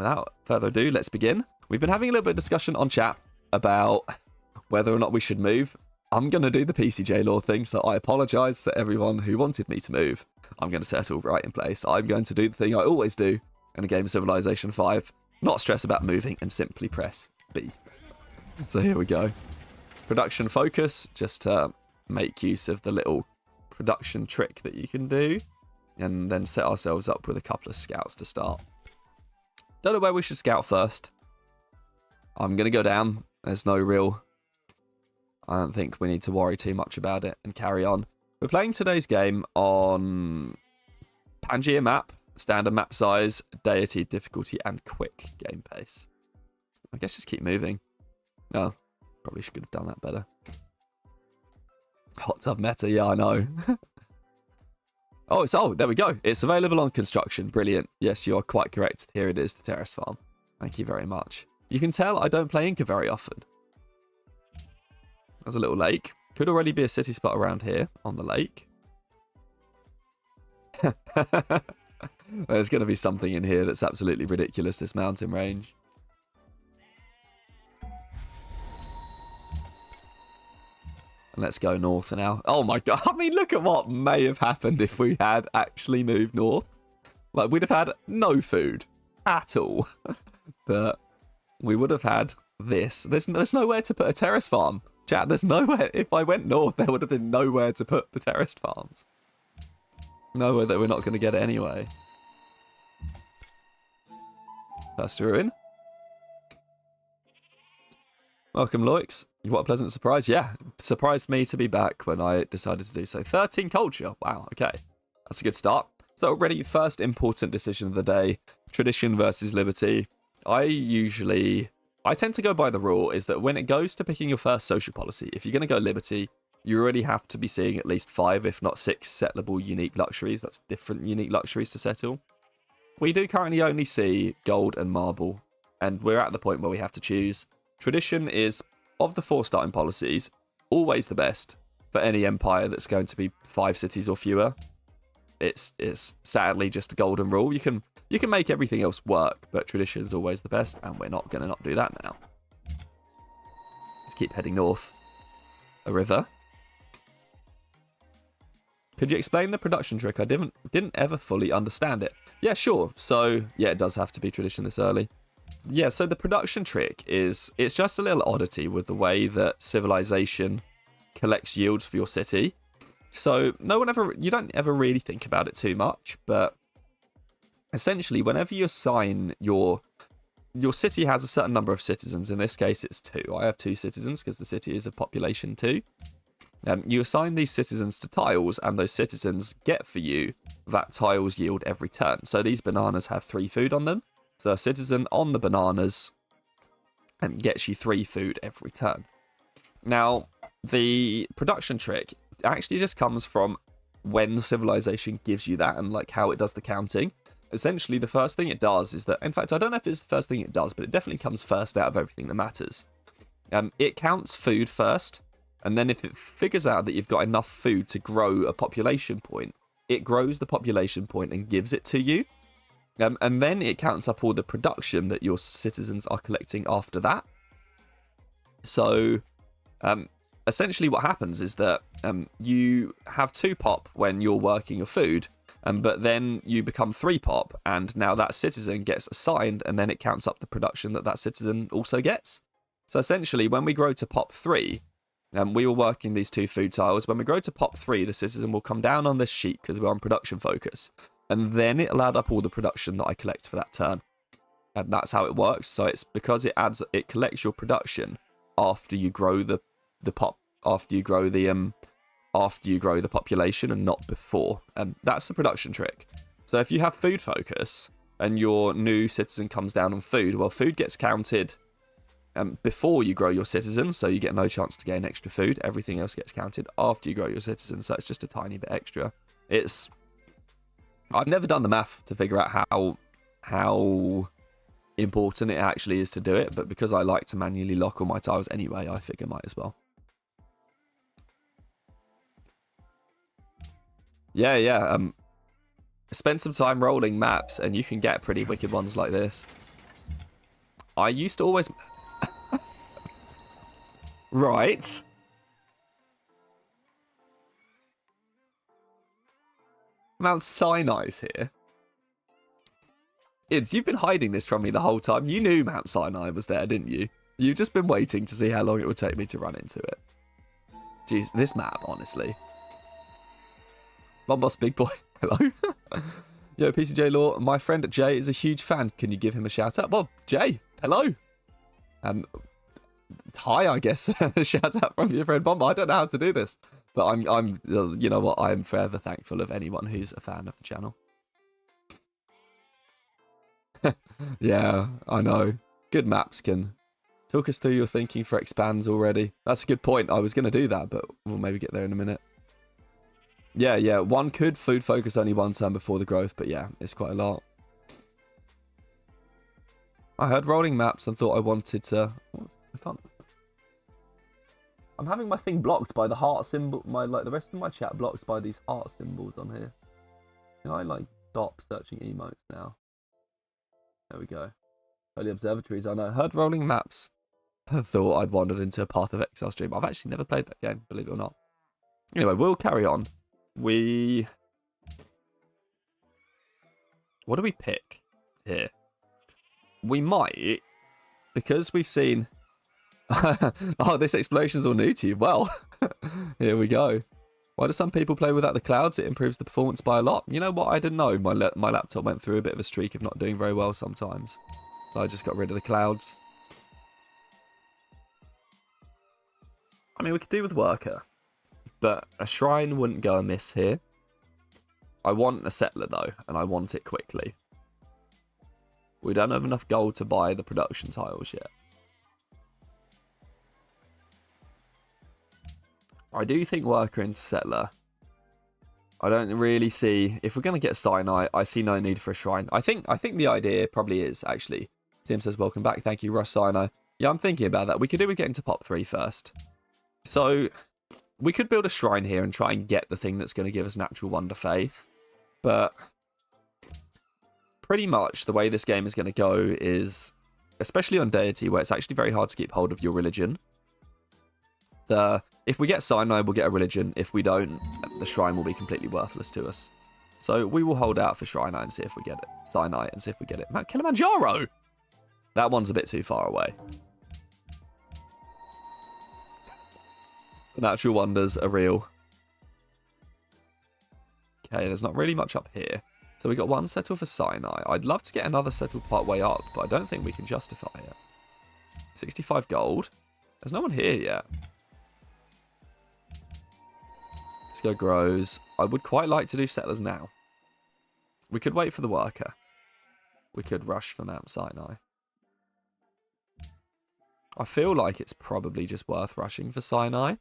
without further ado, let's begin. We've been having a little bit of discussion on chat about whether or not we should move. I'm going to do the PCJ law thing, so I apologise to everyone who wanted me to move. I'm going to set all right in place. I'm going to do the thing I always do in a game of Civilization 5, not stress about moving and simply press B. So here we go. Production focus, just to make use of the little production trick that you can do, and then set ourselves up with a couple of scouts to start. Don't know where we should scout first. I'm going to go down. There's no real... I don't think we need to worry too much about it and carry on. We're playing today's game on Pangea map, standard map size, deity, difficulty, and quick game pace. I guess just keep moving. No, probably should have done that better. Hot tub meta, yeah, I know. Oh, there we go. It's available on construction. Brilliant. Yes, you are quite correct. Here it is, the terrace farm. Thank you very much. You can tell I don't play Inca very often. There's a little lake. Could already be a city spot around here on the lake. There's going to be something in here that's absolutely ridiculous, this mountain range. And let's go north now. Oh my god. I mean, look at what may have happened if we had actually moved north. Like, we'd have had no food at all. But we would have had this. There's nowhere to put a terrace farm. Chat, there's nowhere. If I went north, there would have been nowhere to put the terraced farms. Nowhere that we're not going to get it anyway. First ruin. Welcome, Loix. What a pleasant surprise. Yeah, surprised me to be back when I decided to do so. 13 culture. Wow, okay. That's a good start. So already, first important decision of the day. Tradition versus liberty. I tend to go by the rule is that when it goes to picking your first social policy, if you're going to go liberty, you already have to be seeing at least 5, if not 6, settleable unique luxuries. That's different unique luxuries to settle. We do currently only see gold and marble, and we're at the point where we have to choose. Tradition is, of the 4 starting policies, always the best for any empire that's going to be 5 cities or fewer. It's sadly just a golden rule. You can make everything else work, but tradition is always the best, and we're not going to not do that now. Let's keep heading north. A river. Could you explain the production trick? I didn't ever fully understand it. Yeah, sure. So, yeah, it does have to be tradition this early. Yeah, so the production trick it's just a little oddity with the way that civilization collects yields for your city. So you don't ever really think about it too much, but essentially whenever you assign your city has a certain number of citizens. In this case, it's 2. I have 2 citizens because the city is a population 2. You assign these citizens to tiles, and those citizens get for you that tiles yield every turn. So these bananas have 3 food on them. So a citizen on the bananas gets you 3 food every turn. Now, the production trick actually just comes from when civilization gives you that and like how it does the counting. Essentially, the first thing it does is that, in fact, I don't know if it's the first thing it does, but it definitely comes first out of everything that matters. It counts food first, and then if it figures out that you've got enough food to grow a population point, it grows the population point and gives it to you. And then it counts up all the production that your citizens are collecting after that. So, essentially what happens is that you have 2 pop when you're working your food, but then you become 3 pop, and now that citizen gets assigned, and then it counts up the production that citizen also gets. So essentially, when we grow to pop 3, we were working these 2 food tiles. When we grow to pop 3, the citizen will come down on this sheet because we're on production focus, and then it'll add up all the production that I collect for that turn. And that's how it works. So it's because it collects your production after you grow the population and not before. And that's the production trick. So if you have food focus and your new citizen comes down on food, well, food gets counted before you grow your citizen, so you get no chance to gain extra food. Everything else gets counted after you grow your citizen, so it's just a tiny bit extra. I've never done the math to figure out how important it actually is to do it, but because I like to manually lock all my tiles anyway, I figure might as well. Yeah. Spend some time rolling maps and you can get pretty wicked ones like this. I used to always... Right. Mount Sinai's here. You've been hiding this from me the whole time. You knew Mount Sinai was there, didn't you? You've just been waiting to see how long it would take me to run into it. Jeez, this map, honestly. Bombos Big Boy, hello? Yo, PCJ Law, my friend Jay is a huge fan. Can you give him a shout out? Well, Jay, hello. Hi, I guess. Shout out from your friend Bomba. I don't know how to do this, but I'm, you know what? I'm forever thankful of anyone who's a fan of the channel. Yeah, I know. Good maps can talk us through your thinking for expands already. That's a good point. I was going to do that, but we'll maybe get there in a minute. Yeah. One could food focus only one turn before the growth, but yeah, it's quite a lot. I heard rolling maps and thought I wanted to... I can't... I'm having my thing blocked by the heart symbol. Like the rest of my chat blocked by these heart symbols on here. Can I like stop searching emotes now? There we go. Early observatories. I know. I heard rolling maps. I thought I'd wandered into a Path of Exile stream. I've actually never played that game, believe it or not. Anyway, we'll carry on. What do we pick here? We might, because we've seen... Oh, this explosion's all new to you. Well, here we go. Why do some people play without the clouds? It improves the performance by a lot. You know what? I didn't know. My laptop went through a bit of a streak of not doing very well sometimes. So I just got rid of the clouds. I mean, we could do with worker. But a shrine wouldn't go amiss here. I want a settler, though. And I want it quickly. We don't have enough gold to buy the production tiles yet. I do think worker into settler. I don't really see... If we're going to get Sinai, I see no need for a shrine. I think the idea probably is, actually. Tim says, welcome back. Thank you, Rush Sinai. Yeah, I'm thinking about that. We could do with getting to pop 3 first. So, we could build a shrine here and try and get the thing that's going to give us natural wonder faith. But... pretty much the way this game is going to go is... especially on deity, where it's actually very hard to keep hold of your religion. If we get Sinai, we'll get a religion. If we don't, the shrine will be completely worthless to us. So we will hold out for Sinai and see if we get it. Sinai and see if we get it. Mount Kilimanjaro! That one's a bit too far away. The natural wonders are real. Okay, there's not really much up here. So we got one settle for Sinai. I'd love to get another settled part way up, but I don't think we can justify it. 65 gold. There's no one here yet. Let's go grows. I would quite like to do settlers now. We could wait for the worker. We could rush for Mount Sinai. I feel like it's probably just worth rushing for Sinai.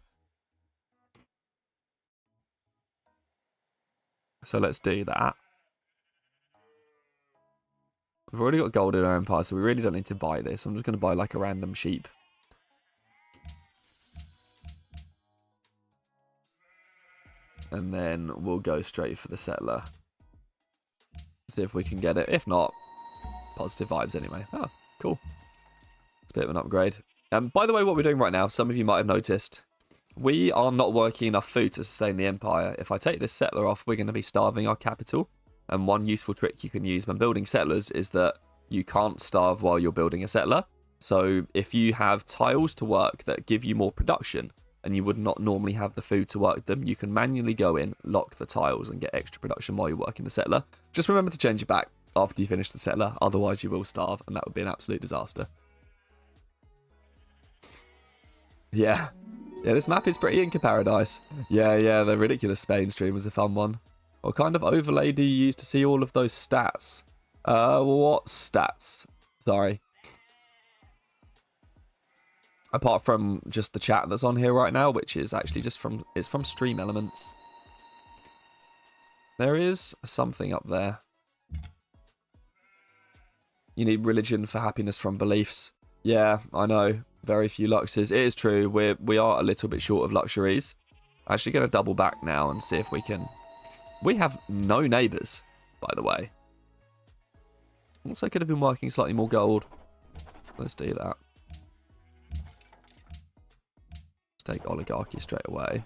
So let's do that. We've already got gold in our empire, so we really don't need to buy this. I'm just going to buy like a random sheep. And then we'll go straight for the settler. See if we can get it. If not, positive vibes anyway. Oh, cool. It's a bit of an upgrade. By the way, what we're doing right now, some of you might have noticed, we are not working enough food to sustain the empire. If I take this settler off, we're going to be starving our capital. And one useful trick you can use when building settlers is that you can't starve while you're building a settler. So if you have tiles to work that give you more production, and you would not normally have the food to work them, you can manually go in, lock the tiles, and get extra production while you're working the settler. Just remember to change it back after you finish the settler, otherwise you will starve, and that would be an absolute disaster. Yeah, this map is pretty Inca Paradise. Yeah, the ridiculous Spain stream was a fun one. What kind of overlay do you use to see all of those stats? What stats? Sorry. Apart from just the chat that's on here right now, which is actually just from Stream Elements. There is something up there. You need religion for happiness from beliefs. Yeah, I know. Very few luxuries. It is true. We are a little bit short of luxuries. I'm actually going to double back now and see if we can... We have no neighbours, by the way. Also could have been working slightly more gold. Let's do that. Let's take oligarchy straight away.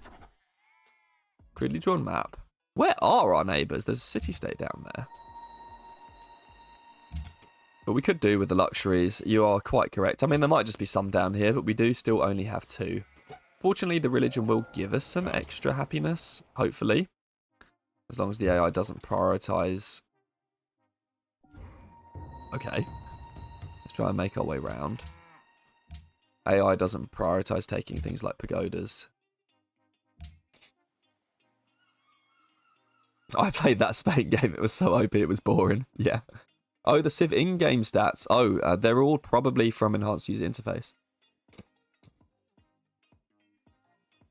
Crudely drawn map. Where are our neighbours? There's a city-state down there. But we could do with the luxuries. You are quite correct. I mean, there might just be some down here, but we do still only have 2. Fortunately, the religion will give us some extra happiness, hopefully. As long as the AI doesn't prioritise. Okay. Let's try and make our way round. AI doesn't prioritise taking things like pagodas. I played that Spain game. It was so OP, it was boring. Yeah. Oh, the Civ in-game stats. Oh, they're all probably from Enhanced User Interface.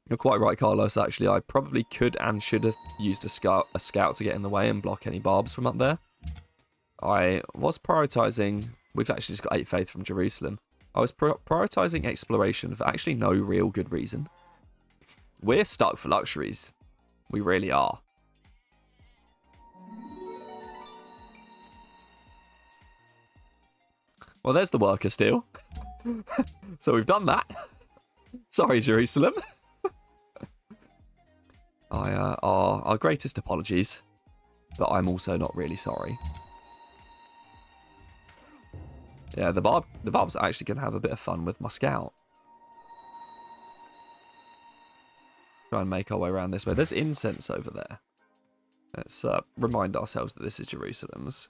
You're quite right, Carlos, actually. I probably could and should have used a scout to get in the way and block any barbs from up there. I was prioritising... We've actually just got 8 faith from Jerusalem. I was prioritising exploration for actually no real good reason. We're stuck for luxuries. We really are. Well, there's the worker steal. So we've done that. Sorry, Jerusalem. Our greatest apologies, but I'm also not really sorry. Yeah, the barb's actually going to have a bit of fun with my scout. Try and make our way around this way. There's incense over there. Let's remind ourselves that this is Jerusalem's.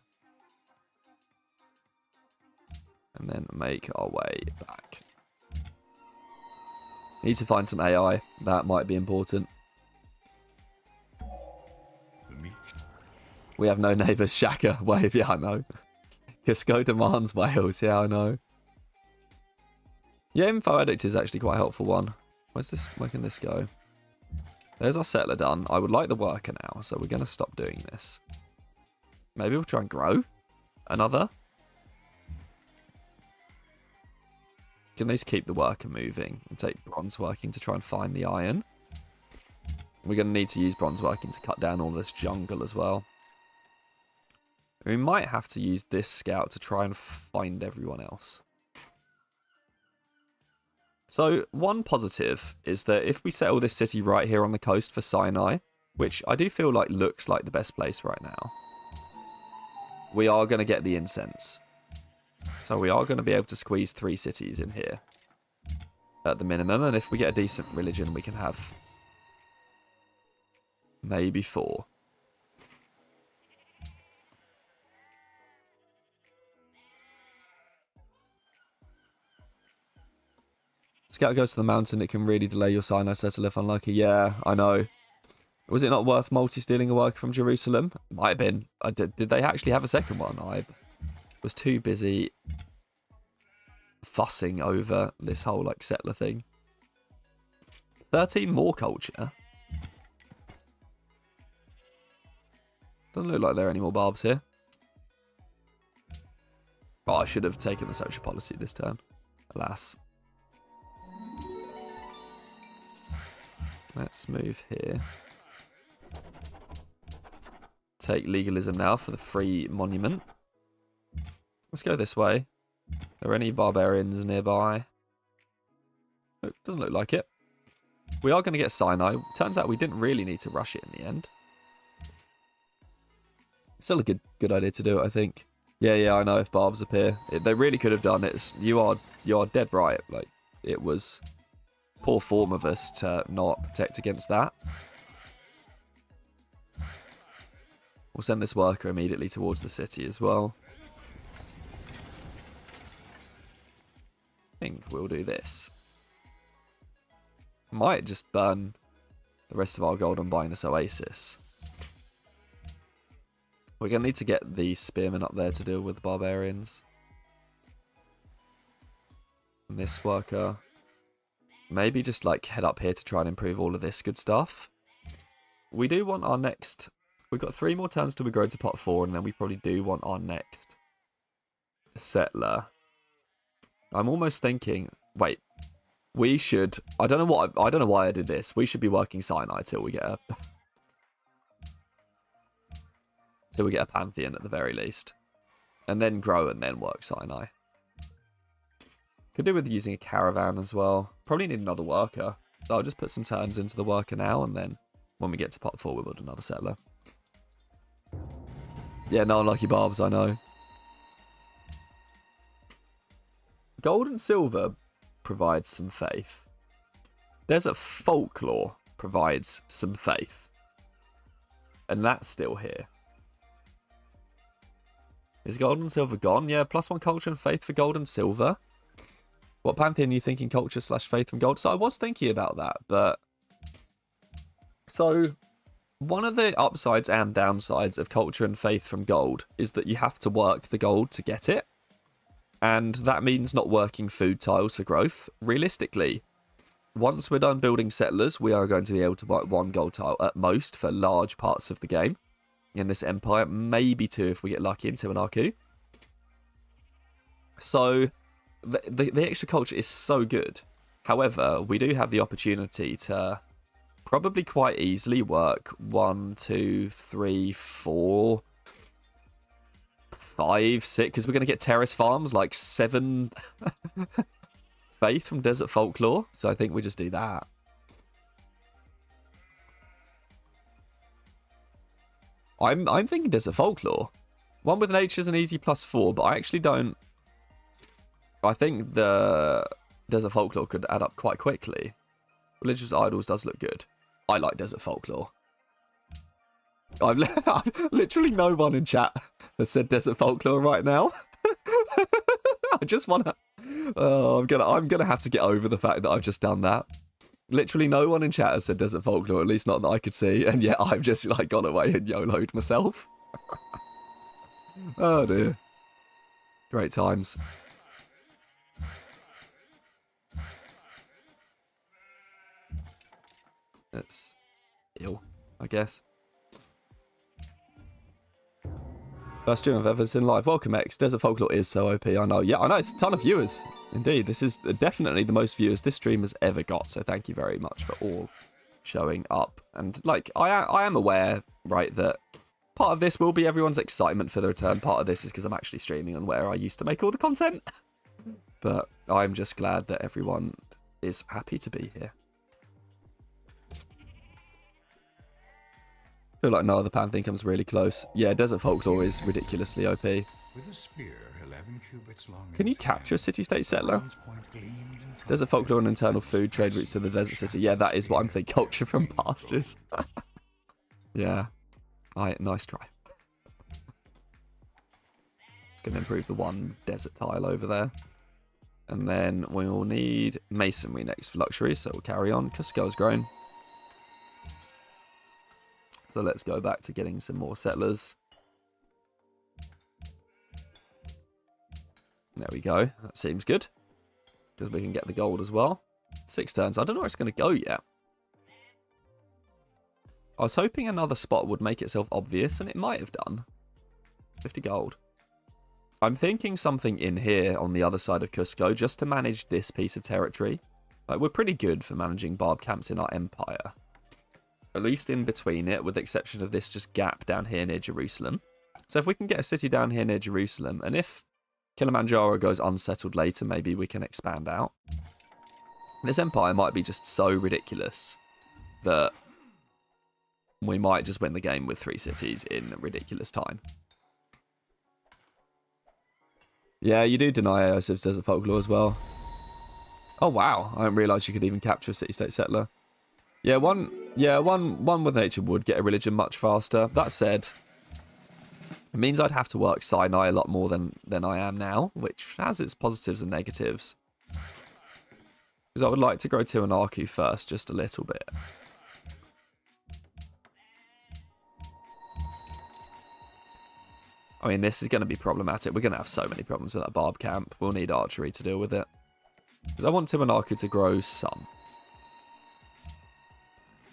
And then make our way back. Need to find some AI. That might be important. We have no neighbours. Shaka. Wave. Yeah, I know. Cusco demands Wales. Yeah, I know. Yeah, Info Addict is actually quite a helpful one. Where's this? Where can this go? There's our settler done. I would like the worker now, so we're going to stop doing this. Maybe we'll try and grow another. Can at least keep the worker moving and take bronze working to try and find the iron. We're going to need to use bronze working to cut down all this jungle as well. We might have to use this scout to try and find everyone else. So, one positive is that if we settle this city right here on the coast for Sinai, which I do feel like looks like the best place right now, we are going to get the incense. So we are going to be able to squeeze 3 cities in here at the minimum. And if we get a decent religion, we can have maybe 4. Scout goes to the mountain. It can really delay your Sinai settle if unlucky. Yeah, I know. Was it not worth multi-stealing a worker from Jerusalem? Might have been. Did they actually have a second one? I was too busy fussing over this whole like settler thing. 13 more culture. Doesn't look like there are any more barbs here. Oh, I should have taken the social policy this turn. Alas. Let's move here. Take legalism now for the free monument. Let's go this way. Are there any barbarians nearby? Nope, doesn't look like it. We are going to get Sinai. Turns out we didn't really need to rush it in the end. Still a good idea to do it, I think. Yeah, I know if barbs appear. They really could have done it. You are dead right. Like, it was poor form of us to not protect against that. We'll send this worker immediately towards the city as well. I think we'll do this. Might just burn the rest of our gold on buying this oasis. We're going to need to get the spearmen up there to deal with the barbarians. And this worker. Maybe just like head up here to try and improve all of this good stuff. We do want our next... We've got 3 more turns till we grow to pot 4, and then we probably do want our next settler. I'm almost thinking, wait, we should... I don't know why I did this. We should be working Sinai till we get a... till we get a Pantheon at the very least. And then grow and then work Sinai. Could do with using a caravan as well. Probably need another worker. So I'll just put some turns into the worker now, and then when we get to pot 4, we'll build another settler. Yeah, no unlucky barbs, I know. Gold and silver provides some faith. Desert folklore provides some faith. And that's still here. Is gold and silver gone? Yeah, +1 culture and faith for gold and silver. What pantheon are you thinking culture / faith from gold? So I was thinking about that, but... So, one of the upsides and downsides of culture and faith from gold is that you have to work the gold to get it. And that means not working food tiles for growth. Realistically, once we're done building settlers, we are going to be able to work 1 gold tile at most for large parts of the game. In this empire, maybe 2 if we get lucky into an Arku. So, the extra culture is so good. However, we do have the opportunity to probably quite easily work 1, 2, 3, 4, 5, 6, because we're going to get terrace farms, like 7 faith from desert folklore. So I think we just do that. I'm thinking desert folklore. 1 with nature is an easy +4, but I actually don't. I think the desert folklore could add up quite quickly. Religious idols does look good. I like desert folklore. I've literally no one in chat has said desert folklore right now. I just wanna. Oh, I'm gonna have to get over the fact that I've just done that. Literally no one in chat has said desert folklore, at least not that I could see, and yet I've just like gone away and YOLO'd myself. Oh dear. Great times. That's ill, I guess. First stream I've ever seen live. Welcome, X. Desert Folklore is so OP, I know. Yeah, I know, it's a ton of viewers. Indeed, this is definitely the most viewers this stream has ever got, so thank you very much for all showing up. And, like, I am aware, right, that part of this will be everyone's excitement for the return. Part of this is because I'm actually streaming on where I used to make all the content. But I'm just glad that everyone is happy to be here. I feel like no other pantheon comes really close. Yeah, Desert Folklore is ridiculously OP. With a spear 11 cubits long. Can you capture a city-state settler? Desert Folklore and internal food trade routes to the desert city. Yeah, that is what I'm thinking. Culture from pastures. Yeah. Nice try. Gonna improve the 1 desert tile over there. And then we'll need masonry next for luxury, so we'll carry on. Cusco's grown. So let's go back to getting some more settlers. There we go. That seems good. Because we can get the gold as well. 6 turns. I don't know where it's going to go yet. I was hoping another spot would make itself obvious, and it might have done. 50 gold. I'm thinking something in here on the other side of Cusco, just to manage this piece of territory. Like, we're pretty good for managing barb camps in our empire. At least in between it, with the exception of this just gap down here near Jerusalem. So if we can get a city down here near Jerusalem, and if Kilimanjaro goes unsettled later, maybe we can expand out. This empire might be just so ridiculous that we might just win the game with 3 cities in a ridiculous time. Yeah, you do deny Aosif's Desert Folklore as well. Oh wow, I didn't realise you could even capture a city-state settler. Yeah, one with nature would get a religion much faster. That said, it means I'd have to work Sinai a lot more than I am now, which has its positives and negatives. Because I would like to grow to an Arku first, just a little bit. I mean, this is going to be problematic. We're going to have so many problems with that barb camp. We'll need archery to deal with it. Because I want Tiwanaku to grow some.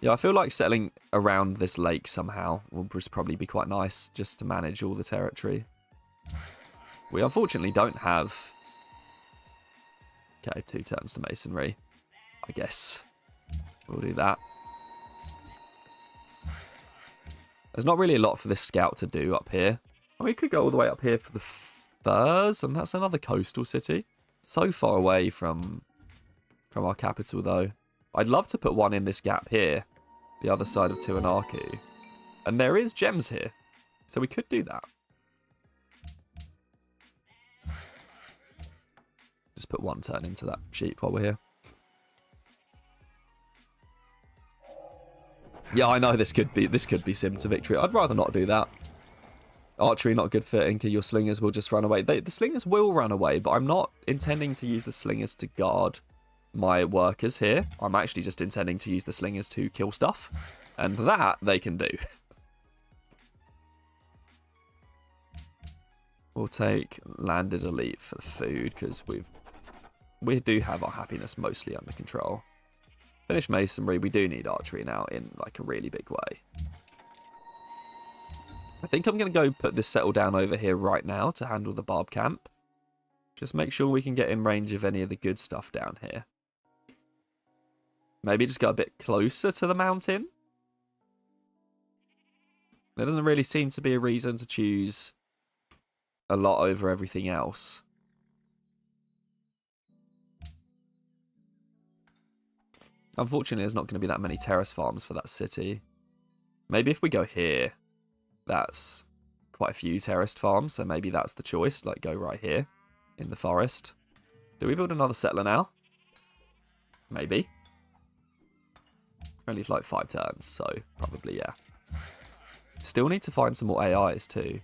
Yeah, I feel like settling around this lake somehow will just probably be quite nice, just to manage all the territory. We unfortunately don't have... Okay, 2 turns to masonry. I guess we'll do that. There's not really a lot for this scout to do up here. I mean, we could go all the way up here for the furs, and that's another coastal city. So far away from our capital, though. I'd love to put one in this gap here, the other side of Tiwanaku. And there is gems here, so we could do that. Just put one turn into that sheep while we're here. Yeah, I know this could be sim to victory. I'd rather not do that. Archery not good for Inca. Your slingers will just run away. The slingers will run away, but I'm not intending to use the slingers to guard my workers here. I'm actually just intending to use the slingers to kill stuff. And that they can do. We'll take landed elite for food because we do have our happiness mostly under control. Finish masonry. We do need archery now in like a really big way. I think I'm going to go put this settle down over here right now to handle the barb camp. Just make sure we can get in range of any of the good stuff down here. Maybe just go a bit closer to the mountain. There doesn't really seem to be a reason to choose a lot over everything else. Unfortunately, there's not going to be that many terrace farms for that city. Maybe if we go here, that's quite a few terraced farms, so maybe that's the choice. Like, go right here in the forest. Do we build another settler now? Maybe. Only for like 5 turns, so probably, yeah. Still need to find some more AIs too.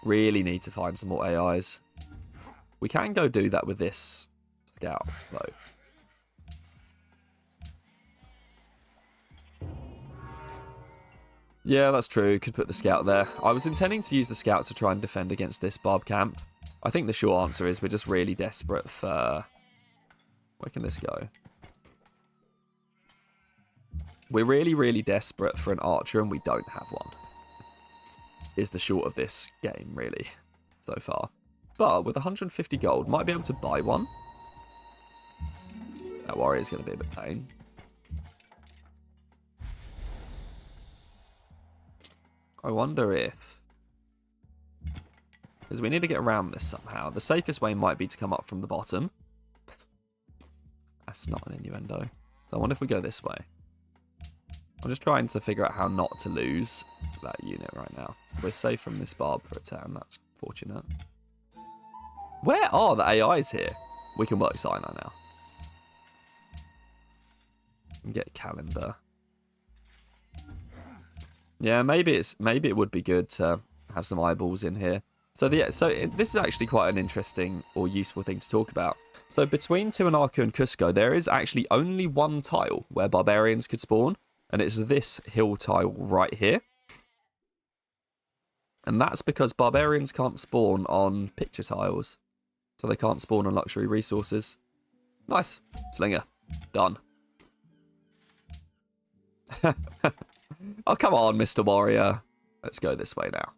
Really need to find some more AIs. We can go do that with this scout, though. Yeah, that's true. Could put the scout there. I was intending to use the scout to try and defend against this barb camp. I think the short answer is we're just really desperate for... Where can this go? We're really, really desperate for an archer, and we don't have one. Is the short of this game, really, so far. But with 150 gold, might be able to buy one. That warrior's going to be a bit pain. I wonder if... Because we need to get around this somehow. The safest way might be to come up from the bottom. That's not an innuendo. So I wonder if we go this way. I'm just trying to figure out how not to lose that unit right now. We're safe from this barb for a turn. That's fortunate. Where are the AIs here? We can work Sinai now. And get a calendar. Yeah, maybe it would be good to have some eyeballs in here. So this is actually quite an interesting or useful thing to talk about. So between Tiwanaku and Cusco, there is actually only one tile where barbarians could spawn, and it's this hill tile right here. And that's because barbarians can't spawn on picture tiles. So they can't spawn on luxury resources. Nice. Slinger. Done. Oh, come on, Mr. Warrior. Let's go this way now.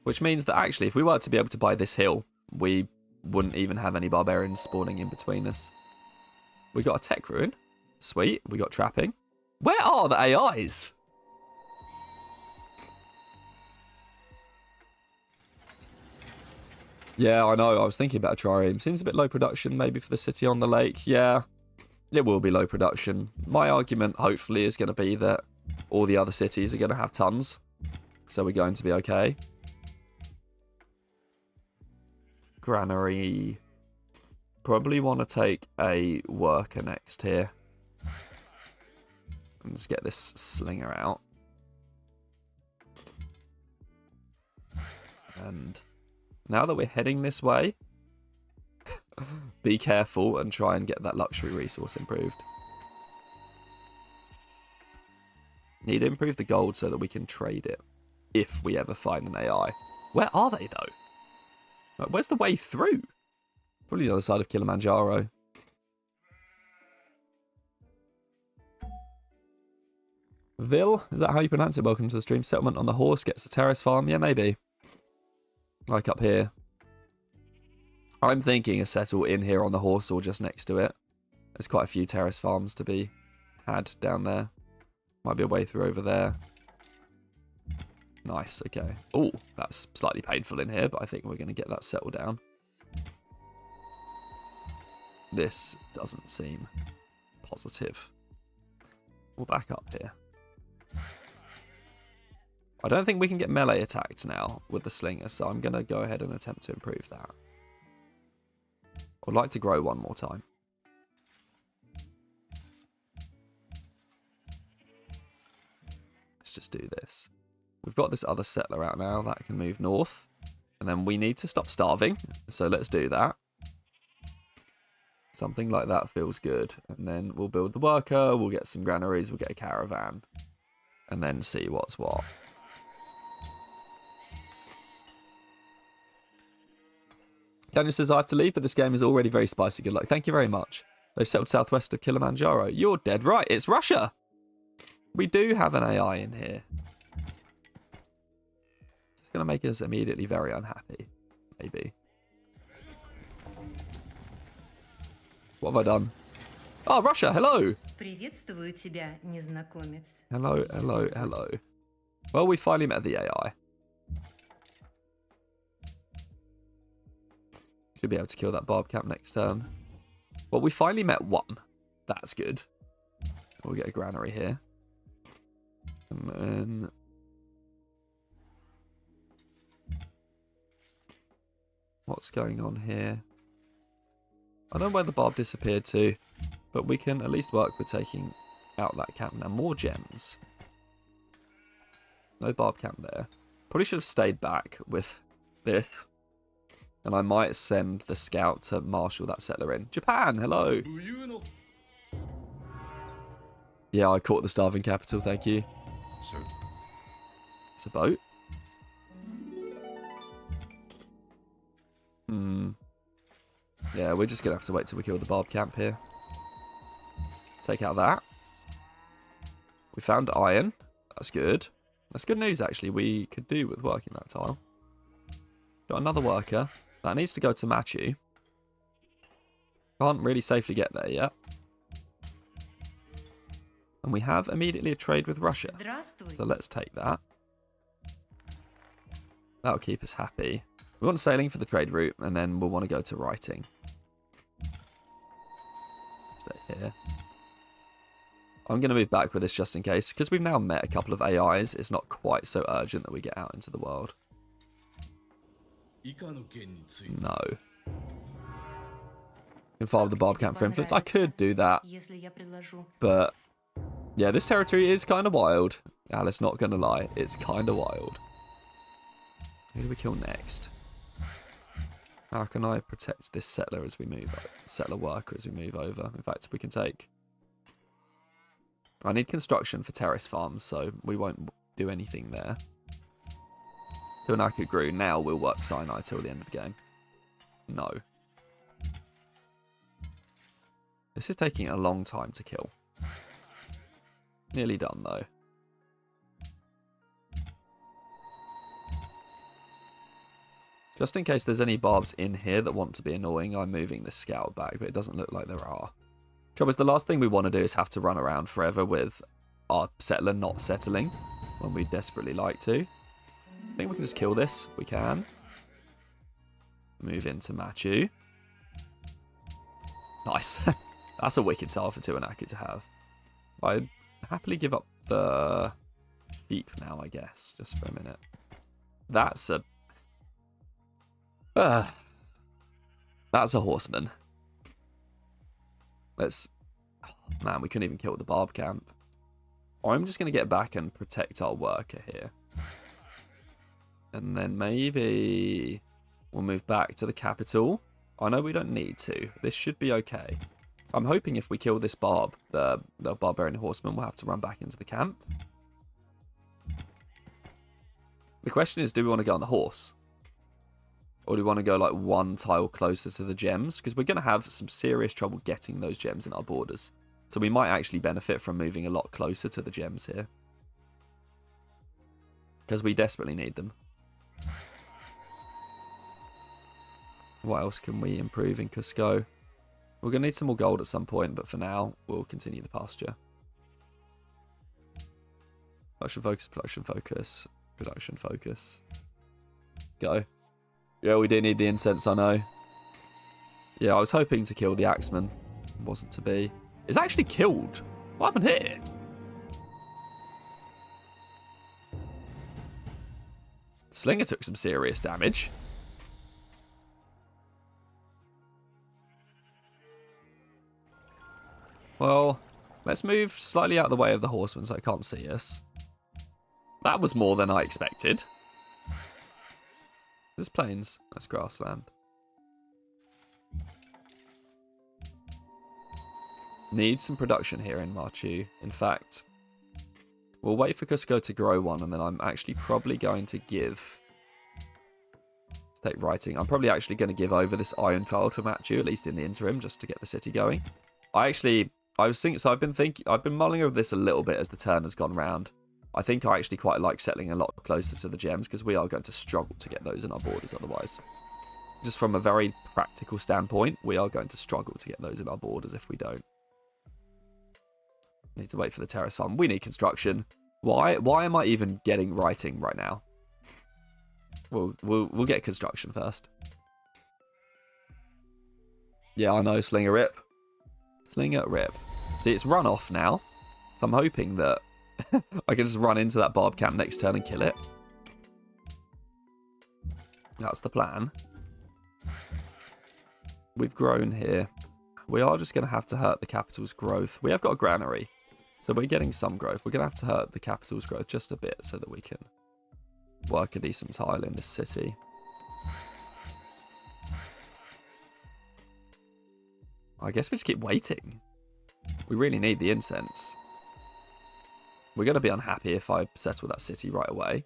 Which means that actually, if we were to be able to buy this hill, we wouldn't even have any barbarians spawning in between us. We got a tech ruin. Sweet. We got trapping. Where are the AIs? Yeah, I know. I was thinking about a trireme. Seems a bit low production, maybe for the city on the lake. Yeah, it will be low production. My argument, hopefully, is going to be that all the other cities are going to have tons. So we're going to be okay. Granary. Probably want to take a worker next here. And just get this slinger out. And now that we're heading this way, be careful and try and get that luxury resource improved. Need to improve the gold so that we can trade it if we ever find an AI. Where are they, though? Like, where's the way through? Probably the other side of Kilimanjaro. Vil, is that how you pronounce it? Welcome to the stream. Settlement on the horse gets a terrace farm. Yeah, maybe. Like up here. I'm thinking a settle in here on the horse or just next to it. There's quite a few terrace farms to be had down there. Might be a way through over there. Nice, okay. Oh, that's slightly painful in here, but I think we're going to get that settled down. This doesn't seem positive. We'll back up here. I don't think we can get melee attacked now with the slinger, so I'm going to go ahead and attempt to improve that. I'd like to grow one more time. Let's just do this. We've got this other settler out now that can move north. And then we need to stop starving. So let's do that. Something like that feels good. And then we'll build the worker. We'll get some granaries. We'll get a caravan. And then see what's what. Daniel says, I have to leave, but this game is already very spicy. Good luck. Thank you very much. They've settled southwest of Kilimanjaro. You're dead right. It's Russia. We do have an AI in here. It's going to make us immediately very unhappy. Maybe. What have I done? Oh, Russia. Hello. Приветствую тебя, незнакомец. Hello, hello, hello. Well, we finally met the AI. Should be able to kill that barb camp next turn. Well, we finally met one. That's good. We'll get a granary here. And then... what's going on here? I don't know where the barb disappeared to, but we can at least work with taking out that camp. Now, more gems. No barb camp there. Probably should have stayed back with this. And I might send the scout to marshal that settler in. Japan, hello. Yeah, I caught the starving capital, thank you. So, It's a boat. Yeah, we're just going to have to wait till we kill the barb camp here. Take out that. We found iron. That's good. That's good news, actually. We could do with working that tile. Got another worker. That needs to go to Machu. Can't really safely get there yet. And we have immediately a trade with Russia. Здравствуй. So let's take that. That'll keep us happy. We want sailing for the trade route, and then we'll want to go to writing. Stay here. I'm going to move back with this just in case, because we've now met a couple of AIs. It's not quite so urgent that we get out into the world. No. Can file the barb camp for influence. I could do that, Если я предложу. but yeah, this territory is kind of wild. Alice, not going to lie, it's kind of wild. Who do we kill next? How can I protect this settler as we move, settler worker as we move over? In fact, we can take... I need construction for terrace farms, so we won't do anything there. T180 grew. Now we'll work Sinai till the end of the game. No. This is taking a long time to kill. Nearly done, though. Just in case there's any barbs in here that want to be annoying, I'm moving the scout back, but it doesn't look like there are. Trouble is, the last thing we want to do is have to run around forever with our settler not settling when we desperately like to. I think we can just kill this. We can. Move into Machu. Nice. That's a wicked tile for T180 to have. I'd happily give up the sheep now, I guess, just for a minute. That's a... that's a horseman. Let's... oh, man, we couldn't even kill the barb camp. I'm just going to get back and protect our worker here. And then maybe we'll move back to the capital. I know we don't need to. This should be okay. I'm hoping if we kill this barb, the barbarian horseman will have to run back into the camp. The question is, do we want to go on the horse? Or do we want to go like one tile closer to the gems? Because we're going to have some serious trouble getting those gems in our borders. So we might actually benefit from moving a lot closer to the gems here. Because we desperately need them. What else can we improve in Cusco? We're going to need some more gold at some point, but for now, we'll continue the pasture. Production focus, production focus, production focus. Go. Yeah, we do need the incense, I know. Yeah, I was hoping to kill the axeman. Wasn't to be. It's actually killed. What happened here? Slinger took some serious damage. Well, let's move slightly out of the way of the horseman so I can't see us. That was more than I expected. There's plains. That's grassland. Need some production here in Marchu. In fact, we'll wait for Cusco to grow one, and then I'm actually probably going to give... Let's take writing. I'm probably actually going to give over this iron trial to Marchu, at least in the interim, just to get the city going. I was thinking, so I've been mulling over this a little bit as the turn has gone round. I think I actually quite like settling a lot closer to the gems, because we are going to struggle to get those in our borders otherwise. Just from a very practical standpoint, we are going to struggle to get those in our borders if we don't. Need to wait for the terrace farm. We need construction. Why am I even getting writing right now? We'll get construction first. Yeah, I know. Slinger rip. Slinger rip. See, it's run off now. So I'm hoping that I can just run into that barb camp next turn and kill it. That's the plan. We've grown here. We are just going to have to hurt the capital's growth. We have got a granary. So we're getting some growth. We're going to have to hurt the capital's growth just a bit so that we can work a decent tile in this city. I guess we just keep waiting. We really need the incense. We're going to be unhappy if I settle that city right away.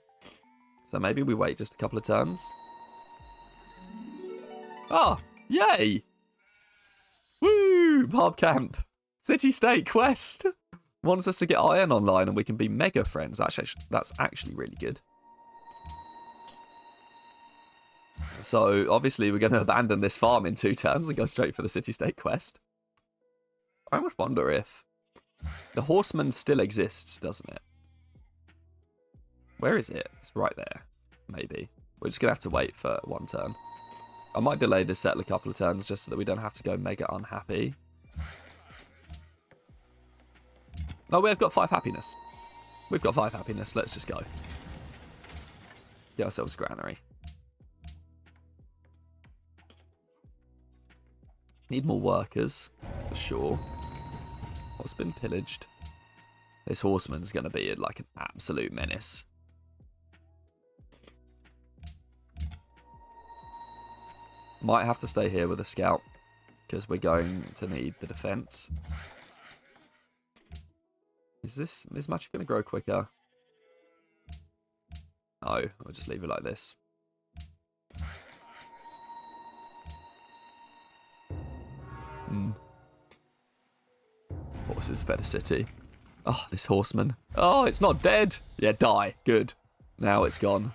So maybe we wait just a couple of turns. Ah, yay! Woo! Barb camp. City-state quest. Wants us to get iron online and we can be mega friends. That's actually really good. So, obviously, we're going to abandon this farm in 2 turns and go straight for the city-state quest. I almost wonder if... The horseman still exists, doesn't it? Where is it? It's right there. Maybe. We're just going to have to wait for 1 turn. I might delay this settle a couple of turns just so that we don't have to go mega unhappy. No, we've got 5 happiness. We've got 5 happiness. Let's just go. Get ourselves a granary. Need more workers, for sure. What's been pillaged? This horseman's going to be like an absolute menace. Might have to stay here with a scout, because we're going to need the defense. Is Machu going to grow quicker? No, I'll just leave it like this. Horse is a better city. Oh, this horseman. Oh, it's not dead. Yeah, die. Good. Now it's gone.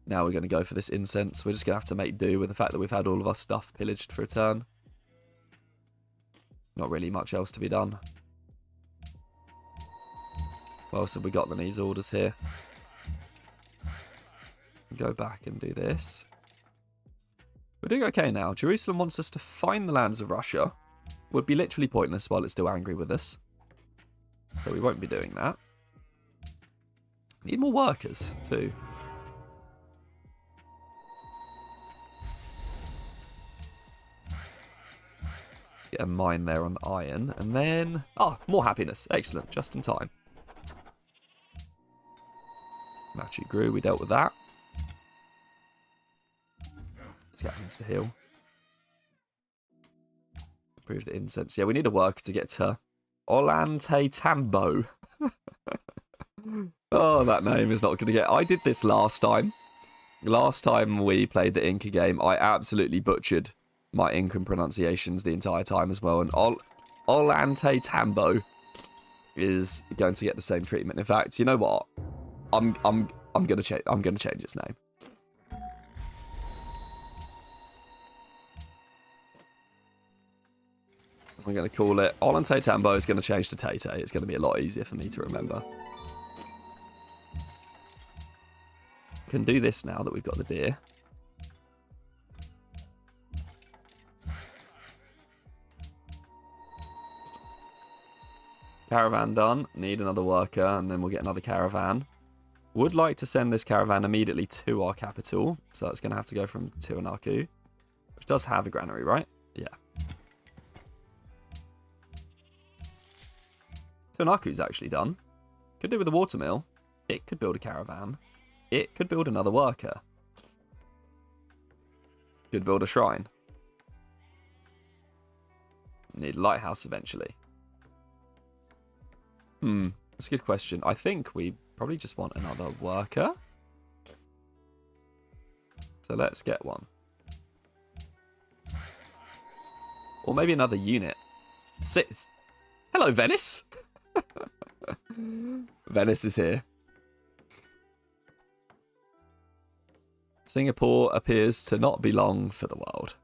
Now we're going to go for this incense. We're just going to have to make do with the fact that we've had all of our stuff pillaged for a turn. Not really much else to be done. What else have we got than these orders here? Go back and do this. We're doing okay now. Jerusalem wants us to find the lands of Russia. Would be literally pointless while it's still angry with us. So we won't be doing that. Need more workers, too. Get a mine there on the iron. And then... Oh, more happiness. Excellent. Just in time. Machu grew. We dealt with that. Scoutman's to heal. Improve the incense. Yeah, we need a worker to get to Olante Tambo. Oh, that name is not going to get... I did this last time. Last time we played the Inca game, I absolutely butchered my Incan pronunciations the entire time as well. And Olante Tambo is going to get the same treatment. In fact, you know what? I'm going to change its name. We're going to call it Olente Tambo is going to change to Tete. It's going to be a lot easier for me to remember. Can do this now that we've got the deer. Caravan done. Need another worker, and then we'll get another caravan. Would like to send this caravan immediately to our capital, so it's going to have to go from Tiwanaku, which does have a granary, right? Yeah. Tiwanaku's actually done. Could do with a watermill. It could build a caravan. It could build another worker. Could build a shrine. Need a lighthouse eventually. That's a good question. I think we probably just want another worker. So let's get one. Or maybe another unit. Six. Hello, Venice. Venice is here. Singapore appears to not be long for the world.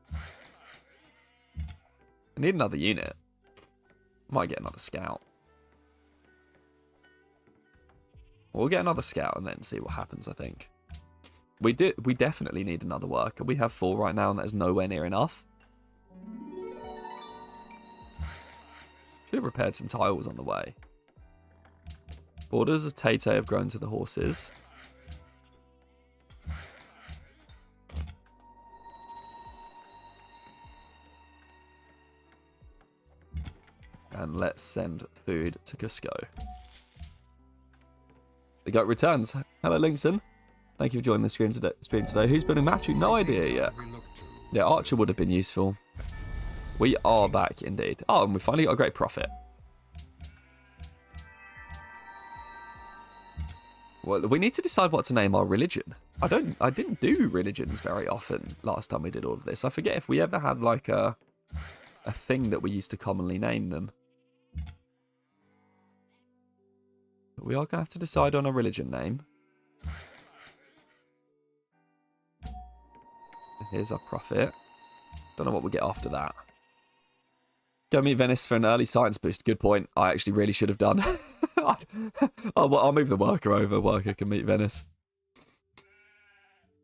I need another unit. Might get another scout. We'll get another scout and then see what happens, I think. We definitely need another worker. We have 4 right now and that is nowhere near enough. Should have repaired some tiles on the way. Borders of Tete have grown to the horses. And let's send food to Cusco. The goat returns. Hello, Linkson. Thank you for joining the stream today. Who's been in Matthew? No idea yet. Yeah, Archer would have been useful. We are back indeed. Oh, and we finally got a great profit. Well, we need to decide what to name our religion. I didn't do religions very often last time we did all of this. I forget if we ever had like a thing that we used to commonly name them. But we are going to have to decide on a religion name. Here's our profit. Don't know what we'll get after that. Go meet Venice for an early science boost. Good point. I actually really should have done. I'll move the worker over. Worker can meet Venice.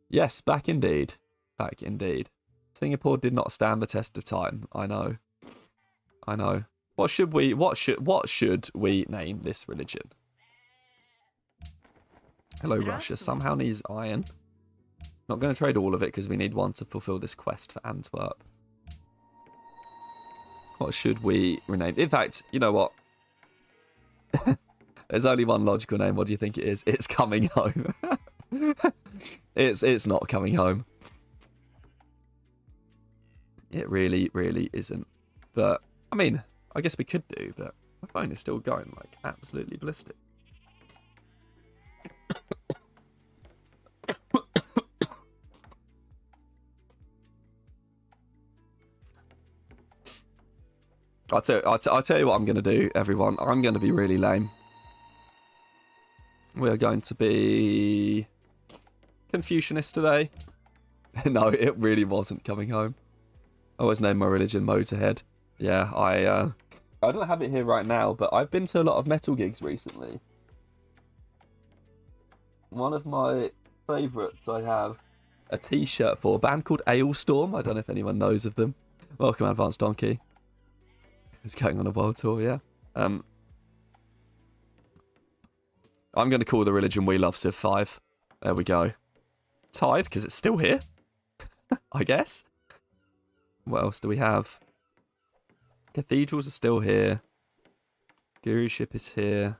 Yes, back indeed. Back indeed. Singapore did not stand the test of time. I know. I know. What should we name this religion? Hello, Russia. Somehow needs iron. Not going to trade all of it because we need one to fulfill this quest for Antwerp. What should we rename? In fact, you know what? There's only one logical name. What do you think it is? It's Coming Home. It's not Coming Home. It really, really isn't. But, I mean, I guess we could do, but my phone is still going like absolutely ballistic. I'll tell you what I'm going to do, everyone. I'm going to be really lame. We are going to be Confucianist today. No, it really wasn't Coming Home. I always name my religion Motorhead. Yeah, I don't have it here right now, but I've been to a lot of metal gigs recently. One of my favourites, I have a t-shirt for a band called Ailstorm. I don't know if anyone knows of them. Welcome, Advanced Donkey. He's going on a world tour, yeah. I'm going to call the religion We Love Civ 5. There we go. Tithe, because it's still here. I guess. What else do we have? Cathedrals are still here. Guruship is here.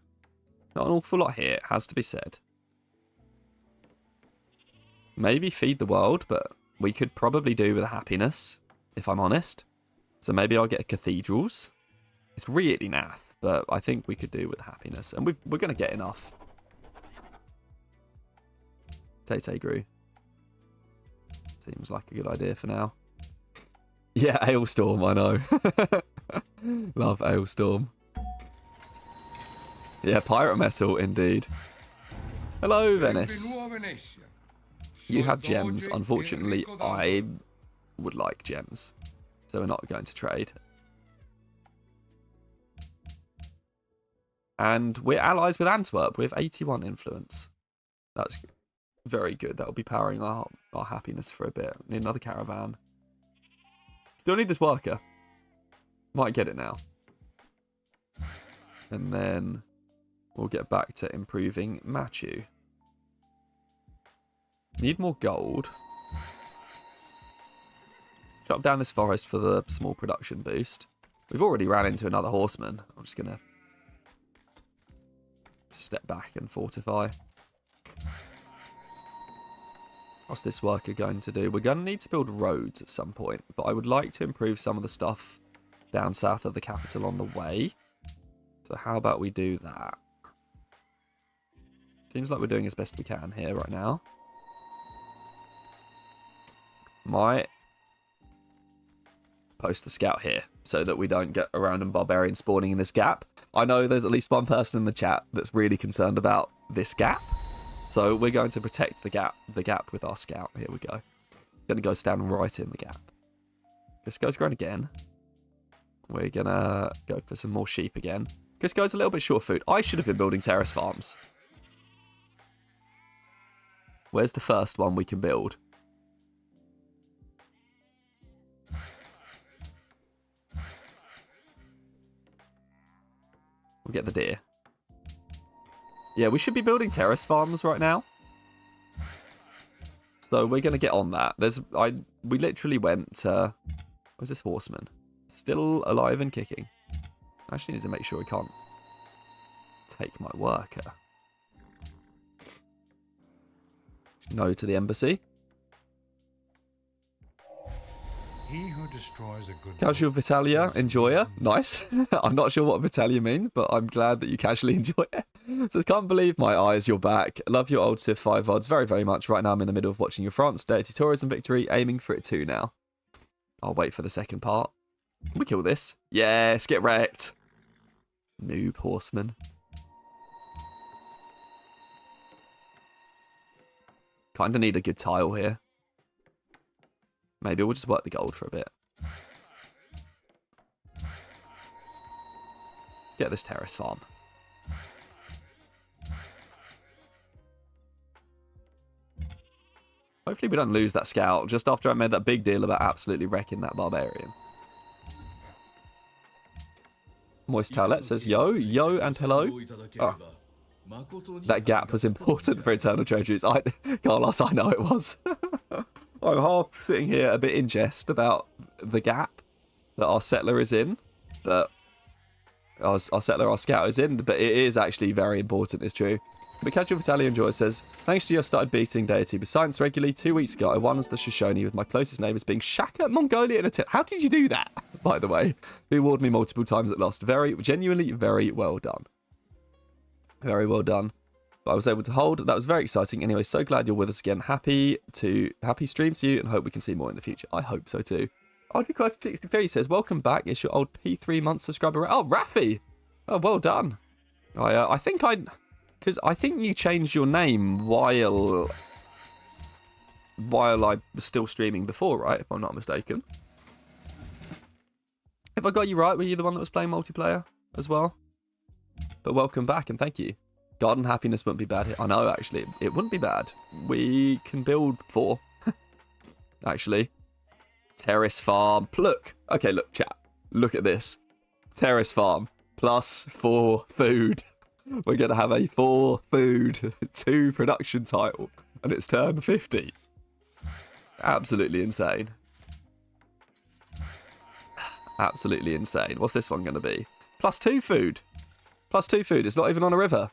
Not an awful lot here, it has to be said. Maybe Feed the World, but we could probably do with a happiness, if I'm honest. So maybe I'll get a cathedrals. It's really naff, but I think we could do with happiness. And we're going to get enough. Tete grew. Seems like a good idea for now. Yeah, Ailstorm, I know. Love Ailstorm. Yeah, pirate metal, indeed. Hello, Venice. You have gems. Unfortunately, I would like gems. So we're not going to trade. And we're allies with Antwerp with 81 influence. That's very good. That'll be powering our happiness for a bit. Need another caravan. Still need this worker. Might get it now. And then we'll get back to improving Machu. Need more gold. Chop down this forest for the small production boost. We've already ran into another horseman. I'm just going to step back and fortify. What's this worker going to do? We're going to need to build roads at some point, but I would like to improve some of the stuff down south of the capital on the way. So how about we do that? Seems like we're doing as best we can here right now. Might post the scout here so that we don't get a random barbarian spawning in this gap. I know there's at least one person in the chat that's really concerned about this gap. So we're going to protect the gap with our scout. Here we go. Going to go stand right in the gap. Cusco's grown again. We're going to go for some more sheep again. Cusco's a little bit short of food. I should have been building terrace farms. Where's the first one we can build? We'll get the deer. Yeah, we should be building terrace farms right now. So we're going to get on that. We literally went... where's this horseman? Still alive and kicking. I actually need to make sure we can't take my worker. No to the embassy. He who destroys a good Casual book Vitalia, is enjoyer. reason. Nice. I'm not sure what Vitalia means, but I'm glad that you casually enjoy it. Says, can't believe my eyes, you're back. Love your old Civ 5 VODs very, very much. Right now I'm in the middle of watching your France Dirty Tourism victory, aiming for it too now. I'll wait for the second part. Can we kill this? Yes, get wrecked. Noob horseman. Kinda need a good tile here. Maybe we'll just work the gold for a bit. Let's get this terrace farm. Hopefully we don't lose that scout just after I made that big deal about absolutely wrecking that barbarian. Moist Towlet says, yo, and hello. Oh, that gap was important for Eternal Treasuries. Carlos, I know it was. I'm half sitting here a bit in jest about the gap that our settler is in. But our scout is in. But it is actually very important, it's true. But Casual Italian Joy says, thanks to you, I started beating deity with science regularly 2 weeks ago. I won as the Shoshone with my closest neighbours being Shaka, Mongolia, and Attila. How did you do that, by the way? He awarded me multiple times at last. Genuinely very well done. Very well done. But I was able to hold. That was very exciting. Anyway, so glad you're with us again. Happy stream to you and hope we can see more in the future. I hope so too. RG63 says, welcome back. It's your old P3 month subscriber. Oh, Rafi. Oh, well done. I think because I think you changed your name while I was still streaming before, right? If I'm not mistaken. If I got you right, were you the one that was playing multiplayer as well? But welcome back and thank you. Garden happiness wouldn't be bad here. I know, actually. It wouldn't be bad. We can build 4. Actually. Terrace farm. Look. Okay, look, chat. Look at this. Terrace farm. Plus 4 food. We're going to have a 4 food, 2 production title. And it's turn 50. Absolutely insane. Absolutely insane. What's this one going to be? Plus 2 food. Plus 2 food. It's not even on a river.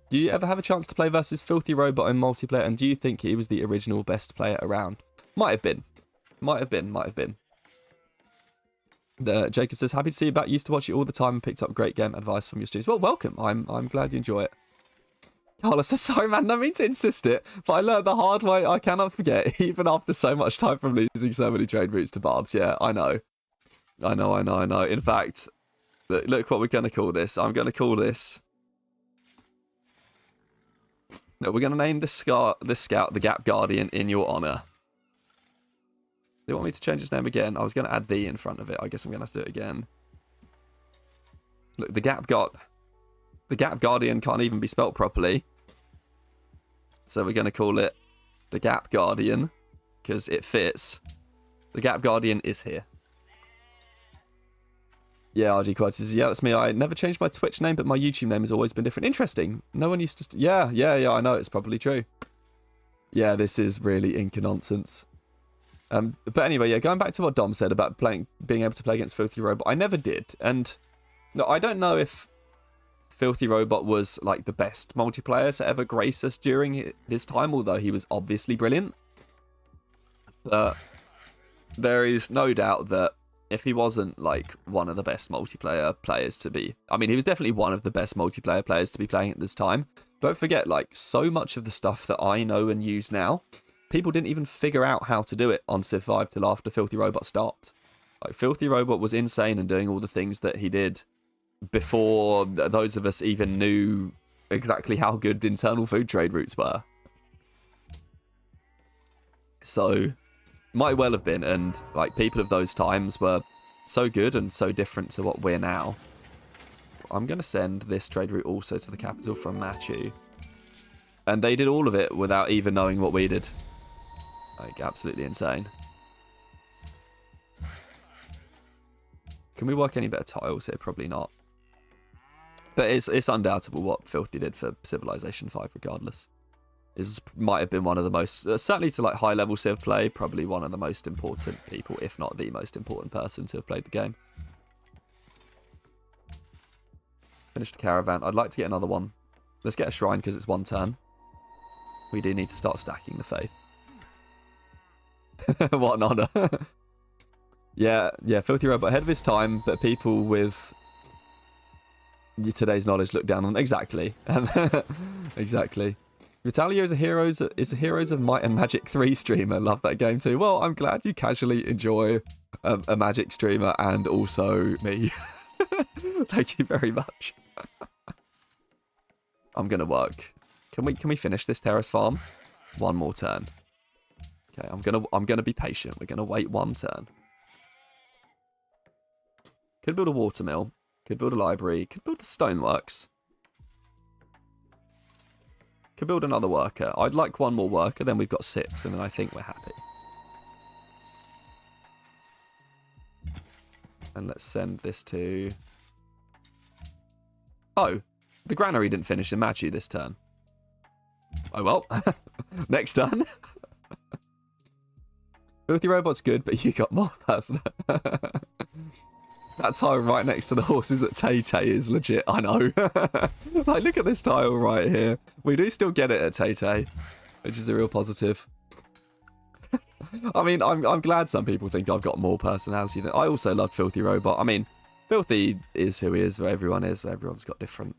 Do you ever have a chance to play versus Filthy Robot in multiplayer? And do you think he was the original best player around? Might have been. Might have been. Jacob says, happy to see you back. Used to watch you all the time and picked up great game advice from your streams. Well, welcome. I'm glad you enjoy it. Carlos says, sorry, man. No mean to insist it, but I learned the hard way. I cannot forget, even after so much time from losing so many trade routes to Barbs. Yeah, I know. In fact, look what we're going to call this. I'm going to call this... No, we're going to name this scout the Gap Guardian in your honor. Do you want me to change its name again? I was going to add the in front of it. I guess I'm going to have to do it again. Look, the Gap Guard... The Gap Guardian can't even be spelt properly. So we're going to call it the Gap Guardian because it fits. The Gap Guardian is here. Yeah, RG Quad says, yeah, that's me. I never changed my Twitch name, but my YouTube name has always been different. Interesting. No one used to... Yeah, I know. It's probably true. Yeah, this is really Inca nonsense. But anyway, yeah, going back to what Dom said about being able to play against Filthy Robot, I never did. And no, I don't know if Filthy Robot was like the best multiplayer to ever grace us during his time, although he was obviously brilliant. But there is no doubt that if he wasn't like one of the best multiplayer players to be, I mean, he was definitely one of the best multiplayer players to be playing at this time. Don't forget, like, so much of the stuff that I know and use now, people didn't even figure out how to do it on Civ 5 till after Filthy Robot stopped. Like, Filthy Robot was insane and doing all the things that he did before those of us even knew exactly how good internal food trade routes were. So, might well have been, and like people of those times were so good and so different to what we're now. I'm going to send this trade route also to the capital from Machu. And they did all of it without even knowing what we did. Like, absolutely insane. Can we work any better tiles here? Probably not. But it's undoubtable what Filthy did for Civilization 5 regardless. It might have been one of the most, certainly to like high level Civ play, probably one of the most important people, if not the most important person to have played the game. Finished a caravan. I'd like to get another one. Let's get a shrine because it's one turn. We do need to start stacking the faith. What an honour. Yeah, Filthy Robot ahead of his time, but people with today's knowledge look down on. Exactly. Exactly. Vitalio is a Heroes of Might and Magic 3 streamer. Love that game too. Well, I'm glad you casually enjoy a Magic streamer and also me. Thank you very much. I'm gonna work. Can we finish this terrace farm? One more turn. Okay, I'm gonna be patient. We're gonna wait one turn. Could build a watermill. Could build a library. Could build the stoneworks. Could build another worker. I'd like one more worker, then we've got 6, and then I think we're happy. And let's send this to... Oh, the granary didn't finish in Machu this turn. Oh well. Next turn. Filthy Robot's good, but you got more personal. That tile right next to the horses at Tay-Tay is legit, I know. Like, look at this tile right here. We do still get it at Tay-Tay, which is a real positive. I mean, I'm glad some people think I've got more personality than... I also love Filthy Robot. I mean, Filthy is who he is, where everyone is, where everyone's got different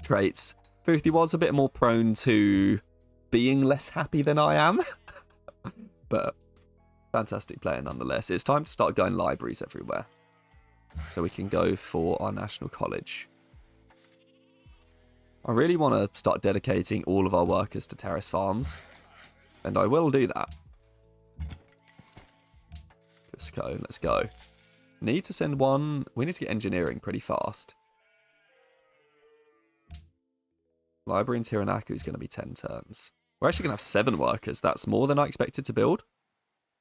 traits. Filthy was a bit more prone to being less happy than I am. But fantastic player nonetheless. It's time to start going libraries everywhere. So we can go for our national college. I really want to start dedicating all of our workers to terrace farms. And I will do that. Let's go. Need to send one... We need to get engineering pretty fast. Library in Tiranaku is going to be 10 turns. We're actually going to have 7 workers. That's more than I expected to build.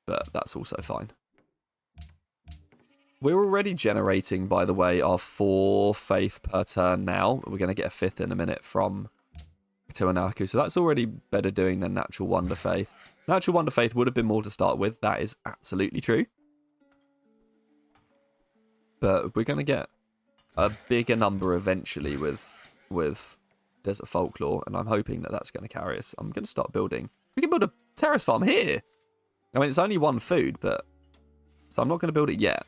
But that's also fine. We're already generating, by the way, our 4 faith per turn now. We're going to get a 5th in a minute from Tiranaku. So that's already better doing than Natural Wonder Faith. Natural Wonder Faith would have been more to start with. That is absolutely true. But we're going to get a bigger number eventually with Desert Folklore. And I'm hoping that that's going to carry us. I'm going to start building. We can build a terrace farm here. I mean, it's only 1 food, but... So I'm not going to build it yet.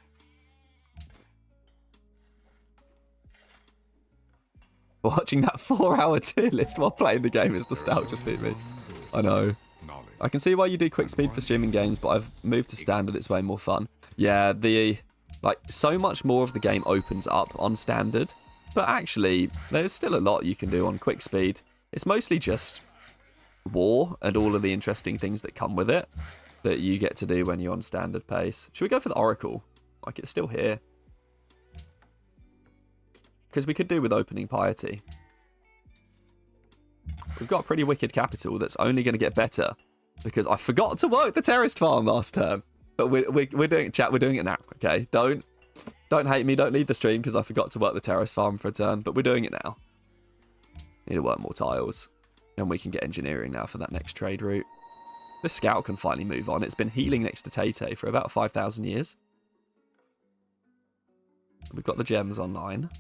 Watching that 4-hour tier list while playing the game is nostalgia to me. I know. I can see why you do quick speed for streaming games, but I've moved to standard. It's way more fun. Yeah, like so much more of the game opens up on standard, but actually there's still a lot you can do on quick speed. It's mostly just war and all of the interesting things that come with it that you get to do when you're on standard pace. Should we go for the Oracle? Like, it's still here. because we could do with opening piety. We've got a pretty wicked capital that's only going to get better because I forgot to work the terraced farm last turn. But we're doing it, chat. We're doing it now. Okay, don't hate me. Don't leave the stream because I forgot to work the terrace farm for a turn. But we're doing it now. Need to work more tiles, and we can get engineering now for that next trade route. This scout can finally move on. It's been healing next to Tay for about 5,000 years. We've got the gems online.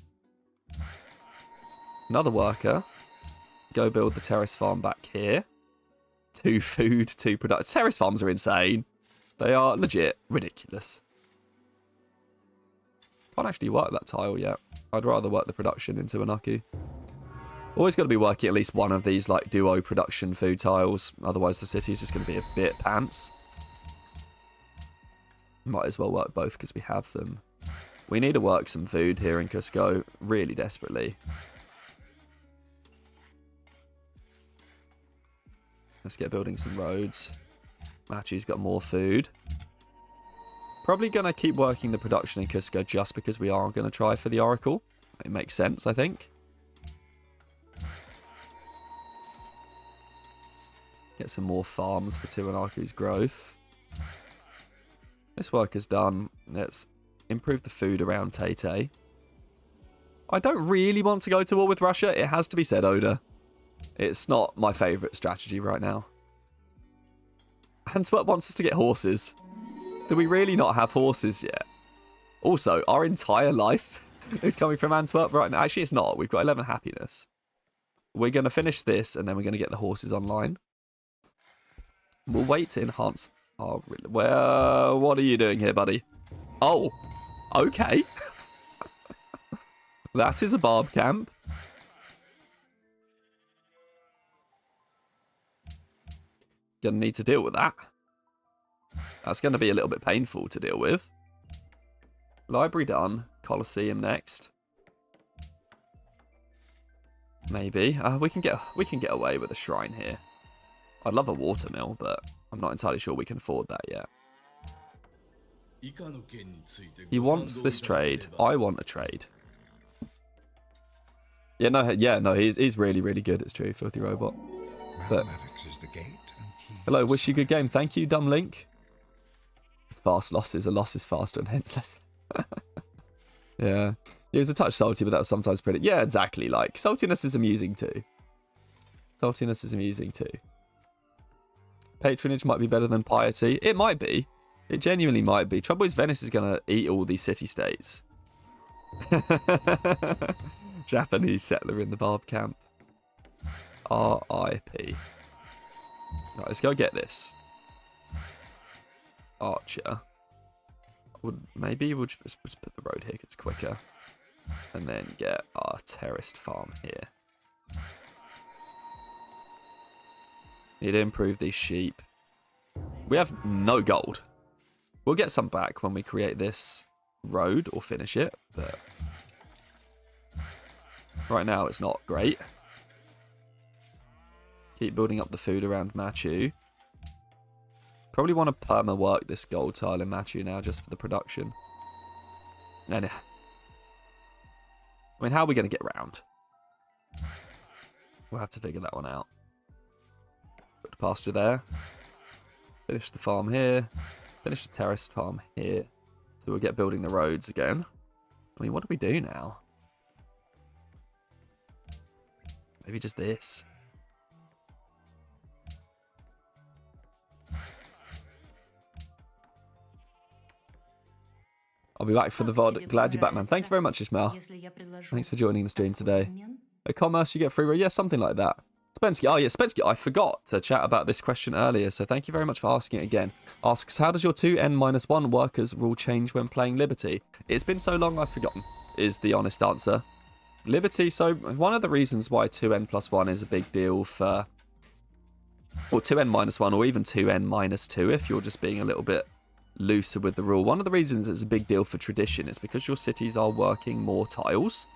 Another worker. Go build the terrace farm back here. 2 food, 2 production. Terrace farms are insane. They are legit ridiculous. Can't actually work that tile yet. I'd rather work the production into Anaku. Always got to be working at least one of these like duo production food tiles. Otherwise the city is just going to be a bit pants. Might as well work both because we have them. We need to work some food here in Cusco really desperately. Let's get building some roads. Machi's got more food. Probably going to keep working the production in Cusco just because we are going to try for the Oracle. It makes sense, I think. Get some more farms for Tiwanaku's growth. This work is done. Let's improve the food around Tay. I don't really want to go to war with Russia. It has to be said, Oda. It's not my favourite strategy right now. Antwerp wants us to get horses. Do we really not have horses yet? Also, our entire life is coming from Antwerp right now. Actually, it's not. We've got 11 happiness. We're going to finish this, and then we're going to get the horses online. We'll wait to enhance our... Well, what are you doing here, buddy? Oh, okay. That is a barb camp. Gonna need to deal with that. That's going to be a little bit painful to deal with. Library done. Colosseum next. Maybe. We can get away with a shrine here. I'd love a watermill, but I'm not entirely sure we can afford that yet. He wants this trade. I want a trade. Yeah, no, he's really, really good. It's true, filthy robot. But Mathematics is the gate and key. hello, wish you good game. Thank you, dumb link. Fast losses. A loss is faster and hence less. Yeah. He was a touch salty, but that was sometimes pretty... Yeah, exactly. Like, saltiness is amusing too. Saltiness is amusing too. Patronage might be better than piety. It might be. It genuinely might be. Trouble is, Venice is going to eat all these city-states. Japanese settler in the barb camp. R.I.P. Right, let's go get this. Archer. Maybe we'll just put the road here because it's quicker. And then get our terraced farm here. Need to improve these sheep. We have no gold. We'll get some back when we create this road or finish it, but right now it's not great. Keep building up the food around Machu. Probably want to perma work this gold tile in Machu now just for the production. And I mean, how are we going to get round? We'll have to figure that one out. Put the pasture there. Finish the farm here. Finish the terraced farm here. So we'll get building the roads again. I mean, what do we do now? Maybe just this. I'll be back for the VOD. Glad you're back, man. Thank you very much, Ismail. Thanks for joining the stream today. A commerce, you get free roll. Yeah, something like that. Spensky. Oh, yeah, Spensky. I forgot to chat about this question earlier, so thank you very much for asking it again. Asks, how does your 2n-1 workers rule change when playing Liberty? It's been so long I've forgotten, is the honest answer. Liberty, so one of the reasons why 2n+1 is a big deal for... Or 2n-1, or even 2n-2 if you're just being a little bit looser with the rule. One of the reasons it's a big deal for tradition is because your cities are working more tiles.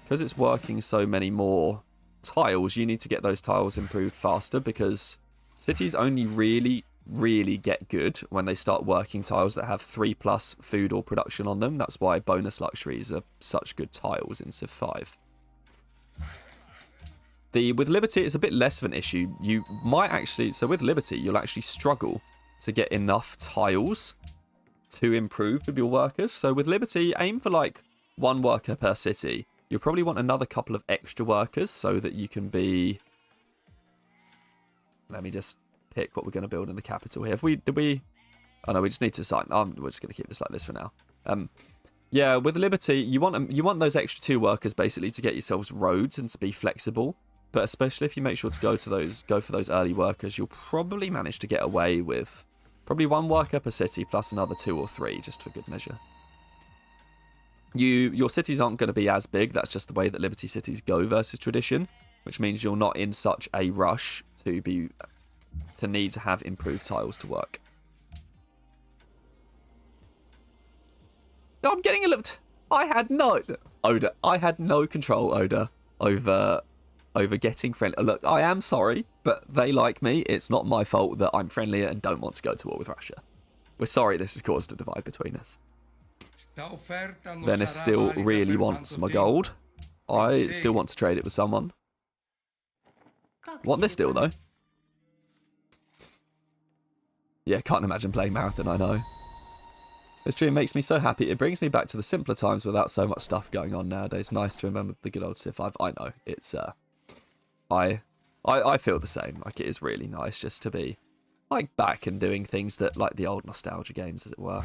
Because it's working so many more tiles, you need to get those tiles improved faster because cities only really really get good when they start working tiles that have 3+ food or production on them. That's why bonus luxuries are such good tiles in Civ 5. With Liberty, it's a bit less of an issue. You might actually... So with Liberty, you'll actually struggle to get enough tiles to improve with your workers. So with Liberty, aim for like 1 worker per city. You'll probably want another couple of extra workers so that you can be... Let me just pick what we're going to build in the capital here. Oh no, we just need to assign. We're just going to keep this like this for now. Yeah, with Liberty, you want those extra 2 workers basically to get yourselves roads and to be flexible. But especially if you make sure to go for those early workers, you'll probably manage to get away with probably 1 worker per city plus another 2 or 3, just for good measure. Your cities aren't going to be as big. That's just the way that Liberty cities go versus tradition, which means you're not in such a rush to need to have improved tiles to work. No, I'm getting a little... I had no control, Oda, over getting friendly. Look, I am sorry, but they like me. It's not my fault that I'm friendlier and don't want to go to war with Russia. We're sorry this has caused a divide between us. Venice still really wants my gold. I still want to trade it with someone. Want this deal, though. Yeah, can't imagine playing Marathon, I know. This stream makes me so happy. It brings me back to the simpler times without so much stuff going on nowadays. Nice to remember the good old Civ 5. I know. It's, I feel the same. Like, it is really nice just to be, like, back and doing things that, like, the old nostalgia games, as it were.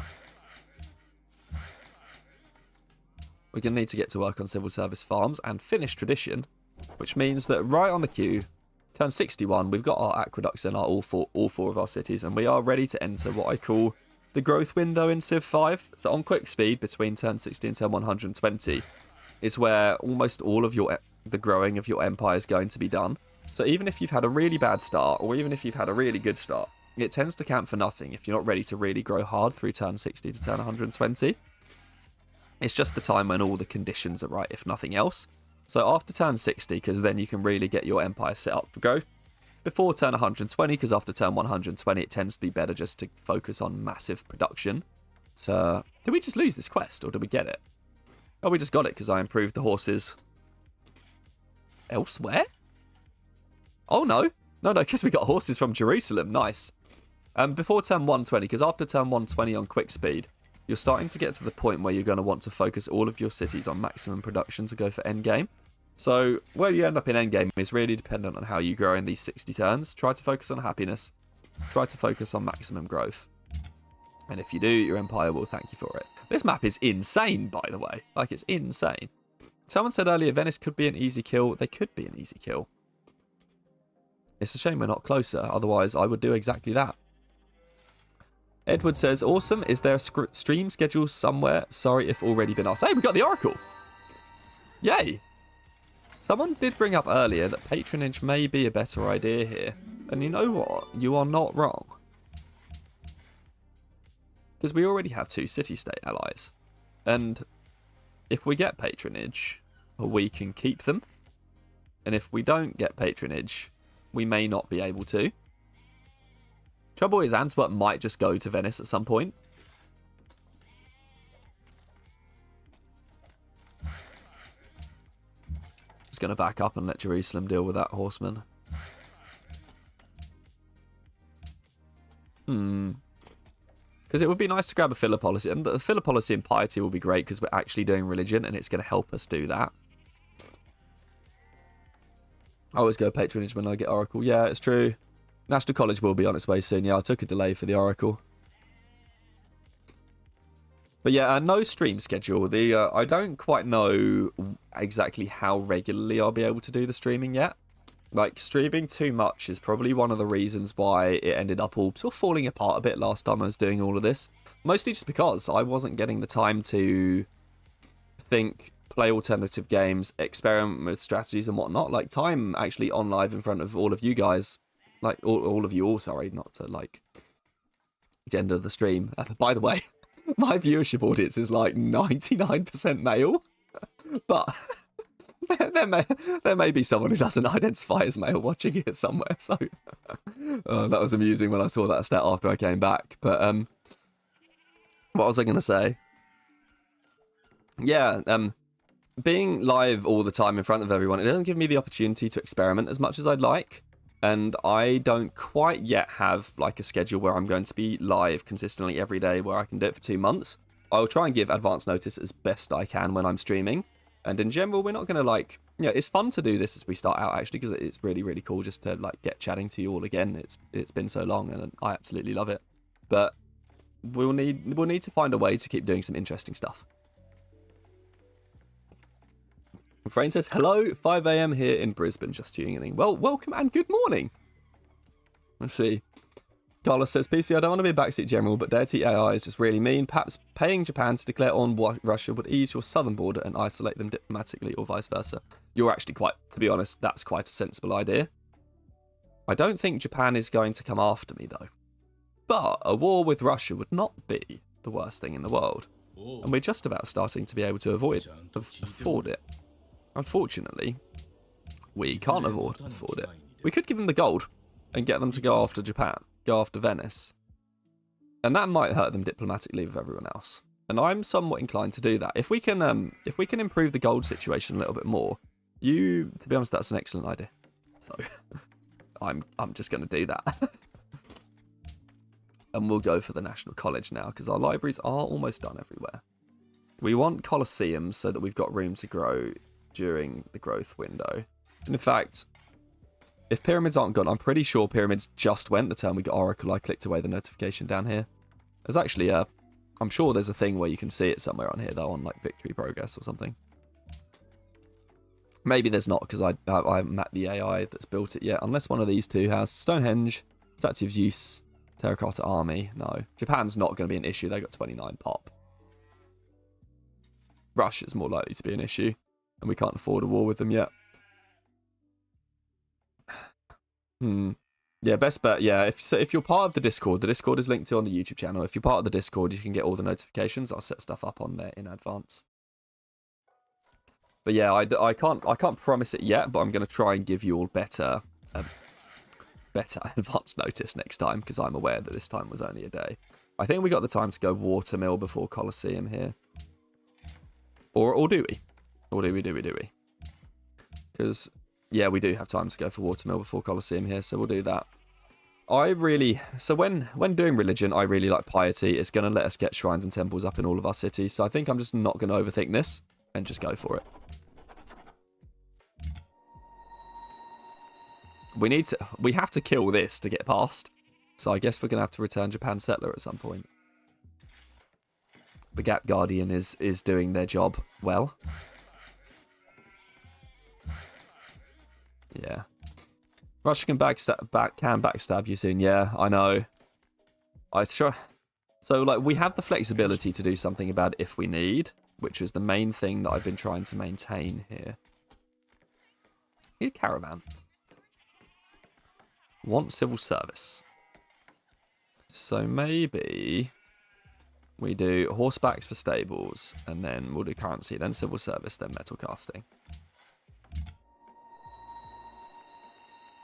We're going to need to get to work on civil service farms and finish tradition, which means that right on the queue, turn 61, we've got our aqueducts in all four of our cities, and we are ready to enter what I call the growth window in Civ 5. So on quick speed, between turn 60 and turn 120, is where almost all of the growing of your empire is going to be done. So even if you've had a really bad start, or even if you've had a really good start, it tends to count for nothing if you're not ready to really grow hard through turn 60 to turn 120. It's just the time when all the conditions are right, if nothing else. So after turn 60, because then you can really get your empire set up for growth. Before turn 120, because after turn 120, it tends to be better just to focus on massive production. So, did we just lose this quest, or did we get it? Oh, we just got it, because I improved the horses elsewhere? Oh, no. No, because we got horses from Jerusalem. Nice. Before turn 120, because after turn 120 on quick speed, you're starting to get to the point where you're going to want to focus all of your cities on maximum production to go for endgame. So, where you end up in endgame is really dependent on how you grow in these 60 turns. Try to focus on happiness. Try to focus on maximum growth. And if you do, your empire will thank you for it. This map is insane, by the way. Like, it's insane. Someone said earlier Venice could be an easy kill. They could be an easy kill. It's a shame we're not closer. Otherwise, I would do exactly that. Edward says, awesome. Is there a stream schedule somewhere? Sorry if already been asked. Hey, we got the Oracle. Yay. Someone did bring up earlier that patronage may be a better idea here. And you know what? You are not wrong. Because we already have 2 city-state allies. And if we get patronage, we can keep them. And if we don't get patronage, we may not be able to. Trouble is, Antwerp might just go to Venice at some point. Just going to back up and let Jerusalem deal with that horseman. Because it would be nice to grab a filler policy. And the filler policy in piety will be great because we're actually doing religion and it's going to help us do that. I always go patronage when I get Oracle. Yeah, it's true. National College will be on its way soon. Yeah, I took a delay for the Oracle. But yeah, no stream schedule. I don't quite know exactly how regularly I'll be able to do the streaming yet. Like, streaming too much is probably one of the reasons why it ended up all sort of falling apart a bit last time I was doing all of this. Mostly just because I wasn't getting the time to think, play alternative games, experiment with strategies and whatnot. Like, time actually on live in front of all of you guys. Like, all of you all, sorry, not to, like, gender the stream. By the way, my viewership audience is, like, 99% male. But there may be someone who doesn't identify as male watching it somewhere. So that was amusing when I saw that stat after I came back. But what was I going to say? Yeah, being live all the time in front of everyone, it doesn't give me the opportunity to experiment as much as I'd like. And I don't quite yet have like a schedule where I'm going to be live consistently every day where I can do it for 2 months. I'll try and give advance notice as best I can when I'm streaming. And in general, we're not going to like, it's fun to do this as we start out actually, because it's really, really cool just to like get chatting to you all again. It's been so long and I absolutely love it. But we'll need to find a way to keep doing some interesting stuff. Frayne says, hello, 5 a.m. here in Brisbane, just tuning in. Well, welcome and good morning. Let's see. Carlos says, PC, I don't want to be a backseat general, but Deity AI is just really mean. Perhaps paying Japan to declare on Russia would ease your southern border and isolate them diplomatically, or vice versa. You're actually quite, to be honest, that's quite a sensible idea. I don't think Japan is going to come after me, though. But a war with Russia would not be the worst thing in the world. And we're just about starting to be able to afford it. Unfortunately, we can't afford it. We could give them the gold and get them to go after Japan, go after Venice. And that might hurt them diplomatically with everyone else. And I'm somewhat inclined to do that. If we can improve the gold situation a little bit more, to be honest, that's an excellent idea. So I'm just going to do that. And we'll go for the National College now, because our libraries are almost done everywhere. We want Colosseums so that we've got room to grow during the growth window. And in fact, if pyramids aren't gone, I'm pretty sure pyramids just went the turn we got Oracle. I clicked away the notification down here. There's actually I'm sure there's a thing where you can see it somewhere on here though, on like victory progress or something. Maybe there's not, because I haven't mapped the AI that's built it yet, unless one of these two has. Stonehenge, Statue of Zeus, Terracotta Army. No, Japan's not going to be an issue. They got 29 pop. Russia's more likely to be an issue, and we can't afford a war with them yet. Yeah, best bet. Yeah, if you're part of the Discord is linked to on the YouTube channel. If you're part of the Discord, you can get all the notifications. I'll set stuff up on there in advance. But yeah, I can't promise it yet, but I'm going to try and give you all better advance notice next time, because I'm aware that this time was only a day. I think we got the time to go Watermill before Colosseum here. Or do we? Or do we? Because, yeah, we do have time to go for Watermill before Colosseum here, so we'll do that. So when doing religion, I really like piety. It's going to let us get shrines and temples up in all of our cities, so I think I'm just not going to overthink this and just go for it. We have to kill this to get past, so I guess we're going to have to return Japan Settler at some point. The Gap Guardian is doing their job well. Yeah. Russia can backstab you soon. Yeah, I know. So, like, we have the flexibility to do something about it if we need, which is the main thing that I've been trying to maintain here. Need a caravan. Want civil service. So maybe we do horsebacks for stables, and then we'll do currency, then civil service, then metal casting.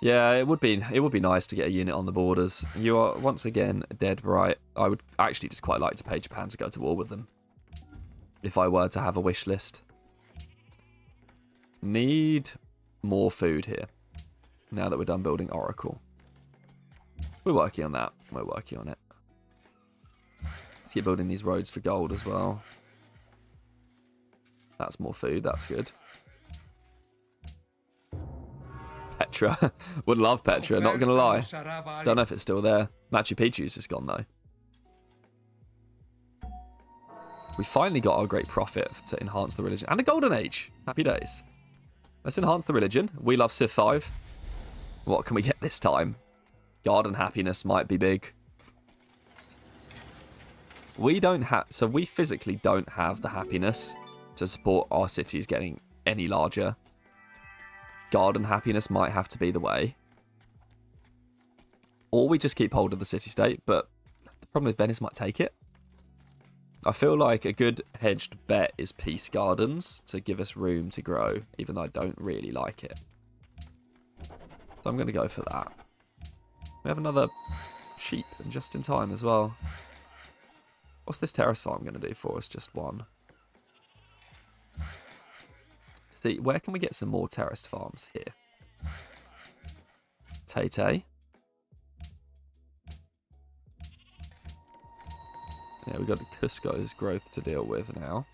Yeah, it would be nice to get a unit on the borders. You are once again dead right. I would actually just quite like to pay Japan to go to war with them, if I were to have a wish list. Need more food here, now that we're done building Oracle. We're working on that. We're working on it. Let's keep building these roads for gold as well. That's more food. That's good. Petra. Would love Petra, not gonna lie. Don't know if it's still there. Machu Picchu's just gone though. We finally got our great prophet to enhance the religion. And a golden age. Happy days. Let's enhance the religion. We love Civ 5. What can we get this time? Garden happiness might be big. We physically don't have the happiness to support our cities getting any larger. Garden happiness might have to be the way. Or we just keep hold of the city-state, but the problem is Venice might take it. I feel like a good hedged bet is Peace Gardens to give us room to grow, even though I don't really like it. So I'm going to go for that. We have another sheep, and just in time as well. What's this terrace farm going to do for us? Just one. See, where can we get some more terraced farms here? Tay-Tay. Yeah, we've got Cusco's growth to deal with now.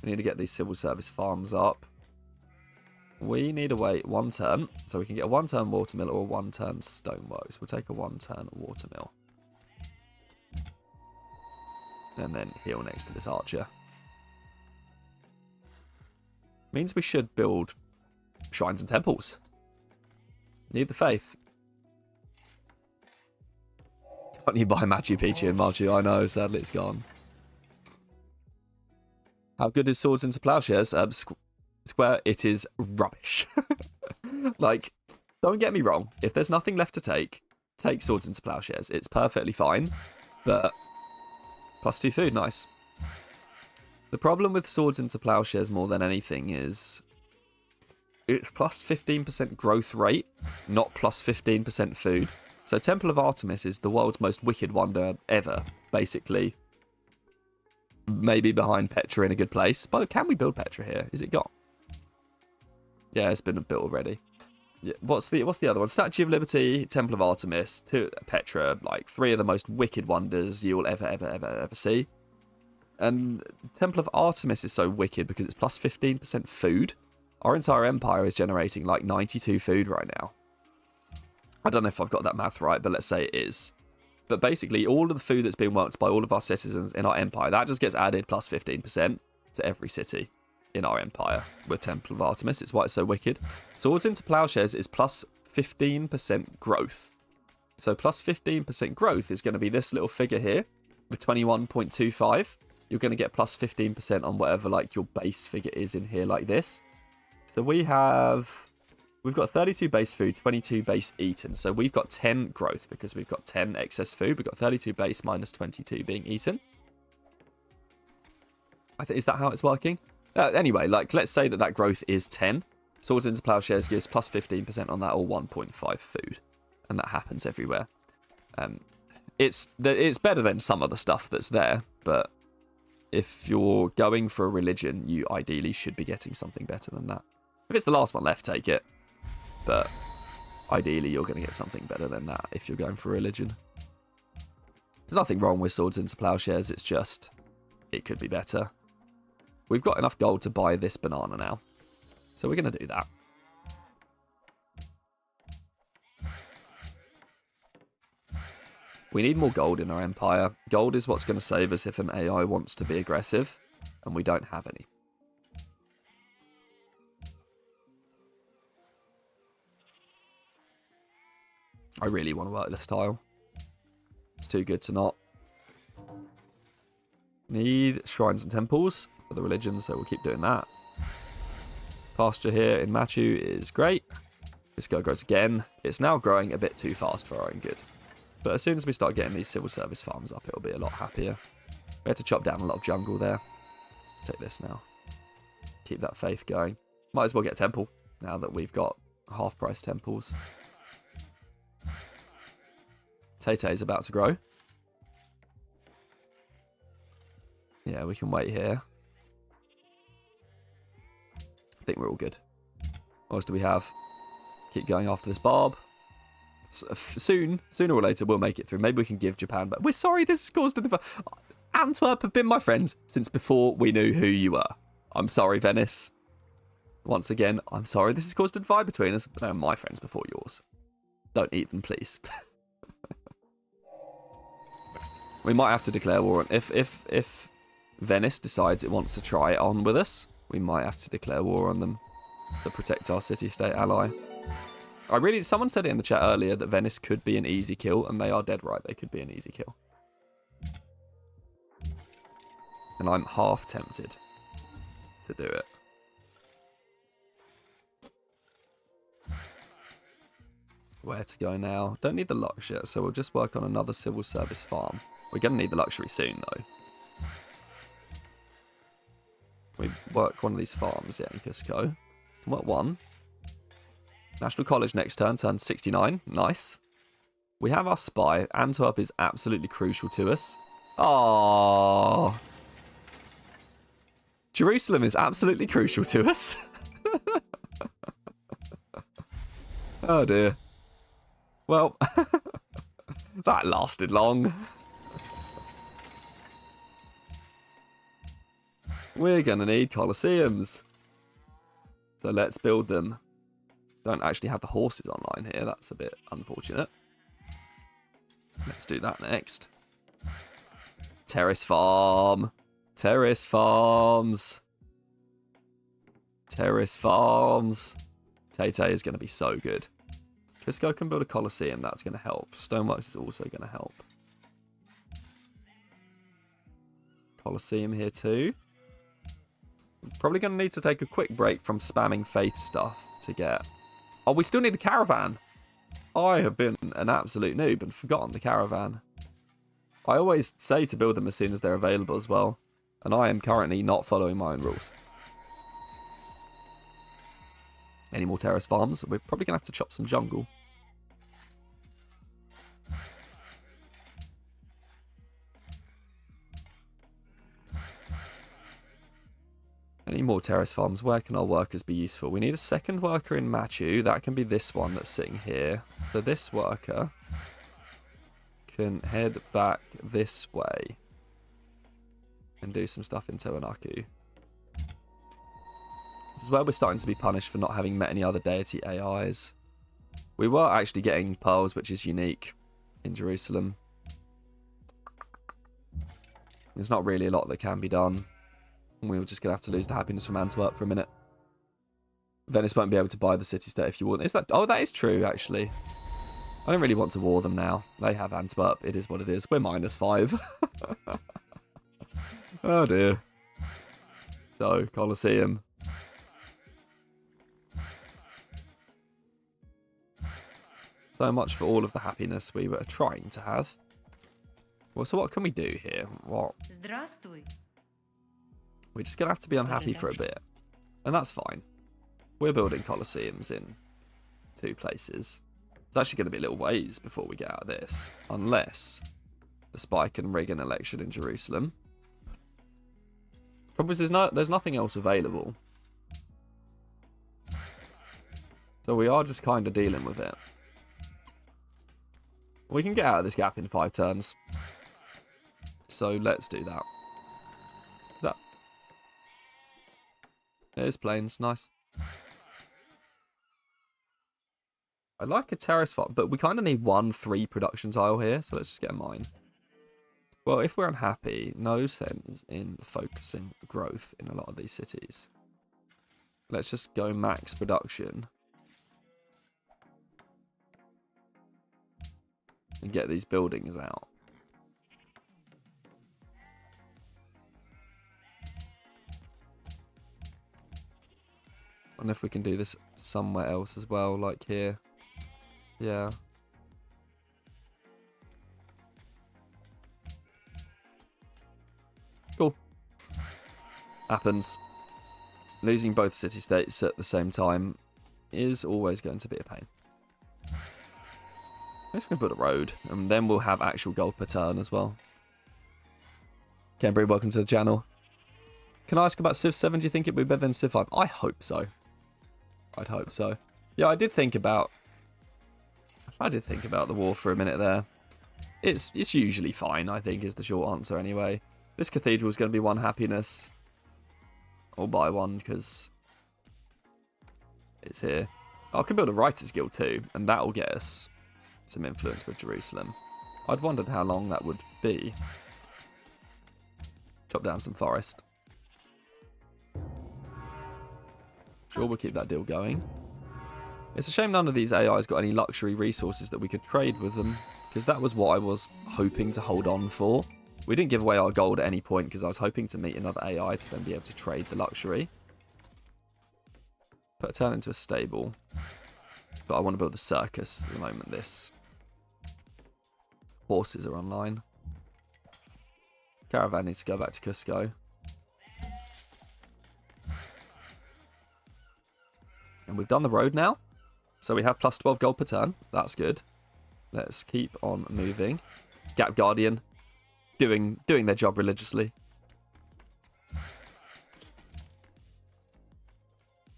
We need to get these civil service farms up. We need to wait 1 turn, so we can get a 1-turn watermill or a 1-turn stoneworks. We'll take a 1-turn watermill. And then heal next to this archer. Means we should build shrines and temples. Need the faith. Can't you buy Machu Picchu and Machu? I know, sadly it's gone. How good is Swords into Plowshares? Square, it is rubbish. Like, don't get me wrong. If there's nothing left to take Swords into Plowshares. It's perfectly fine. But +2 food, nice. The problem with Swords into Plowshares more than anything is it's +15% growth rate, not +15% food. So Temple of Artemis is the world's most wicked wonder ever, basically. Maybe behind Petra in a good place. But can we build Petra here? Is it gone? Yeah, it's been built already. Yeah, what's the other one? Statue of Liberty, Temple of Artemis, Petra, like 3 of the most wicked wonders you will ever see. And Temple of Artemis is so wicked because it's +15% food. Our entire empire is generating like 92 food right now. I don't know if I've got that math right, but let's say it is. But basically, all of the food that's being worked by all of our citizens in our empire, that just gets added +15% to every city in our empire with Temple of Artemis. It's why it's so wicked. Swords into Plowshares is +15% growth. So +15% growth is going to be this little figure here with 21.25. You're going to get +15% on whatever like your base figure is in here like this. So we've got 32 base food, 22 base eaten. So we've got 10 growth because we've got 10 excess food. We've got 32 base minus 22 being eaten. Is that how it's working? Anyway, like let's say that growth is 10. Swords into Plowshares gives +15% on that, or 1.5 food, and that happens everywhere. It's better than some of the stuff that's there, but if you're going for a religion, you ideally should be getting something better than that. If it's the last one left, take it. But ideally, you're going to get something better than that if you're going for religion. There's nothing wrong with Swords into Plowshares. It's just, it could be better. We've got enough gold to buy this banana now. So we're going to do that. We need more gold in our empire. Gold is what's going to save us if an AI wants to be aggressive. And we don't have any. I really want to work this tile. It's too good to not. Need shrines and temples for the religion, so we'll keep doing that. Pasture here in Machu is great. This guy grows again. It's now growing a bit too fast for our own good. But as soon as we start getting these civil service farms up, it'll be a lot happier. We had to chop down a lot of jungle there. Take this now. Keep that faith going. Might as well get a temple now that we've got half-price temples. Tay-Tay's about to grow. Yeah, we can wait here. I think we're all good. What else do we have? Keep going after this barb. Sooner or later, we'll make it through. Maybe we can give Japan back. We're sorry this has caused a divide. Antwerp have been my friends since before we knew who you were. I'm sorry, Venice. Once again, I'm sorry this has caused a divide between us, but they're my friends before yours. Don't eat them, please. We might have to declare war on... If Venice decides it wants to try it on with us, we might have to declare war on them to protect our city-state ally. Someone said it in the chat earlier that Venice could be an easy kill, and they are dead right. They could be an easy kill. And I'm half tempted to do it. where to go now. Don't need the luxury, so we'll just work on another civil service farm. We're going to need the luxury soon, though. We work one of these farms, yeah, in Cusco. Can work one. National College next turn, turn 69. Nice. We have our spy. Antwerp is absolutely crucial to us. Oh, Jerusalem is absolutely crucial to us. Oh dear. Well, that lasted long. We're going to need Colosseums. So let's build them. Don't actually have the horses online here. That's a bit unfortunate. Let's do that next. Terrace farm. Terrace farms. Terrace farms. Tay is going to be so good. Cusco can build a Colosseum. That's going to help. Stoneworks is also going to help. Colosseum here too. We're probably going to need to take a quick break from spamming faith stuff to get... Oh, we still need the caravan. I have been an absolute noob and forgotten the caravan. I always say to build them as soon as they're available as well. And I am currently not following my own rules. Any more terrace farms? We're probably going to have to chop some jungle. Any more terrace farms? Where can our workers be useful? We need a second worker in Machu. That can be this one that's sitting here. So this worker can head back this way and do some stuff in Tohonaku. This is where we're starting to be punished for not having met any other deity AIs. We were actually getting pearls, which is unique in Jerusalem. There's not really a lot that can be done. We were just going to have to lose the happiness from Antwerp for a minute. Venice won't be able to buy the city-state if you want. Is that? Oh, that is true, actually. I don't really want to war them now. They have Antwerp. It is what it is. We're -5. Oh, dear. So, Colosseum. So much for all of the happiness we were trying to have. Well, so what can we do here? What? Здравствуй. We're just going to have to be unhappy for a bit. And that's fine. We're building Colosseums in 2 places. It's actually going to be a little ways before we get out of this. Unless the spy can rig an election in Jerusalem. Problem is there's nothing else available. So we are just kind of dealing with it. We can get out of this gap in 5 turns. So let's do that. Is that... It is plains, nice. I like a terrace farm, but we kind of need 3 production tile here, so let's just get a mine. Well, if we're unhappy, no sense in focusing growth in a lot of these cities. Let's just go max production. And get these buildings out. And if we can do this somewhere else as well, like here. Yeah. Cool. Happens. Losing both city-states at the same time is always going to be a pain. I'm just going to put a road, and then we'll have actual gold per turn as well. Cambry, welcome to the channel. Can I ask about Civ 7? Do you think it would be better than Civ 5? I hope so. I'd hope so. Yeah, I did think about the war for a minute there. It's usually fine, I think, is the short answer anyway. This cathedral is going to be 1 happiness. I'll buy 1 because it's here. Oh, I can build a Writers Guild too, and that will get us some influence with Jerusalem. I'd wondered how long that would be. Chop down some forest. Sure, we'll keep that deal going. It's a shame none of these AIs got any luxury resources that we could trade with them, because that was what I was hoping to hold on for. We didn't give away our gold at any point because I was hoping to meet another AI to then be able to trade the luxury. Put a turn into a stable. But I want to build the circus at the moment. This horses are online. Caravan needs to go back to Cusco. And we've done the road now. So we have plus 12 gold per turn. That's good. Let's keep on moving. Gap Guardian doing their job religiously.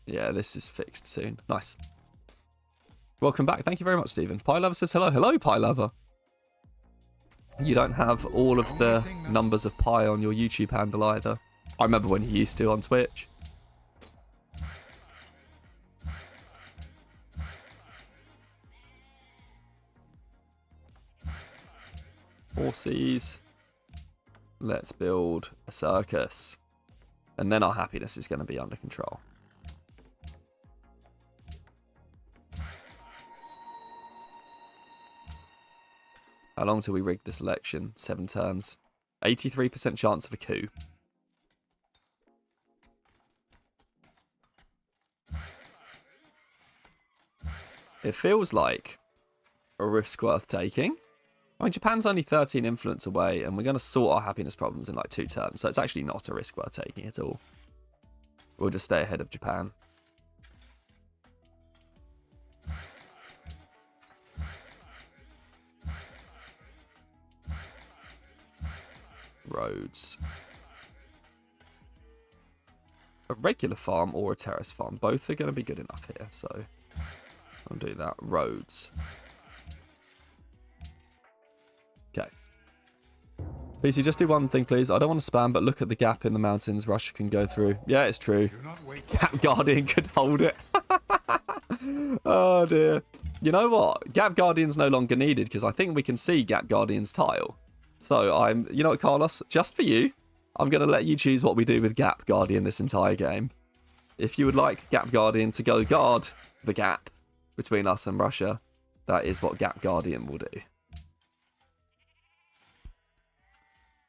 Yeah, this is fixed soon. Nice. Welcome back. Thank you very much, Stephen. Pie Lover says hello. Hello, Pie Lover. You don't have all of the numbers of pie on your YouTube handle either. I remember when you used to on Twitch. Horses. Let's build a circus. And then our happiness is going to be under control. How long till we rig this election? 7 turns. 83% chance of a coup. It feels like a risk worth taking. I mean, Japan's only 13 influence away, and we're going to sort our happiness problems in like 2 turns, so it's actually not a risk worth taking at all. We'll just stay ahead of Japan. Roads. A regular farm or a terrace farm. Both are going to be good enough here, so I'll do that. Roads. Okay. PC, just do one thing, please. I don't want to spam, but look at the gap in the mountains Russia can go through. Yeah, it's true. Gap Guardian could hold it. Oh, dear. You know what? Gap Guardian's no longer needed, because I think we can see Gap Guardian's tile. So you know what, Carlos? Just for you, I'm going to let you choose what we do with Gap Guardian this entire game. If you would like Gap Guardian to go guard the gap between us and Russia, that is what Gap Guardian will do.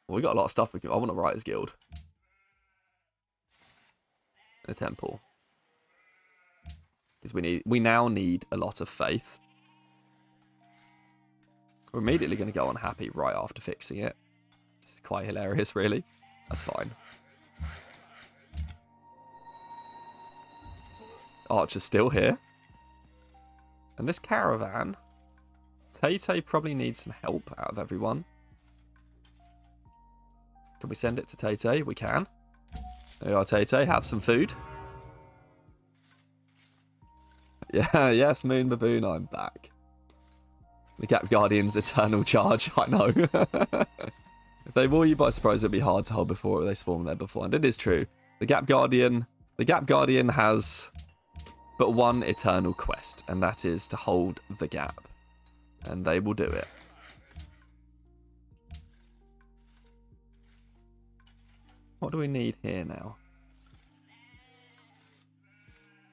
Well, we got a lot of stuff. I want a Writers Guild. A temple. Because we now need a lot of faith. We're immediately going to go unhappy right after fixing it. It's quite hilarious, really. That's fine. Archer's still here. And this caravan, Tay probably needs some help out of everyone. Can we send it to Tay? We can. There you are, Tay. Have some food. Yeah, yes, Moon Baboon, I'm back. The Gap Guardian's eternal charge, I know. If they wore you by surprise, it'd be hard to hold before they spawn there beforehand. It is true. The Gap Guardian has but one eternal quest, and that is to hold the gap. And they will do it. What do we need here now?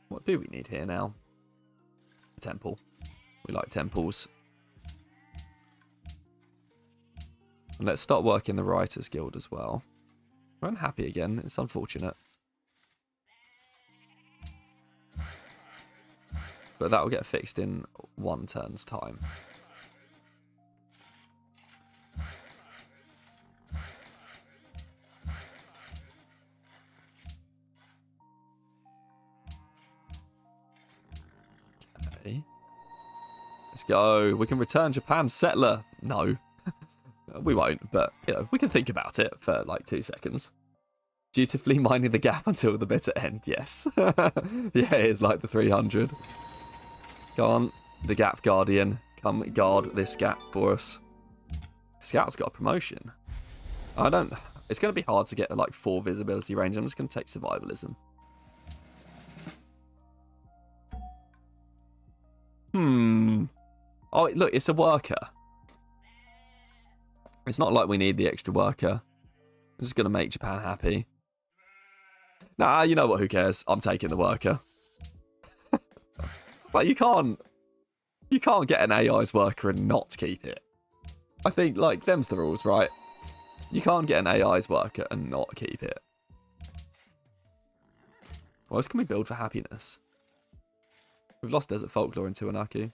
What do we need here now? A temple. We like temples. And let's start working the Writers Guild as well. We're unhappy again. It's unfortunate. But that will get fixed in 1 turn's time. Okay. Let's go. We can return Japan's settler. No. We won't, but you know, we can think about it for like 2 seconds. Dutifully mining the gap until the bitter end. Yes. Yeah, it is like the 300. Go on, the Gap Guardian. Come guard this gap for us. Scout's got a promotion. It's going to be hard to get like 4 visibility range. I'm just going to take survivalism. Oh, look, it's a worker. It's not like we need the extra worker. I'm just going to make Japan happy. Nah, you know what? Who cares? I'm taking the worker. But you can't get an AI's worker and not keep it. I think, like, them's the rules, right? You can't get an AI's worker and not keep it. What else can we build for happiness? We've lost desert folklore in Tiwanaku.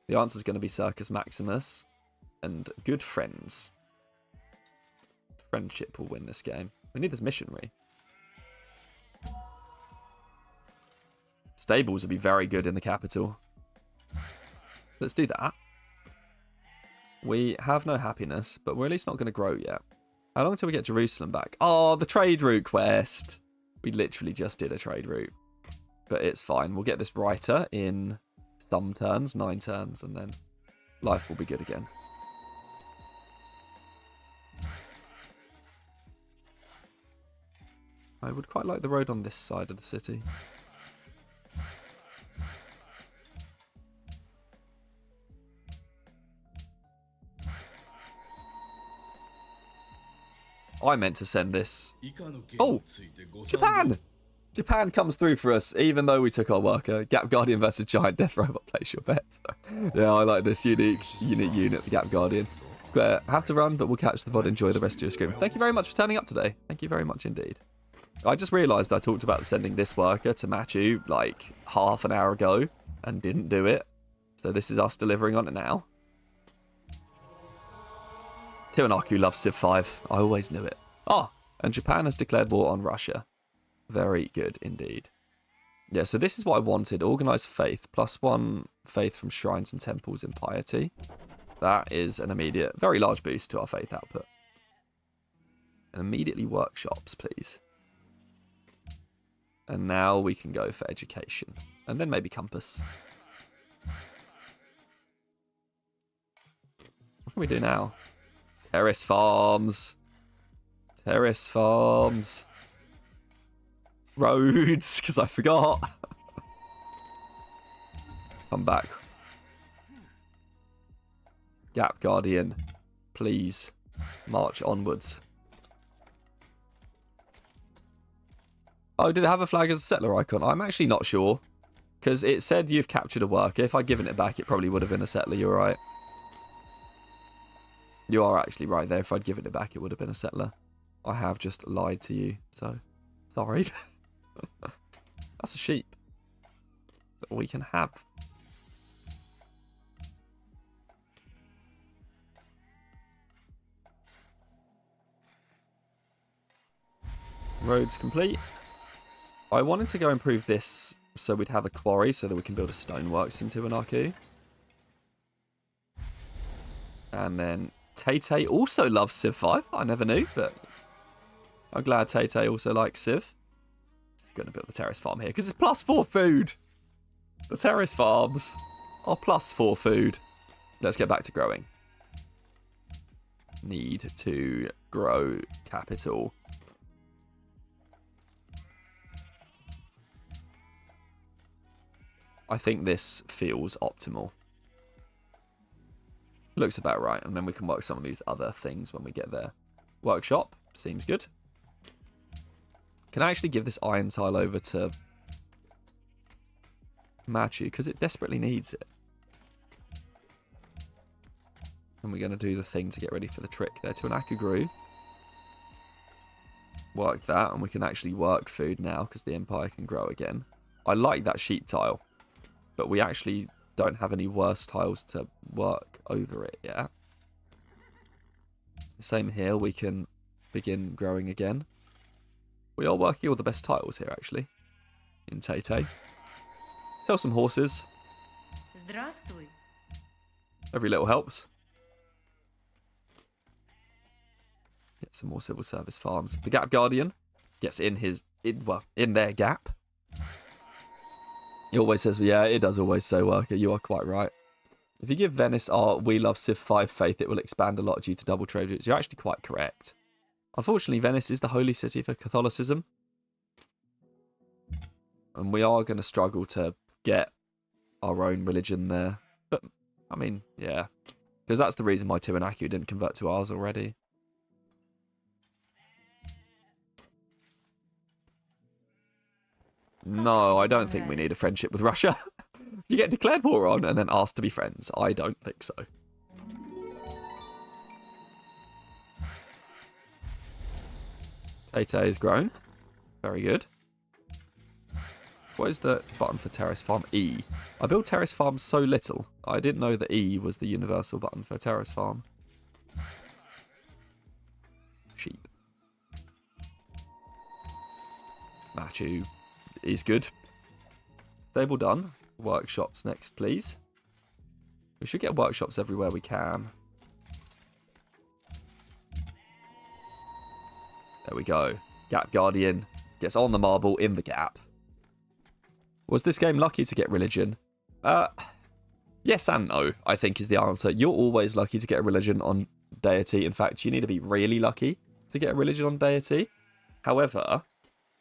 The answer is going to be Circus Maximus and good friends. Friendship will win this game. We need this missionary. Stables would be very good in the capital. Let's do that. We have no happiness, but we're at least not going to grow yet. How long until we get Jerusalem back? Oh, the trade route quest. We literally just did a trade route. But it's fine. We'll get this writer in some turns, 9 turns, and then life will be good again. I would quite like the road on this side of the city. I meant to send this. Oh, Japan! Japan comes through for us, even though we took our worker. Gap Guardian versus Giant Death Robot. Place your bets. Yeah, I like this unique unit, the Gap Guardian. Square, have to run, but we'll catch the VOD. Enjoy the rest of your stream. Thank you very much for turning up today. Thank you very much indeed. I just realised I talked about sending this worker to Machu like half an hour ago and didn't do it. So this is us delivering on it now. Tiwanaku loves Civ 5. I always knew it. Oh, and Japan has declared war on Russia. Very good indeed. Yeah, so this is what I wanted. Organised faith. +1 faith from shrines and temples in piety. That is an immediate, very large boost to our faith output. And immediately workshops, please. And now we can go for education. And then maybe compass. What can we do now? Terrace farms. Terrace farms. Roads, because I forgot. Come back. Gap Guardian. Please. March onwards. Oh, did it have a flag as a settler icon? I'm actually not sure. Because it said you've captured a worker. If I'd given it back, it probably would have been a settler. You're right. You are actually right there. If I'd given it back, it would have been a settler. I have just lied to you. So, sorry. That's a sheep that we can have. Roads complete. I wanted to go improve this so we'd have a quarry so that we can build a stoneworks into Tiwanaku. And then Tay also loves Civ 5. I never knew, but I'm glad Tay also likes Civ. He's going to build the terrace farm here because it's +4 food. The terrace farms are +4 food. Let's get back to growing. Need to grow capital. I think this feels optimal. Looks about right, and then we can work some of these other things when we get there. Workshop, seems good. Can I actually give this iron tile over to Machu, because it desperately needs it. And we're going to do the thing to get ready for the trick there. Tiwanaku grew. Work that, and we can actually work food now, because the Empire can grow again. I like that sheep tile, but we actually don't have any worse tiles to work over it yet. Same here, we can begin growing again. We are working all the best tiles here, actually, in Tay. Sell some horses. Здравствуй. Every little helps. Get some more civil service farms. The Gap Guardian gets in their gap. He always says, yeah, it does always say worker. You are quite right. If you give Venice our We Love Civ 5 faith, it will expand a lot due to double trade routes. You're actually quite correct. Unfortunately, Venice is the holy city for Catholicism. And we are going to struggle to get our own religion there. But, I mean, yeah. Because that's the reason why Tiwanaku didn't convert to ours already. No, I don't think we need a friendship with Russia. You get declared war on and then asked to be friends. I don't think so. Tay is grown. Very good. What is the button for Terrace Farm? E. I build Terrace Farm so little. I didn't know that E was the universal button for Terrace Farm. Sheep. Machu is good. Stable done. Workshops next, please. We should get workshops everywhere we can. There we go. Gap Guardian gets on the marble in the gap. Was this game lucky to get religion? Yes and no, I think is the answer. You're always lucky to get a religion on deity. In fact, you need to be really lucky to get a religion on deity. However,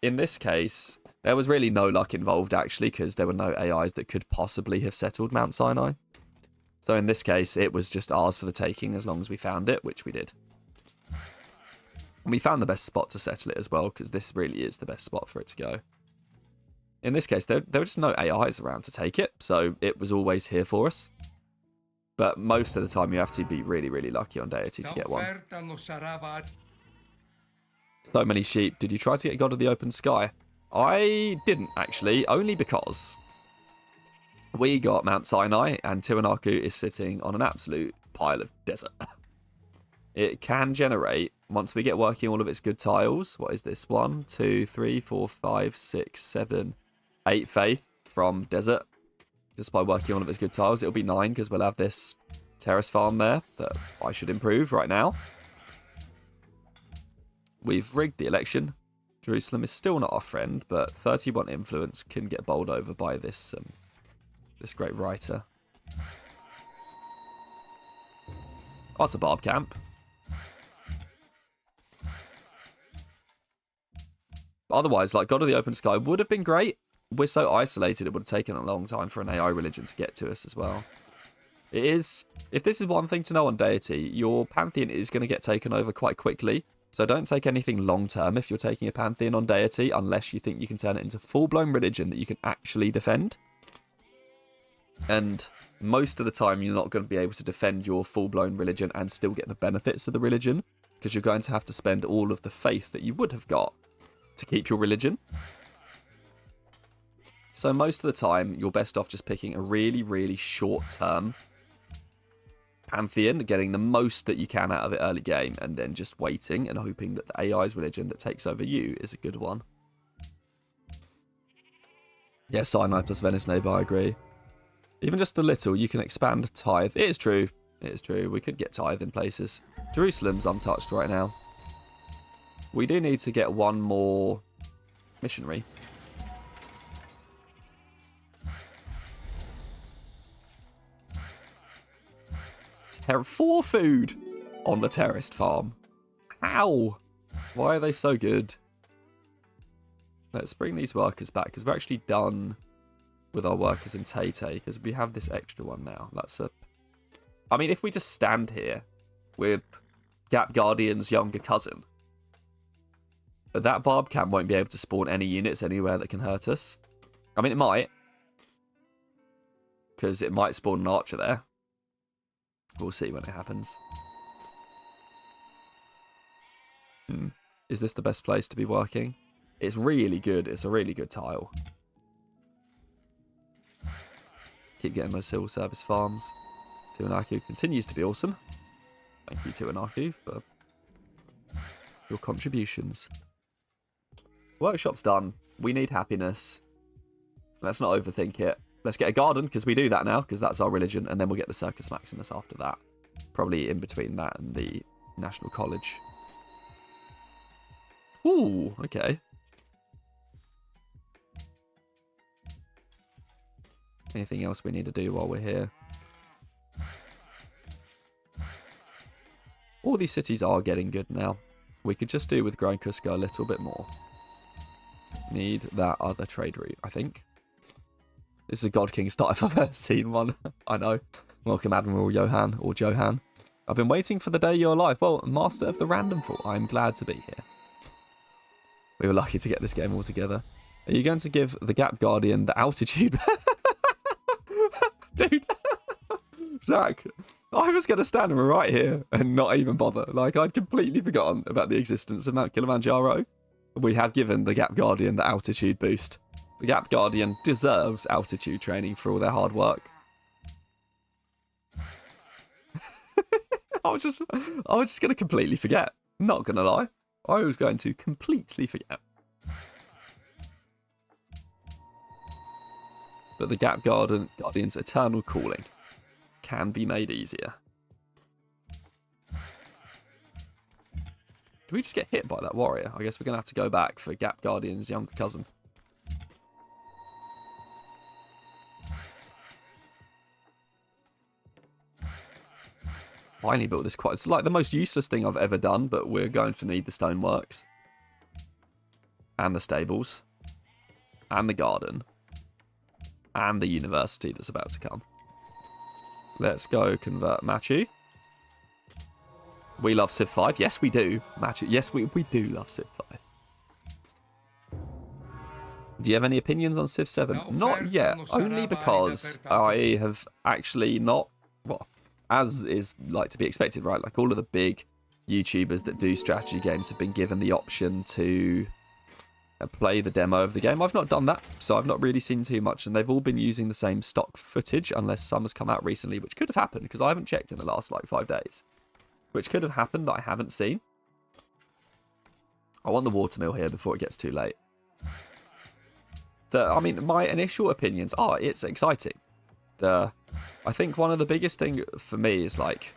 in this case, there was really no luck involved, actually, because there were no AIs that could possibly have settled Mount Sinai. So in this case, it was just ours for the taking as long as we found it, which we did. And we found the best spot to settle it as well, because this really is the best spot for it to go. In this case, there were just no AIs around to take it, so it was always here for us. But most of the time, you have to be really, really lucky on deity to get one. So many sheep. Did you try to get God of the Open Sky? I didn't, actually, only because we got Mount Sinai, and Tiwanaku is sitting on an absolute pile of desert. It can generate, once we get working all of its good tiles, what is this? 1, 2, 3, 4, 5, 6, 7, 8 faith from desert. Just by working all of its good tiles, it'll be 9 because we'll have this terrace farm there that I should improve right now. We've rigged the election. Jerusalem is still not our friend, but 31 influence can get bowled over by this this great writer. Oh, that's a barb camp. Otherwise, like, God of the Open Sky would have been great. We're so isolated, it would have taken a long time for an AI religion to get to us as well. It is, if this is one thing to know on deity, your pantheon is going to get taken over quite quickly. So don't take anything long term if you're taking a pantheon on deity, unless you think you can turn it into full-blown religion that you can actually defend. And most of the time, you're not going to be able to defend your full-blown religion and still get the benefits of the religion, because you're going to have to spend all of the faith that you would have got to keep your religion. So most of the time, you're best off just picking a really, really short-term pantheon, getting the most that you can out of it early game, and then just waiting and hoping that the AI's religion that takes over you is a good one. Yeah, Sinai plus Venice neighbour, I agree. Even just a little, you can expand tithe. It is true. It is true. We could get tithe in places. Jerusalem's untouched right now. We do need to get one more missionary. 4 food on the terraced farm. How? Why are they so good? Let's bring these workers back, because we're actually done with our workers in Tete, because we have this extra one now. That's a... I mean, if we just stand here with Gap Guardian's younger cousin, that barb camp won't be able to spawn any units anywhere that can hurt us. I mean, it might, because it might spawn an archer there. We'll see when it happens. Is this the best place to be working? It's really good. It's a really good tile. Keep getting those civil service farms. Tiwanaku continues to be awesome. Thank you, Tiwanaku, for your contributions. Workshop's done. We need happiness. Let's not overthink it. Let's get a garden, because we do that now, because that's our religion, and then we'll get the Circus Maximus after that. Probably in between that and the National College. Ooh, okay. Anything else we need to do while we're here? All these cities are getting good now. We could just do with growing Cusco a little bit more. Need that other trade route, I think. This is a God King start if I've ever seen one. I know. Welcome, Admiral Johan, or Johan. I've been waiting for the day you're alive. Well, Master of the Randomful, I'm glad to be here. We were lucky to get this game all together. Are you going to give the Gap Guardian the altitude? Dude. Zach, I was going to stand right here and not even bother. Like, I'd completely forgotten about the existence of Mount Kilimanjaro. We have given the Gap Guardian the altitude boost. The Gap Guardian deserves altitude training for all their hard work. I was just going to completely forget. Not going to lie. I was going to completely forget. But the Gap Guardian's eternal calling can be made easier. Did we just get hit by that warrior? I guess we're going to have to go back for Gap Guardian's younger cousin. Finally built this quite... It's like the most useless thing I've ever done, but we're going to need the stoneworks. And the stables. And the garden. And the university that's about to come. Let's go convert Machu. We love Civ 5. Yes, we do. Machu. Yes, we do love Civ 5. Do you have any opinions on Civ 7? Not yet. Only because I have actually not... Well, as is like to be expected, right? Like all of the big YouTubers that do strategy games have been given the option to play the demo of the game. I've not done that, so I've not really seen too much, and they've all been using the same stock footage, unless some has come out recently, which could have happened, because I haven't checked in the last, like, 5 days. Which could have happened that I haven't seen. I want the watermill here before it gets too late. I mean, my initial opinions are it's exciting. I think one of the biggest thing for me is, like,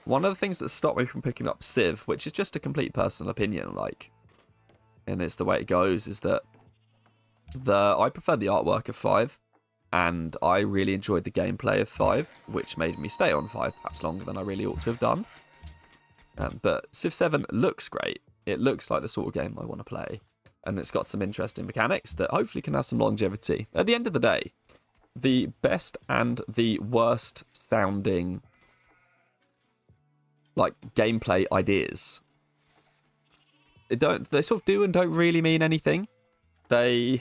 one of the things that stopped me from picking up Civ, which is just a complete personal opinion, like, and it's the way it goes, is that I prefer the artwork of 5, and I really enjoyed the gameplay of 5, which made me stay on 5 perhaps longer than I really ought to have done. But Civ 7 looks great. It looks like the sort of game I want to play, and it's got some interesting mechanics that hopefully can have some longevity. At the end of the day, the best and the worst sounding, like, gameplay ideas, they sort of do and don't really mean anything. The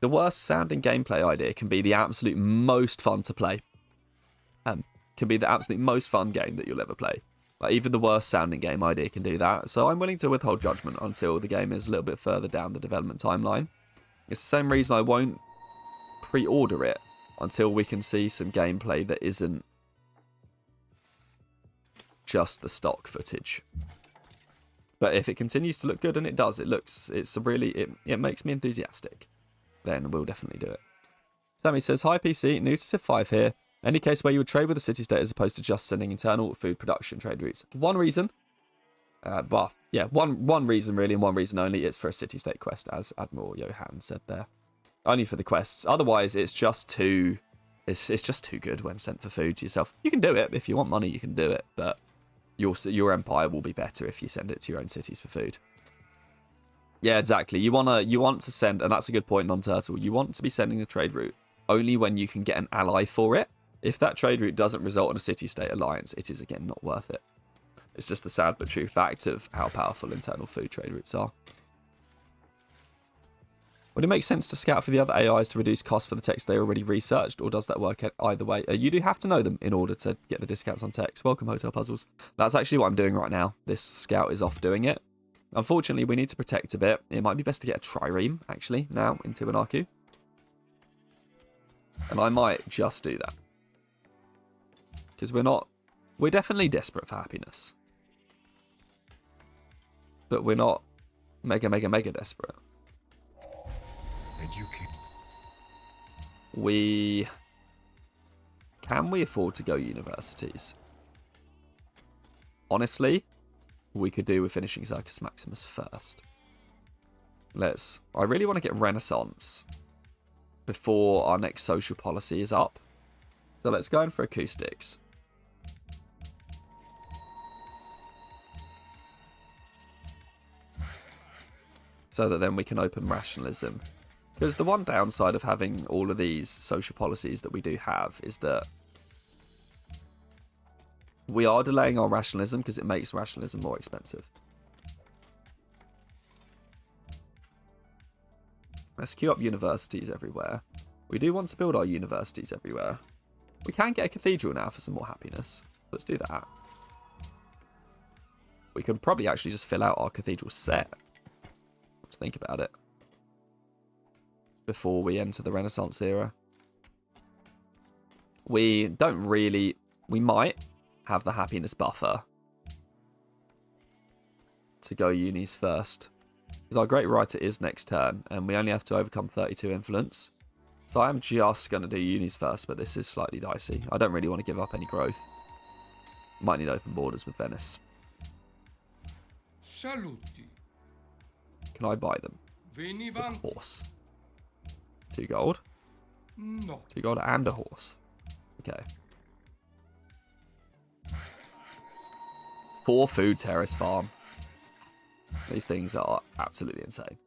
worst sounding gameplay idea can be the absolute most fun to play. Can be the absolute most fun game that you'll ever play. Like, even the worst sounding game idea can do that. So I'm willing to withhold judgment until the game is a little bit further down the development timeline. It's the same reason I won't pre-order it until we can see some gameplay that isn't just the stock footage. But if it continues to look good, and it does, it makes me enthusiastic, then we'll definitely do it. Sammy says, hi PC, new to Civ 5 here. Any case where you would trade with a city-state as opposed to just sending internal food production trade routes? One reason, one reason really, and one reason only, it's for a city-state quest, as Admiral Johan said there. Only for the quests. Otherwise, it's just too good when sent for food to yourself. You can do it. If you want money, you can do it, but your empire will be better if you send it to your own cities for food. Yeah, exactly. You want to send, and that's a good point, Non-Turtle. You want to be sending the trade route only when you can get an ally for it. If that trade route doesn't result in a city-state alliance, it is again not worth it. It's just the sad but true fact of how powerful internal food trade routes are. Would it make sense to scout for the other AIs to reduce costs for the text they already researched, or does that work either way? You do have to know them in order to get the discounts on text. Welcome, Hotel Puzzles. That's actually what I'm doing right now. This scout is off doing it. Unfortunately, we need to protect a bit. It might be best to get a trireme, actually, now, into an Arcu. And I might just do that. Because we're definitely desperate for happiness. But we're not mega desperate. Can we afford to go universities? Honestly, we could do with finishing Circus Maximus first. I really want to get Renaissance before our next social policy is up. So let's go in for acoustics. So that then we can open rationalism. Because the one downside of having all of these social policies that we do have is that we are delaying our rationalism because it makes rationalism more expensive. Let's queue up universities everywhere. We do want to build our universities everywhere. We can get a cathedral now for some more happiness. Let's do that. We could probably actually just fill out our cathedral set. Let's think about it. before we enter the Renaissance era. We don't really... We might have the happiness buffer to go unis first. Because our great writer is next turn, and we only have to overcome 32 influence. So I'm just going to do unis first, but this is slightly dicey. I don't really want to give up any growth. Might need open borders with Venice. Saluti. Can I buy them? Venivan. Horse. 2 gold. No. 2 gold and a horse. Okay. 4 food terrace farm. These things are absolutely insane.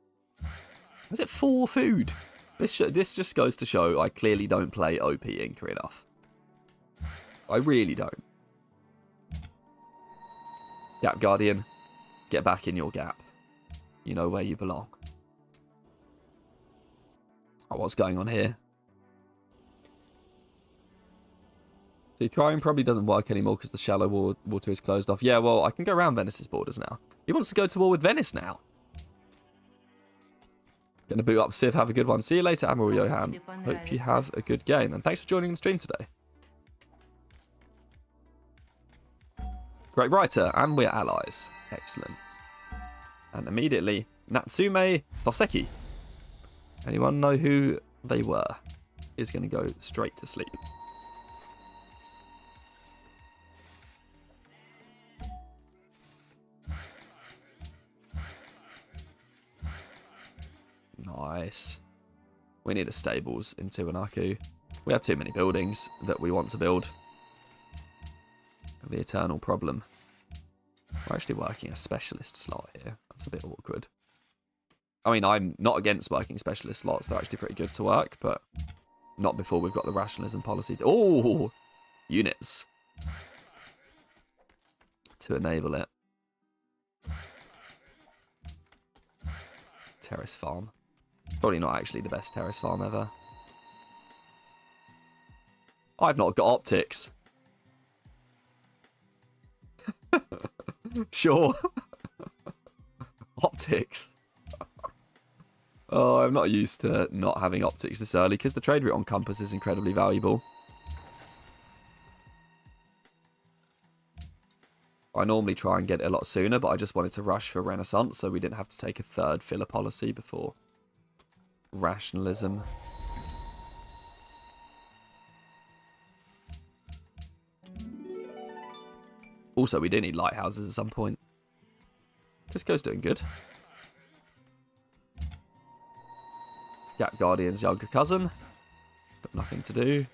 Is it 4 food? This just goes to show I clearly don't play OP Inca enough. I really don't. Gap Guardian, get back in your gap. You know where you belong. Oh, what's going on here? So trying probably doesn't work anymore because the shallow water is closed off. Yeah, well, I can go around Venice's borders now. He wants to go to war with Venice now. Gonna boot up Civ. Have a good one. See you later, Admiral Johan. Hope you have a good game. And thanks for joining the stream today. Great writer. And we're allies. Excellent. And immediately, Natsume Soseki. Anyone know who they were? Is going to go straight to sleep. Nice. We need a stables in Tiwanaku. We have too many buildings that we want to build. The eternal problem. We're actually working a specialist slot here. That's a bit awkward. I mean, I'm not against working specialist slots. They're actually pretty good to work, but not before we've got the rationalism policy. Oh! Units. To enable it. Terrace farm. It's probably not actually the best terrace farm ever. I've not got optics. Sure. Optics. Oh, I'm not used to not having optics this early because the trade route on Compass is incredibly valuable. I normally try and get it a lot sooner, but I just wanted to rush for Renaissance so we didn't have to take a third filler policy before rationalism. Also, we do need lighthouses at some point. Cusco's doing good. Gap Guardian's younger cousin. Got nothing to do.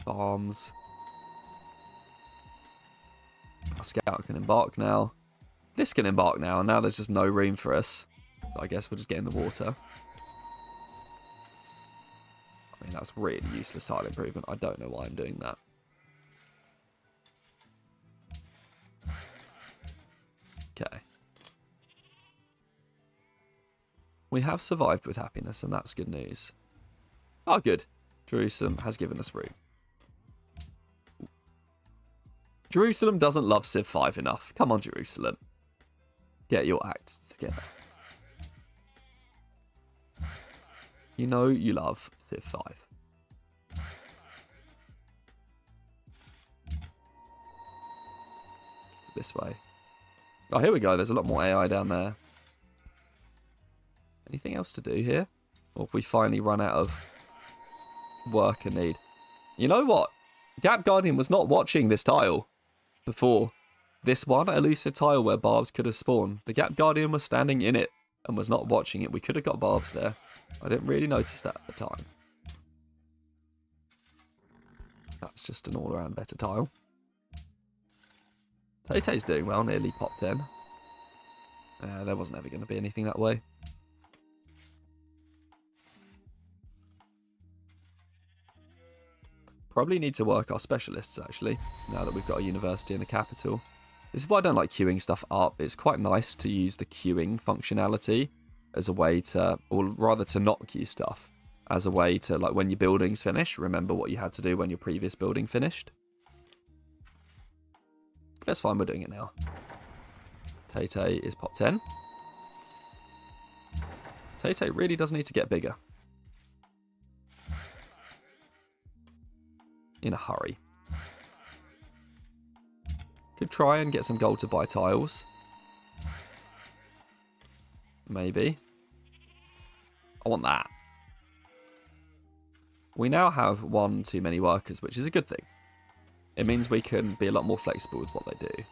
Farms. Our scout can embark now. This can embark now, and now there's just no room for us. So I guess we'll just get in the water. I mean, that's really useless tile improvement. I don't know why I'm doing that. Okay. We have survived with happiness, and that's good news. Oh, good. Jerusalem has given us room. Jerusalem doesn't love Civ 5 enough. Come on, Jerusalem. Get your act together. You know you love Civ 5. This way. Oh, here we go. There's a lot more AI down there. Anything else to do here? Or have we finally run out of work and need? You know what? Gap Guardian was not watching this tile before. This one elusive tile where barbs could have spawned. The Gap Guardian was standing in it and was not watching it. We could have got barbs there. I didn't really notice that at the time. That's just an all-around better tile. Tay-Tay's doing well, nearly pop 10. There wasn't ever going to be anything that way. Probably need to work our specialists, actually, now that we've got a university in the capital. This is why I don't like queuing stuff up. It's quite nice to use the queuing functionality as a way to, or rather to not queue stuff, as a way to, like, when your building's finished, remember what you had to do when your previous building finished. That's fine, we're doing it now. Tay-Tay is pop 10. Tay really does need to get bigger. In a hurry. Could try and get some gold to buy tiles. Maybe. I want that. We now have one too many workers, which is a good thing. It means we can be a lot more flexible with what they do.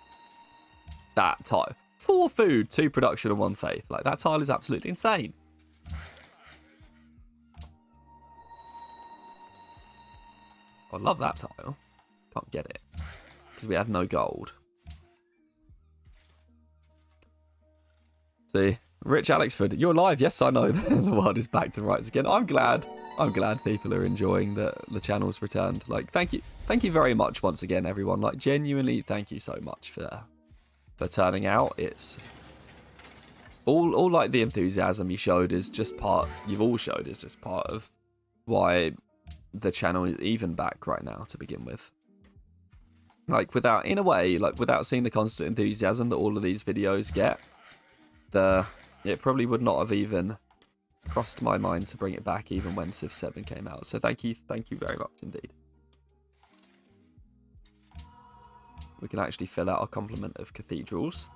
That tile. 4 food, 2 production, and 1 faith. Like, that tile is absolutely insane. I love that tile. Can't get it. Because we have no gold. See? Rich Alexford, you're alive. Yes, I know. The world is back to rights again. I'm glad people are enjoying the channel's returned. Like, thank you very much once again, everyone. Like, genuinely, thank you so much for turning out. It's all like the enthusiasm you showed is just part. You've all showed is just part of why the channel is even back right now to begin with. Like, without, in a way, like without seeing the constant enthusiasm that all of these videos get, it probably would not have even crossed my mind to bring it back even when Civ 7 came out. So thank you very much indeed. We can actually fill out our complement of cathedrals.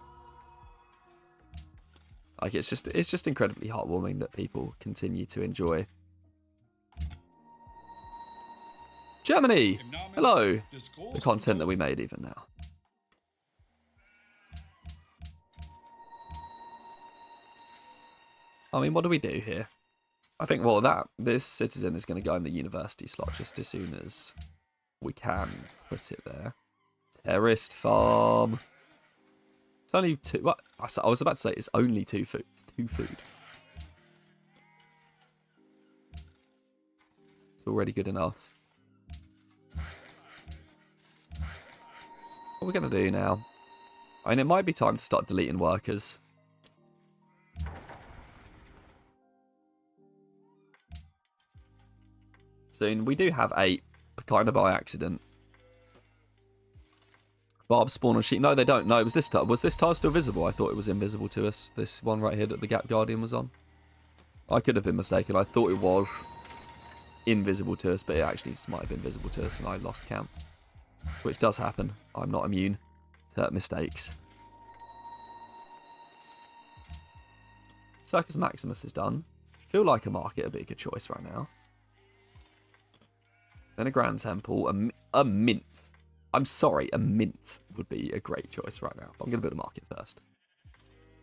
Like, it's just incredibly heartwarming that people continue to enjoy. Germany! Hello! The content that we made even now. I mean, what do we do here? I think, well, this citizen is going to go in the university slot just as soon as we can put it there. Terraced farm. It's only 2. What? I was about to say it's only 2 food. It's 2 food. It's already good enough. What are we going to do now? I mean, it might be time to start deleting workers. Soon. We do have 8, kind of by accident. Barbs spawn on sheep. No, they don't. No, it was this tile. Was this tile still visible? I thought it was invisible to us. This one right here that the Gap Guardian was on. I could have been mistaken. I thought it was invisible to us, but it actually just might have been visible to us, and I lost count. Which does happen. I'm not immune to mistakes. Circus Maximus is done. Feel like a market would be a good choice right now. Then a Grand Temple. A mint. I'm sorry, a mint would be a great choice right now. I'm going to build a market first.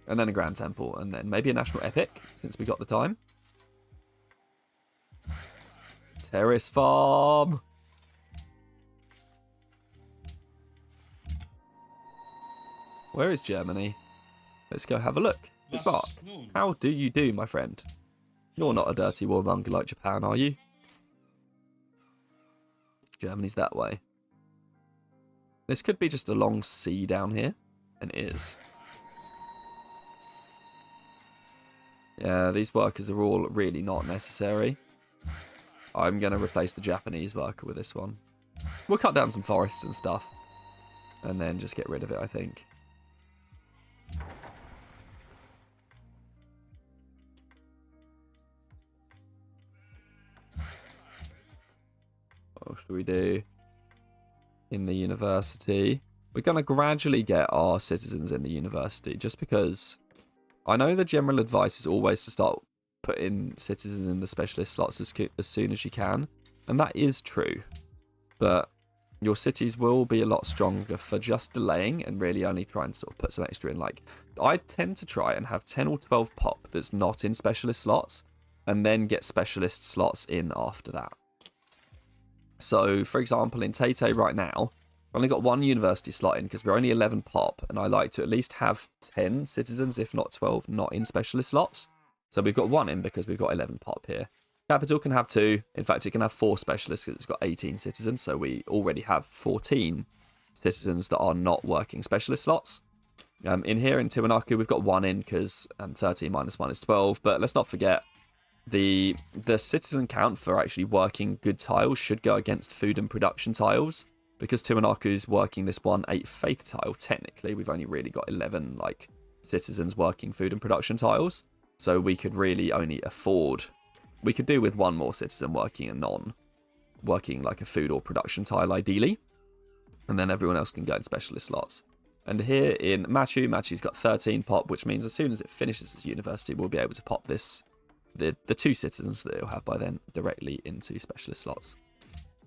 And then a Grand Temple. And then maybe a National Epic, since we got the time. Terrace Farm. Where is Germany? Let's go have a look. Bismarck. How do you do, my friend? You're not a dirty warmonger like Japan, are you? Germany's that way. This could be just a long sea down here. And it is. Yeah, these workers are all really not necessary. I'm going to replace the Japanese worker with this one. We'll cut down some forest and stuff. And then just get rid of it, I think. What should we do? In the university. We're going to gradually get our citizens in the university, just because I know the general advice is always to start putting citizens in the specialist slots as soon as you can, and that is true, but your cities will be a lot stronger for just delaying and really only try and sort of put some extra in. Like, I tend to try and have 10 or 12 pop that's not in specialist slots, and then get specialist slots in after that. So, for example, in Tay right now, I've only got 1 university slot in because we're only 11 pop, and I like to at least have 10 citizens, if not 12, not in specialist slots. So we've got 1 in because we've got 11 pop here. Capital can have 2. In fact, it can have 4 specialists because it's got 18 citizens, so we already have 14 citizens that are not working specialist slots. In here, in Tiwanaku, we've got 1 in because 13 minus 1 is 12, but let's not forget, the citizen count for actually working good tiles should go against food and production tiles, because Tiwanaku's working this 1/8 faith tile. Technically, we've only really got 11 like citizens working food and production tiles, So we could really only afford... We could do with one more citizen working working like a food or production tile, ideally. And then everyone else can go in specialist slots. And here in Machu's got 13 pop, which means as soon as it finishes its university, we'll be able to pop the 2 citizens that it'll have by then directly into specialist slots.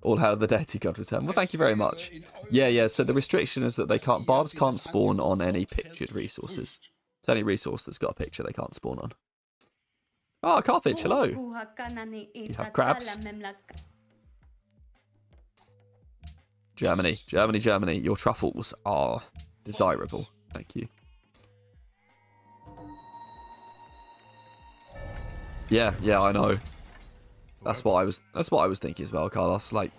All hail the deity god return. Well, thank you very much. Yeah, so the restriction is that barbs can't spawn on any pictured resources. It's any resource that's got a picture they can't spawn on. Oh, Carthage, hello. You have crabs? Germany. Your truffles are desirable. Thank you. Yeah, I know. That's what I was thinking as well, Carlos. Like,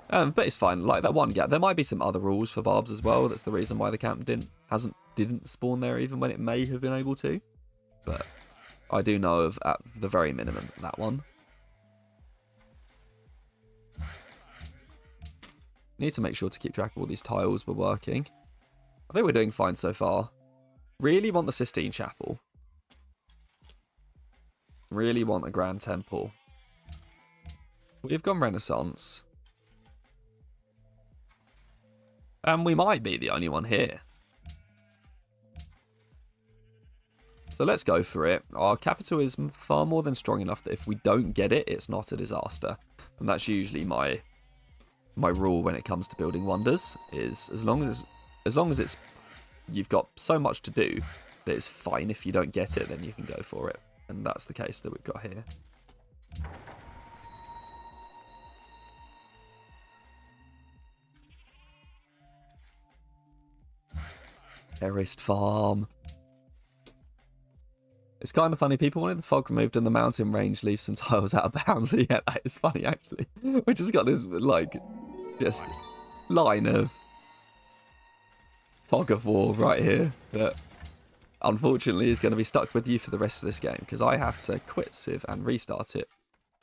but it's fine. Like that one gap. There might be some other rules for barbs as well. That's the reason why the camp didn't spawn there, even when it may have been able to. But I do know of, at the very minimum, that one. Need to make sure to keep track of all these tiles we're working. I think we're doing fine so far. Really want the Sistine Chapel. Really want a Grand Temple. We've gone Renaissance. And we might be the only one here. So let's go for it. Our capital is far more than strong enough that if we don't get it, it's not a disaster. And that's usually my rule when it comes to building wonders, is as long as it's you've got so much to do that it's fine if you don't get it, then you can go for it. And that's the case that we've got here. Terraced farm. It's kind of funny. People wanted the fog removed and the mountain range leaves some tiles out of bounds. So yeah, that is funny actually. We just got this like just line of fog of war right here that unfortunately is going to be stuck with you for the rest of this game, because I have to quit Civ and restart it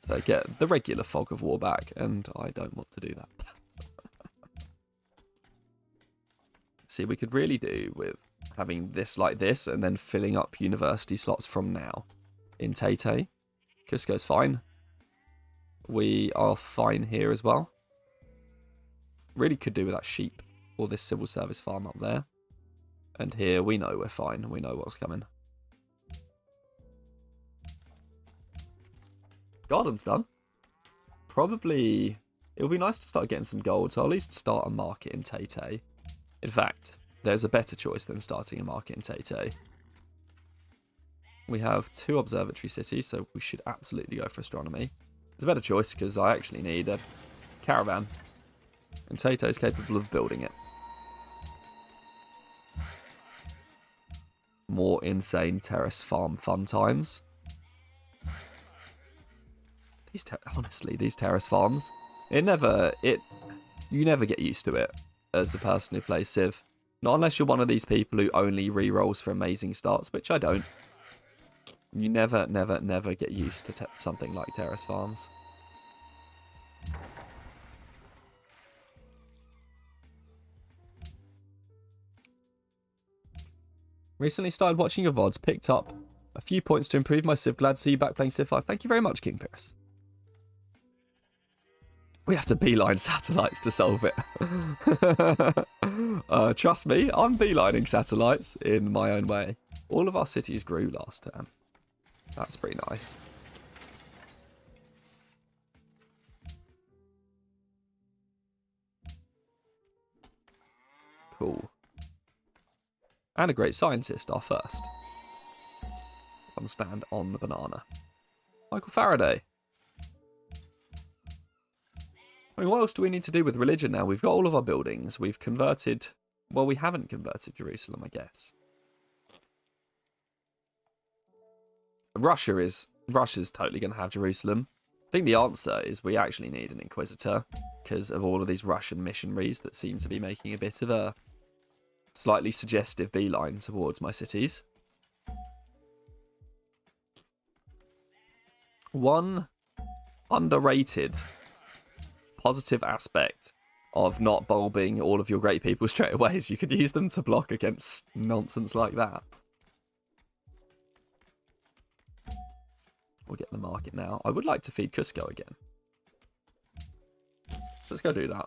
to get the regular fog of war back, and I don't want to do that. See, we could really do with having this like this and then filling up university slots from now in Tay. Cusco's fine. We are fine here as well. Really could do with that sheep or this civil service farm up there. And here we know we're fine. We know what's coming. Garden's done. Probably it would be nice to start getting some gold, so I'll at least start a market in Tay. In fact, there's a better choice than starting a market in Tay. We have 2 observatory cities, so we should absolutely go for astronomy. It's a better choice because I actually need a caravan, and Tay is capable of building it. More insane terrace farm fun times. Honestly, these terrace farms, you never get used to it as a person who plays Civ. Not unless you're one of these people who only rerolls for amazing starts, which I don't. You never get used to something like terrace farms. Recently started watching your VODs, picked up a few points to improve my Civ. Glad to see you back playing Civ 5. Thank you very much, King Pierce. We have to beeline satellites to solve it. Trust me, I'm beelining satellites in my own way. All of our cities grew last term. That's pretty nice. Cool. And a great scientist, our first. Come stand on the banana. Michael Faraday. I mean, what else do we need to do with religion now? We've got all of our buildings. We've converted... Well, we haven't converted Jerusalem, I guess. Russia's totally going to have Jerusalem. I think the answer is we actually need an Inquisitor because of all of these Russian missionaries that seem to be making a bit of a slightly suggestive beeline towards my cities. One underrated positive aspect of not bulbing all of your great people straight away is you could use them to block against nonsense like that. We'll get the market now. I would like to feed Cusco again. Let's go do that.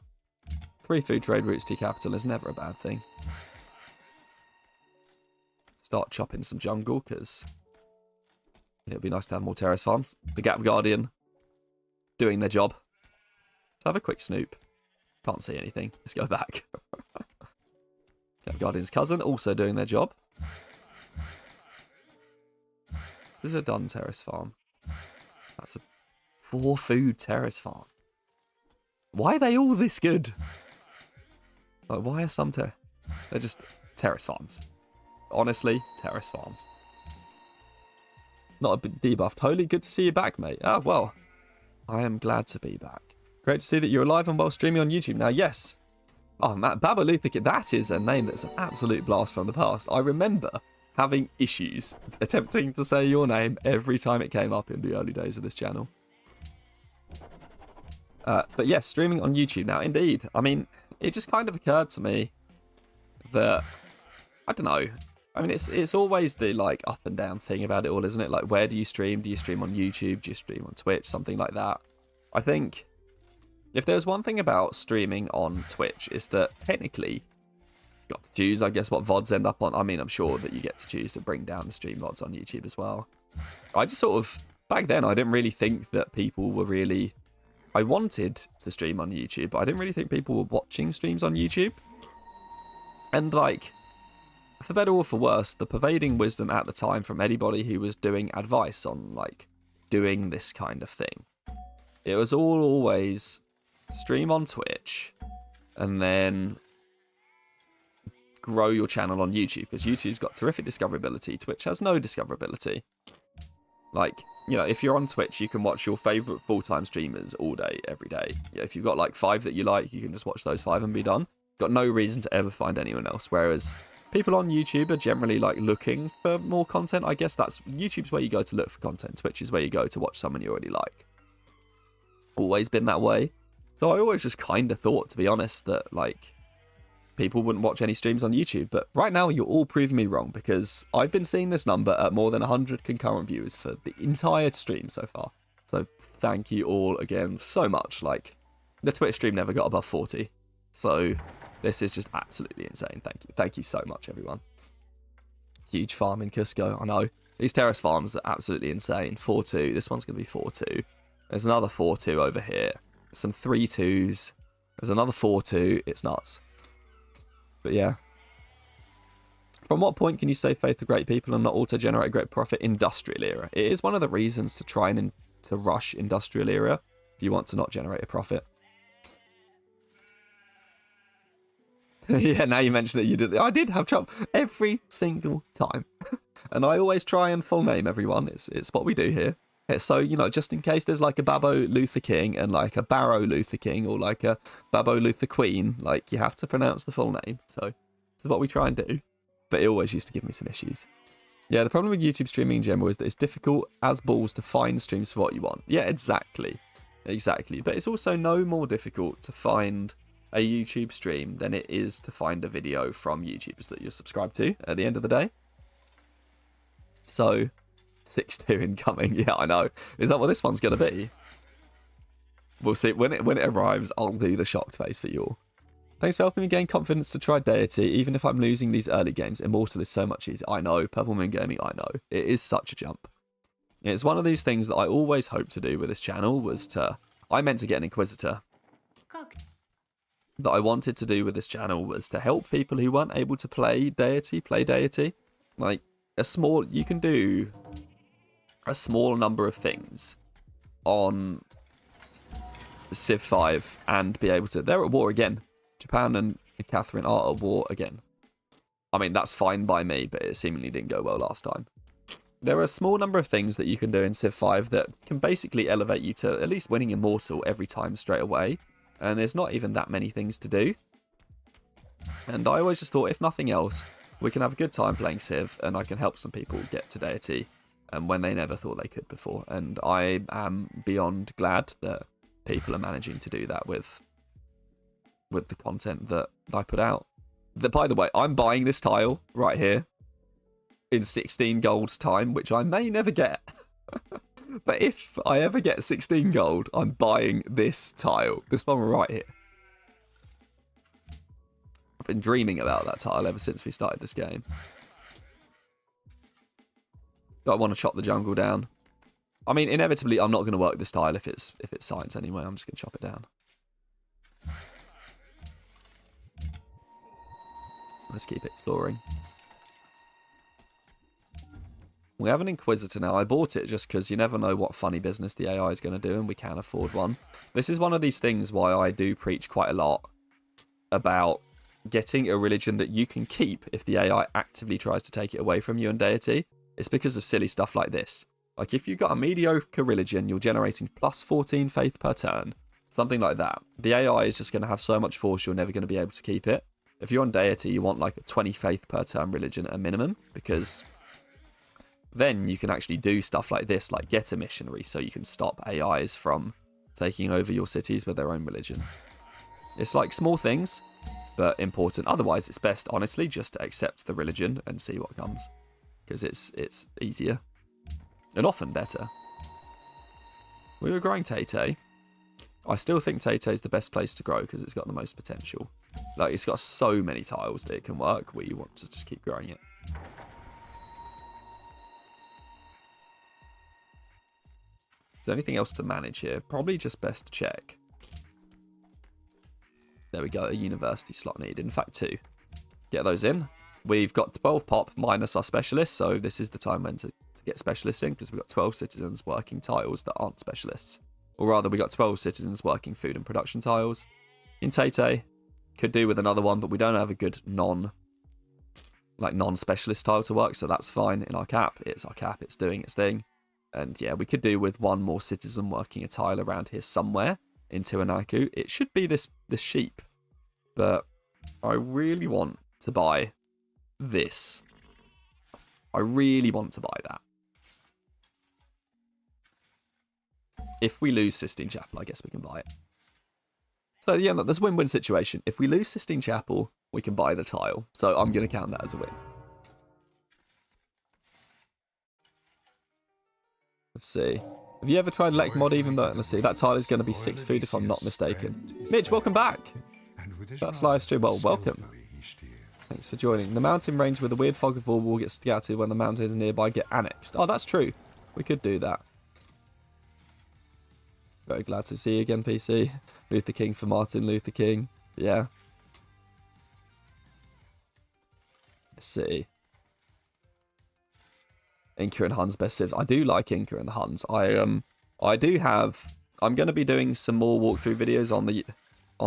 3 food trade routes to capital is never a bad thing. Start chopping some jungle, because it'd be nice to have more terrace farms. The Gap Guardian doing their job. Let's have a quick snoop. Can't see anything. Let's go back. Gap Guardian's cousin also doing their job. This is a done terrace farm. That's a 4 food terrace farm. Why are they all this good? Like, why are some they're just terrace farms. Honestly, terrace farms. Not a bit debuffed. Holy, good to see you back, mate. Ah, well, I am glad to be back. Great to see that you're alive and well streaming on YouTube now. Yes. Oh, Matt, Baba Luther King, that is a name that's an absolute blast from the past. I remember having issues attempting to say your name every time it came up in the early days of this channel. But yes, streaming on YouTube now, indeed. I mean, it just kind of occurred to me that, I don't know. I mean, it's always the, like, up and down thing about it all, isn't it? Like, where do you stream? Do you stream on YouTube? Do you stream on Twitch? Something like that. I think if there's one thing about streaming on Twitch, is that technically you got to choose, I guess, what VODs end up on. I mean, I'm sure that you get to choose to bring down the stream VODs on YouTube as well. I just sort of, back then, I didn't really think that people were really... I wanted to stream on YouTube, but I didn't really think people were watching streams on YouTube. And, like, for better or for worse, the pervading wisdom at the time from anybody who was doing advice on, like, doing this kind of thing, it was all always stream on Twitch and then grow your channel on YouTube, because YouTube's got terrific discoverability. Twitch has no discoverability. Like, you know, if you're on Twitch, you can watch your favourite full-time streamers all day, every day. Yeah, if you've got, like, 5 that you like, you can just watch those 5 and be done. Got no reason to ever find anyone else. Whereas people on YouTube are generally, like, looking for more content. I guess that's... YouTube's where you go to look for content. Twitch is where you go to watch someone you already like. Always been that way. So I always just kind of thought, to be honest, that, like, people wouldn't watch any streams on YouTube. But right now, you're all proving me wrong, because I've been seeing this number at more than 100 concurrent viewers for the entire stream so far. So thank you all again so much. Like, the Twitch stream never got above 40. So this is just absolutely insane. Thank you. Thank you so much, everyone. Huge farm in Cusco. I know. These terrace farms are absolutely insane. 4-2. This one's going to be 4-2. There's another 4-2 over here. Some 3-2s. There's another 4-2. It's nuts. But yeah. From what point can you say faith for great people and not auto-generate great profit? Industrial era. It is one of the reasons to try and to rush industrial era if you want to not generate a profit. Yeah, now you mention it, you did. I did have trouble every single time. And I always try and full name everyone. It's what we do here. So, you know, just in case there's like a Babbo Luther King and like a Barrow Luther King or like a Babbo Luther Queen, like you have to pronounce the full name. So this is what we try and do. But it always used to give me some issues. Yeah, the problem with YouTube streaming in general is that it's difficult as balls to find streams for what you want. Yeah, exactly. Exactly. But it's also no more difficult to find a YouTube stream than it is to find a video from YouTubers that you're subscribed to at the end of the day. So 6-2 incoming. Yeah, I know. Is that what this one's going to be? We'll see. When it arrives, I'll do the shocked face for you all. Thanks for helping me gain confidence to try deity. Even if I'm losing these early games, Immortal is so much easier. I know. Purple Moon Gaming, I know. It is such a jump. It's one of these things that I always hoped to do with this channel was to... I meant to get an Inquisitor. That I wanted to do with this channel was to help people who weren't able to play deity. Like, you can do a small number of things on Civ 5 and be able to... They're at war again. Japan and Catherine are at war again. I mean, that's fine by me, but it seemingly didn't go well last time. There are a small number of things that you can do in Civ 5 that can basically elevate you to at least winning Immortal every time straight away. And there's not even that many things to do. And I always just thought, if nothing else, we can have a good time playing Civ, and I can help some people get to deity when they never thought they could before. And I am beyond glad that people are managing to do that with the content that I put out. By the way, I'm buying this tile right here in 16 gold's time, which I may never get. But if I ever get 16 gold, I'm buying this tile. This one right here. I've been dreaming about that tile ever since we started this game. Do I want to chop the jungle down? I mean, inevitably, I'm not going to work this tile if it's science anyway. I'm just going to chop it down. Let's keep exploring. We have an Inquisitor now. I bought it just because you never know what funny business the AI is going to do, and we can afford one. This is one of these things why I do preach quite a lot about getting a religion that you can keep if the AI actively tries to take it away from you and deity. It's because of silly stuff like this. Like, if you've got a mediocre religion, you're generating plus 14 faith per turn. Something like that. The AI is just going to have so much force, you're never going to be able to keep it. If you're on deity, you want like a 20 faith per turn religion at a minimum, because then you can actually do stuff like this, like get a missionary, so you can stop AIs from taking over your cities with their own religion. It's like small things, but important. Otherwise, it's best, honestly, just to accept the religion and see what comes, because it's easier and often better. We were growing Tay-Tay. I still think Tay-Tay is the best place to grow because it's got the most potential. Like, it's got so many tiles that it can work. We want to just keep growing it. Is there anything else to manage here? Probably just best to check. There we go, a university slot needed. In fact, 2. Get those in. We've got 12 pop minus our specialists, so this is the time when to get specialists in, because we've got 12 citizens working tiles that aren't specialists. Or rather, we got 12 citizens working food and production tiles. In Tay-Tay, could do with another one, but we don't have a good non-specialist tile to work, so that's fine. In our cap, it's doing its thing. And yeah, we could do with one more citizen working a tile around here somewhere in Tiwanaku. It should be this sheep, but I really want to buy this. I really want to buy that. If we lose Sistine Chapel, I guess we can buy it. So yeah, look, there's a win-win situation. If we lose Sistine Chapel, we can buy the tile. So I'm going to count that as a win. Let's see. Have you ever tried Lake Mod even though? Let's see. That tile is going to be 6 food if I'm not mistaken. Mitch, welcome back. That's live stream. Well, welcome. Thanks for joining. The mountain range with a weird fog of war will get scouted when the mountains nearby get annexed. Oh, that's true. We could do that. Very glad to see you again, PC. Luther King for Martin Luther King. Yeah. Let's see. Inca and Huns best civs. I do like Inca and the Huns. I do have. I'm going to be doing some more walkthrough videos on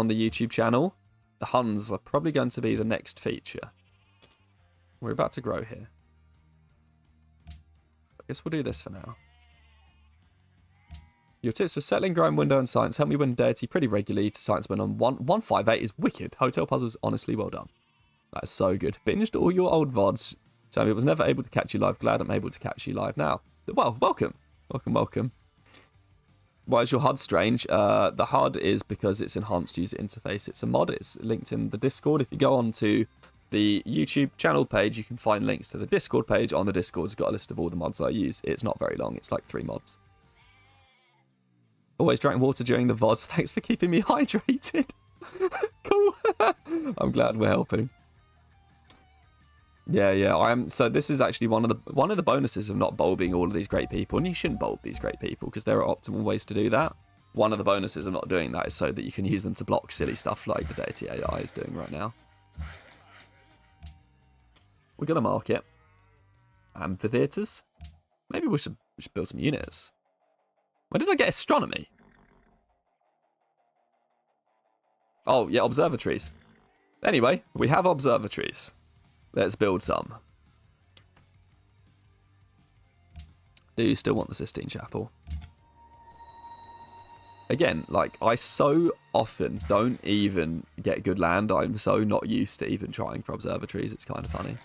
the YouTube channel. The Huns are probably going to be the next feature. We're about to grow here. I guess we'll do this for now. Your tips for settling, growing window and science help me win deity pretty regularly to science win on 158 is wicked. Hotel puzzles, honestly, well done. That's so good. Binged all your old VODs. Jamie was never able to catch you live. Glad I'm able to catch you live now. Well, welcome. Welcome. Why is your HUD strange? The HUD is because it's enhanced user interface. It's a mod. It's linked in the Discord. If you go on to the YouTube channel page, you can find links to the Discord page. On the Discord, it's got a list of all the mods I use. It's not very long. It's like 3 mods. Always drank water during the VODs. Thanks for keeping me hydrated. Cool. I'm glad we're helping. Yeah, I am. So this is actually one of the bonuses of not bulbing all of these great people, and you shouldn't bulb these great people because there are optimal ways to do that. One of the bonuses of not doing that is so that you can use them to block silly stuff like the deity AI is doing right now. We're gonna market amphitheaters. Maybe we should build some units. When did I get astronomy? Oh yeah, observatories. Anyway, we have observatories. Let's build some. Do you still want the Sistine Chapel? Again, like, I so often don't even get good land. I'm so not used to even trying for observatories. It's kind of funny.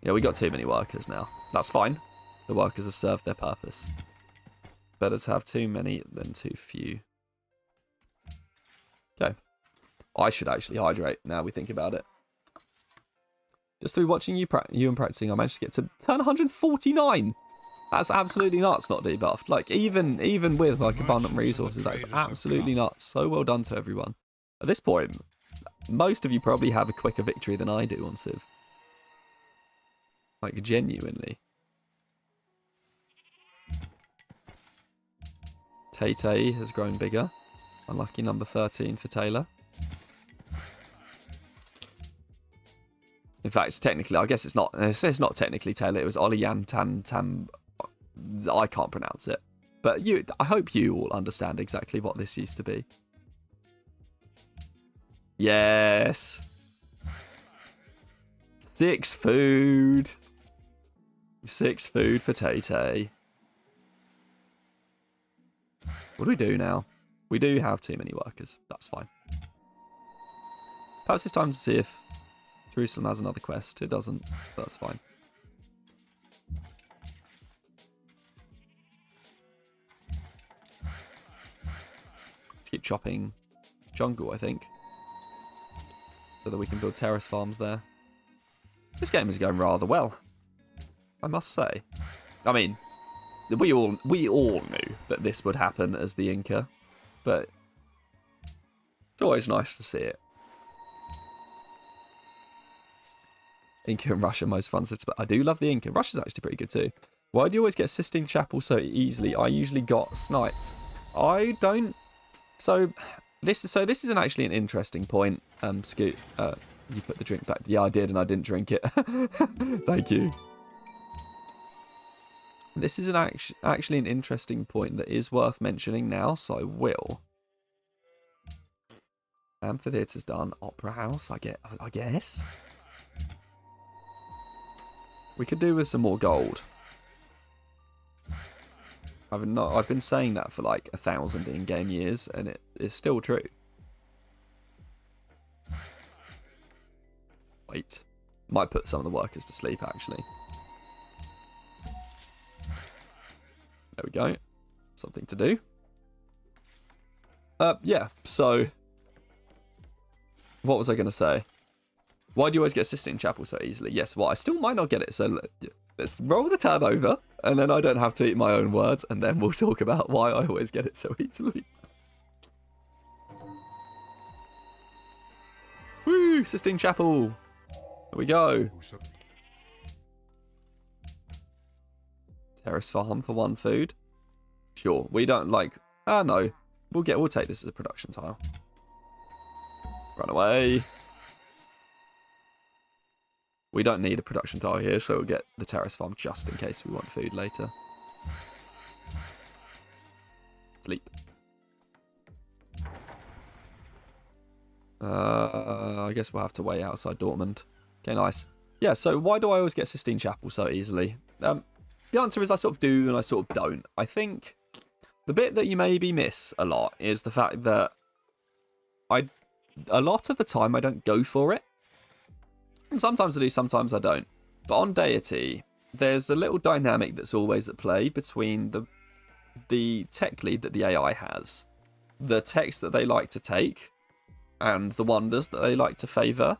Yeah, we got too many workers now. That's fine. The workers have served their purpose. Better to have too many than too few. Okay. I should actually hydrate now we think about it. Just through watching you and practicing, I managed to get to turn 149. That's absolutely nuts, not debuffed. Like, even with, like, abundant resources, that's absolutely nuts. So well done to everyone. At this point, most of you probably have a quicker victory than I do on Civ. Like, genuinely. Tay has grown bigger. Unlucky number 13 for Taylor. In fact, technically, I guess it's not technically Taylor. It was Oliyan Tam. I can't pronounce it. But I hope you all understand exactly what this used to be. Yes. 6 food. 6 food for Tay. What do we do now? We do have too many workers. That's fine. Perhaps it's time to see if Jerusalem has another quest. It doesn't. That's fine. Let's keep chopping jungle, I think. So that we can build terrace farms there. This game is going rather well, I must say. I mean, we all knew that this would happen as the Inca, but it's always nice to see it. Inca and Russia, most fun stuff, but I do love the Inca. Russia's actually pretty good too. Why do you always get Sistine Chapel so easily? I usually got sniped. I don't. So this is actually an interesting point. Scoot, you put the drink back. Yeah, I did, and I didn't drink it. Thank you. This is actually an interesting point that is worth mentioning now, so I will. Amphitheatre's done. Opera House, I guess. We could do with some more gold. I've been saying that for like 1,000 in-game years, and it is still true. Wait. Might put some of the workers to sleep, actually. There we go. Something to do. Yeah, so... What was I going to say? Why do you always get Sistine Chapel so easily? Yes, well, I still might not get it, so let's roll the turn over, and then I don't have to eat my own words, and then we'll talk about why I always get it so easily. Woo! Sistine Chapel! There we go. Terrace farm for 1 food. Sure, we don't like... no. We'll take this as a production tile. Run away. We don't need a production tile here, so we'll get the terrace farm just in case we want food later. Sleep. I guess we'll have to wait outside Dortmund. Okay, nice. Yeah, so why do I always get Sistine Chapel so easily? The answer is I sort of do and I sort of don't. I think the bit that you maybe miss a lot is the fact that a lot of the time I don't go for it. And sometimes I do, sometimes I don't. But on Deity, there's a little dynamic that's always at play between the tech lead that the AI has, the techs that they like to take, and the wonders that they like to favour.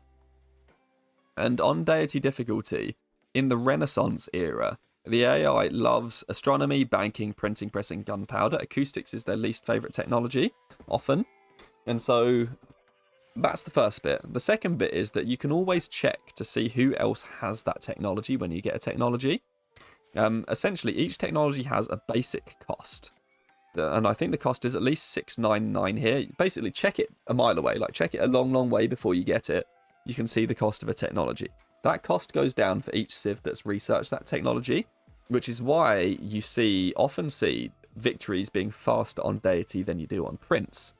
And on Deity difficulty, in the Renaissance era, the AI loves astronomy, banking, printing, pressing, gunpowder. Acoustics is their least favourite technology, often. And so that's the first bit. The second bit is that you can always check to see who else has that technology when you get a technology. Essentially, each technology has a basic cost. And I think the cost is at least 699 here. Basically, check it a mile away. Like, check it a long, long way before you get it. You can see the cost of a technology. That cost goes down for each civ that's researched that technology, which is why you often see victories being faster on Deity than you do on Prince.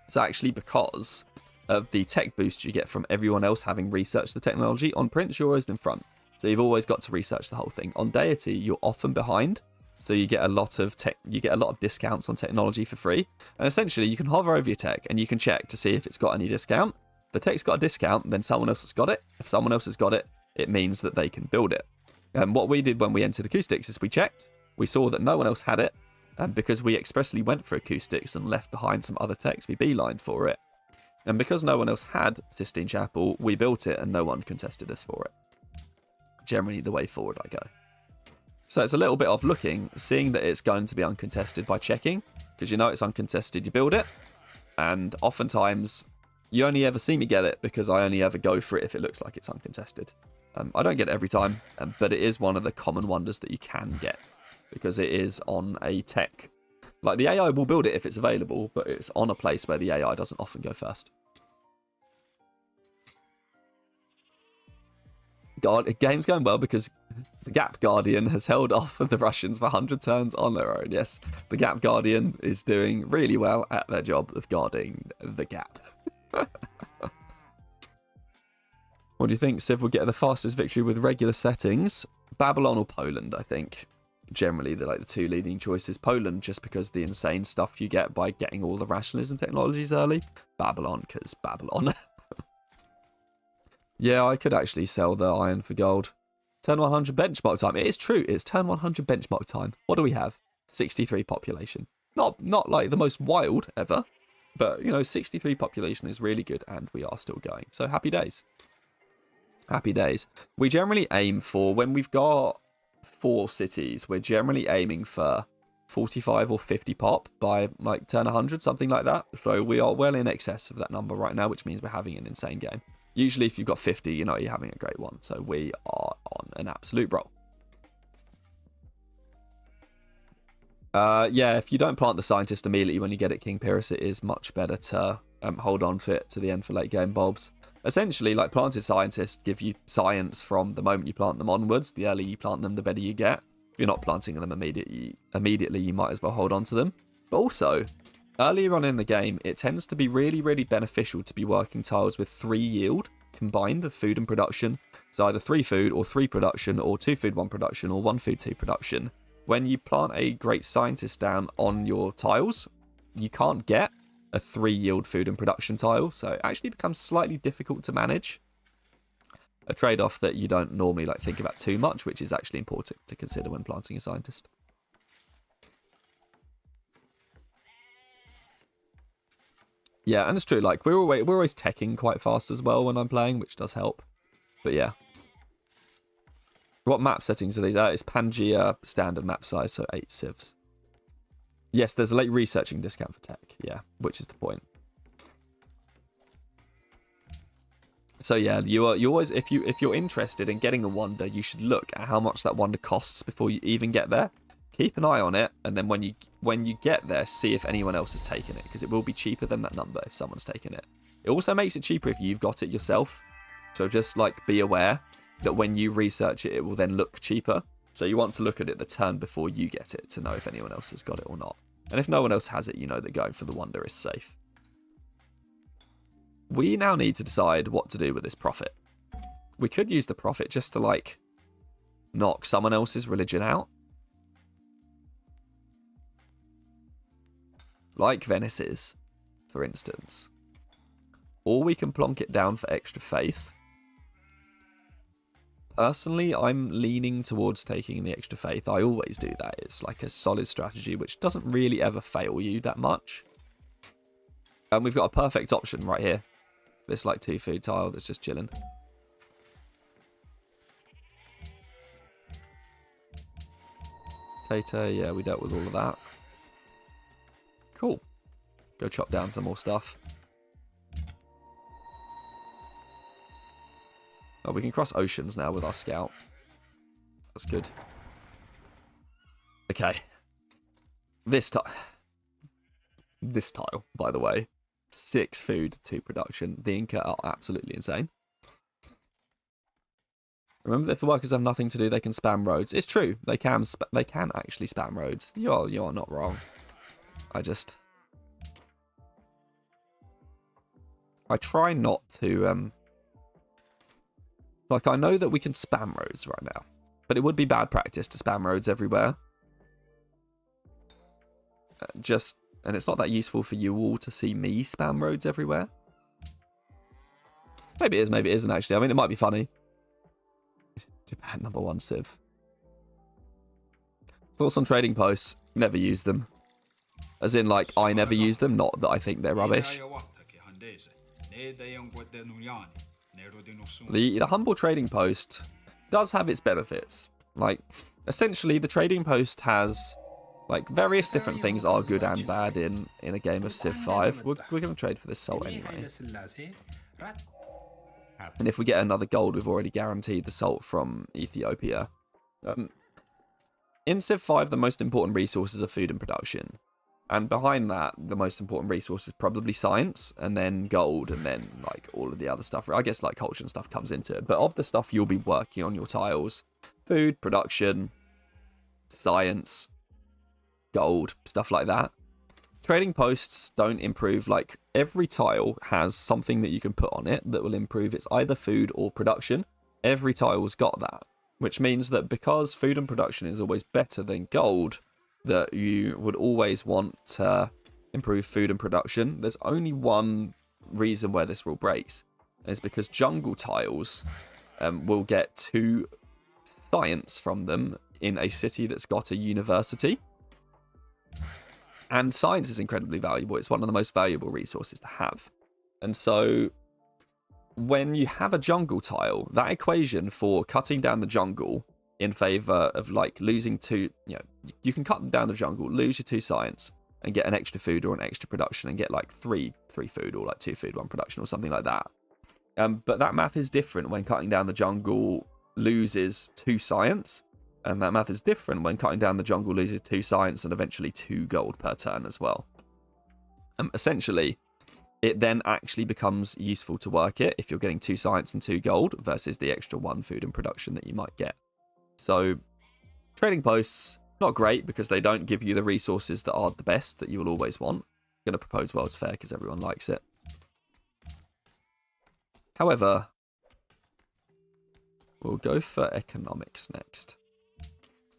It's actually because of the tech boost you get from everyone else having researched the technology. On Prince, you're always in front, so you've always got to research the whole thing. On Deity, you're often behind, so you get a lot of discounts on technology for free. And essentially, you can hover over your tech and you can check to see if it's got any discount. If the tech's got a discount, then someone else has got it. If someone else has got it, it means that they can build it. And what we did when we entered acoustics is we checked. We saw that no one else had it. And because we expressly went for acoustics and left behind some other techs, we beelined for it. And because no one else had Sistine Chapel, we built it and no one contested us for it. Generally the way forward I go. So it's a little bit of looking, seeing that it's going to be uncontested by checking, because you know it's uncontested, you build it, and oftentimes you only ever see me get it because I only ever go for it if it looks like it's uncontested. I don't get it every time, but it is one of the common wonders that you can get, because it is on a tech. Like, the AI will build it if it's available, but it's on a place where the AI doesn't often go first. God, game's going well because the Gap Guardian has held off the Russians for 100 turns on their own. Yes, the Gap Guardian is doing really well at their job of guarding the gap. What do you think? Civ will get the fastest victory with regular settings? Babylon or Poland, I think. Generally, they're like the two leading choices. Poland, just because the insane stuff you get by getting all the rationalism technologies early. Babylon, because Babylon. Yeah, I could actually sell the iron for gold. Turn 100 benchmark time. It is true. It's turn 100 benchmark time. What do we have? 63 population. Not like the most wild ever, but, you know, 63 population is really good, and we are still going. So happy days. Happy days. We generally aim for, when we've got 4 cities, we're generally aiming for 45 or 50 pop by, like, turn 100, something like that. So we are well in excess of that number right now, which means we're having an insane game. Usually if you've got 50, you know you're having a great one. So we are on an absolute roll. Yeah, if you don't plant the scientist immediately when you get it, King Pyrrhus, it is much better to hold on to it to the end for late game bulbs. Essentially, like, planted scientists give you science from the moment you plant them onwards. The earlier you plant them, the better you get. If you're not planting them immediately, you might as well hold on to them. But also, earlier on in the game, it tends to be really, really beneficial to be working tiles with 3 yield combined of food and production. So either 3 food or 3 production, or 2 food, 1 production, or 1 food, 2 production. When you plant a great scientist down on your tiles, you can't get a 3 yield food and production tile, so it actually becomes slightly difficult to manage. A trade-off that you don't normally like think about too much, which is actually important to consider when planting a scientist. Yeah, and it's true, like, we're always teching quite fast as well when I'm playing, which does help. But yeah. What map settings are these? It's Pangea standard map size, so 8 civs. Yes, there's a late researching discount for tech, yeah, which is the point. So yeah, you always, if you're interested in getting a wonder, you should look at how much that wonder costs before you even get there. Keep an eye on it, and then when you get there, see if anyone else has taken it, because it will be cheaper than that number if someone's taken it. It also makes it cheaper if you've got it yourself. So just, like, be aware that when you research it, it will then look cheaper. So you want to look at it the turn before you get it to know if anyone else has got it or not. And if no one else has it, you know that going for the wonder is safe. We now need to decide what to do with this profit. We could use the profit just to, like, knock someone else's religion out. Like Venice's, for instance. Or we can plonk it down for extra faith. Personally, I'm leaning towards taking the extra faith. I always do that. It's like a solid strategy which doesn't really ever fail you that much. And we've got a perfect option right here. This, like, 2 food tile that's just chilling. Tata, yeah, we dealt with all of that. Cool. Go chop down some more stuff. Oh, we can cross oceans now with our scout. That's good. Okay. This tile, by the way. 6 food, 2 production. The Inca are absolutely insane. Remember, if the workers have nothing to do, they can spam roads. It's true. They can actually spam roads. You are not wrong. I try not to, like, I know that we can spam roads right now, but it would be bad practice to spam roads everywhere. And it's not that useful for you all to see me spam roads everywhere. Maybe it is, maybe it isn't actually. I mean, it might be funny. Japan #1 civ. Thoughts on trading posts? Never use them. As in, like, I never use them, not that I think they're rubbish. The humble trading post does have its benefits. Like, essentially, the trading post has, like, various different things are good and bad in a game of Civ 5. We're going to trade for this salt anyway. And if we get another gold, we've already guaranteed the salt from Ethiopia. In Civ 5, the most important resources are food and production. And behind that, the most important resource is probably science, and then gold, and then, like, all of the other stuff. I guess, like, culture and stuff comes into it. But of the stuff you'll be working on your tiles, food, production, science, gold, stuff like that. Trading posts don't improve. Like, every tile has something that you can put on it that will improve its either food or production. Every tile's got that, which means that because food and production is always better than gold, that you would always want to improve food and production. There's only one reason where this rule breaks, and it's because jungle tiles will get 2 science from them in a city that's got a university. And science is incredibly valuable. It's one of the most valuable resources to have. And so when you have a jungle tile, that equation for cutting down the jungle in favor of, like, losing 2, you can cut down the jungle, lose your 2 science, and get an extra food or an extra production, and get like 3 food, or like 2 food, 1 production, or something like that. But that math is different when cutting down the jungle loses 2 science, and that math is different when cutting down the jungle loses 2 science and eventually 2 gold per turn as well. Essentially, it then actually becomes useful to work it if you're getting 2 science and 2 gold versus the extra 1 food and production that you might get. So, trading posts, not great because they don't give you the resources that are the best that you will always want. I'm going to propose World's Fair because everyone likes it. However, we'll go for economics next.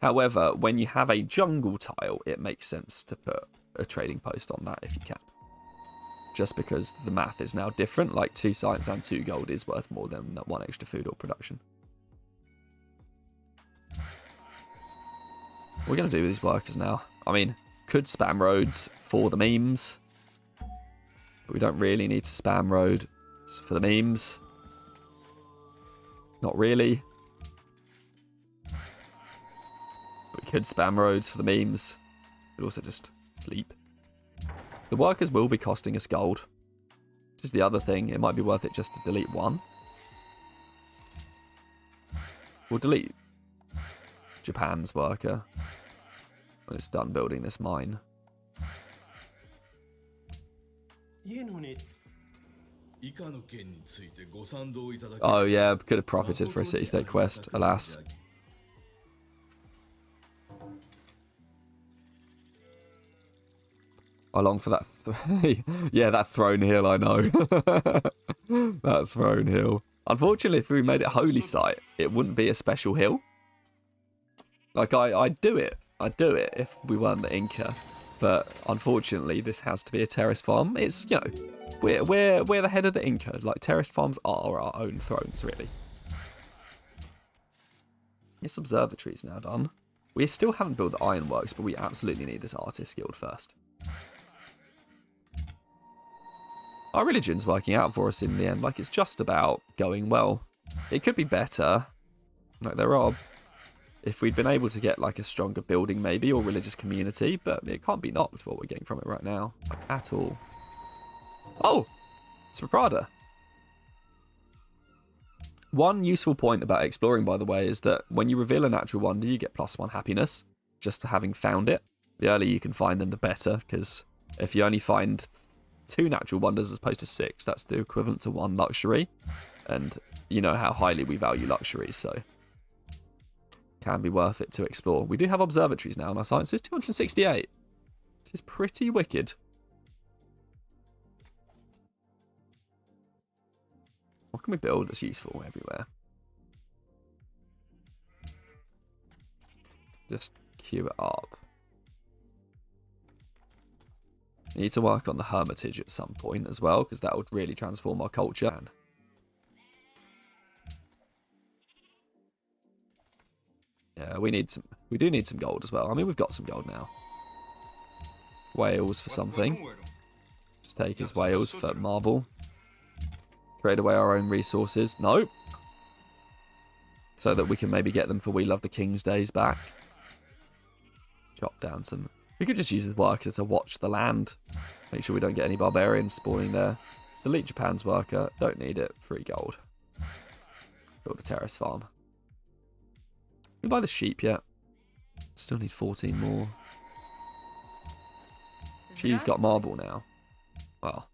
However, when you have a jungle tile, it makes sense to put a trading post on that if you can. Just because the math is now different, like 2 science and 2 gold is worth more than that 1 extra food or production. What are we going to do with these workers now? I mean, could spam roads for the memes. But we don't really need to spam road for the memes. Not really. But we could spam roads for the memes. But also just sleep. The workers will be costing us gold. Which is the other thing. It might be worth it just to delete 1. We'll delete Japan's worker when it's done building this mine. Oh yeah, could have profited for a city-state quest, alas. I long for that. Yeah, that throne hill, I know. That throne hill. Unfortunately, if we made it holy site, it wouldn't be a special hill. Like, I'd do it. I'd do it if we weren't the Inca. But unfortunately, this has to be a terrace farm. It's, you know, we're the head of the Inca. Like, terrace farms are our own thrones, really. This observatory's now done. We still haven't built the ironworks, but we absolutely need this artist guild first. Our religion's working out for us in the end. Like, it's just about going well. It could be better. Like, there are... If we'd been able to get, like, a stronger building, maybe, or religious community, but it can't be knocked for what we're getting from it right now. Like, at all. Oh! It's for Prada. One useful point about exploring, by the way, is that when you reveal a natural wonder, you get +1 happiness, just for having found it. The earlier you can find them, the better, because if you only find 2 natural wonders as opposed to 6, that's the equivalent to 1 luxury. And you know how highly we value luxuries, so can be worth it to explore. We do have observatories now, and our science is 268. This is pretty wicked. What can we build that's useful everywhere? Just queue it up. We need to work on the hermitage at some point as well, because that would really transform our culture. Yeah, we do need some gold as well. I mean, we've got some gold now. Whales for something. Just take his whales for marble. Trade away our own resources. Nope. So that we can maybe get them for We Love the King's Days back. Chop down some... We could just use the workers to watch the land. Make sure we don't get any barbarians spawning there. Delete Japan's worker. Don't need it. 3 gold. Build a terrace farm. Can we buy the sheep yet? Still need 14 more. She's got marble now. Well,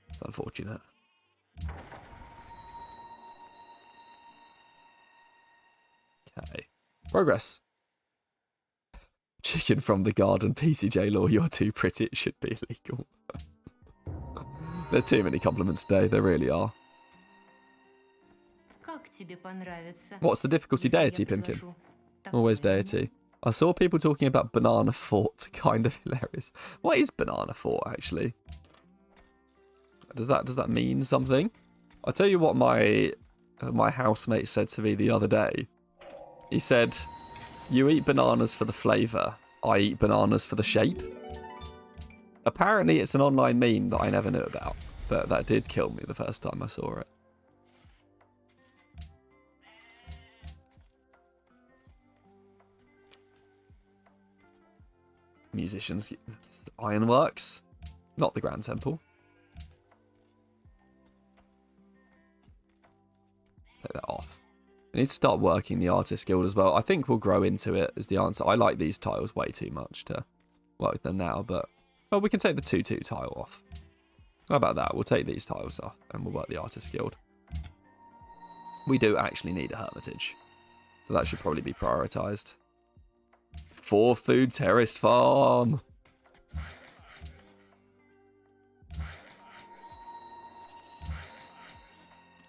it's unfortunate. Okay. Progress. Chicken from the garden, PCJ law, you're too pretty, it should be illegal. There's too many compliments today, there really are. What's the difficulty deity, Pimkin? Always deity. I saw people talking about banana fort, kind of hilarious. What is banana fort, actually? Does that mean something? I'll tell you what my housemate said to me the other day. He said, you eat bananas for the flavour, I eat bananas for the shape. Apparently it's an online meme that I never knew about, but that did kill me the first time I saw it. Musicians, ironworks, not the Grand Temple. Take that off. I need to start working the Artist Guild as well. I think we'll grow into it is the answer. I like these tiles way too much to work with them now, but well, we can take the 2-2 tile off. How about that? We'll take these tiles off and we'll work the Artist Guild. We do actually need a hermitage, so that should probably be prioritised. 4 food terraced farm.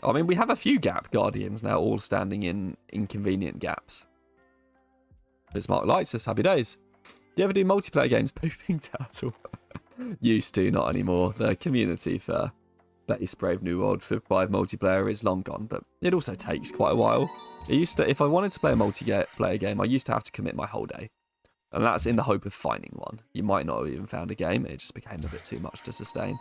I mean, we have a few gap guardians now, all standing in inconvenient gaps. Bismarck likes us. Happy days. Do you ever do multiplayer games? Pooping Turtle. Used to, not anymore. The community for Base Brave New World Civ 5 multiplayer is long gone, but it also takes quite a while. It used to, if I wanted to play a multiplayer game, I used to have to commit my whole day. And that's in the hope of finding one. You might not have even found a game. It just became a bit too much to sustain.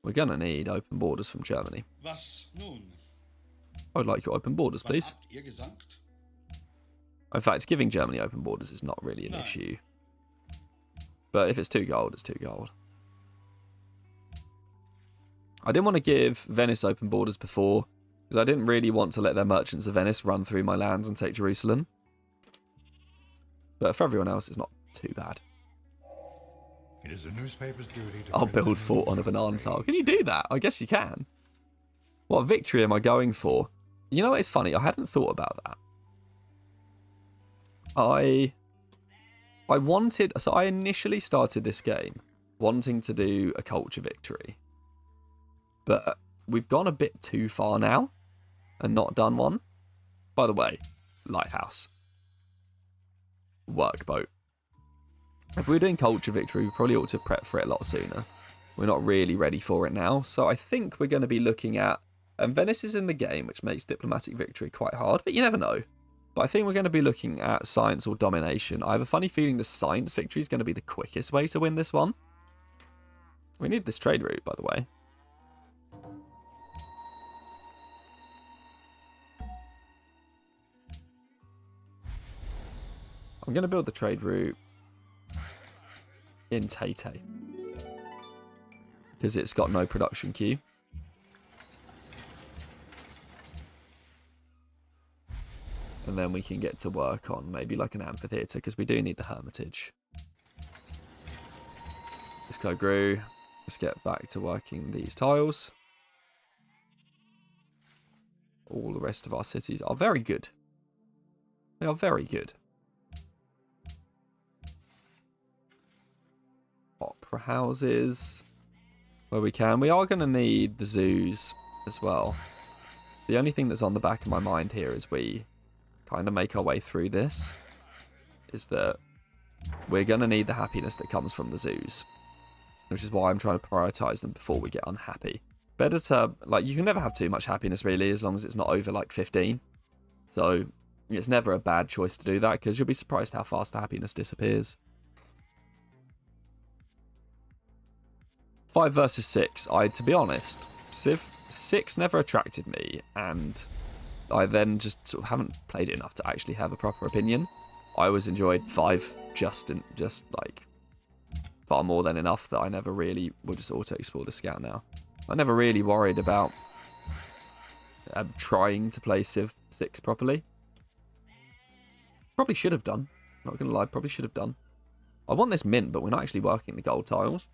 We're going to need open borders from Germany. Was nun? I would like your open borders, Was please. habt ihr gesagt? In fact, giving Germany open borders is not really an issue. But if it's 2 gold, it's 2 gold. I didn't want to give Venice open borders before, because I didn't really want to let their merchants of Venice run through my lands and take Jerusalem. But for everyone else, it's not too bad. It is the newspaper's duty to I'll build fort on a banana tile. Can you do that? I guess you can. What victory am I going for? You know what? It's funny. I hadn't thought about that. I wanted... So I initially started this game wanting to do a culture victory. But we've gone a bit too far now and not done one. By the way, lighthouse. Workboat. If we were doing culture victory, we probably ought to prep for it a lot sooner. We're not really ready for it now, so I think we're going to be looking at... And Venice is in the game, which makes diplomatic victory quite hard, but you never know. But I think we're going to be looking at science or domination. I have a funny feeling the science victory is going to be the quickest way to win this one. We need this trade route, by the way. I'm going to build the trade route in Tay-Tay, because it's got no production queue. And then we can get to work on maybe like an amphitheatre, because we do need the hermitage. Let's go grew. Let's get back to working these tiles. All the rest of our cities are very good. They are very good. Opera houses where we can. We are going to need the zoos as well. The only thing that's on the back of my mind here as we kind of make our way through this is that we're going to need the happiness that comes from the zoos, which is why I'm trying to prioritize them before we get unhappy. Better to, like, you can never have too much happiness really, as long as it's not over like 15. So it's never a bad choice to do that, because you'll be surprised how fast the happiness disappears. 5 versus 6. To be honest, Civ 6 never attracted me, and I then just sort of haven't played it enough to actually have a proper opinion. I always enjoyed 5 just like far more than enough that I never really will just auto explore the scout now. I never really worried about trying to play Civ 6 properly. Probably should have done. Not gonna lie, probably should have done. I want this mint, but we're not actually working the gold tiles.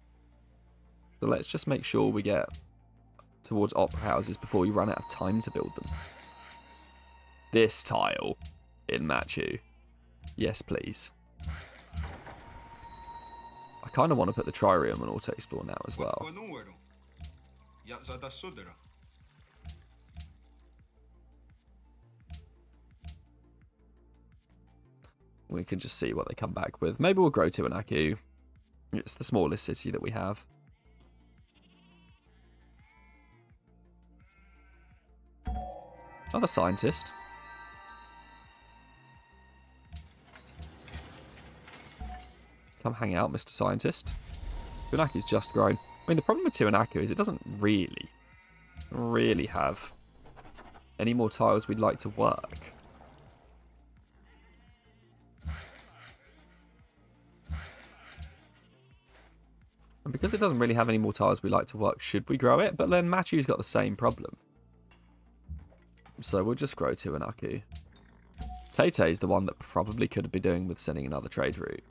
So let's just make sure we get towards opera houses before we run out of time to build them. This tile in Machu. Yes, please. I kind of want to put the trireme on auto explore now as well. We can just see what they come back with. Maybe we'll grow T180. It's the smallest city that we have. Another scientist. Come hang out, Mr. Scientist. Tiwanaku's just grown. I mean, the problem with Tiwanaku is it doesn't really have any more tiles we'd like to work. And because it doesn't really have any more tiles we like to work, should we grow it? But then Machu's got the same problem. So we'll just grow Tiwanaku. Tete is the one that probably could be doing with sending another trade route.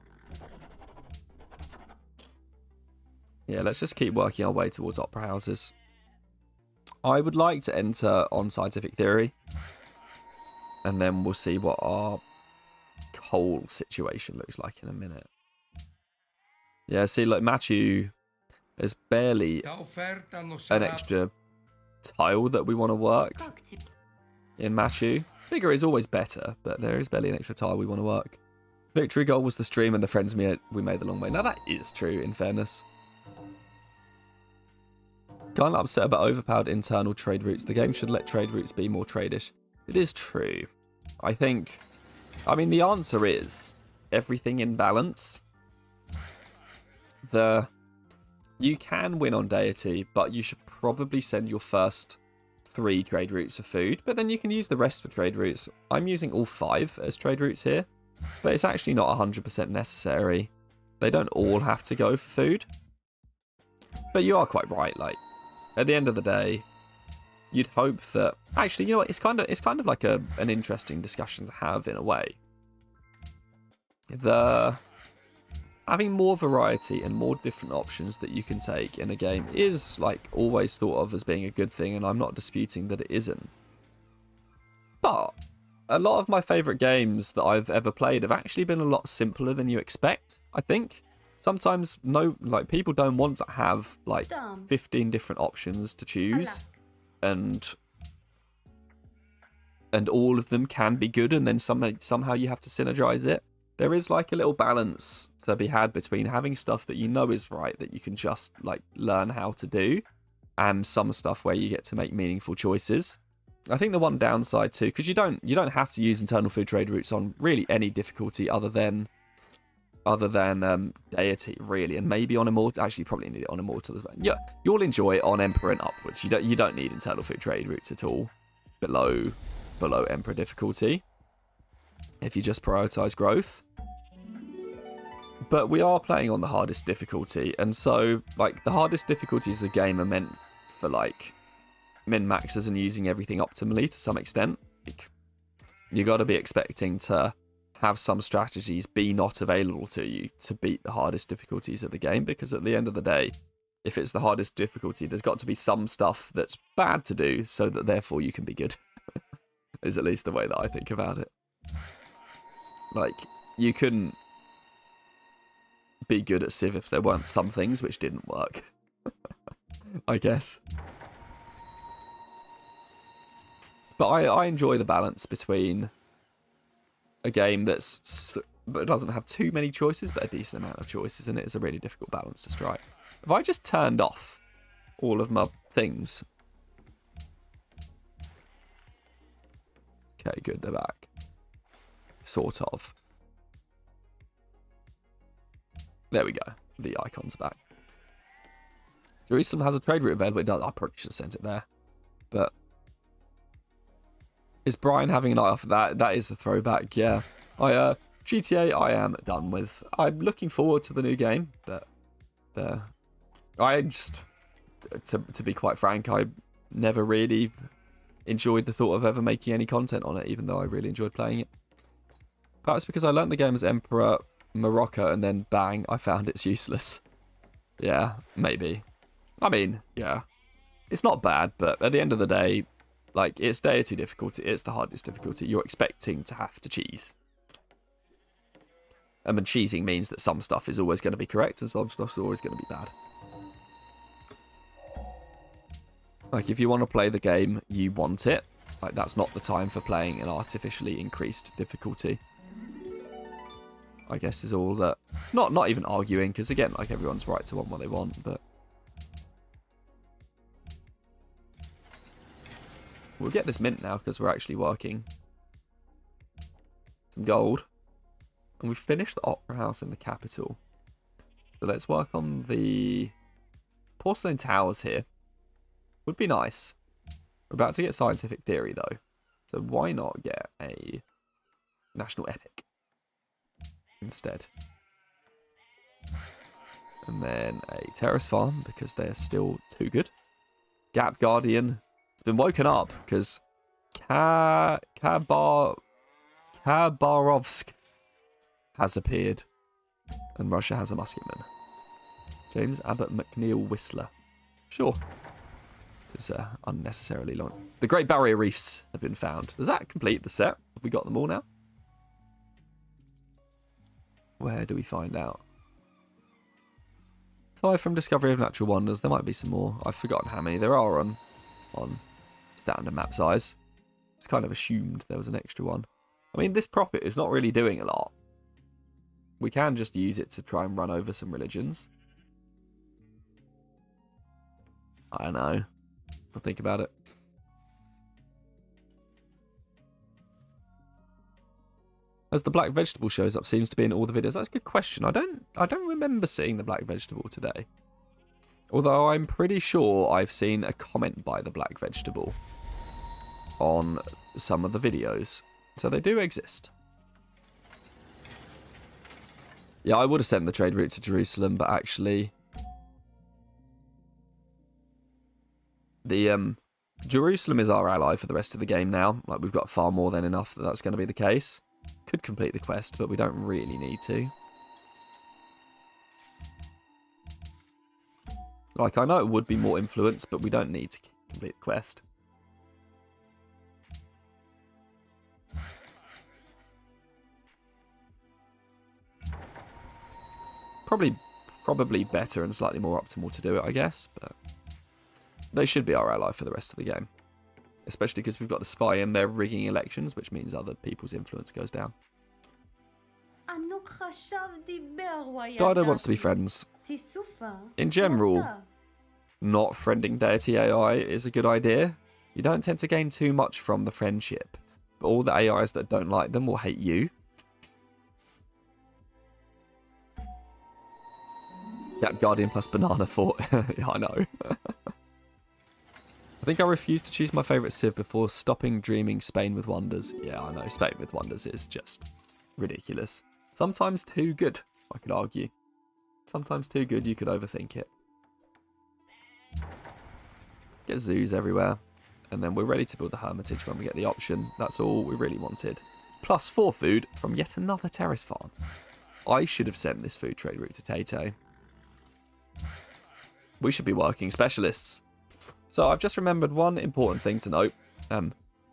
Yeah, let's just keep working our way towards opera houses. I would like to enter on scientific theory. And then we'll see what our coal situation looks like in a minute. Yeah, see, look, Machu, there's barely an extra tile that we want to work in Machu. Bigger is always better, but there is barely an extra tile we want to work. Victory goal was the stream and the friends we made the long way. Now, that is true, in fairness. Kind of upset about overpowered internal trade routes. The game should let trade routes be more tradish. It is true. I mean, the answer is everything in balance. You can win on deity, but you should probably send your first 3 trade routes for food, but then you can use the rest for trade routes. I'm using all 5 as trade routes here, but it's actually not 100% necessary. They don't all have to go for food. But you are quite right, like, at the end of the day, you'd hope that... Actually, you know what, it's kind of like an interesting discussion to have in a way. Having more variety and more different options that you can take in a game is, like, always thought of as being a good thing, and I'm not disputing that it isn't. But a lot of my favourite games that I've ever played have actually been a lot simpler than you expect, I think. Sometimes, people don't want to have, 15 different options to choose, and all of them can be good, and then somehow you have to synergize it. There is, a little balance to be had between having stuff that you know is right, that you can just, learn how to do, and some stuff where you get to make meaningful choices. I think the one downside, too, because you don't have to use internal food trade routes on really any difficulty other than deity, really, and maybe on immortal. Actually, you probably need it on immortal as well. Yeah, you'll enjoy it on emperor and upwards. You don't need internal food trade routes at all below emperor difficulty if you just prioritize growth. But we are playing on the hardest difficulty, and so the hardest difficulties of the game are meant for min-maxers and using everything optimally to some extent. You got to be expecting to have some strategies be not available to you to beat the hardest difficulties of the game, because at the end of the day, if it's the hardest difficulty, there's got to be some stuff that's bad to do so that therefore you can be good. Is at least the way that I think about it. You couldn't be good at Civ if there weren't some things which didn't work. I guess. But I enjoy the balance between a game but it doesn't have too many choices, but a decent amount of choices, and it is a really difficult balance to strike. If I just turned off all of my things... Okay, good, they're back. Sort of. There we go. The icons are back. Jerusalem has a trade route available. It does. I probably should have sent it there. But is Brian having a night off? That is a throwback, yeah. GTA I am done with. I'm looking forward to the new game, but I just, to be quite frank, I never really enjoyed the thought of ever making any content on it, even though I really enjoyed playing it. Perhaps because I learned the game as Emperor Morocco and then bang, I found it's useless. Yeah, maybe. I mean, yeah. It's not bad, but at the end of the day, like, it's deity difficulty. It's the hardest difficulty. You're expecting to have to cheese. And then cheesing means that some stuff is always going to be correct and some stuff's always going to be bad. Like, if you want to play the game, you want it. Like, that's not the time for playing an artificially increased difficulty. I guess is all that... Not even arguing, because again, like, everyone's right to want what they want, but... We'll get this mint now, because we're actually working. Some gold. And we've finished the Opera House in the capital. So let's work on the porcelain towers here. Would be nice. We're about to get scientific theory, though. So why not get a national epic instead? And then a terrace farm, because they're still too good. Gap Guardian. It's been woken up, because Khabarovsk has appeared. And Russia has a musketman. James Abbott McNeil Whistler. Sure. It's unnecessarily long. The Great Barrier Reefs have been found. Does that complete the set? Have we got them all now? Where do we find out? 5 from Discovery of Natural Wonders. There might be some more. I've forgotten how many there are on standard map size. It's kind of assumed there was an extra one. I mean, this profit is not really doing a lot. We can just use it to try and run over some religions. I don't know. I'll think about it. As the black vegetable shows up, seems to be in all the videos. That's a good question. I don't remember seeing the black vegetable today. Although I'm pretty sure I've seen a comment by the black vegetable on some of the videos. So they do exist. Yeah, I would have sent the trade route to Jerusalem, but actually... Jerusalem is our ally for the rest of the game now. Like, we've got far more than enough that that's going to be the case. Could complete the quest, but we don't really need to. Like, I know it would be more influence, but we don't need to complete the quest. Probably better and slightly more optimal to do it, I guess, but they should be our ally for the rest of the game. Especially because we've got the spy and they're rigging elections, which means other people's influence goes down. Dido wants to be friends. In general, not friending deity AI is a good idea. You don't tend to gain too much from the friendship, but all the AIs that don't like them will hate you. Gap Guardian plus Banana Fort. Yeah, I know. I think I refused to choose my favourite Civ before stopping dreaming Spain with Wonders. Yeah, I know. Spain with Wonders is just ridiculous. Sometimes too good, I could argue. Sometimes too good, you could overthink it. Get zoos everywhere. And then we're ready to build the Hermitage when we get the option. That's all we really wanted. Plus 4 food from yet another terrace farm. I should have sent this food trade route to Tate. We should be working specialists. So I've just remembered one important thing to note.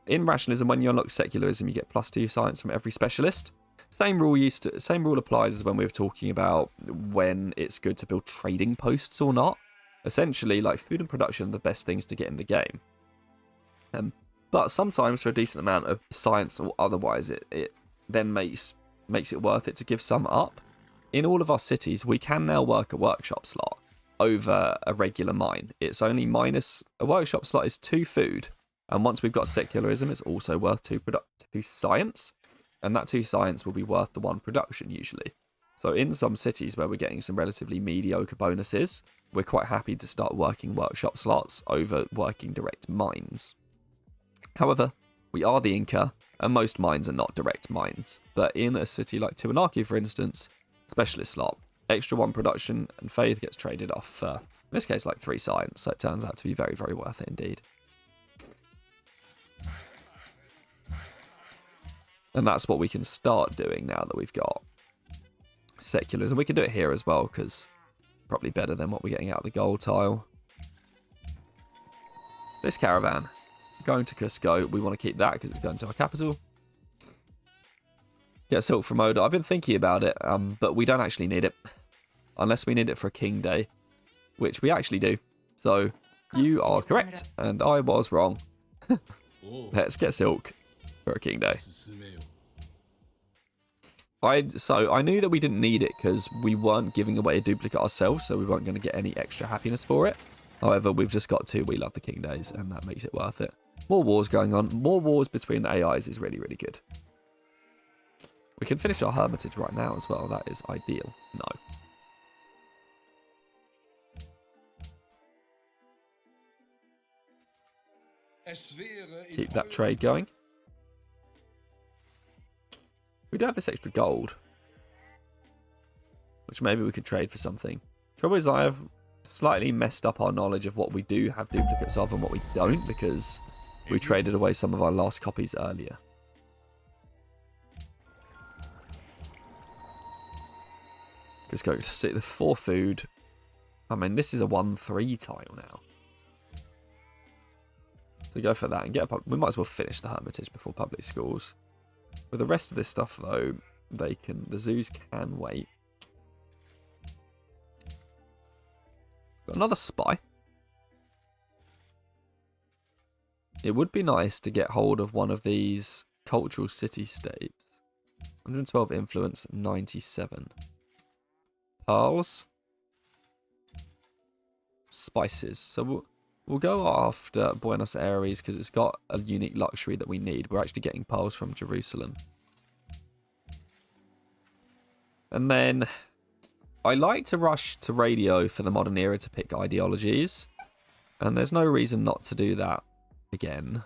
In rationalism, when you unlock secularism, you get +2 science from every specialist. Same rule applies as when we were talking about when it's good to build trading posts or not. Essentially, like, food and production are the best things to get in the game. But sometimes for a decent amount of science or otherwise, it then makes it worth it to give some up. In all of our cities, we can now work a workshop slot over a regular mine. It's only minus... A workshop slot is 2 food. And once we've got secularism, it's also worth 2 science. And that 2 science will be worth the 1 production, usually. So in some cities where we're getting some relatively mediocre bonuses, we're quite happy to start working workshop slots over working direct mines. However, we are the Inca, and most mines are not direct mines. But in a city like T180, for instance, specialist slot, extra 1 production and faith gets traded off for, in this case, like 3 science. So it turns out to be very, very worth it indeed. And that's what we can start doing now that we've got seculars. And we can do it here as well, because probably better than what we're getting out of the gold tile. This caravan, going to Cusco. We want to keep that because it's going to our capital. Get silk from Oda. I've been thinking about it, but we don't actually need it. Unless we need it for a king day, which we actually do. So, you are correct, and I was wrong. Let's get silk for a king day. So I knew that we didn't need it because we weren't giving away a duplicate ourselves, so we weren't going to get any extra happiness for it. However, we've just got 2 We Love the King days, and that makes it worth it. More wars going on. More wars between the AIs is really, really good. We can finish our hermitage right now as well. That is ideal. No. Keep that trade going. We do have this extra gold, which maybe we could trade for something. Trouble is, I have slightly messed up our knowledge of what we do have duplicates of and what we don't, because we traded away some of our last copies earlier. Let's go see the 4 food. I mean, this is a 1-3 tile now. So go for that and get we might as well finish the hermitage before public schools. With the rest of this stuff, though, the zoos can wait. Got another spy. It would be nice to get hold of one of these cultural city-states. 112 influence, 97. Pearls. Spices. So we'll go after Buenos Aires because it's got a unique luxury that we need. We're actually getting pearls from Jerusalem. And then I like to rush to radio for the modern era to pick ideologies. And there's no reason not to do that again.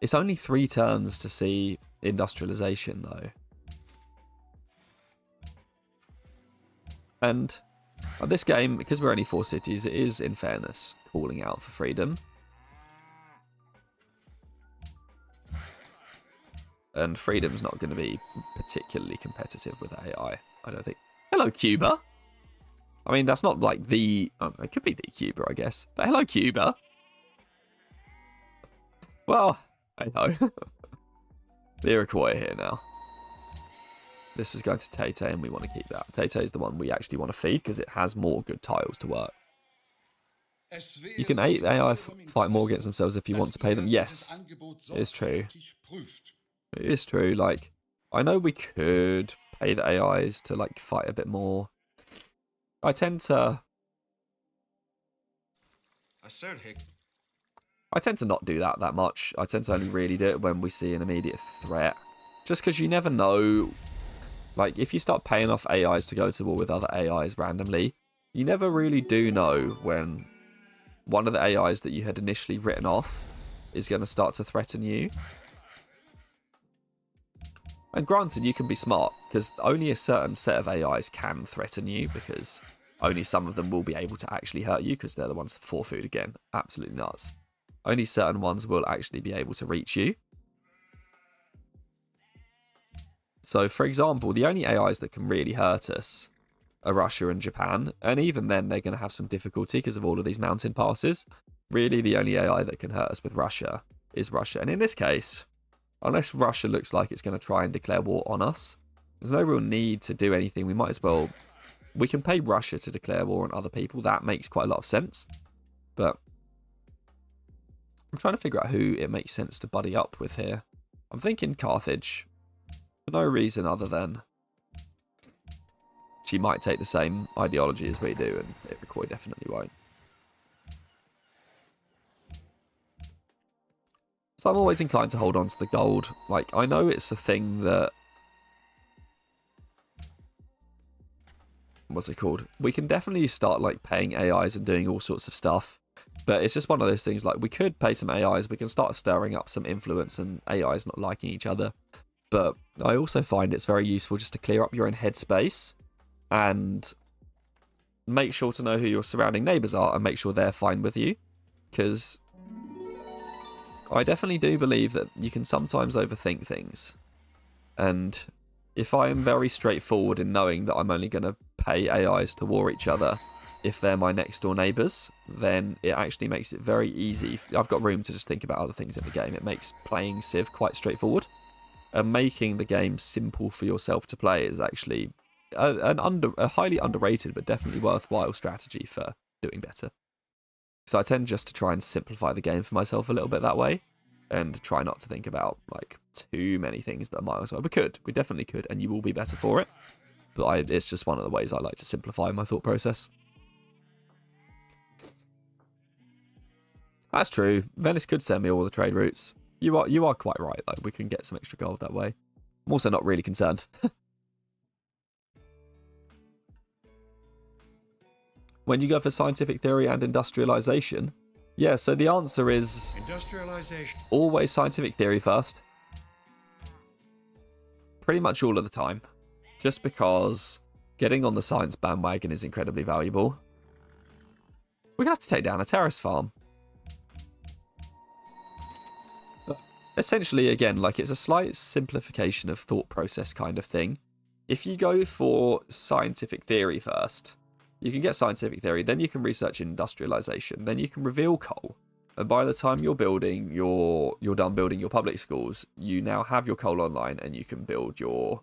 It's only 3 turns to see industrialization, though. And this game, because we're only 4 cities, it is, in fairness, calling out for freedom. And freedom's not going to be particularly competitive with AI, I don't think. Hello, Cuba. I mean, that's not like the... Oh, it could be the Cuba, I guess. But hello, Cuba. Well, hey ho. The Iroquois are here now. This was going to Tate, and we want to keep that. Tate is the one we actually want to feed because it has more good tiles to work. You can AI fight more against themselves if you want to pay them. Yes, it's true. It is true. Like, I know we could pay the AIs to like fight a bit more. I tend to not do that much. I tend to only really do it when we see an immediate threat. Just because you never know. Like, if you start paying off AIs to go to war with other AIs randomly, you never really do know when one of the AIs that you had initially written off is going to start to threaten you. And granted, you can be smart, because only a certain set of AIs can threaten you, because only some of them will be able to actually hurt you, because they're the ones for food again. Absolutely nuts. Only certain ones will actually be able to reach you. So, for example, the only AIs that can really hurt us are Russia and Japan. And even then, they're going to have some difficulty because of all of these mountain passes. Really, the only AI that can hurt us with Russia is Russia. And in this case, unless Russia looks like it's going to try and declare war on us, there's no real need to do anything. We might as well... We can pay Russia to declare war on other people. That makes quite a lot of sense. But I'm trying to figure out who it makes sense to buddy up with here. I'm thinking Carthage. For no reason other than she might take the same ideology as we do, and Iroquois definitely won't. So I'm always inclined to hold on to the gold. Like, I know it's a thing that what's it called? We can definitely start like paying AIs and doing all sorts of stuff. But it's just one of those things, like we could pay some AIs, we can start stirring up some influence and AIs not liking each other. But I also find it's very useful just to clear up your own headspace and make sure to know who your surrounding neighbours are and make sure they're fine with you. Because I definitely do believe that you can sometimes overthink things. And if I am very straightforward in knowing that I'm only going to pay AIs to war each other if they're my next door neighbours, then it actually makes it very easy. I've got room to just think about other things in the game. It makes playing Civ quite straightforward. And making the game simple for yourself to play is actually a highly underrated but definitely worthwhile strategy for doing better. So I tend just to try and simplify the game for myself a little bit that way, and try not to think about like too many things that might as well. We definitely could, and you will be better for it. But it's just one of the ways I like to simplify my thought process. That's true. Venice could send me all the trade routes. You are quite right. Like, we can get some extra gold that way. I'm also not really concerned. When you go for scientific theory and industrialization, yeah, so the answer is Industrialization. always scientific theory first. Pretty much all of the time. Just because getting on the science bandwagon is incredibly valuable. We're going to have to take down a terrace farm. Essentially, again, like it's a slight simplification of thought process kind of thing. If you go for scientific theory first, you can get scientific theory, then you can research industrialization, then you can reveal coal. And by the time you're done building your public schools, you now have your coal online and you can build your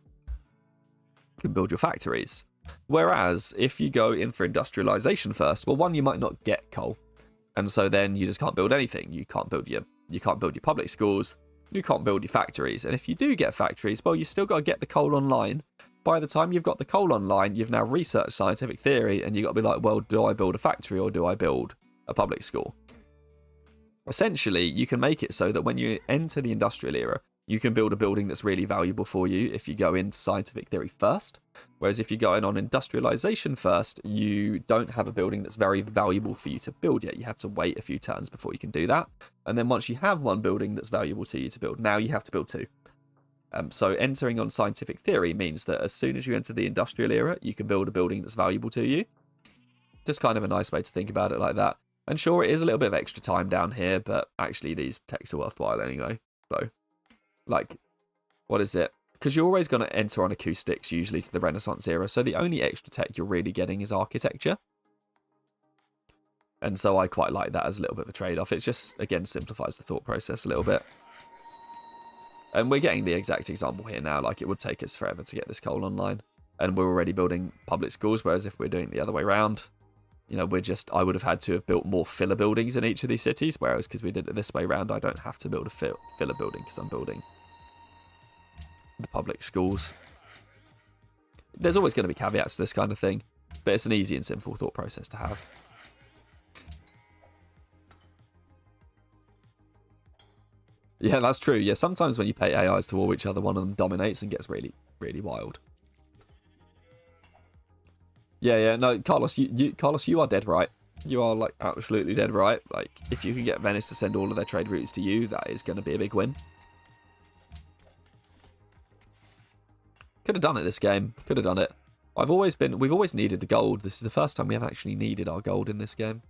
factories. Whereas if you go in for industrialization first, well, one, you might not get coal, and so then you just can't build anything. You can't build your public schools. You can't build your factories. And if you do get factories, well, you still got to get the coal online. By the time you've got the coal online, you've now researched scientific theory, and you've got to be like, well, do I build a factory or do I build a public school? Essentially, you can make it so that when you enter the industrial era, you can build a building that's really valuable for you if you go into scientific theory first. Whereas if you go in on industrialization first, you don't have a building that's very valuable for you to build yet. You have to wait a few turns before you can do that. And then once you have one building that's valuable to you to build, now you have to build two. So entering on scientific theory means that as soon as you enter the industrial era, you can build a building that's valuable to you. Just kind of a nice way to think about it like that. And sure, it is a little bit of extra time down here, but actually these techs are worthwhile anyway. So, like, what is it? Because you're always going to enter on acoustics, usually to the Renaissance era, so the only extra tech you're really getting is architecture. And so I quite like that as a little bit of a trade-off. It just, again, simplifies the thought process a little bit. And we're getting the exact example here now, like it would take us forever to get this coal online. And we're already building public schools, whereas if we're doing it the other way around, you know, I would have had to have built more filler buildings in each of these cities, whereas because we did it this way around, I don't have to build a filler building because I'm building the public schools. There's always going to be caveats to this kind of thing, but it's an easy and simple thought process to have. Yeah, that's true. Yeah, sometimes when you pay AIs to war each other, one of them dominates and gets really, really wild. Yeah, no, Carlos, Carlos, you are dead right. You are, like, absolutely dead right. Like, if you can get Venice to send all of their trade routes to you, that is going to be a big win. Could have done it this game. Could have done it. We've always needed the gold. This is the first time we haven't actually needed our gold in this game.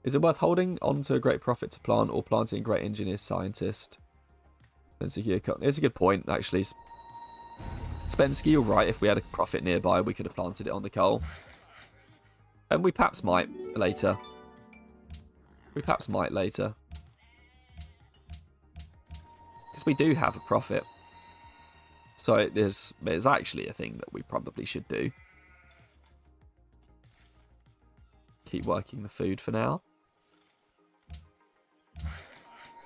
Is it worth holding on to a great profit to plant or planting a great engineer scientist? It's a good point, actually. Spensky, you're right. If we had a profit nearby, we could have planted it on the coal. And we perhaps might later. Because we do have a profit. So it is actually a thing that we probably should do. Keep working the food for now.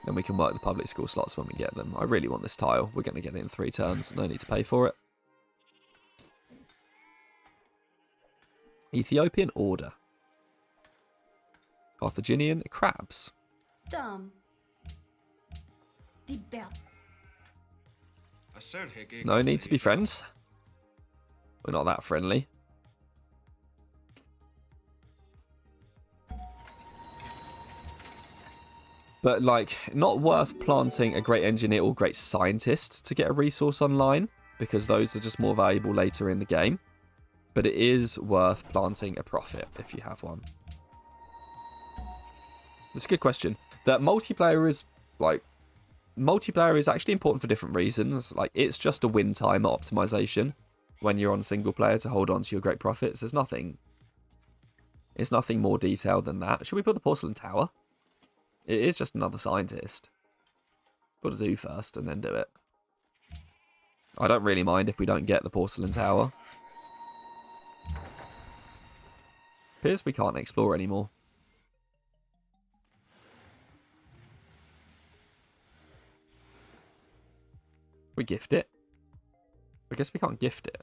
Then we can work the public school slots when we get them. I really want this tile. We're going to get it in 3 turns. No need to pay for it. Ethiopian order. Carthaginian crabs. Dumb. No need to be friends. We're not that friendly. But, like, not worth planting a great engineer or great scientist to get a resource online, because those are just more valuable later in the game. But it is worth planting a prophet if you have one. That's a good question. That multiplayer is actually important for different reasons. Like, it's just a win time optimization when you're on single player to hold on to your great profits. It's nothing more detailed than that. Should we put the porcelain tower? It is just another scientist. Put a zoo first and then do it. I don't really mind if we don't get the porcelain tower. Appears we can't explore anymore. We gift it? I guess we can't gift it.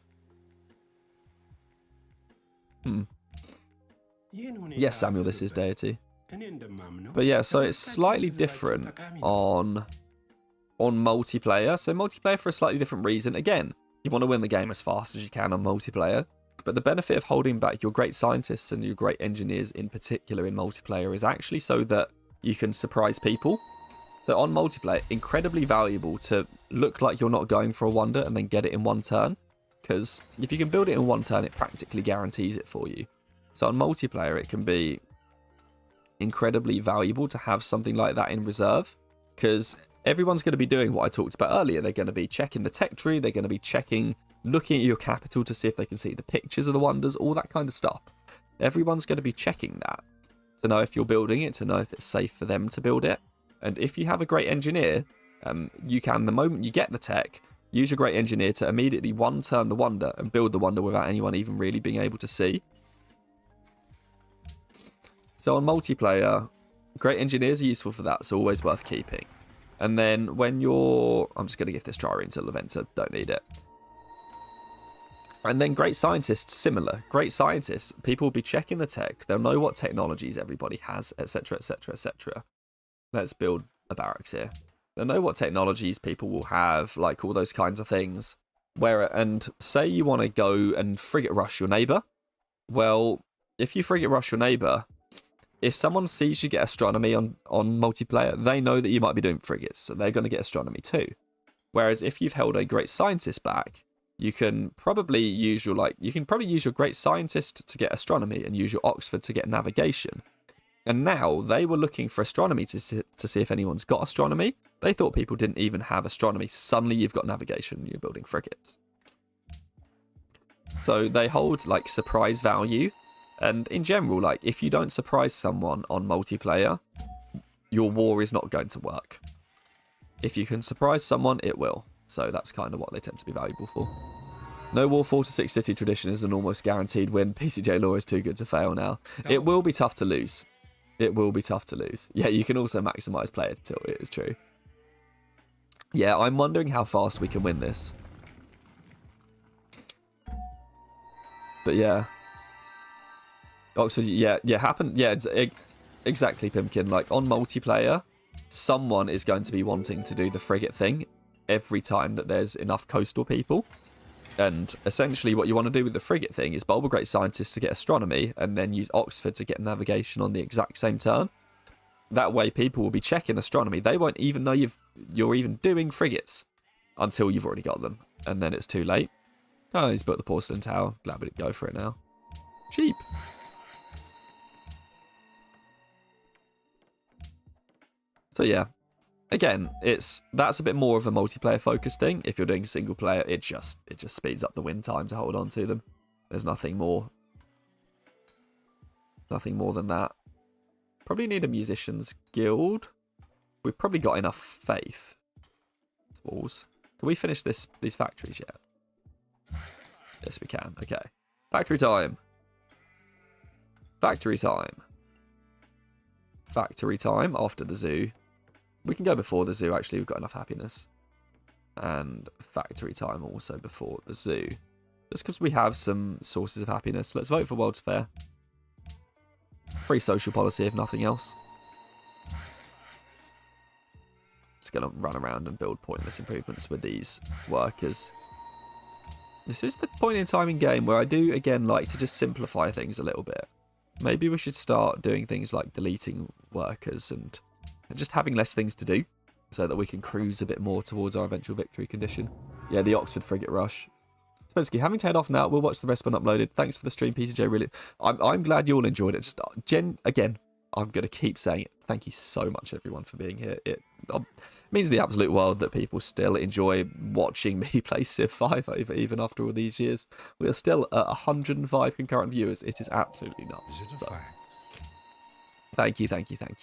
Yes, Samuel, this is deity. But yeah, so it's slightly different on multiplayer. So multiplayer for a slightly different reason. Again, you want to win the game as fast as you can on multiplayer. But the benefit of holding back your great scientists and your great engineers in particular in multiplayer is actually so that you can surprise people. So on multiplayer, incredibly valuable to look like you're not going for a wonder and then get it in one turn. Because if you can build it in one turn, it practically guarantees it for you. So on multiplayer, it can be incredibly valuable to have something like that in reserve. Because everyone's going to be doing what I talked about earlier. They're going to be checking the tech tree. They're going to be looking at your capital to see if they can see the pictures of the wonders, all that kind of stuff. Everyone's going to be checking that to know if you're building it, to know if it's safe for them to build it. And if you have a great engineer, you can, the moment you get the tech, use your great engineer to immediately one-turn the wonder and build the wonder without anyone even really being able to see. So on multiplayer, great engineers are useful for that, so always worth keeping. And then when you're... I'm just going to give this trireme to Leventa, don't need it. And then great scientists, similar. Great scientists, people will be checking the tech, they'll know what technologies everybody has, etc, etc, etc. Let's build a barracks here. They'll know what technologies people will have, like all those kinds of things. And say you want to go and frigate rush your neighbour. Well, if you frigate rush your neighbour, if someone sees you get astronomy on multiplayer, they know that you might be doing frigates, so they're going to get astronomy too. Whereas if you've held a great scientist back, you can probably use your great scientist to get astronomy and use your Oxford to get navigation. And now they were looking for astronomy to see if anyone's got astronomy. They thought people didn't even have astronomy. Suddenly you've got navigation, you're building frigates. So they hold like surprise value. And in general, like if you don't surprise someone on multiplayer, your war is not going to work. If you can surprise someone, it will. So that's kind of what they tend to be valuable for. No War 4 to 6 City tradition is an almost guaranteed win. PCJ law is too good to fail now. It will be tough to lose. It will be tough to lose. Yeah, you can also maximize player tilt. It is true. Yeah, I'm wondering how fast we can win this. But yeah. Oxford, yeah, exactly, Pimkin. Like, on multiplayer, someone is going to be wanting to do the frigate thing every time that there's enough coastal people. And essentially what you want to do with the frigate thing is bulb a great scientist to get astronomy and then use Oxford to get navigation on the exact same turn. That way people will be checking astronomy. They won't even know you're even doing frigates until you've already got them. And then it's too late. Oh, he's built the porcelain tower. Glad we didn't go for it now. Cheap. So yeah. Again, that's a bit more of a multiplayer focused thing. If you're doing single player, it just speeds up the win time to hold on to them. There's nothing more. Nothing more than that. Probably need a musicians guild. We've probably got enough faith. Walls. Can we finish these factories yet? Yes, we can. Okay. Factory time. Factory time. Factory time after the zoo. We can go before the zoo, actually. We've got enough happiness. And factory time also before the zoo. Just because we have some sources of happiness. Let's vote for World's Fair. Free social policy, if nothing else. Just going to run around and build pointless improvements with these workers. This is the point in time in game where I do, again, like to just simplify things a little bit. Maybe we should start doing things like deleting workers and just having less things to do so that we can cruise a bit more towards our eventual victory condition. Yeah, the Oxford Frigate Rush. Spensky, having to head off now, we'll watch the rest when uploaded. Thanks for the stream, PCJ. Really, I'm glad you all enjoyed it. Just again, I'm going to keep saying it. Thank you so much, everyone, for being here. It means the absolute world that people still enjoy watching me play Civ 5 over, even after all these years. We are still at 105 concurrent viewers. It is absolutely nuts. Is it a So, fact? thank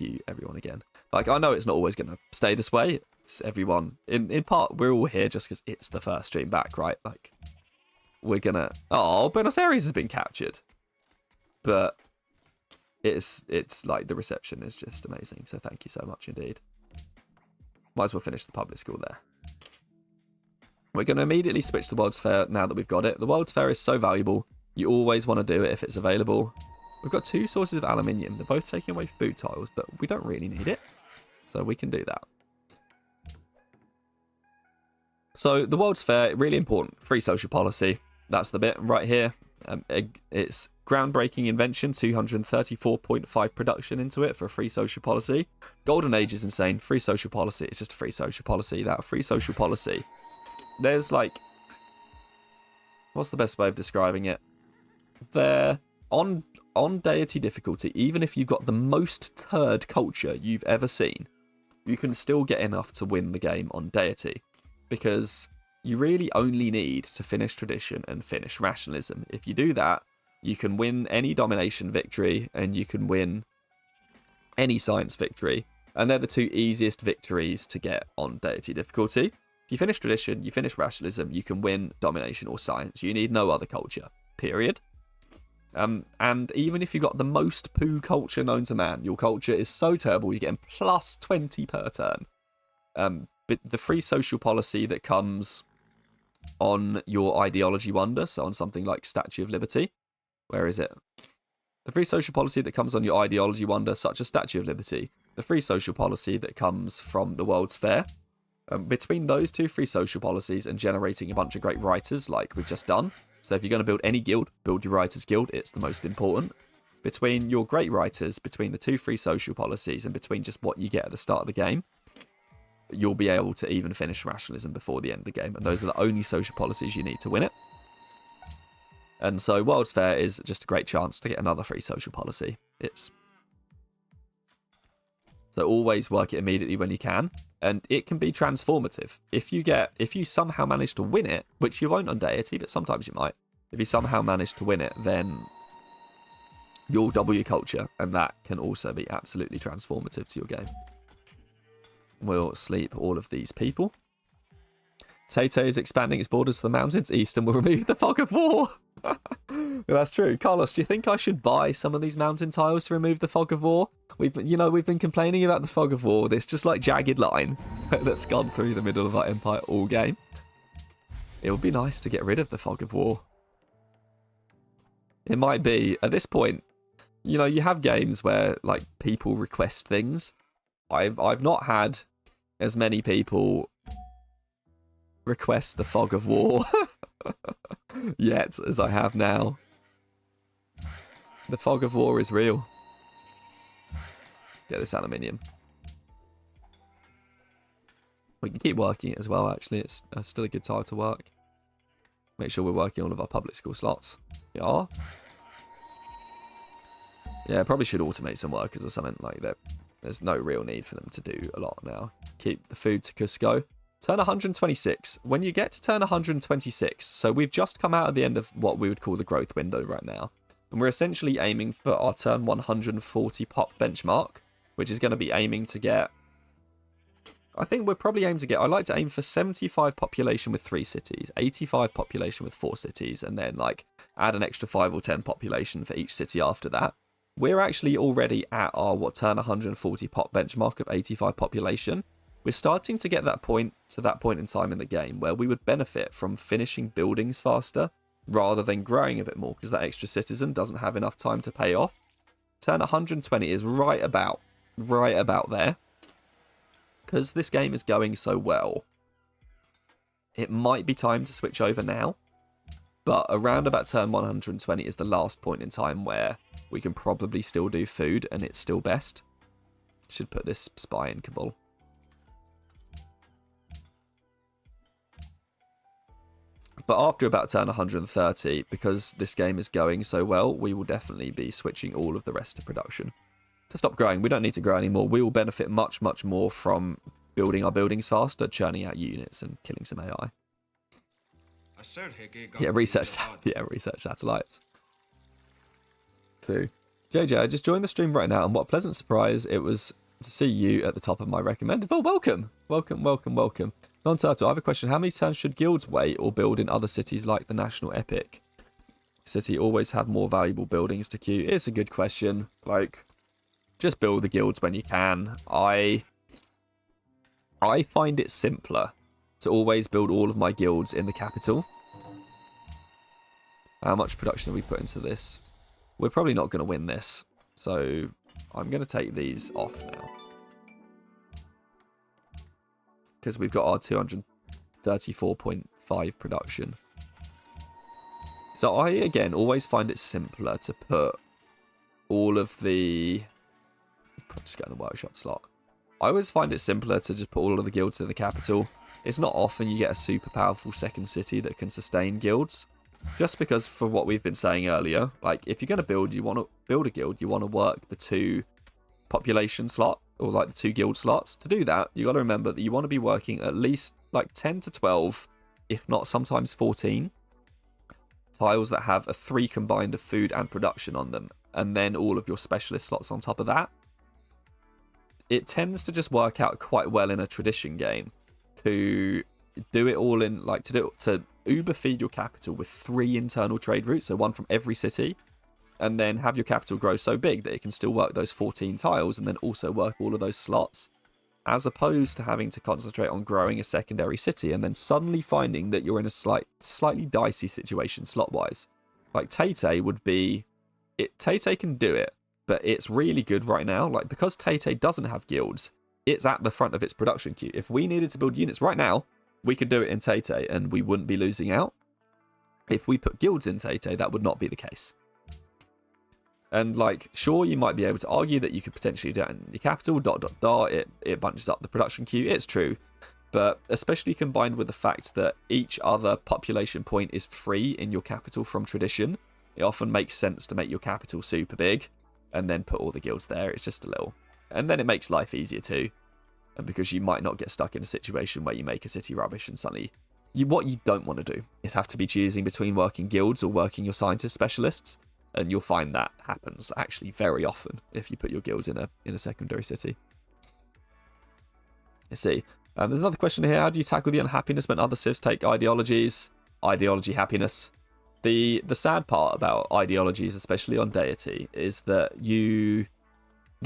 you, everyone, again. Like, I know it's not always going to stay this way. It's everyone. In part, we're all here just because it's the first stream back, right? Like, we're going to... Oh, Buenos Aires has been captured. But... It's like the reception is just amazing, so thank you so much indeed. Might as well finish the public school there. We're going to immediately switch to World's Fair now that we've got it. The World's Fair is so valuable. You always want to do it if it's available. We've got 2 sources of aluminium. They're both taking away food tiles, but we don't really need it. So we can do that. So the World's Fair, really important. Free social policy. That's the bit right here. It's groundbreaking invention, 234.5 production into it for a free social policy. Golden Age is insane. Free social policy, it's just a free social policy. That free social policy, there's like, what's the best way of describing it? They're on deity difficulty, even if you've got the most turd culture you've ever seen, you can still get enough to win the game on deity, because you really only need to finish tradition and finish rationalism. If you do that, you can win any domination victory and you can win any science victory. And they're the 2 easiest victories to get on deity difficulty. If you finish tradition, you finish rationalism, you can win domination or science. You need no other culture, period. And even if you've got the most poo culture known to man, your culture is so terrible, you're getting plus 20 per turn. But the free social policy that comes on your ideology wonder, so on something like Statue of Liberty. Where is it? The free social policy that comes on your ideology wonder, such as Statue of Liberty. The free social policy that comes from the World's Fair. Between those 2 free social policies and generating a bunch of great writers like we've just done. So if you're going to build any guild, build your Writers Guild. It's the most important. Between your great writers, between the 2 free social policies, and between just what you get at the start of the game, you'll be able to even finish rationalism before the end of the game. And those are the only social policies you need to win it. And so World's Fair is just a great chance to get another free social policy. So always work it immediately when you can. And it can be transformative. If you somehow manage to win it, which you won't on deity, but sometimes you might. If you somehow manage to win it, then you'll double your culture. And that can also be absolutely transformative to your game. We'll sleep all of these people. Tay is expanding its borders to the mountains east and will remove the fog of war. That's true. Carlos, do you think I should buy some of these mountain tiles to remove the fog of war? We've been complaining about the fog of war, this just like jagged line that's gone through the middle of our empire all game. It would be nice to get rid of the fog of war. It might be, at this point, you have games where like people request things. I've not had as many people request the fog of war yet as I have now. The fog of war is real. Get this aluminium. We can keep working it as well, actually. It's still a good time to work. Make sure we're working all of our public school slots. Yeah. Yeah, probably should automate some workers or something like that. There's no real need for them to do a lot now. Keep the food to Cusco. Turn 126. When you get to turn 126, so we've just come out at the end of what we would call the growth window right now. And we're essentially aiming for our turn 140 pop benchmark, which is going to be aiming to get... I think we're probably aiming to get... I'd like to aim for 75 population with 3 cities, 85 population with 4 cities, and then like add an extra 5 or 10 population for each city after that. We're actually already at our turn 140 pop benchmark of 85 population. We're starting to get that point in time in the game where we would benefit from finishing buildings faster rather than growing a bit more, because that extra citizen doesn't have enough time to pay off. Turn 120 is right about there. Because this game is going so well, it might be time to switch over now. But around about turn 120 is the last point in time where we can probably still do food and it's still best. Should put this spy in Kabul. But after about turn 130, because this game is going so well, we will definitely be switching all of the rest to production. To stop growing, we don't need to grow anymore. We will benefit much, much more from building our buildings faster, churning out units, and killing some AI. Yeah, research satellites. So, JJ, I just joined the stream right now, and what a pleasant surprise it was to see you at the top of my recommended. Well, welcome. Non-turtle, I have a question. How many turns should guilds wait or build in other cities like the National Epic City always have more valuable buildings to queue? It's a good question. Like, just build the guilds when you can. I find it simpler to always build all of my guilds in the capital. How much production have we put into this? We're probably not going to win this, so I'm going to take these off now. Because we've got our 234.5 production. So I, again, always find it simpler to put all of the... Just get in the workshop slot. I always find it simpler to just put all of the guilds in the capital. It's not often you get a super powerful second city that can sustain guilds. Just because, for what we've been saying earlier, like, if you're going to build, you want to build a guild, you want to work the 2 population slot, or like the 2 guild slots. To do that, you got to remember that you want to be working at least like 10 to 12, if not sometimes 14 tiles that have a 3 combined of food and production on them, and then all of your specialist slots on top of that. It tends to just work out quite well in a tradition game to do it all in, like, to uber feed your capital with 3 internal trade routes, so 1 from every city, and then have your capital grow so big that it can still work those 14 tiles and then also work all of those slots, as opposed to having to concentrate on growing a secondary city and then suddenly finding that you're in a slightly dicey situation slot-wise. Like, Tay would be... Tay can do it, but it's really good right now. Like, because Tay doesn't have guilds, it's at the front of its production queue. If we needed to build units right now, we could do it in Tay and we wouldn't be losing out. If we put guilds in Tay, that would not be the case. And, like, sure, you might be able to argue that you could potentially do it in your capital, ... it bunches up the production queue. It's true. But especially combined with the fact that each other population point is free in your capital from tradition, it often makes sense to make your capital super big and then put all the guilds there. It's just a little... And then it makes life easier too. And because you might not get stuck in a situation where you make a city rubbish and suddenly... What you don't want to do is have to be choosing between working guilds or working your scientist specialists. And you'll find that happens actually very often if you put your guilds in a secondary city. Let's see. There's another question here. How do you tackle the unhappiness when other civs take ideologies? Ideology happiness. The sad part about ideologies, especially on deity, is that the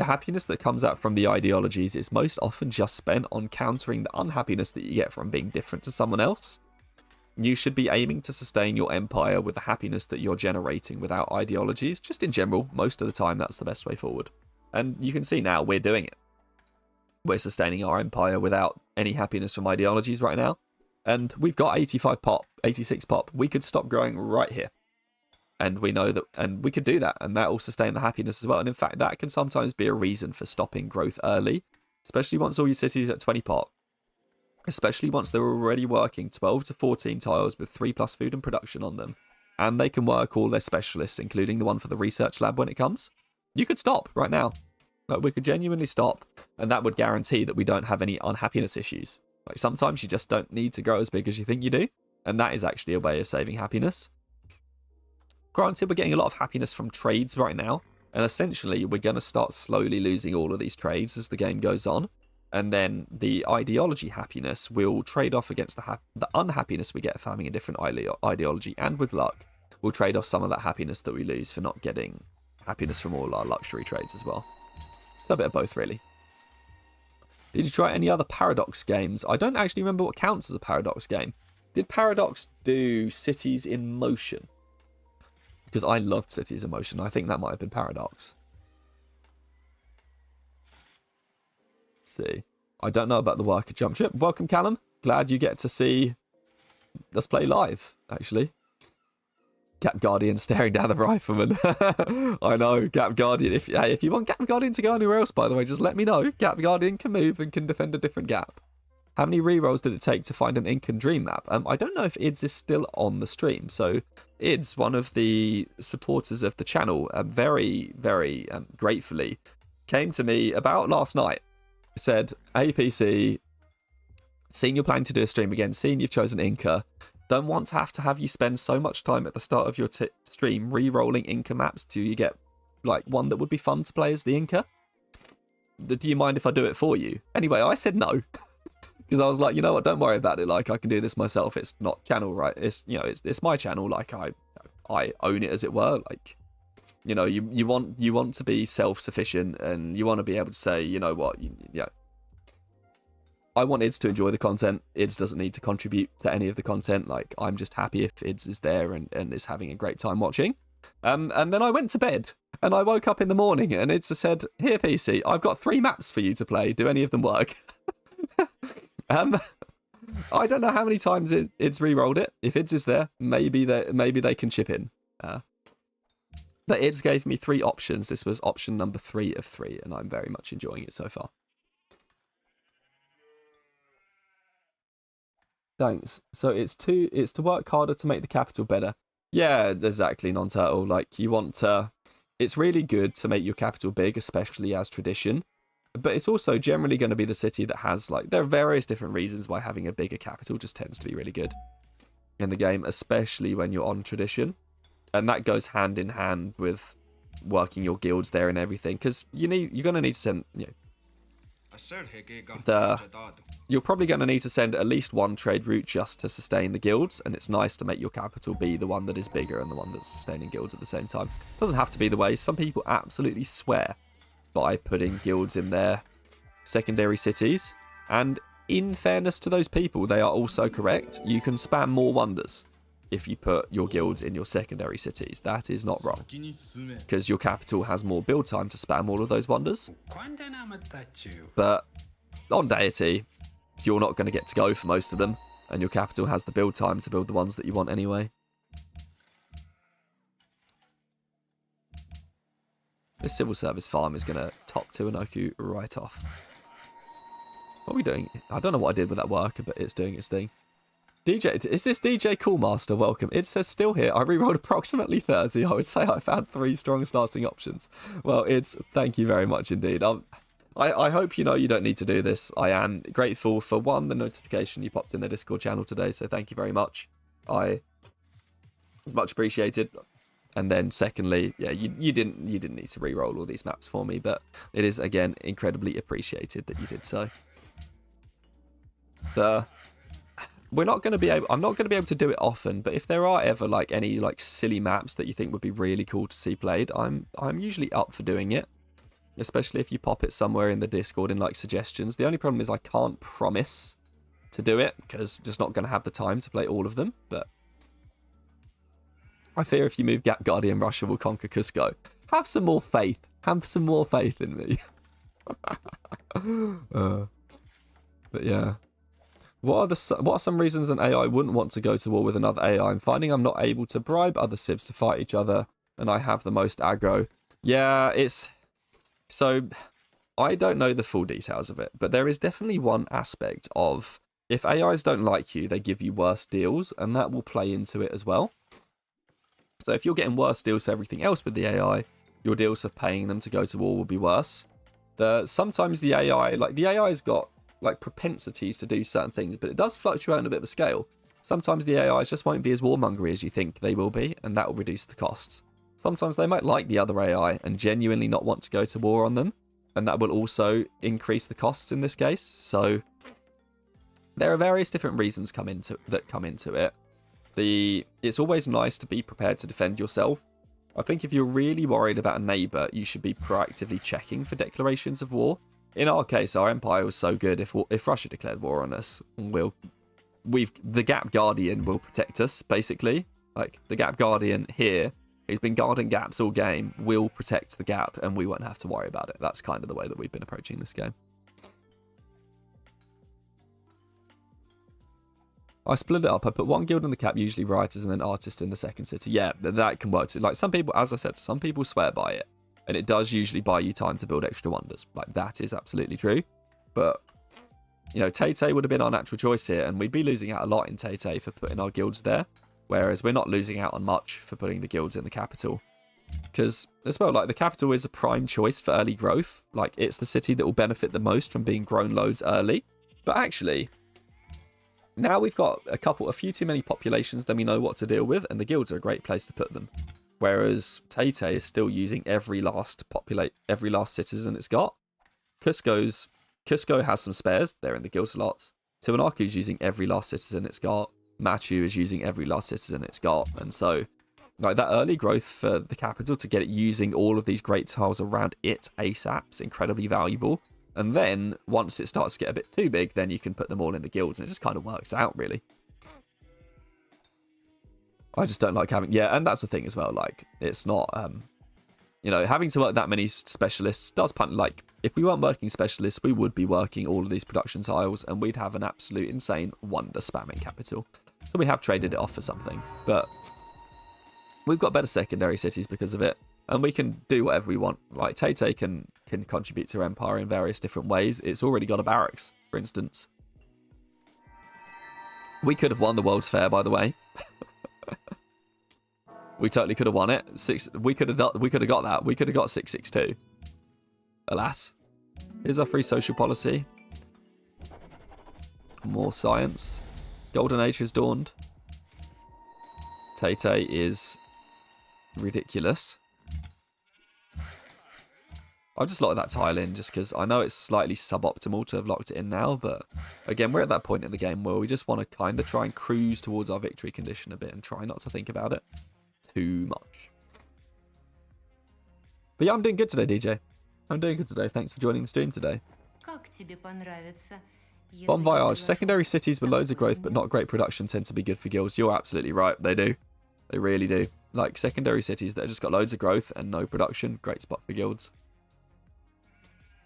happiness that comes out from the ideologies is most often just spent on countering the unhappiness that you get from being different to someone else. You should be aiming to sustain your empire with the happiness that you're generating without ideologies. Just in general, most of the time, that's the best way forward. And you can see now we're doing it. We're sustaining our empire without any happiness from ideologies right now. And we've got 85 pop, 86 pop. We could stop growing right here. And we know that, and we could do that. And that will sustain the happiness as well. And in fact, that can sometimes be a reason for stopping growth early, especially once all your cities are at 20 pop. Especially once they're already working 12 to 14 tiles with 3+ food and production on them. And they can work all their specialists, including the one for the research lab when it comes. You could stop right now. Like, we could genuinely stop. And that would guarantee that we don't have any unhappiness issues. Like, sometimes you just don't need to grow as big as you think you do. And that is actually a way of saving happiness. Granted, we're getting a lot of happiness from trades right now. And essentially, we're going to start slowly losing all of these trades as the game goes on. And then the ideology happiness will trade off against the unhappiness we get for having a different ideology. And with luck, we'll trade off some of that happiness that we lose for not getting happiness from all our luxury trades as well. So a bit of both, really. Did you try any other Paradox games? I don't actually remember what counts as a Paradox game. Did Paradox do Cities in Motion? Because I loved Cities in Motion. I think that might have been Paradox. See, I don't know about the worker jump trip. Welcome, Callum. Glad you get to see us play live, actually. Gap Guardian staring down the rifleman. I know, Gap Guardian. If you want Gap Guardian to go anywhere else, by the way, just let me know. Gap Guardian can move and can defend a different gap. How many rerolls did it take to find an Incan dream map? I don't know if Ids is still on the stream. So Ids, one of the supporters of the channel, very, very gratefully, came to me about last night. Said, APC, seen you're planning to do a stream again, seen you've chosen Inca. Don't want to have you spend so much time at the start of your stream re-rolling Inca maps till you get like one that would be fun to play as the Inca. Do you mind if I do it for you? Anyway, I said no. Because I was like, you know what, don't worry about it. Like, I can do this myself. It's not channel, right? It's, you know, it's my channel. Like, I own it, as it were. Like, you know, you want to be self-sufficient, and you want to be able to say, you know what, yeah. I want Ids to enjoy the content. Ids doesn't need to contribute to any of the content. Like, I'm just happy if Ids is there and is having a great time watching. And then I went to bed, and I woke up in the morning, and Ids said, here, PC, I've got 3 maps for you to play. Do any of them work? I don't know how many times Ids re-rolled it. If Ids is there, maybe they can chip in. But Ids gave me 3 options. This was option number 3 of 3, and I'm very much enjoying it so far. Thanks. So it's to work harder to make the capital better. Yeah, exactly, Non-Turtle. Like, you want to... It's really good to make your capital big, especially as tradition. But it's also generally going to be the city that has, like... There are various different reasons why having a bigger capital just tends to be really good in the game, especially when you're on tradition. And that goes hand in hand with working your guilds there and everything. Because you're going to need to send... You know, you're probably going to need to send at least 1 trade route just to sustain the guilds, and it's nice to make your capital be the one that is bigger and the one that's sustaining guilds at the same time. Doesn't have to be the way. Some people absolutely swear by putting guilds in their secondary cities, and in fairness to those people, they are also correct. You can spam more wonders if you put your guilds in your secondary cities. That is not wrong, because your capital has more build time to spam all of those wonders. But on deity, you're not going to get to go for most of them, and your capital has the build time to build the ones that you want anyway. This civil service farm is going to top Tiwanoku right off. What are we doing? I don't know what I did with that worker, but it's doing its thing. DJ, is this DJ Coolmaster? Welcome. It says still here. I rerolled approximately 30. I would say I found 3 strong starting options. Well, thank you very much indeed. I hope you know you don't need to do this. I am grateful for, 1, the notification you popped in the Discord channel today, so thank you very much. It's much appreciated. And then secondly, yeah, you didn't need to reroll all these maps for me, but it is again incredibly appreciated that you did so. I'm not going to be able to do it often, but if there are ever like any like silly maps that you think would be really cool to see played, I'm usually up for doing it. Especially if you pop it somewhere in the Discord in like suggestions. The only problem is I can't promise to do it because I'm just not going to have the time to play all of them. But I fear if you move Gap Guardian, Russia will conquer Cusco. Have some more faith. Have some more faith in me. But yeah. What are some reasons an AI wouldn't want to go to war with another AI? I'm finding I'm not able to bribe other civs to fight each other, and I have the most aggro. Yeah, so I don't know the full details of it, but there is definitely one aspect of if AIs don't like you, they give you worse deals, and that will play into it as well. So if you're getting worse deals for everything else with the AI, your deals for paying them to go to war will be worse. Sometimes the AI's got like propensities to do certain things, but it does fluctuate on a bit of a scale. Sometimes the AIs just won't be as warmongery as you think they will be, and that will reduce the costs. Sometimes they might like the other AI and genuinely not want to go to war on them, and that will also increase the costs in this case. So there are various different reasons that come into it. It's always nice to be prepared to defend yourself. I think if you're really worried about a neighbour, you should be proactively checking for declarations of war. In our case, our empire was so good. If Russia declared war on us, the Gap Guardian will protect us. Basically, like the Gap Guardian here, who's been guarding gaps all game, will protect the gap, and we won't have to worry about it. That's kind of the way that we've been approaching this game. I split it up. I put one guild in the cap, usually writers, and then artists in the second city. Yeah, that can work too. Like some people, as I said, some people swear by it. And it does usually buy you time to build extra wonders. Like, that is absolutely true. But, you know, Tay would have been our natural choice here. And we'd be losing out a lot in Tay for putting our guilds there. Whereas we're not losing out on much for putting the guilds in the capital. Because, as well, like, the capital is a prime choice for early growth. Like, it's the city that will benefit the most from being grown loads early. But actually, now we've got a few too many populations than we know what to deal with, and the guilds are a great place to put them. Whereas Tay is still using every last citizen it's got. Cusco has some spares, they're in the guild slots. Tiwanaku's using every last citizen it's got. Machu is using every last citizen it's got, and so like that early growth for the capital to get it using all of these great tiles around it ASAP is incredibly valuable. And then, once it starts to get a bit too big, then you can put them all in the guilds, and it just kind of works out, really. I just don't like having... Yeah, and that's the thing as well, like, it's not... you know, having to work that many specialists does... Like, if we weren't working specialists, we would be working all of these production tiles, and we'd have an absolute insane wonder spamming capital. So we have traded it off for something, but... We've got better secondary cities because of it. And we can do whatever we want. Like, Tay can contribute to Empire in various different ways. It's already got a barracks, for instance. We could have won the World's Fair, by the way. We totally could have won it. We could have got that. We could have got 662. Alas. Here's our free social policy. More science. Golden Age has dawned. Tay is ridiculous. I just locked that tile in just because I know it's slightly suboptimal to have locked it in now, but again, we're at that point in the game where we just want to kind of try and cruise towards our victory condition a bit and try not to think about it too much. But yeah, I'm doing good today, DJ. I'm doing good today. Thanks for joining the stream today. Bon voyage. Secondary cities with loads of growth but not great production tend to be good for guilds. You're absolutely right. They do. They really do. Like, secondary cities that have just got loads of growth and no production, great spot for guilds.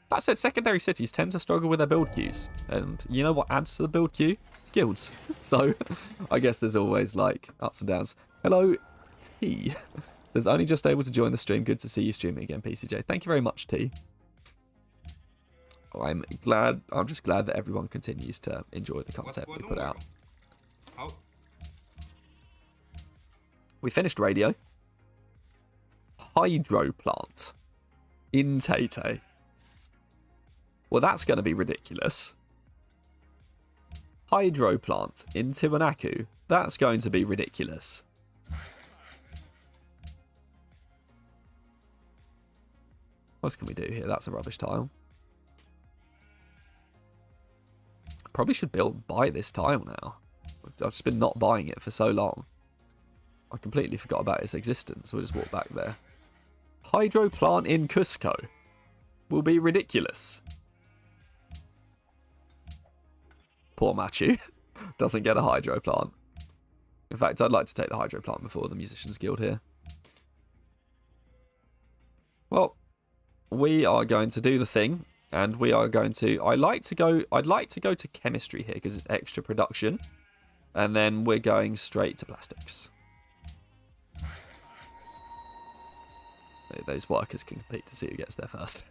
That said, secondary cities tend to struggle with their build queues. And you know what adds to the build queue? Guilds. So, I guess there's always, like, ups and downs. Hello, T. Says, only just able to join the stream. Good to see you streaming again, PCJ. Thank you very much, T. I'm just glad that everyone continues to enjoy the content we put out. We finished radio. Hydro plant. In Tay. Well, that's going to be ridiculous. Hydro plant in Tiwanaku. That's going to be ridiculous. What else can we do here? That's a rubbish tile. Probably should buy this tile now. I've just been not buying it for so long. I completely forgot about its existence. We'll just walk back there. Hydro plant in Cusco will be ridiculous. Poor Machu doesn't get a hydro plant. In fact, I'd like to take the hydro plant before the Musicians Guild here. Well, we are going to do the thing, and we are going to... I'd like to go to chemistry here because it's extra production, and then we're going straight to plastics. Those workers can compete to see who gets there first.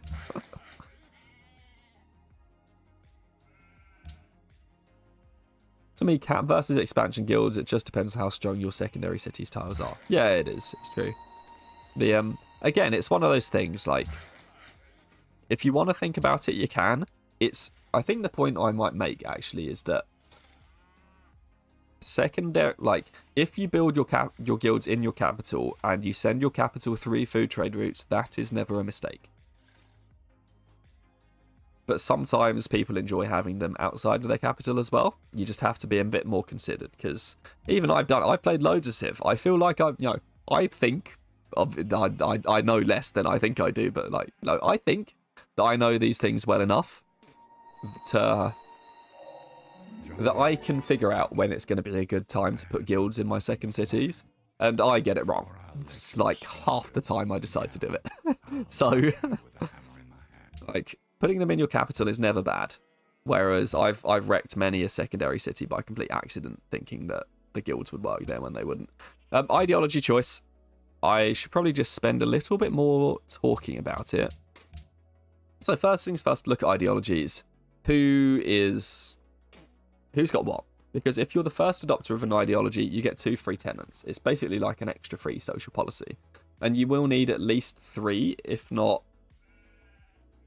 To me, cap versus expansion guilds, it just depends how strong your secondary cities tiles are. Yeah, it is. It's true. The again, it's one of those things, like, if you want to think about it, you can. I think the point I might make, actually, is that secondary, like, if you build your guilds in your capital and you send your capital through food trade routes, that is never a mistake. But sometimes people enjoy having them outside of their capital as well. You just have to be a bit more considered, because even I've played loads of Civ. I feel like I know less than I think I do, but like, no, I think that I know these things well enough that I can figure out when it's going to be a good time to put guilds in my second cities, and I get it wrong. It's like half the time I decide to do it. So, like, putting them in your capital is never bad. Whereas I've wrecked many a secondary city by complete accident, thinking that the guilds would work there when they wouldn't. Ideology choice. I should probably just spend a little bit more talking about it. So first things first, look at ideologies. Who's got what? Because if you're the first adopter of an ideology, you get 2 free tenants. It's basically like an extra free social policy. And you will need at least 3, if not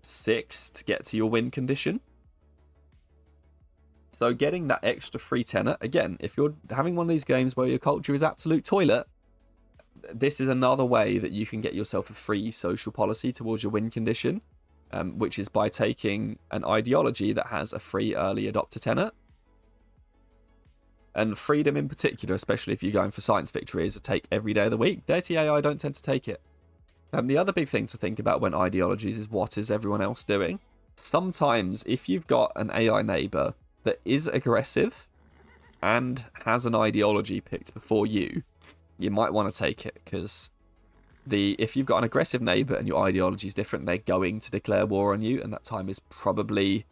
6, to get to your win condition. So getting that extra free tenant, again, if you're having one of these games where your culture is absolute toilet, this is another way that you can get yourself a free social policy towards your win condition, which is by taking an ideology that has a free early adopter tenant. And freedom in particular, especially if you're going for science victory, is a take every day of the week. Dirty AI don't tend to take it. The other big thing to think about when ideologies is what is everyone else doing. Sometimes if you've got an AI neighbor that is aggressive and has an ideology picked before you, you might want to take it, because if you've got an aggressive neighbor and your ideology is different, they're going to declare war on you, and that time is probably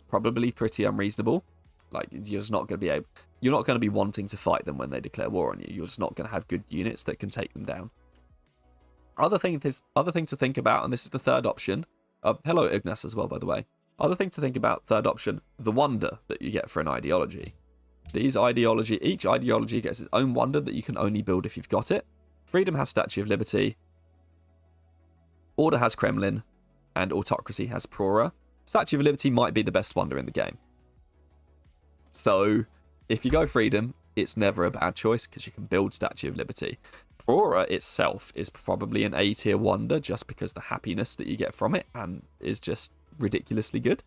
pretty unreasonable. Like, you're just not going to be able, you're not going to be wanting to fight them when they declare war on you. You're just not going to have good units that can take them down. Other thing to think about, and this is the third option. Hello Ignas as well, by the way. Other thing to think about, third option, the wonder that you get for an ideology. Each ideology gets its own wonder that you can only build if you've got it. Freedom has Statue of Liberty. Order has Kremlin. And Autocracy has Prora. Statue of Liberty might be the best wonder in the game. So, if you go Freedom, it's never a bad choice because you can build Statue of Liberty. Prora itself is probably an A tier wonder just because the happiness that you get from it and is just ridiculously good.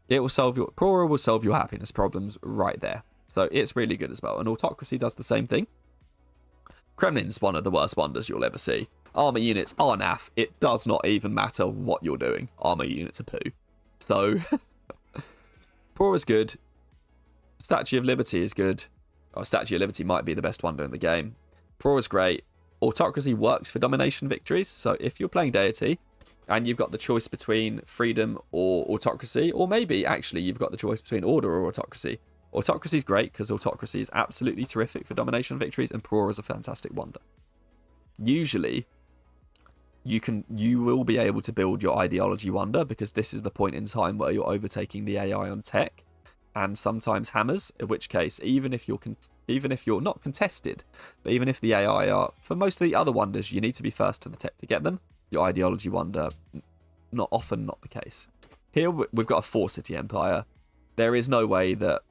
Prora will solve your happiness problems right there. So it's really good as well. And Autocracy does the same thing. Kremlin's one of the worst wonders you'll ever see. Armor units are naff. It does not even matter what you're doing. Armor units are poo. So, Prora's good. Statue of Liberty is good. Statue of Liberty might be the best wonder in the game. Prora's great. Autocracy works for domination victories. So if you're playing Deity and you've got the choice between Freedom or Autocracy, or maybe actually you've got the choice between Order or Autocracy. Autocracy is great because Autocracy is absolutely terrific for domination victories, and Prora is a fantastic wonder. Usually, you will be able to build your ideology wonder because this is the point in time where you're overtaking the AI on tech, and sometimes hammers. In which case, even if you're not contested, but even if the AI are, for most of the other wonders, you need to be first to the tech to get them. Your ideology wonder, not the case. Here we've got a 4-city empire. There is no way that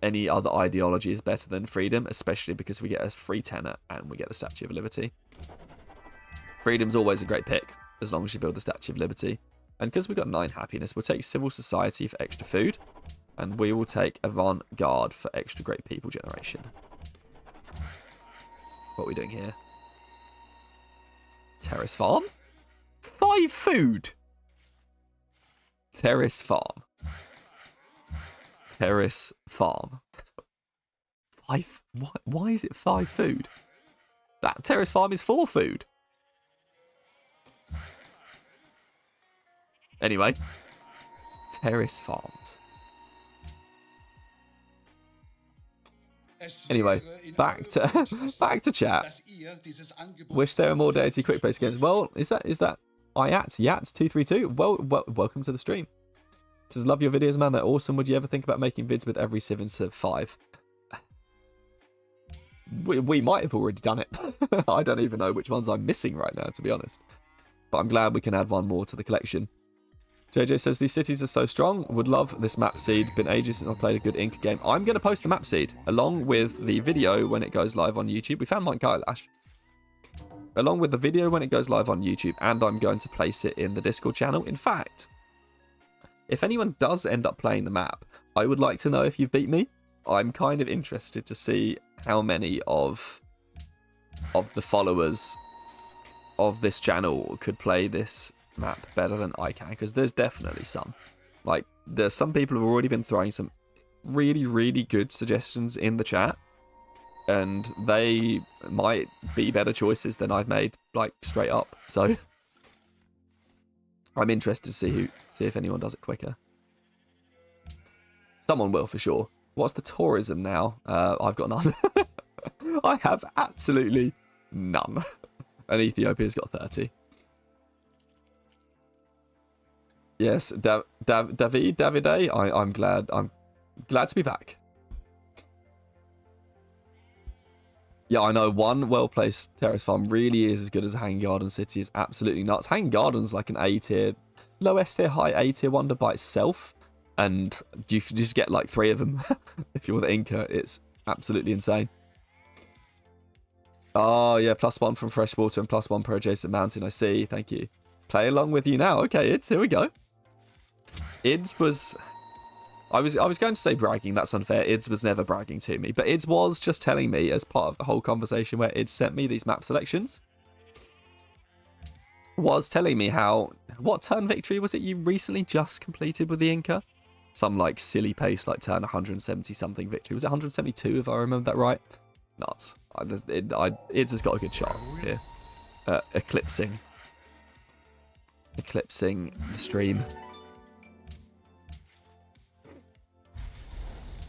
any other ideology is better than Freedom, especially because we get a free tenant and we get the Statue of Liberty. Freedom's always a great pick, as long as you build the Statue of Liberty. And because we've got 9 happiness, we'll take Civil Society for extra food, and we will take Avant-Garde for extra great people generation. What are we doing here? Terrace Farm? 5 food! Terrace Farm. Terrace Farm. 5? Why is it 5 food? That Terrace Farm is 4 food. Anyway. Terrace Farms. Anyway, back to chat. Wish there were more Deity quick pace games. Well, is that Yats232? Well, welcome to the stream. Says, love your videos, man. They're awesome. Would you ever think about making vids with every Civ in Civ 5? We might have already done it. I don't even know which ones I'm missing right now, to be honest. But I'm glad we can add one more to the collection. JJ says, these cities are so strong. Would love this map seed. Been ages since I played a good Inca game. I'm going to post the map seed along with the video when it goes live on YouTube. We found Mike Kailash. Along with the video when it goes live on YouTube. And I'm going to place it in the Discord channel. In fact, if anyone does end up playing the map, I would like to know if you've beat me. I'm kind of interested to see how many of the followers of this channel could play this map better than I can, because there's definitely some. Like, there's some people who've already been throwing some really, really good suggestions in the chat, and they might be better choices than I've made, like, straight up. So I'm interested to see if anyone does it quicker. Someone will for sure. What's the tourism now? I've got none. I have absolutely none. And Ethiopia's got 30. Yes, Davide, I'm glad. I'm glad to be back. Yeah, I know one well-placed terrace farm really is as good as Hanging Garden City. Is absolutely nuts. Hanging Garden's like an A tier, low S tier, high A tier wonder by itself. And you can just get like 3 of them. If you're with Inca, it's absolutely insane. Oh, yeah, +1 from freshwater and +1 per adjacent mountain. I see. Thank you. Play along with you now. Okay, Ids, here we go. Ids was... I was going to say bragging. That's unfair. Ids was never bragging to me. But Ids was just telling me as part of the whole conversation where Ids sent me these map selections. Was telling me how... What turn victory was it you recently just completed with the Inca? Some like silly pace like turn 170 something victory. Was it 172 if I remember that right? Nuts. Ids has got a good shot here. Eclipsing the stream.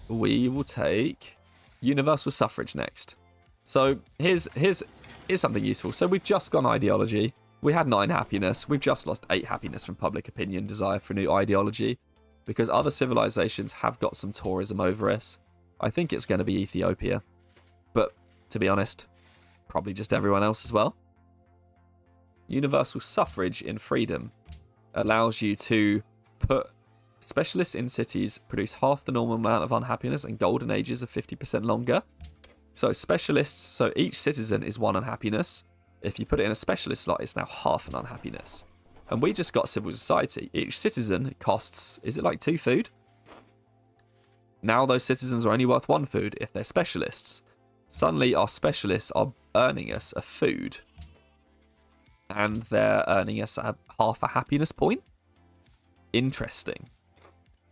We will take universal suffrage next. So here's something useful. So we've just gone ideology. We had 9 happiness. We've just lost 8 happiness from public opinion, desire for new ideology, because other civilizations have got some tourism over us. I think it's going to be Ethiopia, but to be honest, probably just everyone else as well. Universal suffrage in freedom allows you to put specialists in cities produce half the normal amount of unhappiness and golden ages of 50% longer. So specialists, so each citizen is 1 unhappiness. If you put it in a specialist slot, it's now half an unhappiness. And we just got civil society. Each citizen costs, is it like 2 food? Now those citizens are only worth 1 food if they're specialists. Suddenly our specialists are earning us a food. And they're earning us half a happiness point. Interesting.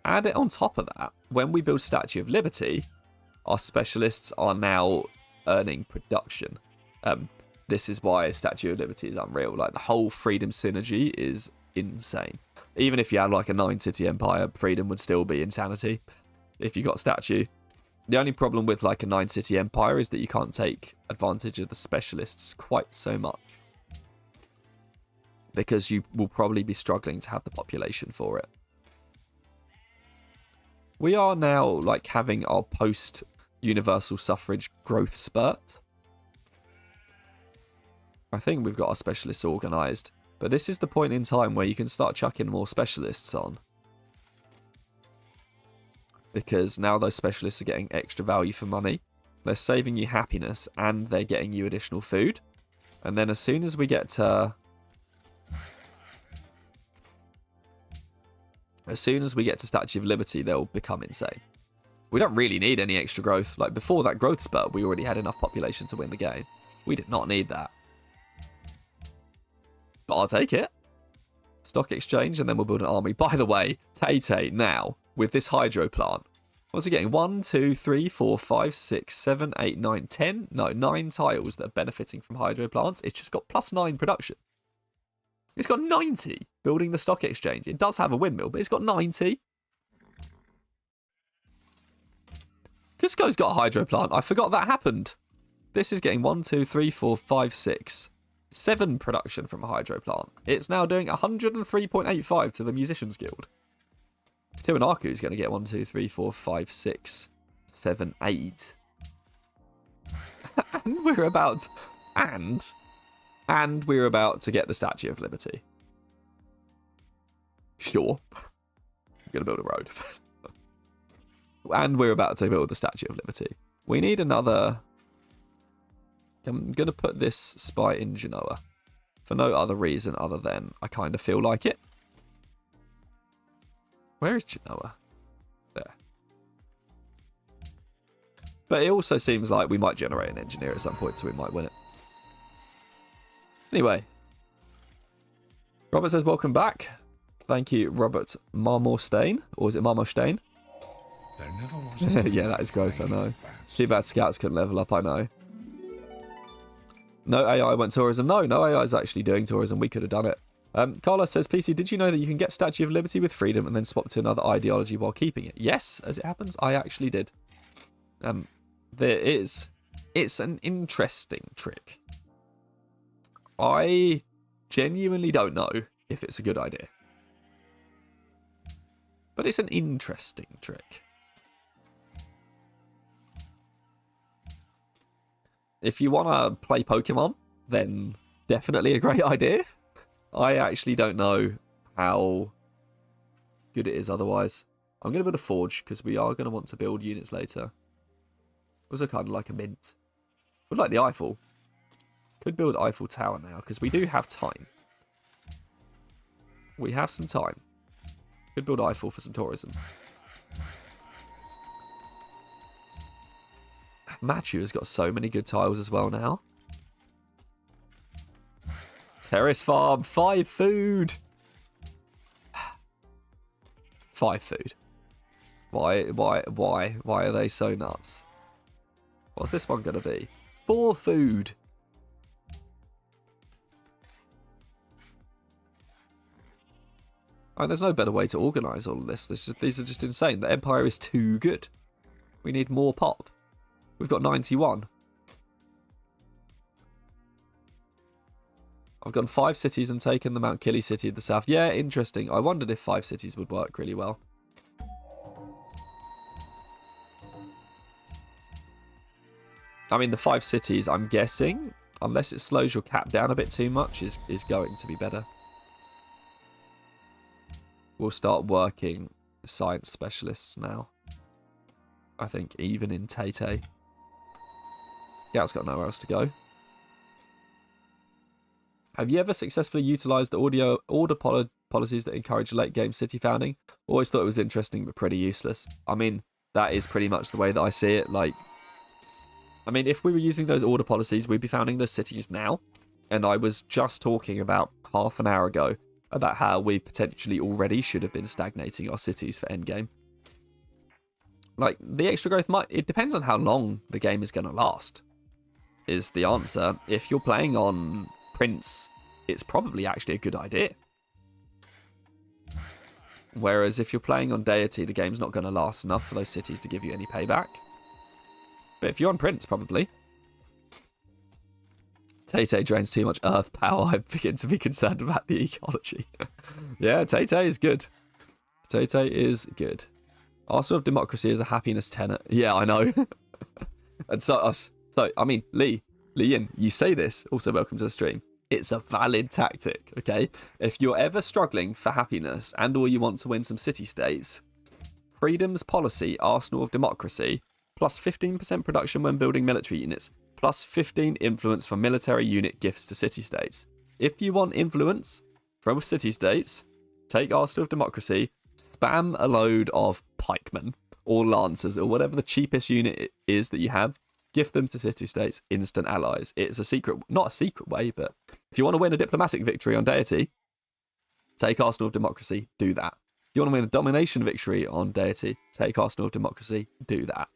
Add it on top of that. When we build Statue of Liberty, our specialists are now earning production. This is why Statue of Liberty is unreal. Like, the whole freedom synergy is insane. Even if you had like a 9-city empire, freedom would still be insanity if you got statue. The only problem with like a 9-city empire is that you can't take advantage of the specialists quite so much, because you will probably be struggling to have the population for it. We are now like having our post-universal suffrage growth spurt. I think we've got our specialists organised, but this is the point in time where you can start chucking more specialists on. Because now those specialists are getting extra value for money. They're saving you happiness and they're getting you additional food. And then as soon as we get to... Statue of Liberty, they'll become insane. We don't really need any extra growth. Like, before that growth spurt, we already had enough population to win the game. We did not need that. But I'll take it. Stock exchange, and then we'll build an army. By the way, Tay now, with this hydro plant, what's he getting? 1, 2, 3, 4, 5, 6, 7, 8, 9, 10? No, 9 tiles that are benefiting from hydro plants. It's just got +9 production. It's got 90 building the stock exchange. It does have a windmill, but it's got 90. Cusco's got a hydro plant. I forgot that happened. This is getting 1, 2, 3, 4, 5, 6, 7 production from a hydro plant. It's now doing 103.85 to the Musicians Guild. Tiwanaku is going to get 1, 2, 3, 4, 5, 6, 7, 8. And we're about... And we're about to get the Statue of Liberty. Sure. I'm going to build a road. And we're about to build the Statue of Liberty. We need another... I'm going to put this spy in Genoa. For no other reason other than I kind of feel like it. Where is Genoa? There. But it also seems like we might generate an engineer at some point, so we might win it. Anyway. Robert says, welcome back. Thank you, Robert Marmorstein. Or is it Marmorstein? There never was yeah, that is gross, I know. Too bad scouts couldn't level up, I know. No AI went tourism. No AI is actually doing tourism. We could have done it. Carlos says, PC, did you know that you can get Statue of Liberty with freedom and then swap to another ideology while keeping it? Yes, as it happens, I actually did. It's an interesting trick. I genuinely don't know if it's a good idea. But it's an interesting trick. If you want to play Pokemon, then definitely a great idea. I actually don't know how good it is otherwise. I'm going to build a forge because we are going to want to build units later. Also kind of like a mint. Would like the Eiffel. Could build Eiffel Tower now because we do have time. We have some time. Could build Eiffel for some tourism. Machu has got so many good tiles as well now. Terrace farm, 5 food. 5 food. Why are they so nuts? What's this one going to be? 4 food. I mean, there's no better way to organise all of this. These are just insane. The Empire is too good. We need more pop. We've got 91. I've gone 5 cities and taken the Mount Kili city in the south. Yeah, interesting. I wondered if 5 cities would work really well. I mean, the 5 cities, I'm guessing, unless it slows your cap down a bit too much, is going to be better. We'll start working science specialists now. I think even in Tay-Tay. Scout's got nowhere else to go. Have you ever successfully utilised the order policies that encourage late game city founding? Always thought it was interesting but pretty useless. I mean, that is pretty much the way that I see it. Like, I mean, if we were using those order policies, we'd be founding those cities now. And I was just talking about half an hour ago about how we potentially already should have been stagnating our cities for endgame. Like, the extra growth it depends on how long the game is going to last, is the answer. If you're playing on Prince, it's probably actually a good idea. Whereas if you're playing on Deity, the game's not going to last enough for those cities to give you any payback. But if you're on Prince, probably. Tay-Tay drains too much earth power. I begin to be concerned about the ecology. Yeah, Tay-Tay is good. Tay-Tay is good. Arsenal of democracy is a happiness tenet. Yeah, I know. And so I mean, Yin, you say this. Also, welcome to the stream. It's a valid tactic, okay? If you're ever struggling for happiness and or you want to win some city-states, Freedom's policy, Arsenal of democracy, plus 15% production when building military units, plus 15 influence for military unit gifts to city-states. If you want influence from city-states, take Arsenal of democracy, spam a load of pikemen or lancers or whatever the cheapest unit is that you have, gift them to city-states, instant allies. It's a secret, not a secret way, but if you want to win a diplomatic victory on Deity, take Arsenal of democracy, do that. If you want to win a domination victory on Deity, take Arsenal of democracy, do that.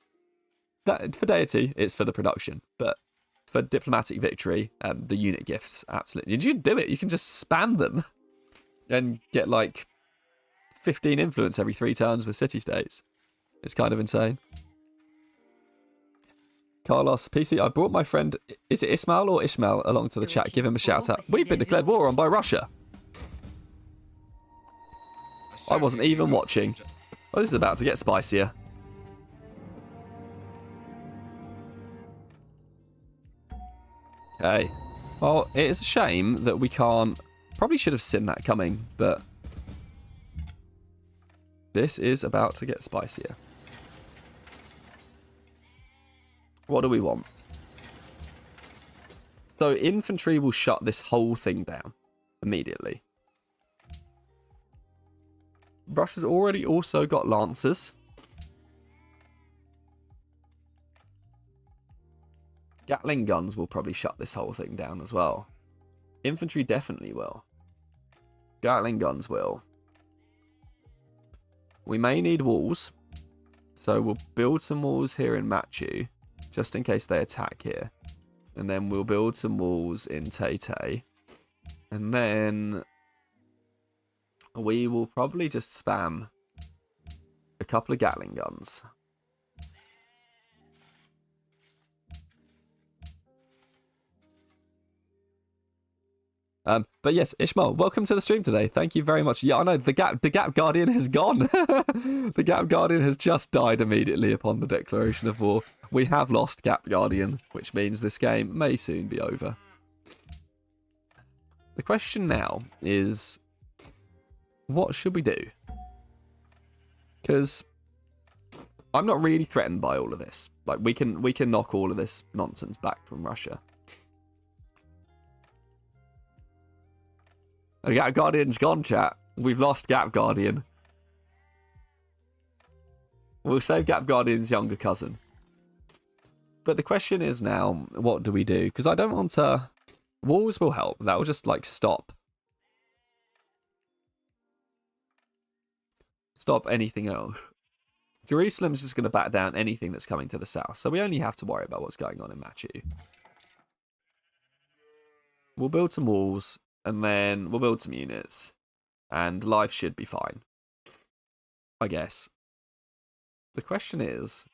That for Deity, it's for the production, but for diplomatic victory, the unit gifts, absolutely. Did you do it? You can just spam them and get like 15 influence every 3 turns with city-states. It's kind of insane. Carlos, PC, I brought my friend, is it Ismail or Ishmael, along to the chat. Give him a shout out. We've been declared war on by Russia. I wasn't even watching. Oh, this is about to get spicier. Okay. Well, it is a shame that we can't... Probably should have seen that coming, but... This is about to get spicier. What do we want? So infantry will shut this whole thing down immediately. Russia's already also got lancers. Gatling guns will probably shut this whole thing down as well. Infantry definitely will. Gatling guns will. We may need walls. So we'll build some walls here in Machu, just in case they attack here. And then we'll build some walls in Tay-Tay. And then we will probably just spam a couple of Gatling guns. But yes, Ishmael, welcome to the stream today. Thank you very much. Yeah, I know the Gap Guardian has gone. The Gap Guardian has just died immediately upon the declaration of war. We have lost Gap Guardian, which means this game may soon be over. The question now is, what should we do? Because I'm not really threatened by all of this. Like we can knock all of this nonsense back from Russia. The Gap Guardian's gone, chat. We've lost Gap Guardian. We'll save Gap Guardian's younger cousin. But the question is now, what do we do? Because I don't want to... Walls will help. That will just, like, stop anything else. Jerusalem's just going to back down anything that's coming to the south. So we only have to worry about what's going on in Machu. We'll build some walls. And then we'll build some units. And life should be fine. I guess. The question is,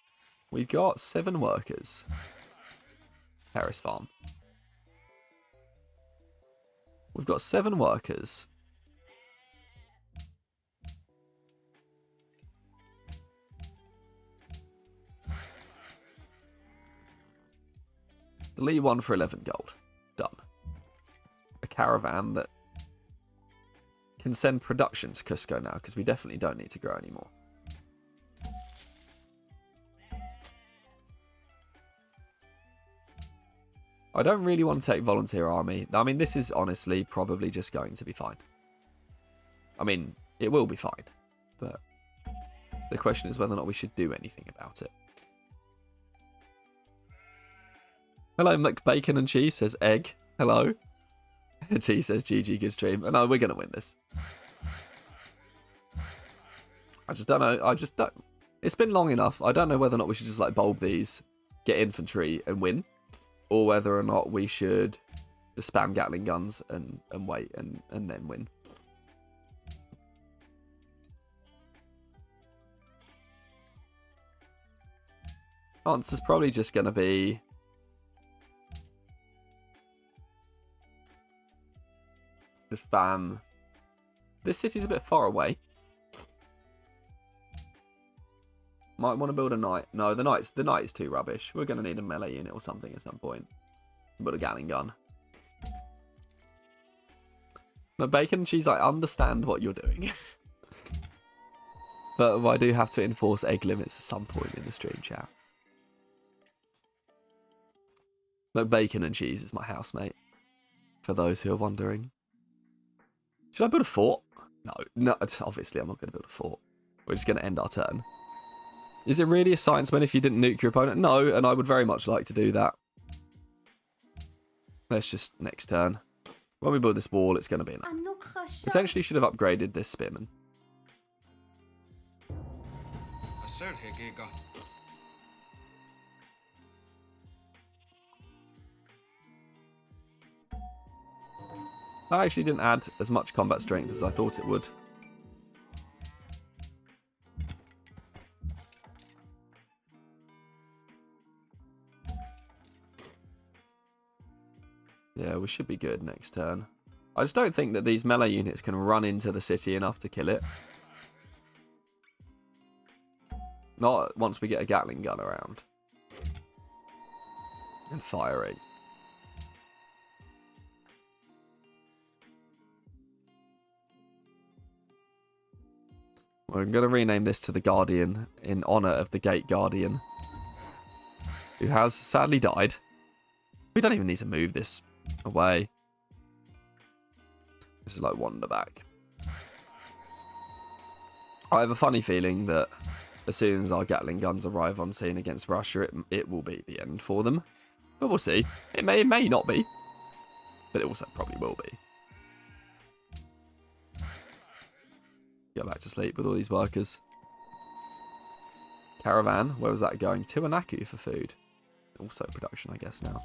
we've got 7 workers. Terrace farm. We've got 7 workers. Delete 1 for 11 gold. Done. A caravan that can send production to Cusco now, because we definitely don't need to grow anymore. I don't really want to take volunteer army. I mean, this is honestly probably just going to be fine. I mean, it will be fine, but the question is whether or not we should do anything about it. Hello, McBacon and Cheese says egg. Hello. T says GG, good stream. And no, we're going to win this. I just don't know. I just don't. It's been long enough. I don't know whether or not we should just like bulb these, get infantry and win. Or whether or not we should just spam Gatling guns and wait and then win. Answer's probably just going to be... the spam. This city's a bit far away. Might want to build a knight. No, the knight is too rubbish. We're going to need a melee unit or something at some point. Build a Gatling gun. But Bacon and Cheese, I understand what you're doing. But I do have to enforce egg limits at some point in the stream chat. But Bacon and Cheese is my housemate. For those who are wondering. Should I build a fort? No, obviously I'm not going to build a fort. We're just going to end our turn. Is it really a science win if you didn't nuke your opponent? No, and I would very much like to do that. Let's just next turn. When we build this wall, it's going to be enough. Potentially should have upgraded this spearman. I actually didn't add as much combat strength as I thought it would. Yeah, we should be good next turn. I just don't think that these melee units can run into the city enough to kill it. Not once we get a Gatling gun around. And firing. We're going to rename this to the Guardian in honour of the Gate Guardian, who has sadly died. We don't even need to move this away. This is like wander back. I have a funny feeling that as soon as our Gatling guns arrive on scene against Russia, it will be the end for them. But we'll see. It may not be. But it also probably will be. Go back to sleep with all these workers. Caravan, where was that going? Tiwanaku for food. Also production, I guess, now.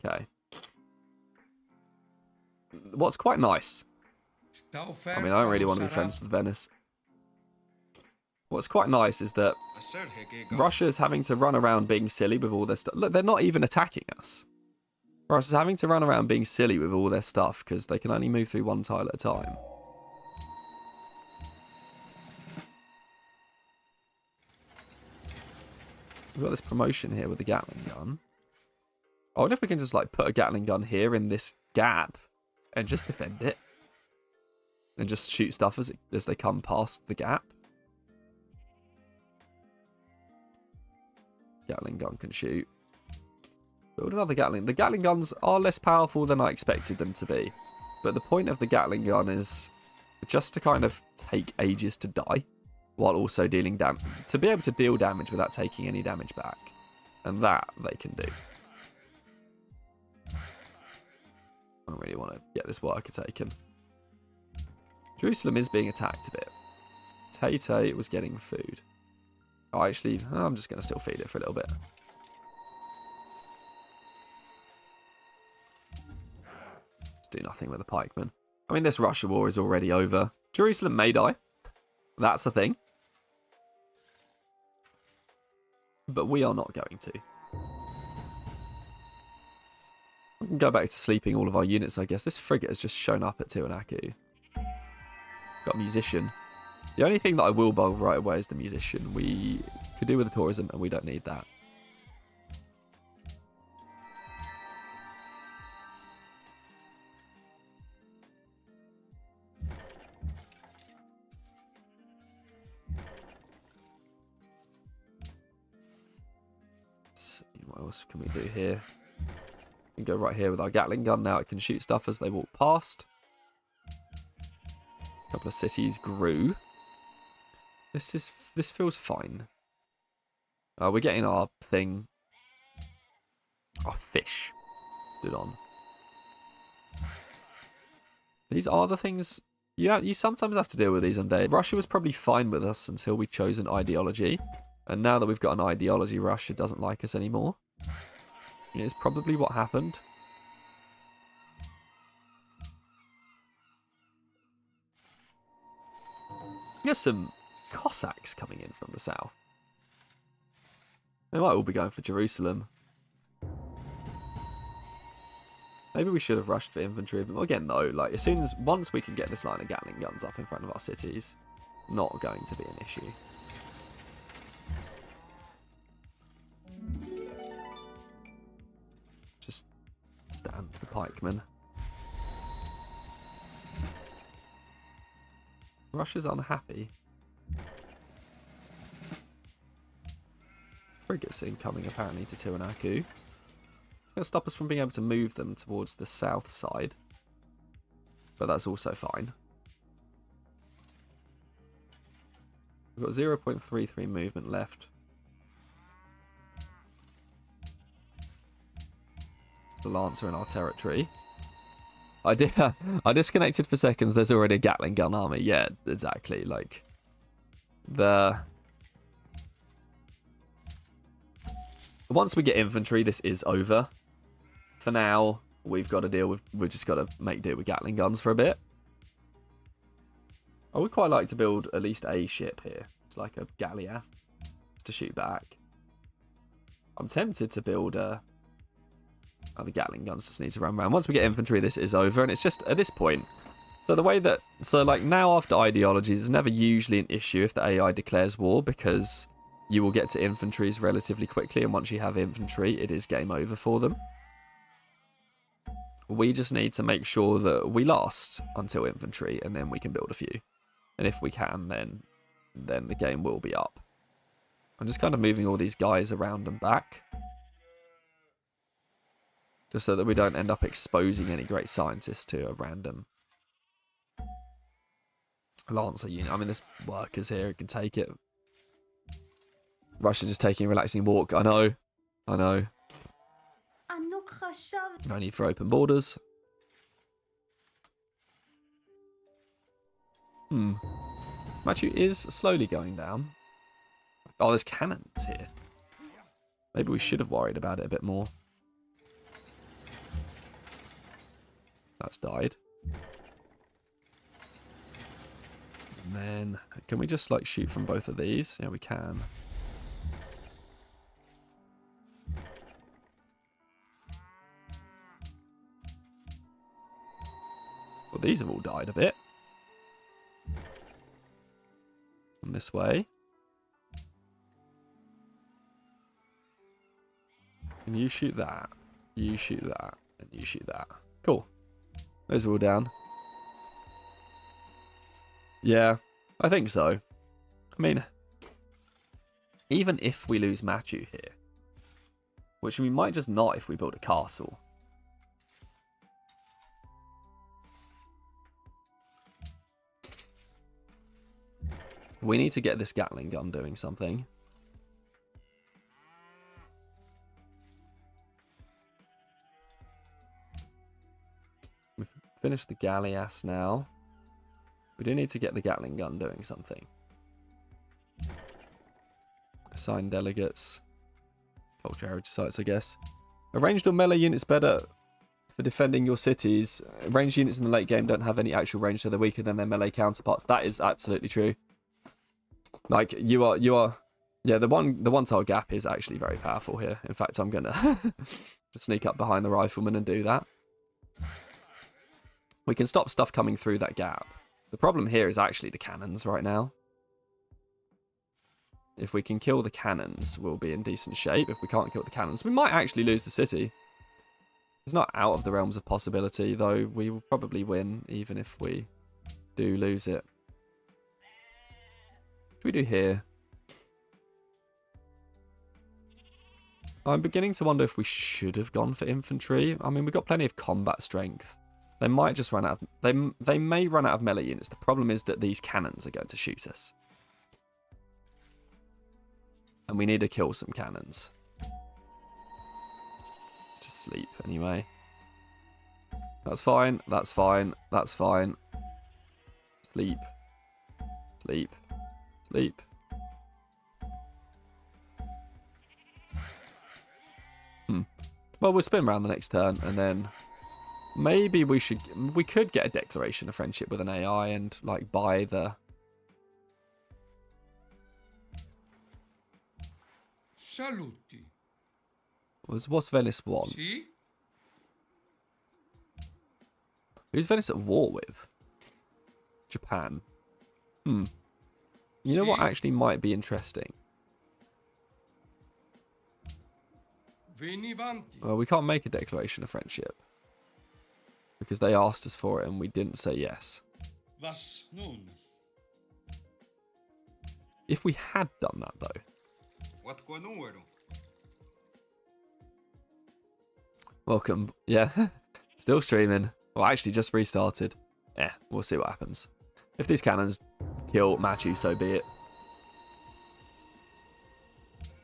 Okay. What's quite nice I mean, I don't really want to be friends with Venice. What's quite nice is that Russia's having to run around being silly with all their stuff. Look, they're not even attacking us. Russia's having to run around being silly with all their stuff because they can only move through one tile at a time. We've got this promotion here with the Gatling gun. I wonder if we can just like put a Gatling gun here in this gap and just defend it. And just shoot stuff as they come past the gap. Gatling gun can shoot. Build another Gatling. The Gatling guns are less powerful than I expected them to be. But the point of the Gatling gun is just to kind of take ages to die. While also dealing damage. To be able to deal damage without taking any damage back. And that they can do. I don't really want to get this worker taken. Jerusalem is being attacked a bit. Tay was getting food. Oh, actually, I'm just going to still feed it for a little bit. Just do nothing with the pikemen. I mean, this Russia war is already over. Jerusalem may die. That's the thing. But we are not going to. We can go back to sleeping all of our units, I guess. This frigate has just shown up at T180. Got a musician. The only thing that I will bug right away is the musician. We could do with the tourism, and we don't need that. Let's see, what else can we do here? We can go right here with our Gatling gun. Now it can shoot stuff as they walk past. A couple of cities grew. This feels fine. We're getting our thing. Our fish stood on. These are the things. Yeah, you sometimes have to deal with these on day. Russia was probably fine with us until we chose an ideology, and now that we've got an ideology, Russia doesn't like us anymore. It's probably what happened. There's some Cossacks coming in from the south. They might all be going for Jerusalem. Maybe we should have rushed for infantry, but again, though, like once we can get this line of Gatling guns up in front of our cities, not going to be an issue. Just stand the pikemen. Russia's unhappy. Frigates incoming apparently to Tiwanaku. It's going to stop us from being able to move them towards the south side. But that's also fine. We've got 0.33 movement left. The Lancer in our territory. I disconnected for seconds. There's already a Gatling gun army. Yeah, exactly. Like once we get infantry, this is over. For now, we've got to deal with. We've just got to make do with Gatling guns for a bit. I would quite like to build at least a ship here. It's like a galleass to shoot back. I'm tempted to build a. Oh, the Gatling guns just need to run around. Once we get infantry, this is over, and it's just at this point. So the way that, like now after ideologies, it's never usually an issue if the AI declares war because you will get to infantries relatively quickly, and once you have infantry, it is game over for them. We just need to make sure that we last until infantry, and then we can build a few. And if we can, then the game will be up. I'm just kind of moving all these guys around and back. Just so that we don't end up exposing any great scientists to a random Lancer unit. I mean, there's workers here who can take it. Russia just taking a relaxing walk. I know. No need for open borders. Machu is slowly going down. Oh, there's cannons here. Maybe we should have worried about it a bit more. That's died. And then, can we just like shoot from both of these? Yeah, we can. Well, these have all died a bit. From this way. And you shoot that. You shoot that. And you shoot that. Cool. Those are all down. Yeah, I think so. I mean, even if we lose Machu here, which we might just not if we build a castle. We need to get this Gatling gun doing something. We've finished the Galleass now. We do need to get the Gatling gun doing something. Assign delegates. Culture heritage sites, I guess. Arranged or melee units better for defending your cities. Ranged units in the late game don't have any actual range, so they're weaker than their melee counterparts. That is absolutely true. Like, you are... Yeah, the one tile gap is actually very powerful here. In fact, I'm going to just sneak up behind the rifleman and do that. We can stop stuff coming through that gap. The problem here is actually the cannons right now. If we can kill the cannons, we'll be in decent shape. If we can't kill the cannons, we might actually lose the city. It's not out of the realms of possibility, though we will probably win, even if we do lose it. What do we do here? I'm beginning to wonder if we should have gone for infantry. I mean, we've got plenty of combat strength. They might just run out of... They may run out of melee units. The problem is that these cannons are going to shoot us. And we need to kill some cannons. Just sleep, anyway. That's fine. That's fine. That's fine. Sleep. Sleep. Sleep. Well, we'll spin around the next turn, and then... Maybe we could get a declaration of friendship with an AI and, like, buy the... Saluti. What's Venice want? Si? Who's Venice at war with? Japan. You know what actually might be interesting? Venivanti. Well, we can't make a declaration of friendship. Because they asked us for it and we didn't say yes. Was nun? If we had done that, though. What numero? Welcome. Yeah. Still streaming. Well, actually just restarted. Yeah, we'll see what happens. If these cannons kill Machu, so be it.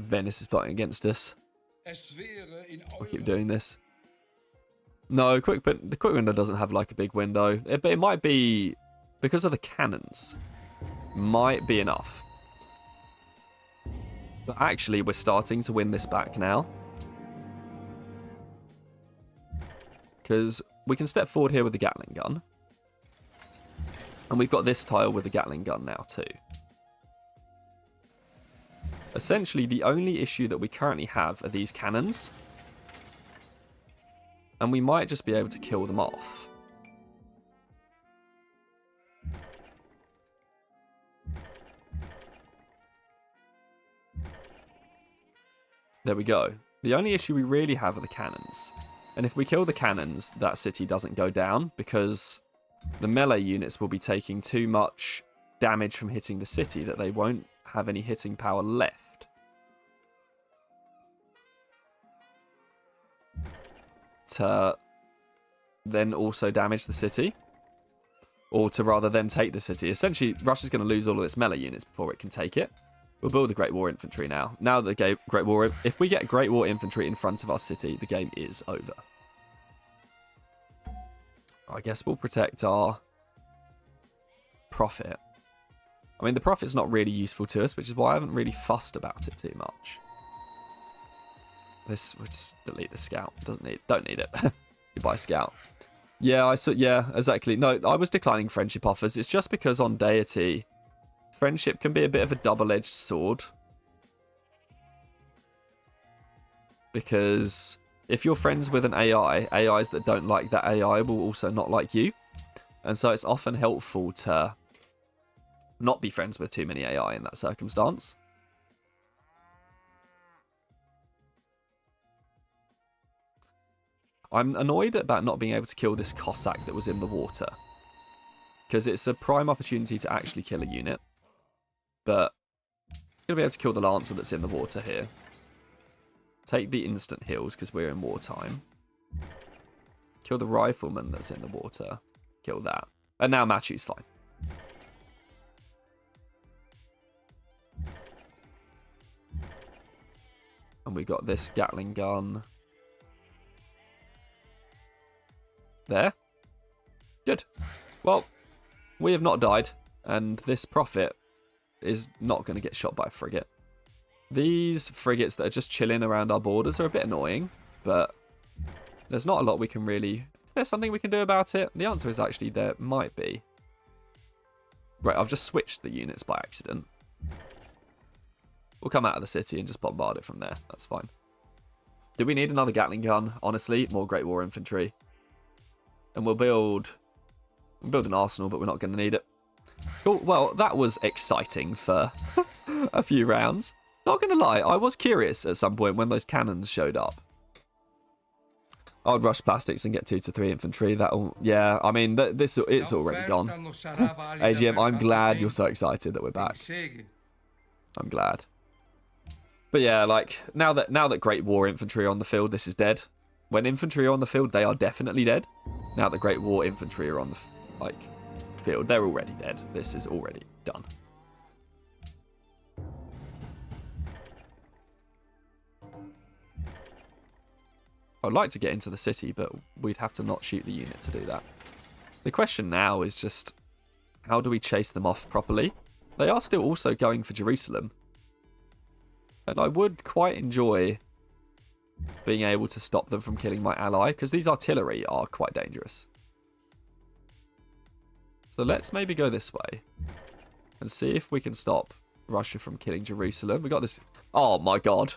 Venice is plotting against us. I'll keep doing this. No, the quick window doesn't have like a big window. But it might be, because of the cannons, might be enough. But actually, we're starting to win this back now. Because we can step forward here with the Gatling gun. And we've got this tile with the Gatling gun now too. Essentially, the only issue that we currently have are these cannons. And we might just be able to kill them off. There we go. The only issue we really have are the cannons. And if we kill the cannons, that city doesn't go down because the melee units will be taking too much damage from hitting the city that they won't have any hitting power left. To then also damage the city. Or to rather then take the city. Essentially, Russia's going to lose all of its melee units before it can take it. We'll build the Great War Infantry now. Now the Great War... If we get Great War Infantry in front of our city, the game is over. I guess we'll protect our profit. I mean, the profit's not really useful to us, which is why I haven't really fussed about it too much. This would delete the scout. Don't need it. You buy scout. Yeah, yeah, exactly. No, I was declining friendship offers. It's just because on deity friendship can be a bit of a double-edged sword. Because if you're friends with an AI, AIs that don't like that AI will also not like you. And so it's often helpful to not be friends with too many AI in that circumstance. I'm annoyed about not being able to kill this Cossack that was in the water. Because it's a prime opportunity to actually kill a unit. But I'm going to be able to kill the Lancer that's in the water here. Take the instant heals because we're in wartime. Kill the Rifleman that's in the water. Kill that. And now Machu's fine. And we got this Gatling gun. There. Good. Well, we have not died. And this Prophet is not going to get shot by a frigate. These frigates that are just chilling around our borders are a bit annoying. But there's not a lot we can really... Is there something we can do about it? The answer is actually there might be. Right, I've just switched the units by accident. We'll come out of the city and just bombard it from there. That's fine. Do we need another Gatling gun? Honestly, more Great War Infantry. And we'll build an arsenal, but we're not going to need it. Cool. Well, that was exciting for a few rounds. Not going to lie, I was curious at some point when those cannons showed up. I'd rush plastics and get 2 to 3 infantry. That'll, yeah, I mean, it's already gone. AGM, I'm glad you're so excited that we're back. I'm glad. But yeah, like, now that Great War Infantry are on the field, this is dead. When infantry are on the field, they are definitely dead. Now that Great War Infantry are on the field, they're already dead. This is already done. I'd like to get into the city, but we'd have to not shoot the unit to do that. The question now is just, how do we chase them off properly? They are still also going for Jerusalem. And I would quite enjoy being able to stop them from killing my ally, because these artillery are quite dangerous. So let's maybe go this way and see if we can stop Russia from killing Jerusalem. We got this... Oh my god.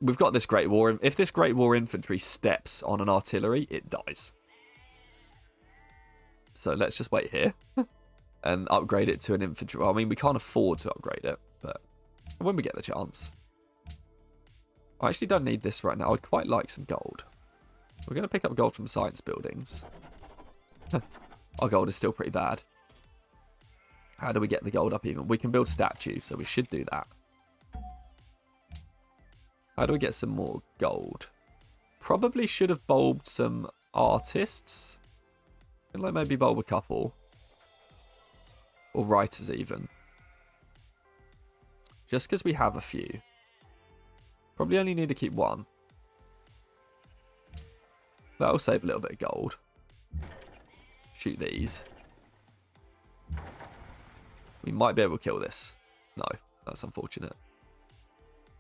We've got this Great War. If this Great War Infantry steps on an artillery, it dies. So let's just wait here and upgrade it to an infantry. Well, I mean, we can't afford to upgrade it, but when we get the chance. I actually don't need this right now. I'd quite like some gold. We're going to pick up gold from science buildings. Our gold is still pretty bad. How do we get the gold up even? We can build statues, so we should do that. How do we get some more gold? Probably should have bulbed some artists. And like maybe bulb a couple. Or writers even. Just because we have a few. Probably only need to keep one. That'll save a little bit of gold. Shoot these. We might be able to kill this. No, that's unfortunate.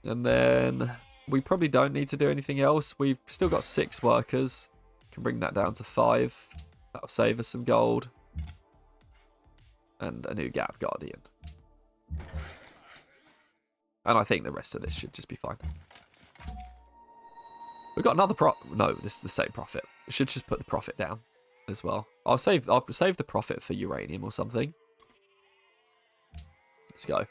And then we probably don't need to do anything else. We've still got 6 workers. Can bring that down to 5. That'll save us some gold. And a new Gap Guardian. And I think the rest of this should just be fine. We've got another No, this is the same profit. I should just put the profit down as well. I'll save the profit for uranium or something. Let's go.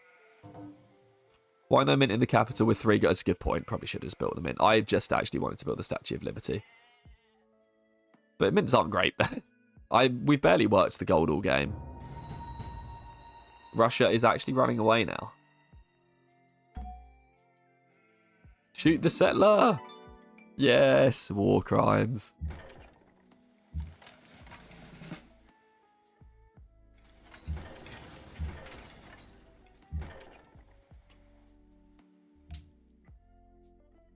Why no mint in the capital with 3 guys? That's a good point. Probably should have just built the mint. I just actually wanted to build the Statue of Liberty. But mints aren't great. We've barely worked the gold all game. Russia is actually running away now. Shoot the settler! Yes, war crimes.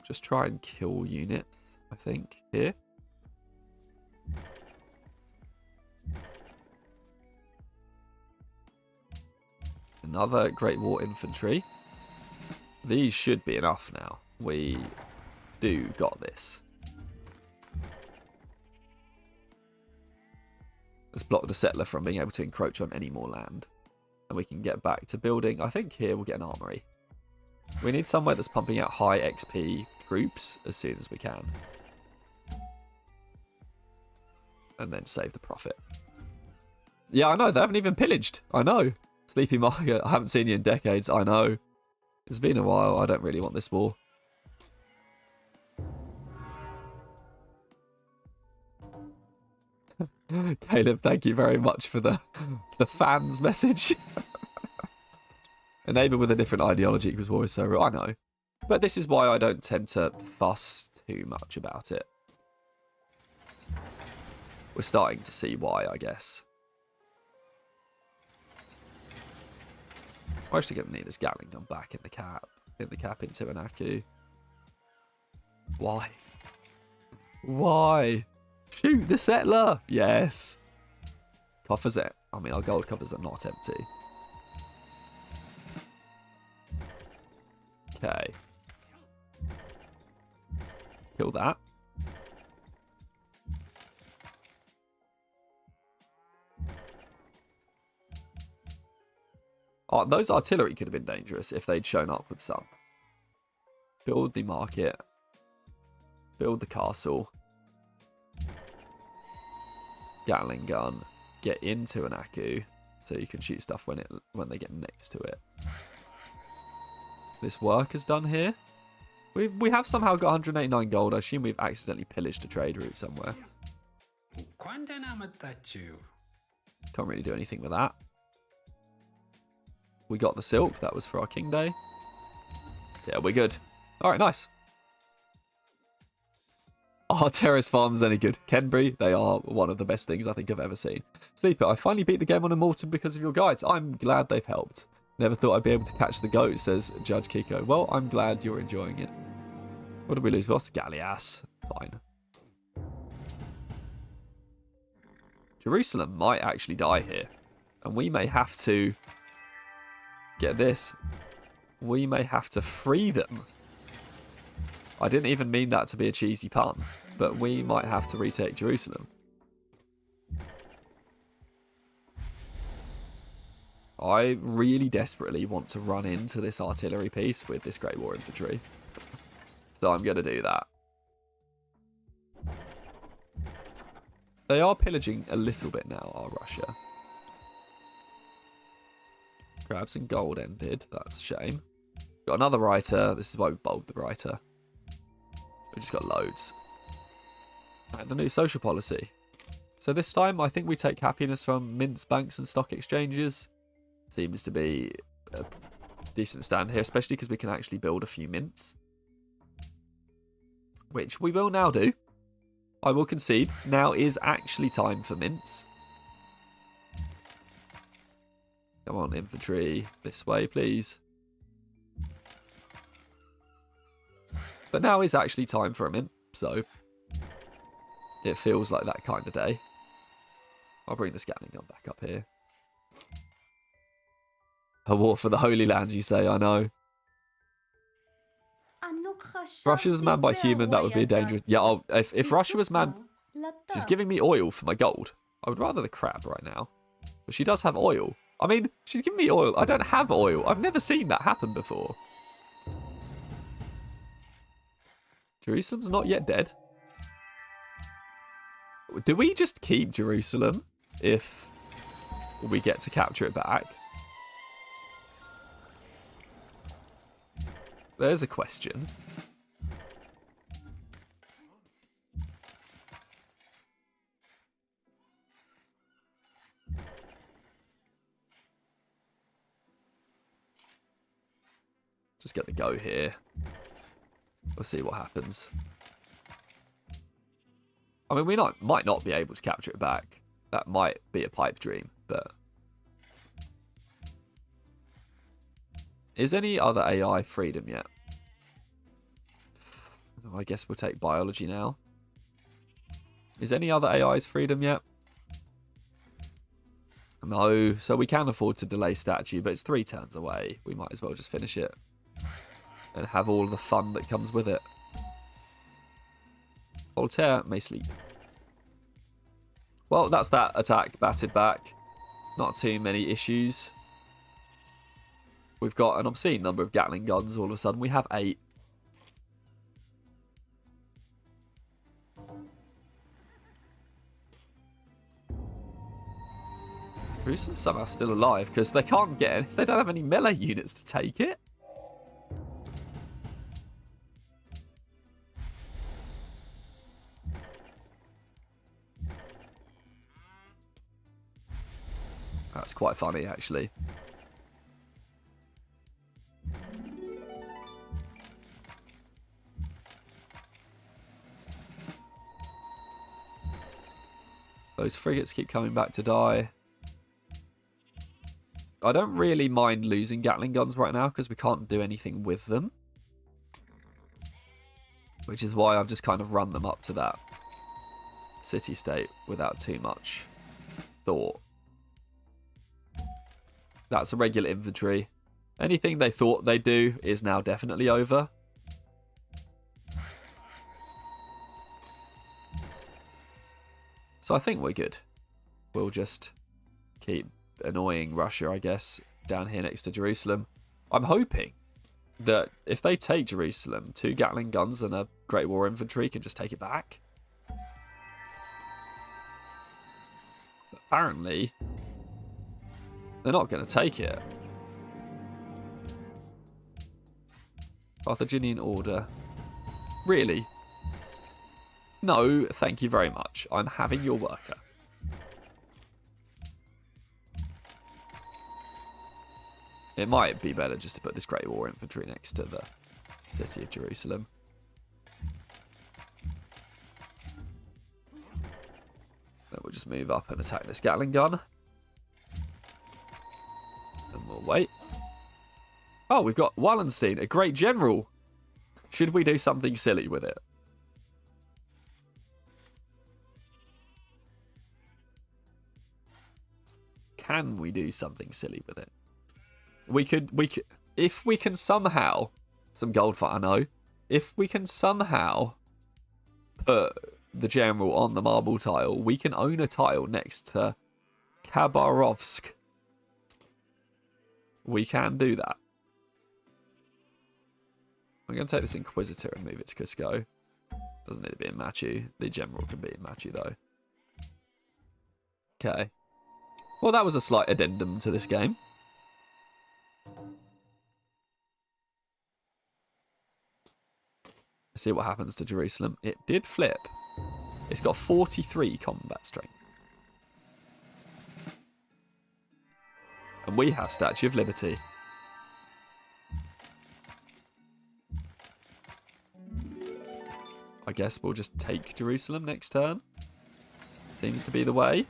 Just try and kill units, I think, here. Another Great War Infantry. These should be enough now. We do got this. Let's block the settler from being able to encroach on any more land. And we can get back to building. I think here we'll get an armory. We need somewhere that's pumping out high XP troops as soon as we can. And then save the profit. Yeah, I know. They haven't even pillaged. I know. Sleepy Market. I haven't seen you in decades. I know. It's been a while. I don't really want this war. Caleb, thank you very much for the fans message. A neighbour with a different ideology equals war is so real. I know. But this is why I don't tend to fuss too much about it. We're starting to see why, I guess. We're actually going to need this Gatling gun back in the cap. In the cap into an Aku. Why? Why? Shoot the settler! Yes. Coffers it. I mean, our gold coffers are not empty. Okay. Kill that. Oh, those artillery could have been dangerous if they'd shown up with some. Build the market. Build the castle. Gatling gun. Get into an Aku so you can shoot stuff when they get next to it. This work is done here. We have somehow got 189 gold. I assume we've accidentally pillaged a trade route somewhere. Can't really do anything with that. We got the silk. That was for our King Day. Yeah, we're good. All right, nice. Are Terrace farms any good? Kenbury, they are one of the best things I think I've ever seen. Sleeper, I finally beat the game on Immortal because of your guides. I'm glad they've helped. Never thought I'd be able to catch the goat, says Judge Kiko. Well, I'm glad you're enjoying it. What did we lose? We lost the Galleass. Fine. Jerusalem might actually die here. And we may have to... Get this. We may have to free them. I didn't even mean that to be a cheesy pun. But we might have to retake Jerusalem. I really desperately want to run into this artillery piece with this Great War infantry. So I'm going to do that. They are pillaging a little bit now, our Russia. Crabs and gold ended. That's a shame. Got another writer. This is why we bulbed the writer. We just got loads. And a new social policy. So this time, I think we take happiness from mints, banks, and stock exchanges. Seems to be a decent stand here, especially because we can actually build a few mints. Which we will now do. I will concede. Now is actually time for mints. Come on, infantry. This way, please. But now is actually time for a mint, so it feels like that kind of day. I'll bring the Gatling gun back up here. A war for the Holy Land, you say? I know. If Russia was manned by human, that would be dangerous. Yeah, if Russia was manned... She's giving me oil for my gold. I would rather the crab right now. But she does have oil. I mean, she's giving me oil. I don't have oil. I've never seen that happen before. Jerusalem's not yet dead. Do we just keep Jerusalem if we get to capture it back? There's a question. Just gonna go here. We'll see what happens. I mean, we might not be able to capture it back. That might be a pipe dream, but... Is any other AI freedom yet? I guess we'll take biology now. Is any other AI's freedom yet? No, so we can afford to delay statue, but it's 3 turns away. We might as well just finish it. And have all the fun that comes with it. Voltaire may sleep. Well, that's that attack batted back. Not too many issues. We've got an obscene number of Gatling guns all of a sudden. We have 8. Jerusalem's somehow still alive because they can't get it. They don't have any melee units to take it. That's quite funny, actually. Those frigates keep coming back to die. I don't really mind losing Gatling guns right now because we can't do anything with them. Which is why I've just kind of run them up to that city-state without too much thought. That's a regular infantry. Anything they thought they'd do is now definitely over. So I think we're good. We'll just keep annoying Russia, I guess, down here next to Jerusalem. I'm hoping that if they take Jerusalem, 2 Gatling guns and a Great War infantry can just take it back. But apparently, they're not going to take it. Carthaginian order. Really? No, thank you very much. I'm having your worker. It might be better just to put this Great War infantry next to the city of Jerusalem. Then we'll just move up and attack this Gatling gun. And we'll wait. Oh, we've got Wallenstein, a great general. Should we do something silly with it? Can we do something silly with it? We could, if we can somehow, some gold for I know, if we can somehow put the general on the marble tile, we can own a tile next to Khabarovsk. We can do that. I'm going to take this Inquisitor and move it to Cusco. Doesn't need to be in Machu. The general can be in Machu, though. Okay. Well, that was a slight addendum to this game. Let's see what happens to Jerusalem. It did flip. It's got 43 combat strength. And we have Statue of Liberty. I guess we'll just take Jerusalem next turn. Seems to be the way.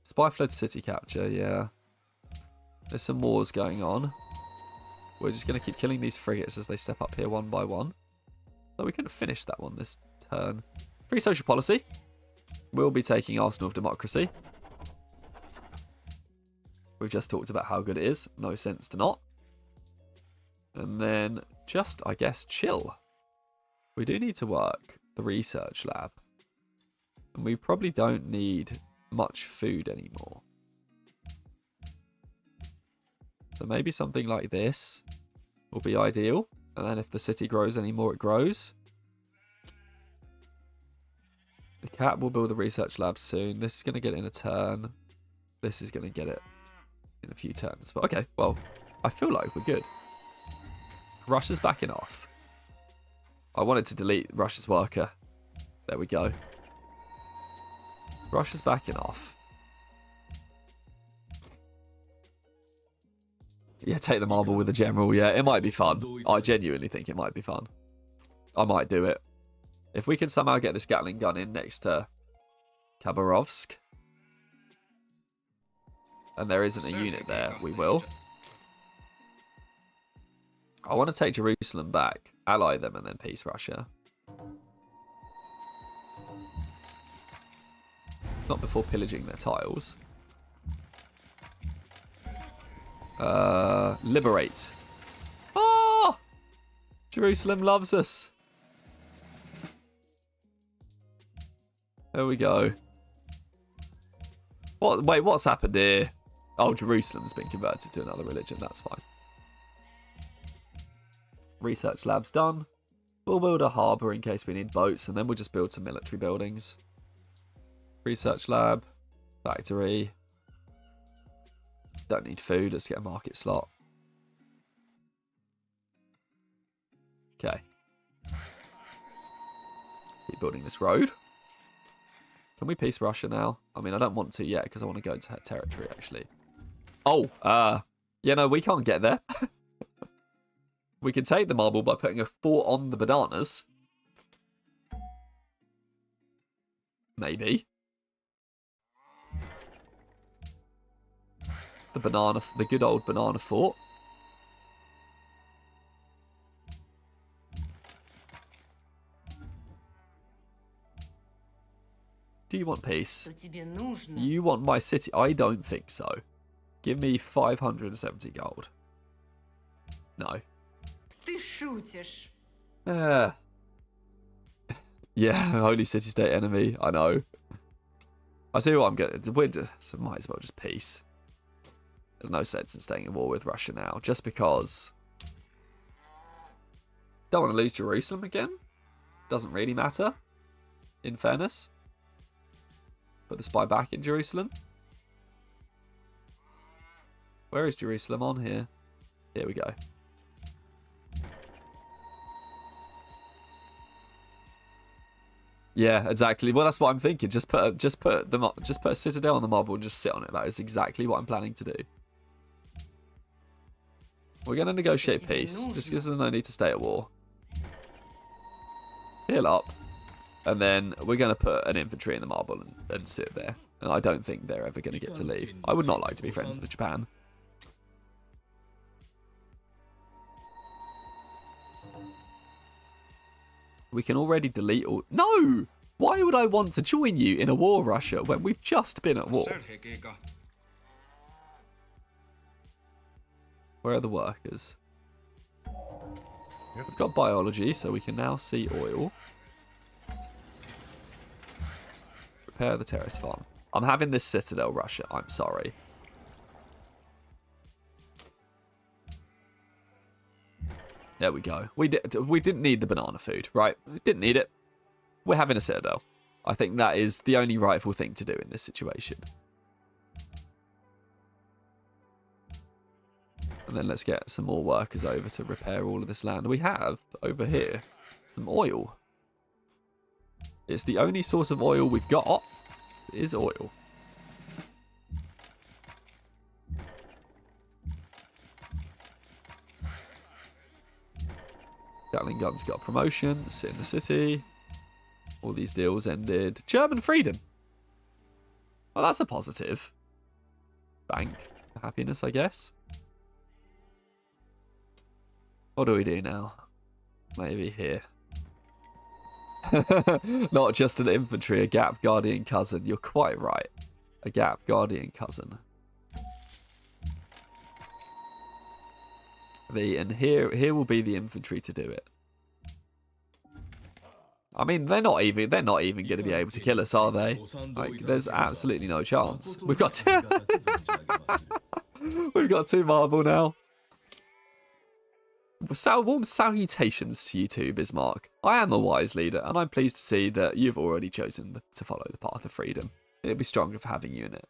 Spy fled city capture, yeah. There's some wars going on. We're just going to keep killing these frigates as they step up here one by one. Though we couldn't finish that one this turn. Free social policy. We'll be taking Arsenal of Democracy. We've just talked about how good it is. No sense to not. And then just, I guess, chill. We do need to work the research lab. And we probably don't need much food anymore. So maybe something like this will be ideal. And then if the city grows anymore, it grows. The cat will build the research lab soon. This is going to get it in a turn. This is going to get it in a few turns. But okay, well, I feel like we're good. Russia's backing off. I wanted to delete Russia's worker. There we go. Russia's backing off. Yeah, take the marble with the general. Yeah, it might be fun. I genuinely think it might be fun. I might do it. If we can somehow get this Gatling gun in next to Khabarovsk, and there isn't a unit there, we will. I want to take Jerusalem back, ally them, and then peace Russia. It's not before pillaging their tiles. Liberate. Oh! Jerusalem loves us. There we go. What? Wait, what's happened here? Oh, Jerusalem's been converted to another religion. That's fine. Research lab's done. We'll build a harbour in case we need boats, and then we'll just build some military buildings. Research lab. Factory. Don't need food. Let's get a market slot. Okay. Keep building this road. Can we peace Russia now? I mean, I don't want to yet because I want to go into her territory, actually. Oh, yeah, no, we can't get there. We can take the marble by putting a fort on the bananas. Maybe. The good old banana fort. Do you want peace? You want my city? I don't think so. Give me 570 gold. No. Yeah, holy city-state enemy. I know. I see what I'm getting. So might as well just peace. There's no sense in staying in war with Russia now, just because. Don't want to lose Jerusalem again. Doesn't really matter. In fairness. Put the spy back in Jerusalem. Where is Jerusalem on here? Here we go. Yeah, exactly. Well, that's what I'm thinking. Just put a citadel on the marble and just sit on it. That is exactly what I'm planning to do. We're going to negotiate peace, just because there's no need to stay at war. Heal up. And then we're going to put an infantry in the marble and sit there. And I don't think they're ever going to get to leave. I would not like to be friends with Japan. We can already delete all... No! Why would I want to join you in a war, Russia, when we've just been at war? Where are the workers? We've got biology, so we can now see oil. Repair the terrace farm. I'm having this citadel, Russia. I'm sorry. There we go. We didn't need the banana food, right? We didn't need it. We're having a citadel. I think that is the only rightful thing to do in this situation. And then let's get some more workers over to repair all of this land. We have, over here, some oil. It's the only source of oil we've got. It is oil. Gatling Gun's got a promotion. Sit in the city. All these deals ended. German freedom. Well, that's a positive. Bank. Happiness, I guess. What do we do now? Maybe here. Not just an infantry, a Gap Guardian cousin. You're quite right. A Gap Guardian cousin. And here will be the infantry to do it. I mean, they're not even going to be able to kill us, are they? Like, there's absolutely no chance. We've got we've got 2 marble now. Warm salutations to you too, Bismarck. I am a wise leader, and I'm pleased to see that you've already chosen to follow the path of freedom. It'll be stronger for having you in it.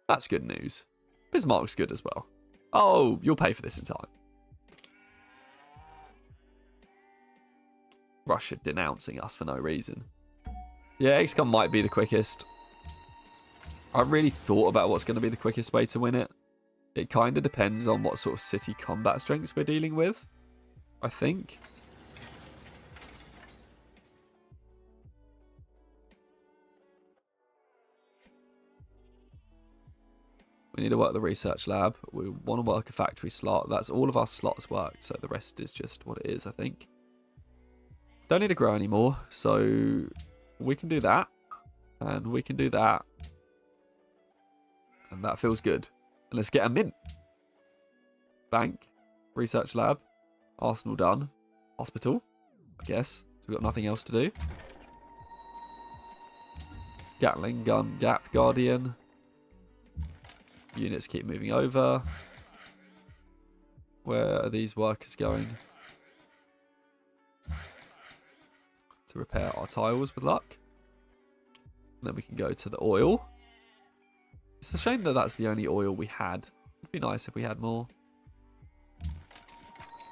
That's good news. Bismarck's good as well. Oh, you'll pay for this in time. Russia denouncing us for no reason. Yeah, XCOM might be the quickest. I really thought about what's going to be the quickest way to win it. It kind of depends on what sort of city combat strengths we're dealing with, I think. We need to work the research lab. We want to work a factory slot. That's all of our slots worked, so the rest is just what it is, I think. Don't need to grow anymore, so we can do that. And we can do that. And that feels good. And let's get a mint. Bank. Research lab. Arsenal done. Hospital, I guess. So we've got nothing else to do. Gatling gun. Gap Guardian. units keep moving over. Where are these workers going? To repair our tiles with luck. And then we can go to the oil. It's a shame that that's the only oil we had. It'd be nice if we had more.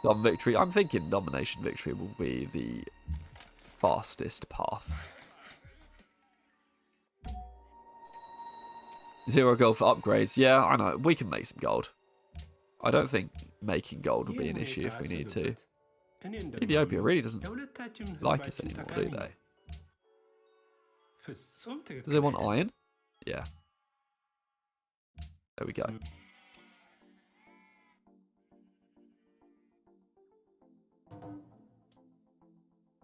Dom victory. I'm thinking domination victory will be the fastest path. 0 gold for upgrades. Yeah, I know. We can make some gold. I don't think making gold will be an issue if we need to. Ethiopia really doesn't like us anymore, do they? Does they want iron? Yeah. There we go.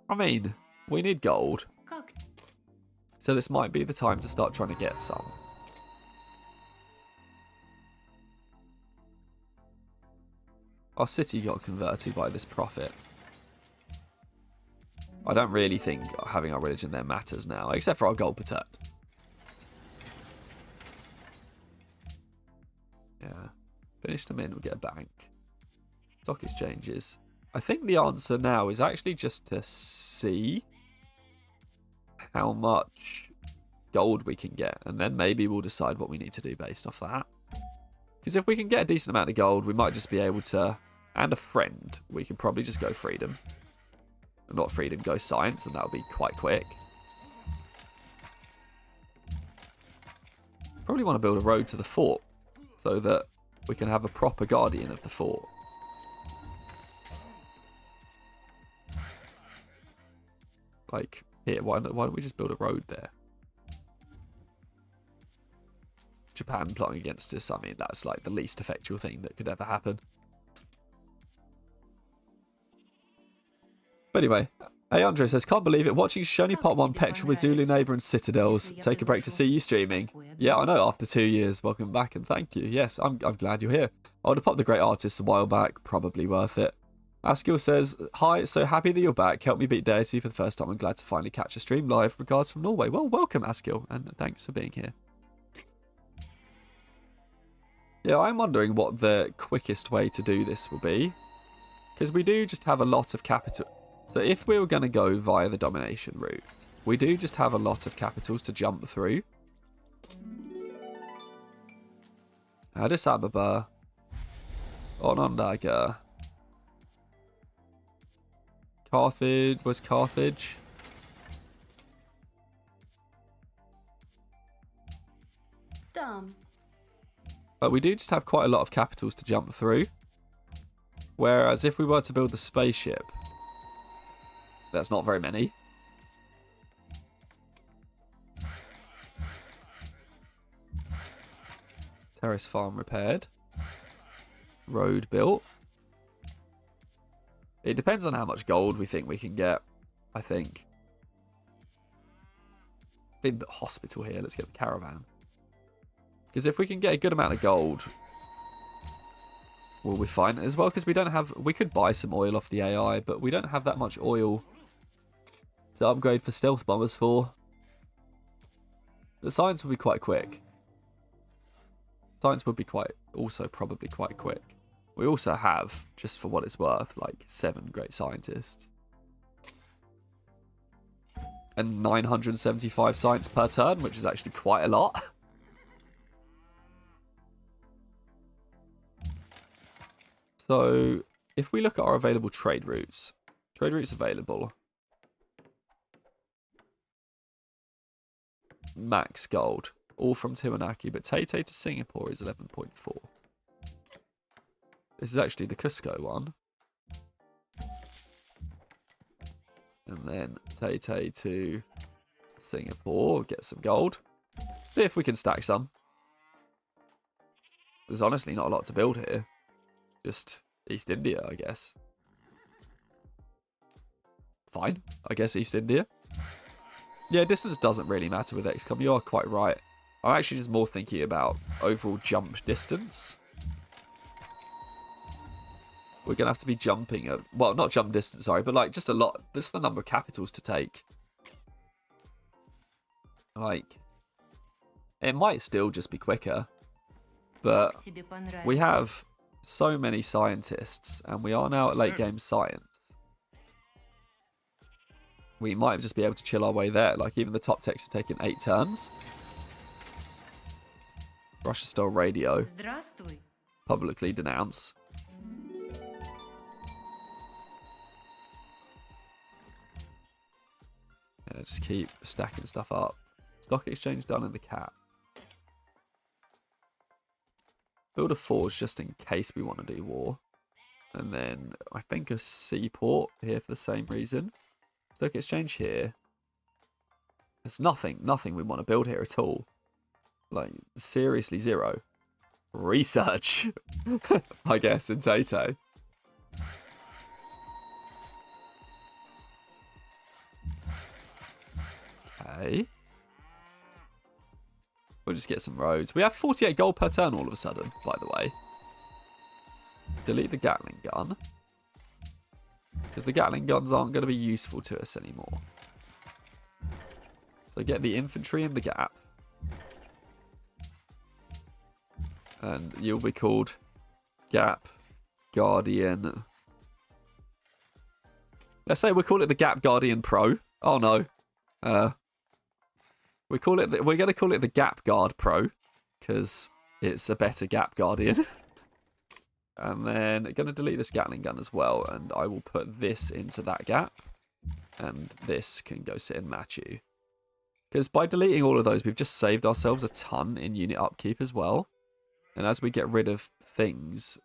I mean, we need gold. So this might be the time to start trying to get some. Our city got converted by this prophet. I don't really think having our religion there matters now, except for our gold protect. Yeah. Finish them in, we'll get a bank. Stock exchanges. I think the answer now is actually just to see how much gold we can get, and then maybe we'll decide what we need to do based off that. Because if we can get a decent amount of gold, we might just be able to, and a friend, we can probably just go freedom. Not freedom, go science, and that'll be quite quick. Probably want to build a road to the fort, so that we can have a proper guardian of the fort. Like, here, why don't we just build a road there? Japan plotting against us, I mean, that's like the least effectual thing that could ever happen. But anyway, hey Andre says, can't believe it, watching Shoni Pot 1 Petra with Zulu Neighbour and Citadels. Take a break to see you streaming. Yeah, I know, after 2 years, welcome back and thank you. Yes, I'm glad you're here. I would have popped the Great Artists a while back, probably worth it. Askill says, hi, so happy that you're back. Help me beat Deity for the first time. I'm glad to finally catch a stream live. Regards from Norway. Well, welcome, Askill, and thanks for being here. Yeah, I'm wondering what the quickest way to do this will be. Because we do just have a lot of capital. So if we were going to go via the domination route, we do just have a lot of capitals to jump through. Addis Ababa. Onondaga. Carthage. Was Carthage? Dumb. But we do just have quite a lot of capitals to jump through. Whereas if we were to build the spaceship, that's not very many. Terrace farm repaired. Road built. It depends on how much gold we think we can get, I think. Big hospital here. Let's get the caravan. Because if we can get a good amount of gold, we'll be fine. As well, because we don't have... We could buy some oil off the AI, but we don't have that much oil to upgrade for stealth bombers for. The science will be quite quick. Science would be also probably quite quick. We also have, just for what it's worth, like 7 great scientists. And 975 science per turn, which is actually quite a lot. So, if we look at our available trade routes available. Max gold, all from Tiwanaku, but Tay to Singapore is 11.4. This is actually the Cusco one. And then Tay to Singapore, get some gold. See if we can stack some. There's honestly not a lot to build here. Just East India, I guess. Fine, I guess East India. Yeah, distance doesn't really matter with XCOM. You are quite right. I'm actually just more thinking about overall jump distance. We're going to have to be jumping at... Well, not jump distance, sorry, but like just a lot... This is the number of capitals to take. Like, it might still just be quicker. But Как тебе понравится? we have so many scientists, and we are now at late game science. We might just be able to chill our way there. Like, even the top techs are taking 8 turns. Russia stole radio. Здравствуй. Publicly denounce. Yeah, just keep stacking stuff up. Stock exchange done in the cap. Build a forge just in case we want to do war. And then I think a seaport here for the same reason. Stock exchange here. There's nothing we want to build here at all. Like, seriously zero. Research, I guess, in Tay-Tay. Okay. We'll just get some roads. We have 48 gold per turn all of a sudden, by the way. Delete the Gatling gun. Because the Gatling guns aren't going to be useful to us anymore. So get the infantry in the gap. And you'll be called Gap Guardian. Let's say we call it the Gap Guardian Pro. Oh no. We're going to call it the Gap Guard Pro, because it's a better Gap Guardian. And then going to delete this Gatling gun as well, and I will put this into that gap, and this can go sit in Machu. Because by deleting all of those, we've just saved ourselves a ton in unit upkeep as well. And as we get rid of things,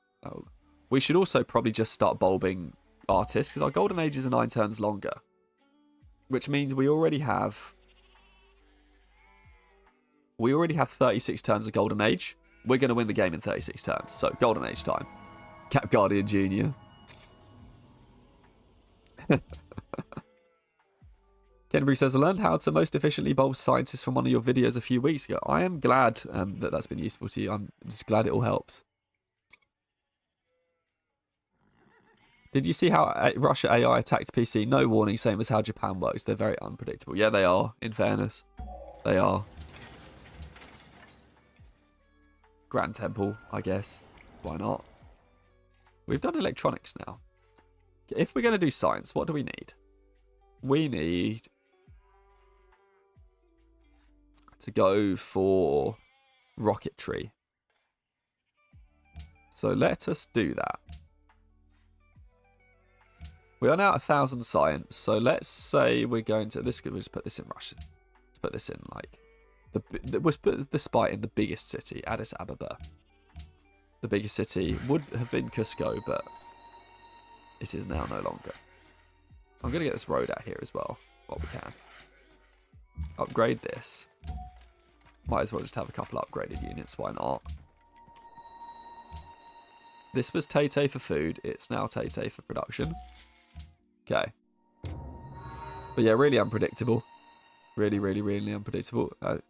we should also probably just start bulbing artists, because our golden ages are 9 turns longer, which means we already have 36 turns of golden age. We're going to win the game in 36 turns. So golden age time. Cap Guardian Junior. Kenbury says, I learned how to most efficiently bulb scientists from one of your videos a few weeks ago. I am glad that that's been useful to you. I'm just glad it all helps. Did you see how Russia AI attacked PC? No warning, same as how Japan works. They're very unpredictable. Yeah, they are, in fairness. They are. Grand Temple, I guess. Why not? We've done electronics now. If we're going to do science, what do we need? We need to go for rocketry. So let us do that. We are now at 1,000 science, so let's say we're going to... We'll just put this in Russia. Let's put this in, like... We'll put the spy in the biggest city, Addis Ababa. The biggest city would have been Cusco, but it is now no longer. I'm going to get this road out here as well, while we can. Upgrade this. Might as well just have a couple upgraded units, why not? This was Tay-Tay for food, it's now Tay-Tay for production. Okay. But yeah, really unpredictable. Really, really, really unpredictable. But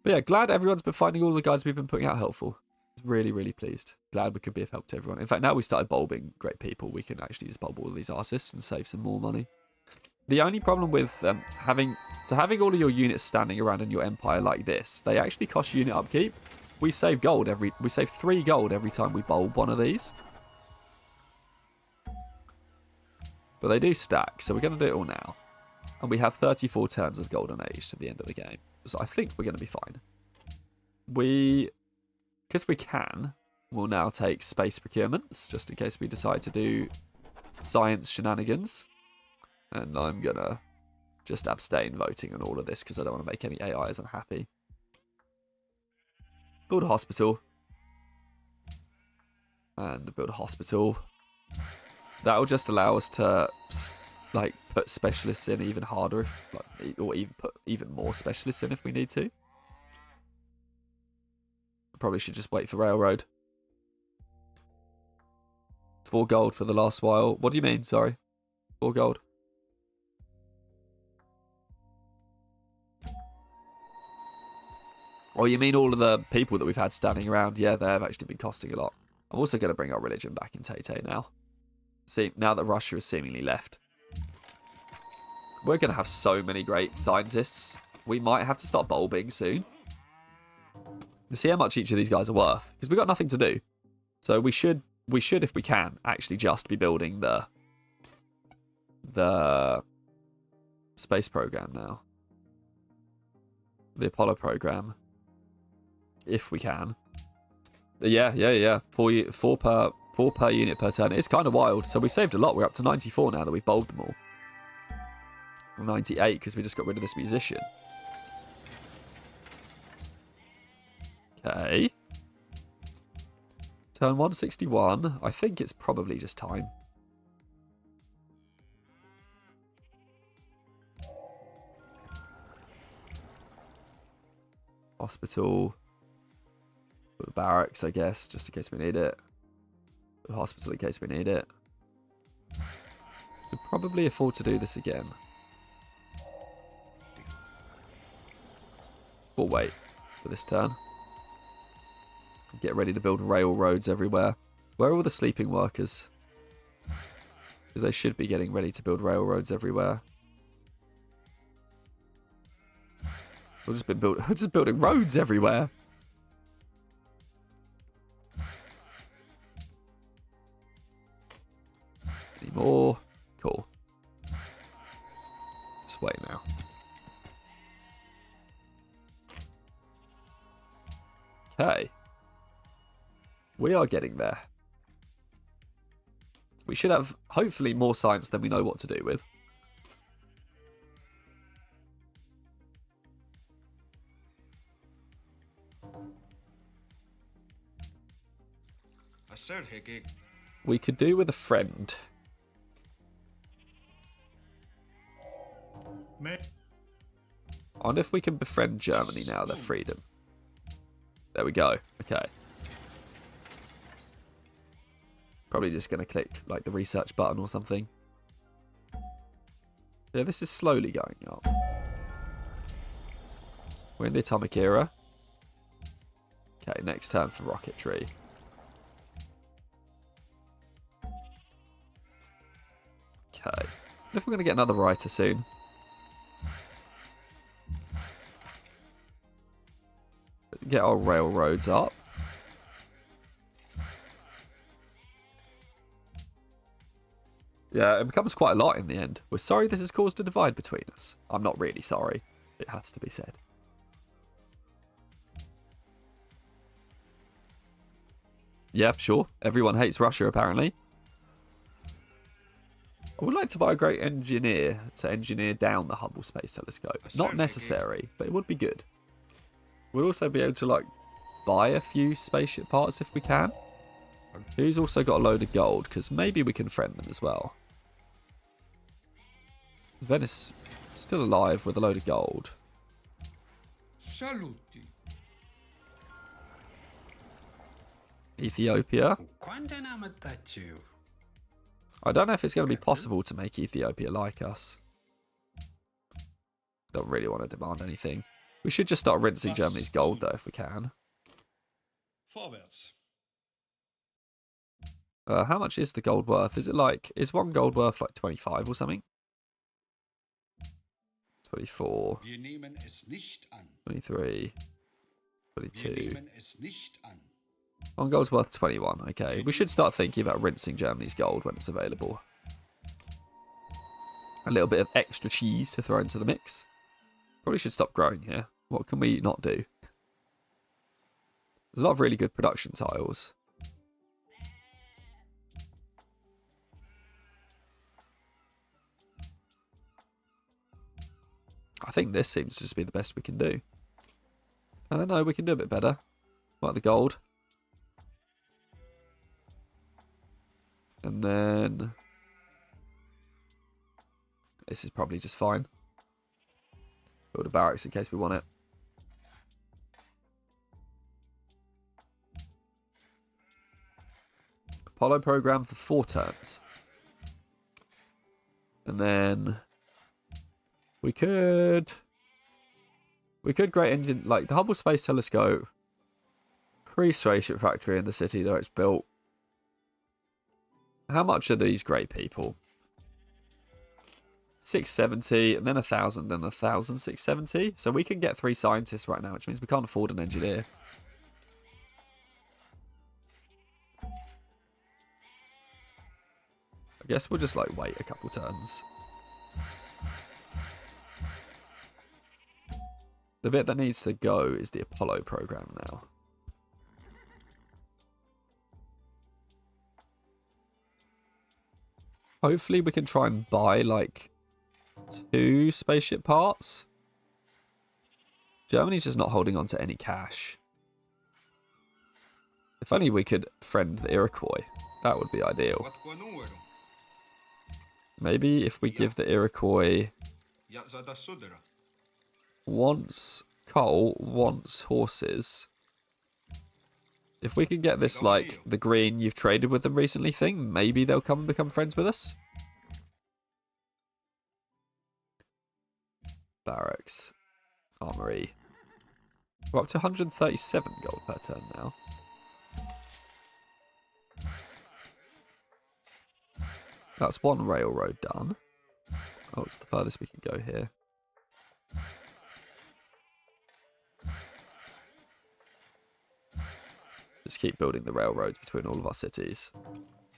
yeah, glad everyone's been finding all the guides we've been putting out helpful. Really, really pleased. Glad we could be of help to everyone. In fact, now we started bulbing great people, we can actually just bulb all of these artists and save some more money. The only problem with having all of your units standing around in your empire like this, they actually cost unit upkeep. We save 3 gold every time we bulb one of these. But they do stack, so we're going to do it all now. And we have 34 turns of golden age to the end of the game. So I think we're going to be fine. Because we can, we'll now take space procurements, just in case we decide to do science shenanigans. And I'm going to just abstain voting on all of this, because I don't want to make any AIs unhappy. Build a hospital. And build a hospital. That will just allow us to... like put specialists in even harder, or even put even more specialists in if we need to. Probably should just wait for railroad. 4 gold for the last while. What do you mean? Sorry, 4 gold. Oh, you mean all of the people that we've had standing around? Yeah, they have actually been costing a lot. I'm also going to bring our religion back in Tay-Tay now. See, now that Russia has seemingly left. We're going to have so many great scientists. We might have to start bulbing soon. See how much each of these guys are worth, because we've got nothing to do. So we should, if we can, actually just be building the space program now. The Apollo program. If we can. Yeah. 4 per unit per turn. It's kind of wild. So we've saved a lot. We're up to 94 now that we've bowled them all. 98 because we just got rid of this musician. Okay. Turn 161. I think it's probably just time. Hospital. The barracks, I guess, just in case we need it. The hospital in case we need it. Could probably afford to do this again. We'll wait for this turn. Get ready to build railroads everywhere. Where are all the sleeping workers? Because they should be getting ready to build railroads everywhere. We're just building roads everywhere. Any more? Cool. Just wait now. Okay. We are getting there. We should have, hopefully, more science than we know what to do with. We could do with a friend. I wonder if we can befriend Germany now, their freedom. There we go. Okay. Probably just going to click like the research button or something. Yeah, this is slowly going up. We're in the atomic era. Okay, next turn for rocketry. Okay. If we're going to get another writer soon. Get our railroads up. Yeah, it becomes quite a lot in the end. We're sorry this has caused a divide between us. I'm not really sorry. It has to be said. Yeah, sure. Everyone hates Russia, apparently. I would like to buy a great engineer to engineer down the Hubble Space Telescope. Not necessary, but it would be good. We'll also be able to, like, buy a few spaceship parts if we can. Who's also got a load of gold, because maybe we can friend them as well. Venice still alive with a load of gold. Saluti. Ethiopia. I don't know if it's going to be possible to make Ethiopia like us. Don't really want to demand anything. We should just start rinsing Germany's gold, though, if we can. Vorwärts. How much is the gold worth? Is it like... Is one gold worth like 25 or something? 24. Wir nehmen es nicht an. 23. 22. Wir nehmen es nicht an. One gold's worth 21. Okay, we should start thinking about rinsing Germany's gold when it's available. A little bit of extra cheese to throw into the mix. Probably should stop growing here. What can we not do? There's a lot of really good production tiles. I think this seems to just be the best we can do. No, we can do a bit better. Like the gold. And then... This is probably just fine. Build a barracks in case we want it. Apollo program for 4 turns. And then... We could great engine, like the Hubble Space Telescope. Pre-spaceship factory in the city though it's built. How much are these great people? 670 and then 1,000 and 1,000 670. So we can get 3 scientists right now, which means we can't afford an engineer. I guess we'll just like wait a couple turns. The bit that needs to go is the Apollo program now. Hopefully we can try and buy like 2 spaceship parts. Germany's just not holding on to any cash. If only we could friend the Iroquois. That would be ideal. Wat qua número? Maybe if we give the Iroquois Ja, zada sudera. wants coal, wants horses. If we can get this, like, the green you've traded with them recently thing, maybe they'll come and become friends with us. Barracks. Armory. We're up to 137 gold per turn now. That's 1 railroad done. Oh, it's the furthest we can go here. Just keep building the railroads between all of our cities.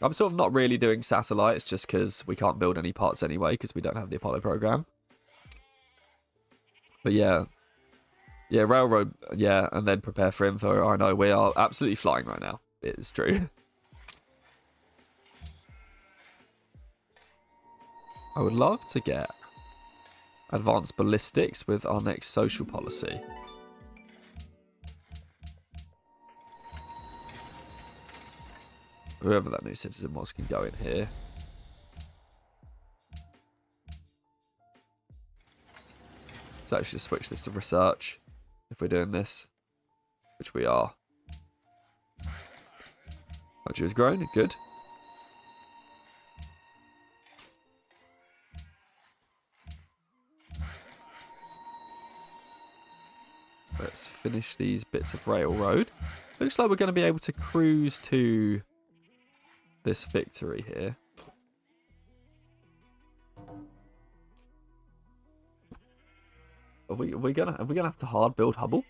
I'm sort of not really doing satellites just because we can't build any parts anyway because we don't have the Apollo program. But yeah. Yeah, railroad, yeah, and then prepare for info. I know, we are absolutely flying right now. It is true. I would love to get advanced ballistics with our next social policy. Whoever that new citizen was can go in here. Let's actually switch this to research if we're doing this, which we are. Country has grown, good. Let's finish these bits of railroad. Looks like we're going to be able to cruise to this victory here. Are we gonna have to hard build Hubble?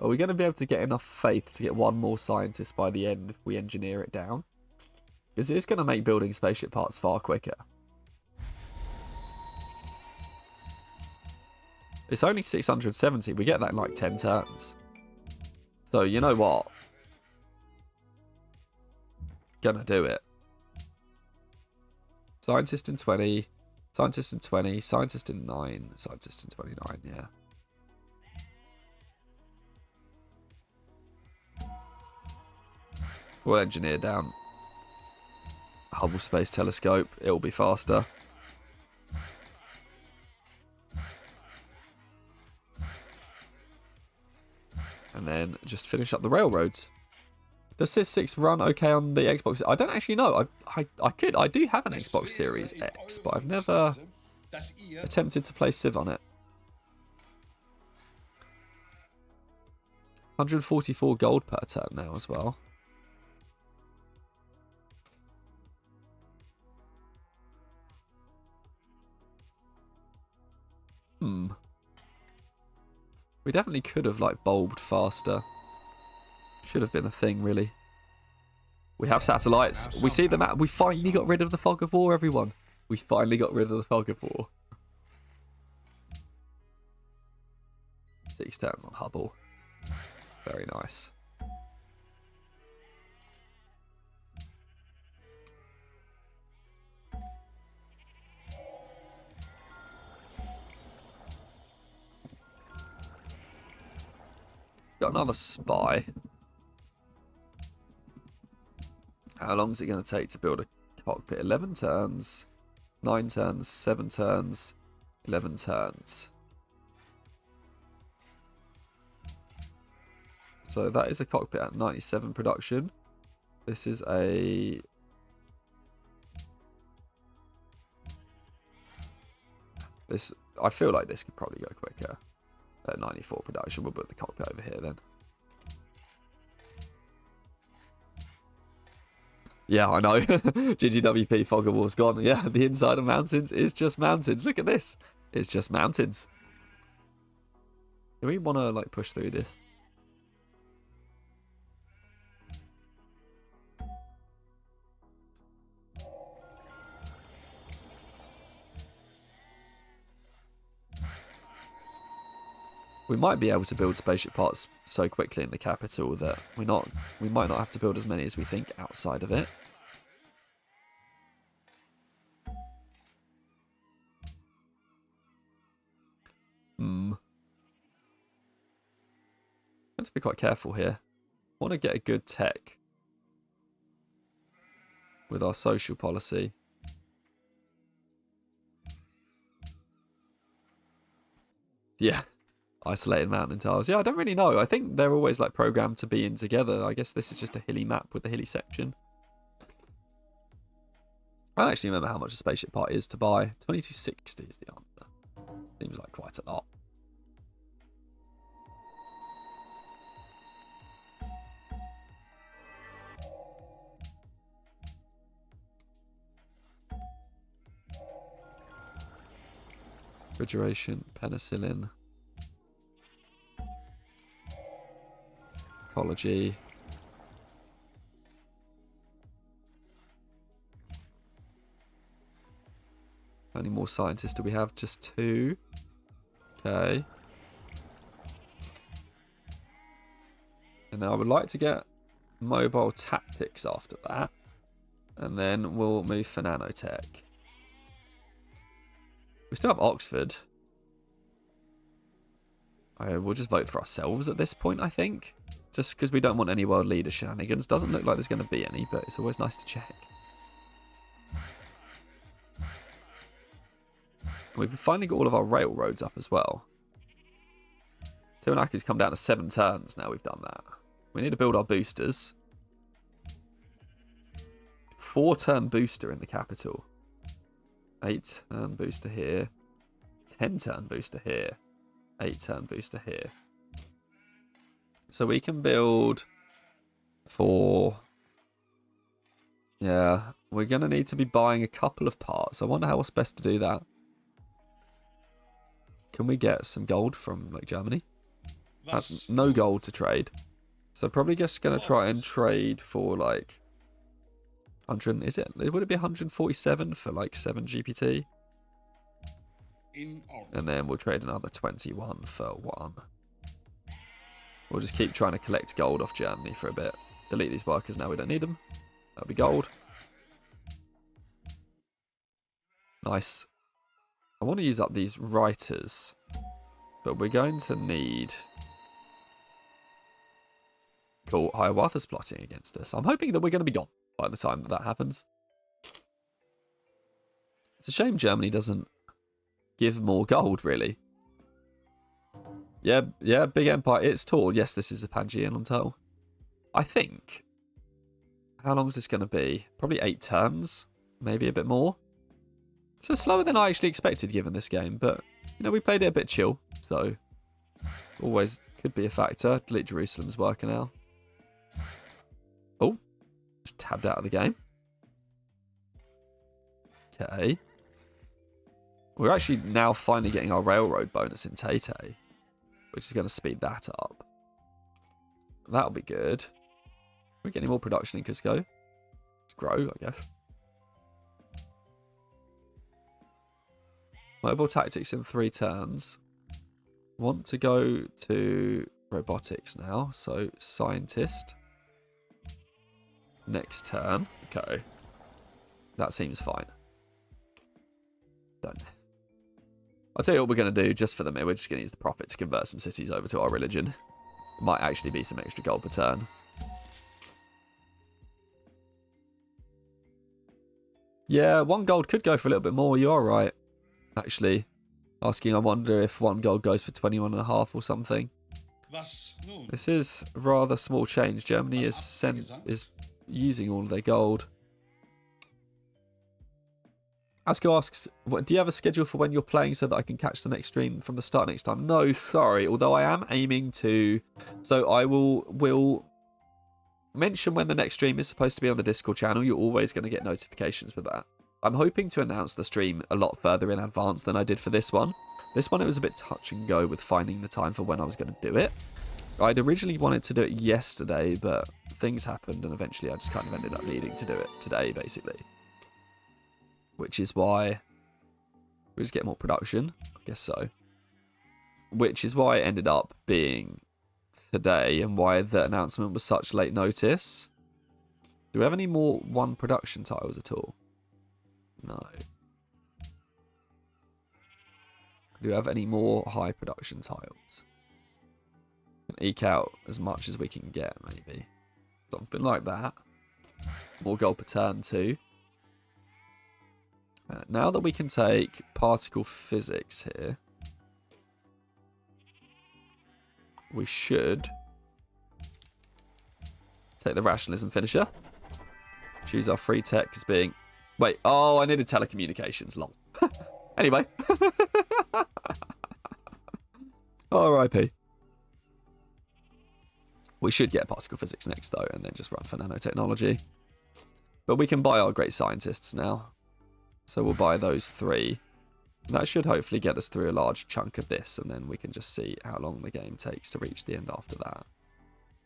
Are we gonna be able to get enough faith to get 1 more scientist by the end if we engineer it down? Because it's gonna make building spaceship parts far quicker. It's only 670. We get that in like 10 turns. So you know what? Gonna do it. Scientist in 20. Scientist in 20. Scientist in 9. Scientist in 29, yeah. We'll engineer down Hubble Space Telescope. It'll be faster. And then just finish up the railroads. Does Civ 6 run okay on the Xbox? I don't actually know. I do have an Xbox Series X, but I've never attempted to play Civ on it. 144 gold per turn now as well. We definitely could have like bulbed faster. Should have been a thing, really. We have satellites. We see the map. We finally got rid of the fog of war, everyone. We finally got rid of the fog of war. 6 turns on Hubble. Very nice. Got another spy. How long is it going to take to build a cockpit? 11 turns, 9 turns, 7 turns, 11 turns. So that is a cockpit at 97 production. This is a... I feel like this could probably go quicker. At 94 production, we'll put the cockpit over here then. Yeah, I know. GGWP Fog of War's gone. Yeah, the inside of mountains is just mountains. Look at this. It's just mountains. Do we want to like push through this? We might be able to build spaceship parts so quickly in the capital that we might not have to build as many as we think outside of it. Have to be quite careful here. I want to get a good tech with our social policy. Yeah, isolated mountain tiles. Yeah, I don't really know. I think they're always like programmed to be in together. I guess this is just a hilly map with a hilly section. I don't actually remember how much a spaceship part is to buy. 2260 is the answer. Seems like quite a lot. Refrigeration, penicillin, ecology. How many more scientists do we have? Just 2. Okay. And now I would like to get mobile tactics after that. And then we'll move for nanotech. We still have Oxford. We'll just vote for ourselves at this point, I think. Just because we don't want any world leader shenanigans. Doesn't look like there's going to be any, but it's always nice to check. We've finally got all of our railroads up as well. Tiwanaku's come down to 7 turns now we've done that. We need to build our boosters. 4-turn booster in the capital. 8-turn booster here. 10-turn booster here. 8-turn booster here. So we can build 4. Yeah, we're going to need to be buying a couple of parts. I wonder how else best to do that. Can we get some gold from like Germany? That's no gold to trade. So probably just going to try and trade for like 100, is it? Would it be 147 for like 7 GPT? And then we'll trade another 21 for 1. We'll just keep trying to collect gold off Germany for a bit. Delete these workers now, we don't need them. That'll be gold. Nice. I want to use up these writers, but we're going to need... Cool, Hiawatha's plotting against us. I'm hoping that we're going to be gone by the time that that happens. It's a shame Germany doesn't give more gold, really. Yeah, big empire. It's tall. Yes, this is a Pangean on total. I think. How long is this going to be? Probably 8 turns. Maybe a bit more. So slower than I actually expected given this game. But, you know, we played it a bit chill. So, always could be a factor. Delete Jerusalem's working now. Oh, just tabbed out of the game. Okay. We're actually now finally getting our railroad bonus in Tete, which is going to speed that up. That'll be good. Can we get any more production in Cusco? Let's grow, I guess. Mobile tactics in 3 turns. Want to go to robotics now, so scientist. Next turn. Okay. That seems fine. Done. I'll tell you what we're going to do just for the minute. We're just going to use the profit to convert some cities over to our religion. Might actually be some extra gold per turn. Yeah, 1 gold could go for a little bit more. You are right. Actually, asking, I wonder if 1 gold goes for 21.5 or something. This is a rather small change. Germany is using all of their gold. Asko asks, do you have a schedule for when you're playing so that I can catch the next stream from the start next time? No, sorry. Although I am aiming to... So I will mention when the next stream is supposed to be on the Discord channel. You're always going to get notifications for that. I'm hoping to announce the stream a lot further in advance than I did for this one. This one, it was a bit touch and go with finding the time for when I was going to do it. I'd originally wanted to do it yesterday, but things happened and eventually I just kind of ended up needing to do it today, basically. Which is why we just get more production. I guess so. which is why it ended up being today and why the announcement was such late notice. Do we have any more one production tiles at all? No. Do we have any more high production tiles? Can eke out as much as we can get, maybe. Something like that. More gold per turn too. Now that we can take particle physics here, we should take the rationalism finisher. Choose our free tech as being... Wait, oh, I needed telecommunications, lol. Anyway. R.I.P. We should get particle physics next, though, and then just run for nanotechnology. But we can buy our great scientists now. So we'll buy those 3. That should hopefully get us through a large chunk of this, and then we can just see how long the game takes to reach the end after that.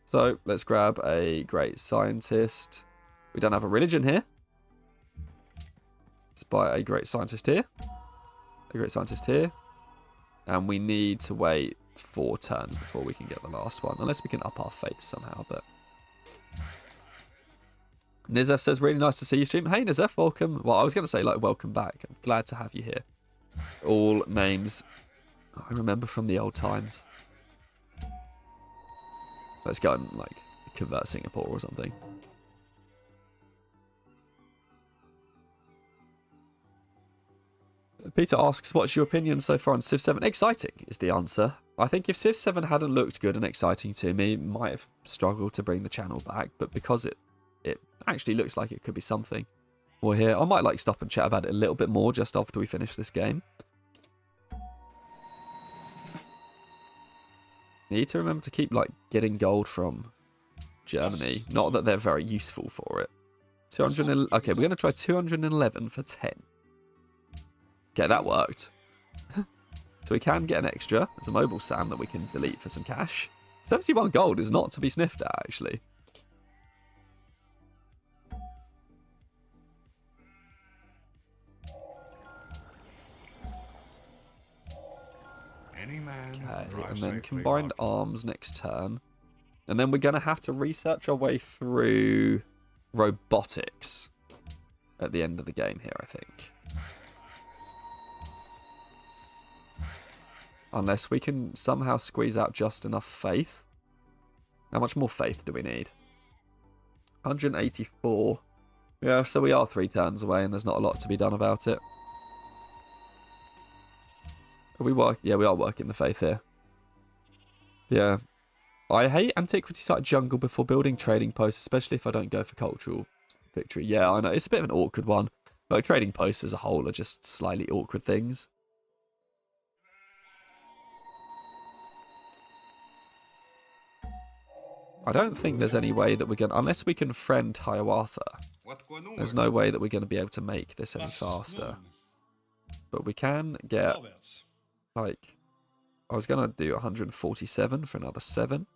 So let's grab a great scientist. We don't have a religion here. Let's buy a great scientist here. A great scientist here. And we need to wait 4 turns before we can get the last one. Unless we can up our faith somehow, but... Nizef says, really nice to see you stream. Hey, Nizef, welcome. Well, I was going to say, like, welcome back. I'm glad to have you here. All names I remember from the old times. Let's go and, like, convert Singapore or something. Peter asks, what's your opinion so far on Civ 7? Exciting is the answer. I think if Civ 7 hadn't looked good and exciting to me, it might have struggled to bring the channel back. But because it actually looks like it could be something more here, I might like stop and chat about it a little bit more just after we finish this game. Need to remember to keep like getting gold from Germany. Not that they're very useful for it. 200. Okay, we're going to try 211 for 10. Okay, that worked. So we can get an extra. There's a mobile SAM that we can delete for some cash. 71 gold is not to be sniffed at, actually. Okay, and then combined arms next turn. And then we're going to have to research our way through robotics at the end of the game here, I think. Unless we can somehow squeeze out just enough faith. How much more faith do we need? 184. Yeah, so we are 3 turns away and there's not a lot to be done about it. Yeah, we are working the faith here. Yeah. I hate antiquity site jungle before building trading posts, especially if I don't go for cultural victory. Yeah, I know. It's a bit of an awkward one. Like, trading posts as a whole are just slightly awkward things. I don't think there's any way that we're going to... Unless we can friend Hiawatha. There's no way that we're going to be able to make this any faster. But we can get... Like... I was going to do 147 for another 7.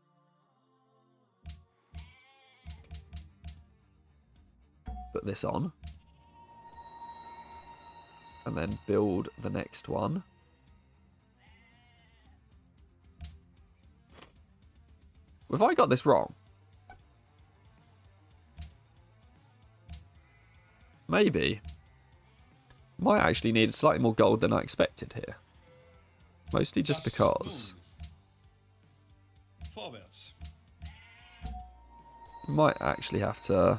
Put this on. And then build the next one. Have I got this wrong? Maybe. Might actually need slightly more gold than I expected here. Mostly just because. Might actually have to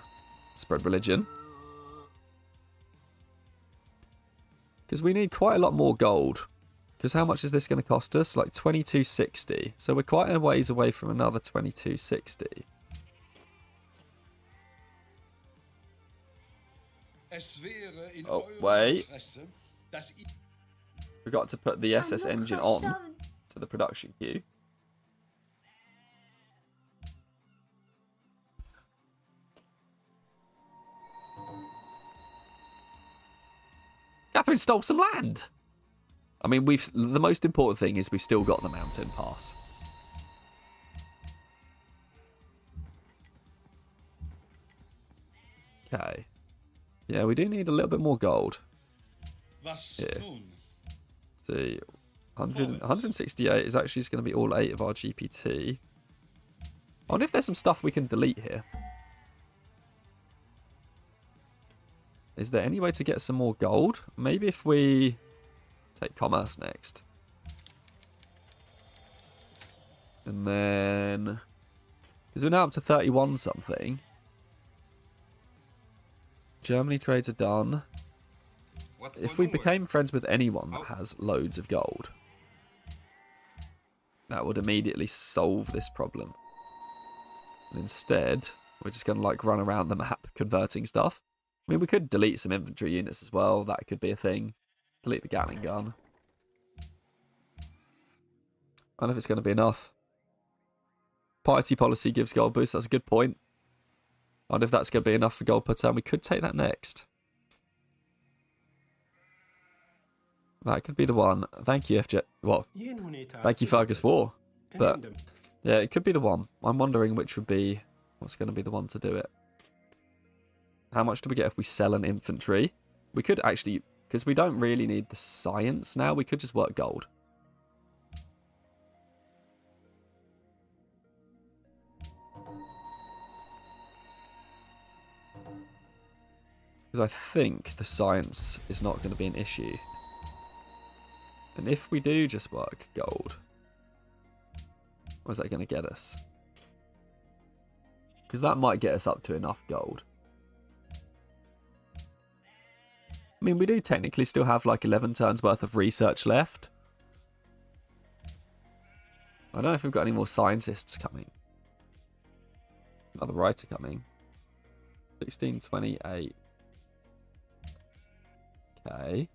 spread religion. Because we need quite a lot more gold. Because how much is this going to cost us? Like 2260. So we're quite a ways away from another 2260. Oh, wait. Forgot to put the SS engine on to the production queue. Catherine stole some land. I mean, the most important thing is we've still got the mountain pass. Okay. Yeah, we do need a little bit more gold. Here. See, 168 is actually just going to be all 8 of our GPT. I wonder if there's some stuff we can delete here. Is there any way to get some more gold? Maybe if we take commerce next. And then... because we're now up to 31 something. Germany trades are done. If we became friends with anyone that has loads of gold, that would immediately solve this problem. And instead, we're just going to like run around the map converting stuff. I mean, we could delete some infantry units as well. That could be a thing. Delete the Gatling gun. I don't know if it's going to be enough. Piety policy gives gold boost. That's a good point. I wonder if that's going to be enough for gold per turn. We could take that next. That could be the one. Thank you, FJ. Well, thank you, Fergus War. But, yeah, it could be the one. I'm wondering which would be... what's going to be the one to do it. How much do we get if we sell an infantry? We could actually... because we don't really need the science now. We could just work gold. Because I think the science is not going to be an issue. And if we do just work gold, where's that going to get us? Because that might get us up to enough gold. I mean, we do technically still have like 11 turns worth of research left. I don't know if we've got any more scientists coming. Another writer coming. 1628. Okay.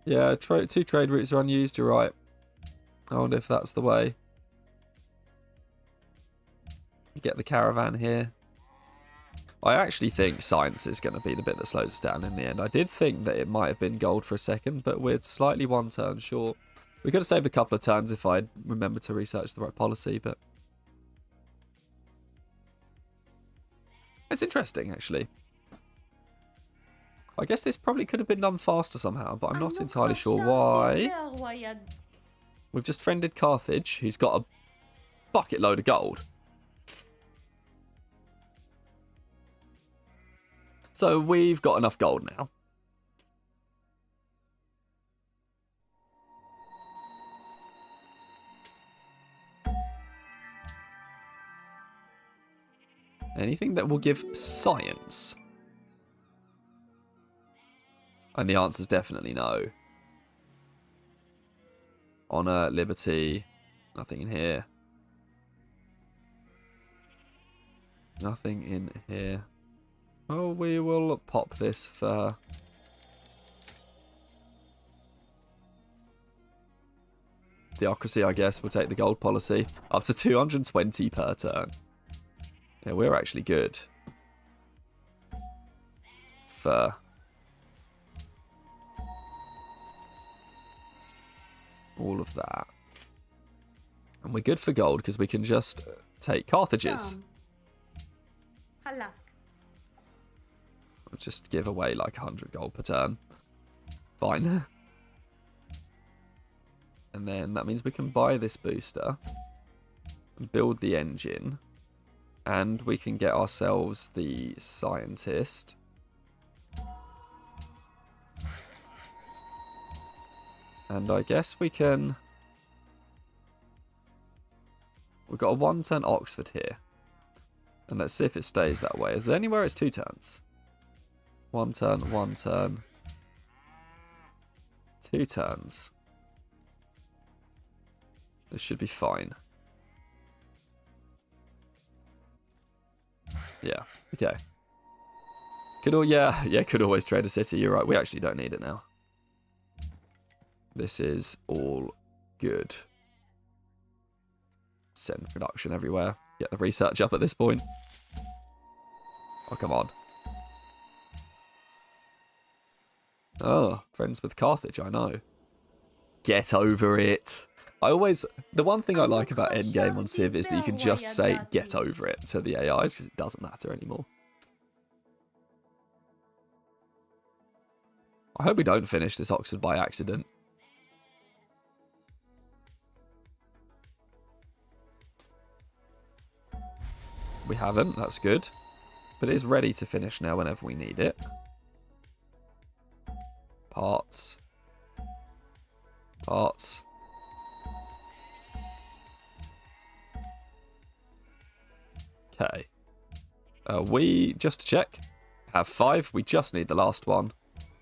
Yeah, 2 trade routes are unused, you're right. I wonder if that's the way. Get the caravan here. I actually think science is going to be the bit that slows us down in the end. I did think that it might have been gold for a second, but we're slightly 1 turn short. We could have saved a couple of turns if I'd remembered to research the right policy, but... it's interesting, actually. I guess this probably could have been done faster somehow, but I'm not entirely sure why. We've just friended Carthage, who's got a bucket load of gold. So we've got enough gold now. Anything that will give science? And the answer's definitely no. Honor, liberty, nothing in here. Nothing in here. Oh, we will pop this for... theocracy, I guess. We'll take the gold policy. Up to 220 per turn. Yeah, we're actually good. For... all of that. And we're good for gold because we can just take Carthages. We'll just give away like 100 gold per turn. Fine. And then that means we can buy this booster. And build the engine. And we can get ourselves the scientist. And I guess we can... we've got a 1 turn Oxford here. And let's see if it stays that way. Is there anywhere it's 2 turns? 1 turn, 1 turn. 2 turns. This should be fine. Yeah, okay. Could always trade a city. You're right, we actually don't need it now. This is all good. Send production everywhere. Get the research up at this point. Oh, come on. Oh, friends with Carthage, I know. Get over it. The one thing I like about endgame on Civ is that you can just say get over it to the AIs because it doesn't matter anymore. I hope we don't finish this Oxford by accident. We haven't, that's good. But it is ready to finish now whenever we need it. Parts. Parts. Okay. We, just to check, have 5. We just need the last one.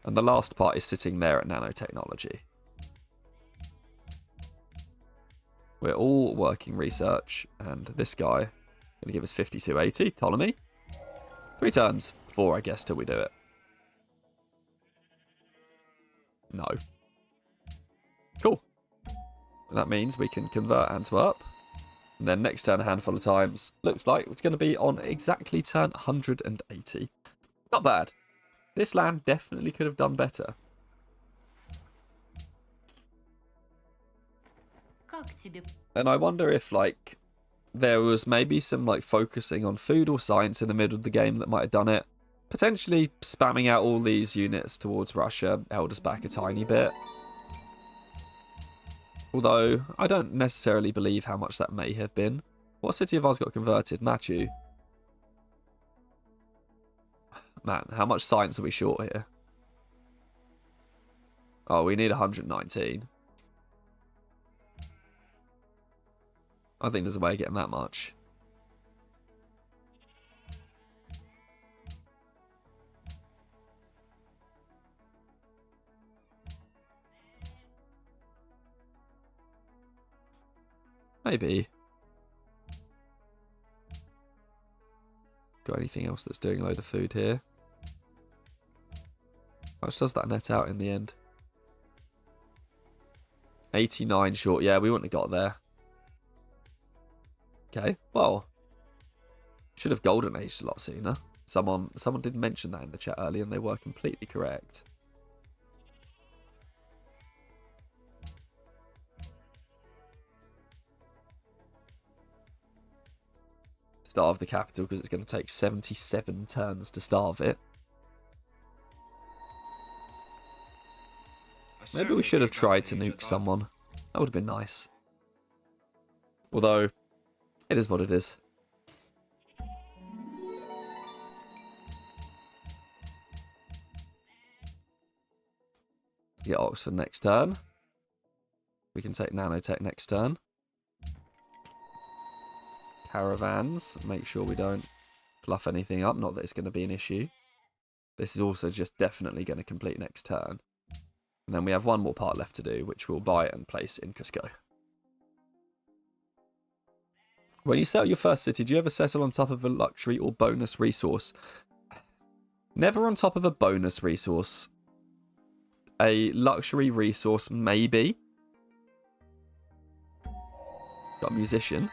And the last part is sitting there at nanotechnology. We're all working research. And this guy going to give us 5280. Ptolemy. 3 turns. 4, I guess, till we do it. No. Cool. And that means we can convert Antwerp. And then next turn a handful of times. Looks like it's going to be on exactly turn 180. Not bad. This land definitely could have done better. And I wonder if, like, there was maybe some, like, focusing on food or science in the middle of the game that might have done it. Potentially spamming out all these units towards Russia held us back a tiny bit. Although, I don't necessarily believe how much that may have been. What city of ours got converted? Machu. Man, how much science are we short here? Oh, we need 119. I think there's a way of getting that much. Maybe. Got anything else that's doing a load of food here? How much does that net out in the end? 89 short. Yeah, we wouldn't have got there. Okay, well. Should have golden aged a lot sooner. Someone did mention that in the chat earlier and they were completely correct. Starve the capital because it's going to take 77 turns to starve it. Maybe we should have tried to nuke someone. That would have been nice. Although, it is what it is. Get Oxford next turn. We can take nanotech next turn. Caravans. Make sure we don't fluff anything up. Not that it's going to be an issue. This is also just definitely going to complete next turn. And then we have one more part left to do, which we'll buy and place in Cusco. When you settle your first city, do you ever settle on top of a luxury or bonus resource? Never on top of a bonus resource. A luxury resource, maybe. Got a musician.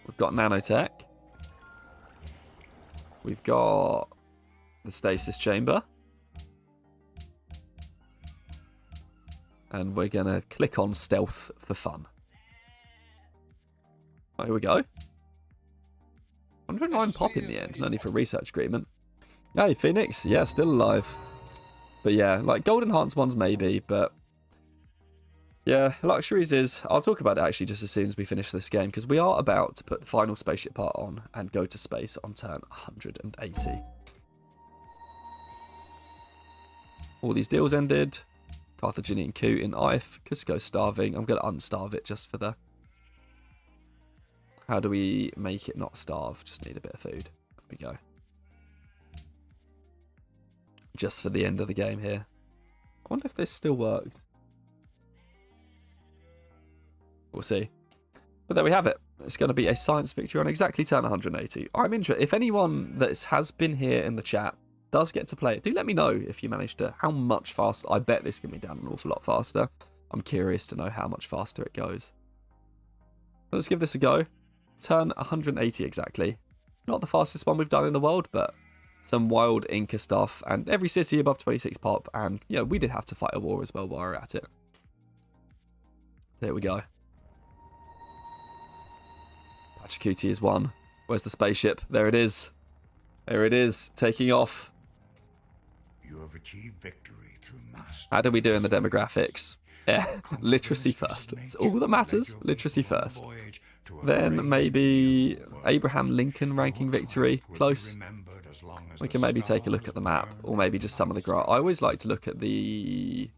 We've got nanotech. We've got the stasis chamber. And we're going to click on stealth for fun. Oh, here we go. 109 pop in the end, and only for research agreement. Hey, Phoenix. Yeah, still alive. But yeah, like Golden Hearts ones maybe, but yeah, luxuries is... I'll talk about it actually just as soon as we finish this game, because we are about to put the final spaceship part on and go to space on turn 180. All these deals ended. Carthaginian coup in If. Cusco starving. I'm going to unstarve it just for the... How do we make it not starve? Just need a bit of food. There we go. Just for the end of the game here. I wonder if this still works. We'll see. But there we have it. It's going to be a science victory on exactly turn 180. I'm interested. If anyone that has been here in the chat does get to play it, do let me know if you managed to. How much faster? I bet this can be done an awful lot faster. I'm curious to know how much faster it goes. Let's give this a go. Turn 180 exactly. Not the fastest one we've done in the world, but some wild Inca stuff. And every city above 26 pop. And, yeah, we did have to fight a war as well while we're at it. There we go. Pachacuti is one. Where's the spaceship? There it is. There it is, taking off. You have achieved victory through mastery. How do we do in the demographics? Yeah, literacy first. It's all that matters. Literacy first. Then maybe Abraham Lincoln ranking victory. Close. We can maybe take a look at the map, or maybe just some of the graph. I always like to look at the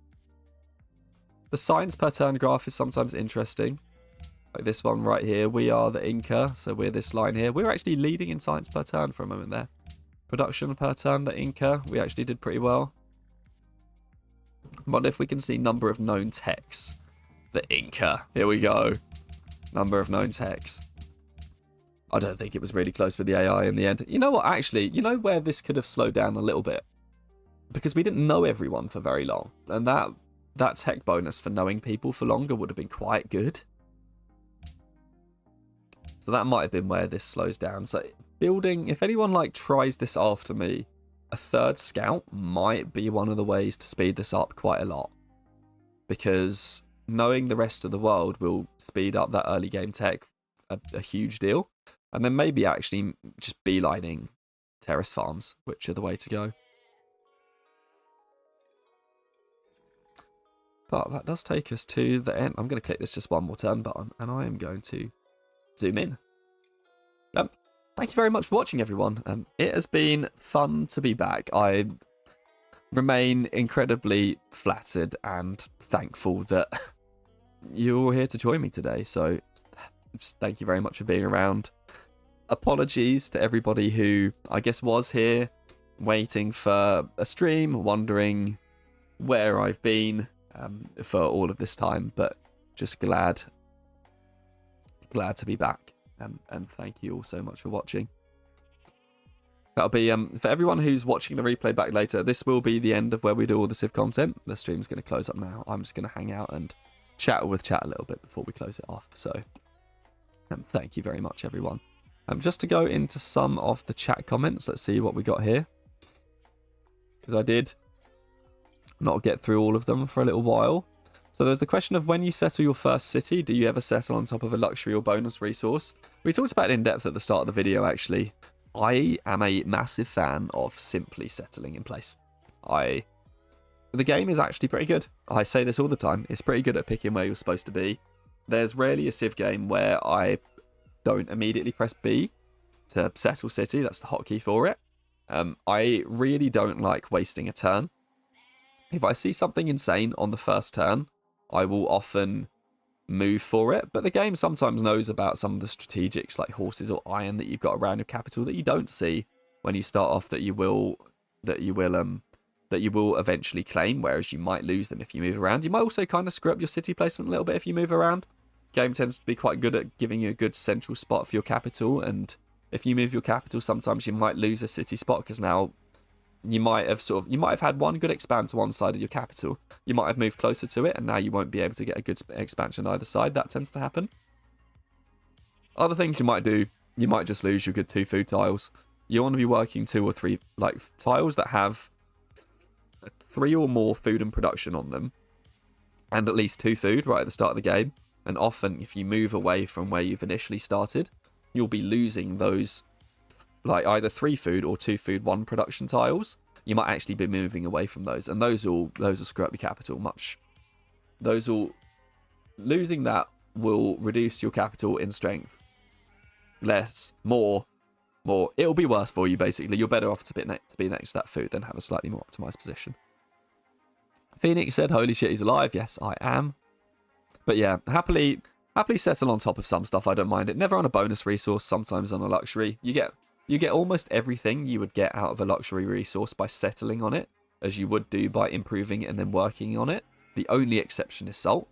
science per turn graph is sometimes interesting. Like this one right here. We are the Inca, so we're this line here. We're actually leading in science per turn for a moment there. Production per turn, the Inca, we actually did pretty well. But if we can see number of known techs, the Inca, here we go. Number of known techs. I don't think it was really close with the AI in the end. You know what, actually, you know where this could have slowed down a little bit? Because we didn't know everyone for very long. And that tech bonus for knowing people for longer would have been quite good. So that might have been where this slows down. So building, if anyone like tries this after me, a third scout might be one of the ways to speed this up quite a lot. Because knowing the rest of the world will speed up that early game tech a huge deal. And then maybe actually just beelining terrace farms, which are the way to go. But that does take us to the end. I'm going to click this just one more turn button, and I am going to zoom in. Thank you very much for watching, everyone. It has been fun to be back. I remain incredibly flattered and thankful that you're all here to join me today. So just thank you very much for being around. Apologies to everybody who I guess was here waiting for a stream, wondering where I've been for all of this time, but just glad to be back. And thank you all so much for watching. That'll be for everyone who's watching the replay back later. This will be the end of where we do all the Civ content. The stream's going to close up now. I'm just going to hang out and chat with chat a little bit before we close it off. So thank you very much, everyone. Just to go into some of the chat comments, let's see what we got here, because I did not get through all of them for a little while. So there's the question of when you settle your first city, do you ever settle on top of a luxury or bonus resource? We talked about it in depth at the start of the video, actually. I am a massive fan of simply settling in place. The game is actually pretty good. I say this all the time. It's pretty good at picking where you're supposed to be. There's rarely a Civ game where I don't immediately press B to settle city. That's the hotkey for it. I really don't like wasting a turn. If I see something insane on the first turn, I will often move for it, but the game sometimes knows about some of the strategics like horses or iron that you've got around your capital that you don't see when you start off, that you will eventually claim, whereas you might lose them if you move around. You might also kind of screw up your city placement a little bit if you move around. Game tends to be quite good at giving you a good central spot for your capital, and if you move your capital, sometimes you might lose a city spot because now you might have had one good expand to one side of your capital. You might have moved closer to it, and now you won't be able to get a good expansion either side. That tends to happen. Other things you might do, you might just lose your good 2 food tiles. You want to be working 2 or 3 like tiles that have 3 or more food and production on them, and at least 2 food right at the start of the game. And often, if you move away from where you've initially started, you'll be losing those, like either 3 food or 2 food 1 production tiles. You might actually be moving away from those, and those will screw up your capital much. Losing that will reduce your capital in strength. More. It'll be worse for you, basically. You're better off to be next to that food than have a slightly more optimized position. Phoenix said, holy shit, he's alive. Yes, I am. But yeah, happily settle on top of some stuff. I don't mind it. Never on a bonus resource, sometimes on a luxury. You get almost everything you would get out of a luxury resource by settling on it, as you would do by improving it and then working on it. The only exception is salt.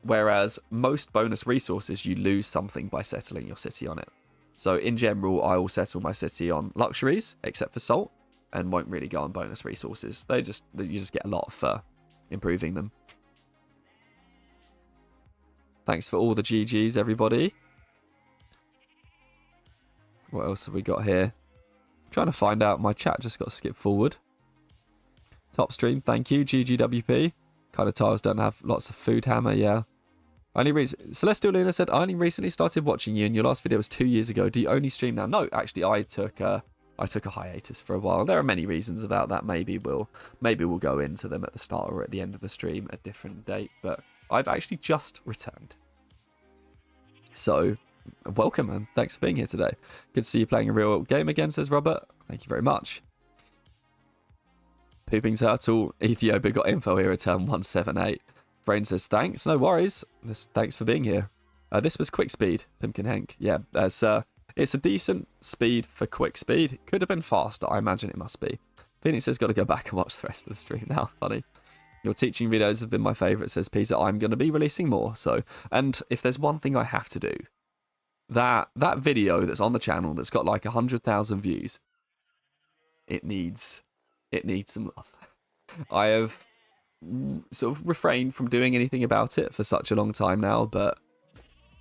Whereas most bonus resources, you lose something by settling your city on it. So in general, I will settle my city on luxuries, except for salt, and won't really go on bonus resources. You just get a lot for improving them. Thanks for all the GGs, everybody. What else have we got here? I'm trying to find out. My chat just got skipped forward. Top stream, thank you. GGWP. Kind of tiles don't have lots of food hammer, yeah. Celestial Luna said, I only recently started watching you and your last video was 2 years ago. Do you only stream now? No, actually, I took a I took a hiatus for a while. There are many reasons about that. Maybe we'll go into them at the start or at the end of the stream at a different date. But I've actually just returned. So, welcome and thanks for being here today. Good to see you playing a real game again, says Robert. Thank you very much. Pooping Turtle, Ethiopia got info here at turn 178. Brain says thanks, no worries. Thanks for being here. This was quick speed, Pimkin Hank. Yeah, it's a decent speed for quick speed. Could have been faster, I imagine it must be. Phoenix has got to go back and watch the rest of the stream now. Funny. Your teaching videos have been my favourite, says Peter. I'm going to be releasing more. So, and if there's one thing I have to do, that video that's on the channel that's got like 100,000 views, it needs some love. I have sort of refrained from doing anything about it for such a long time now, but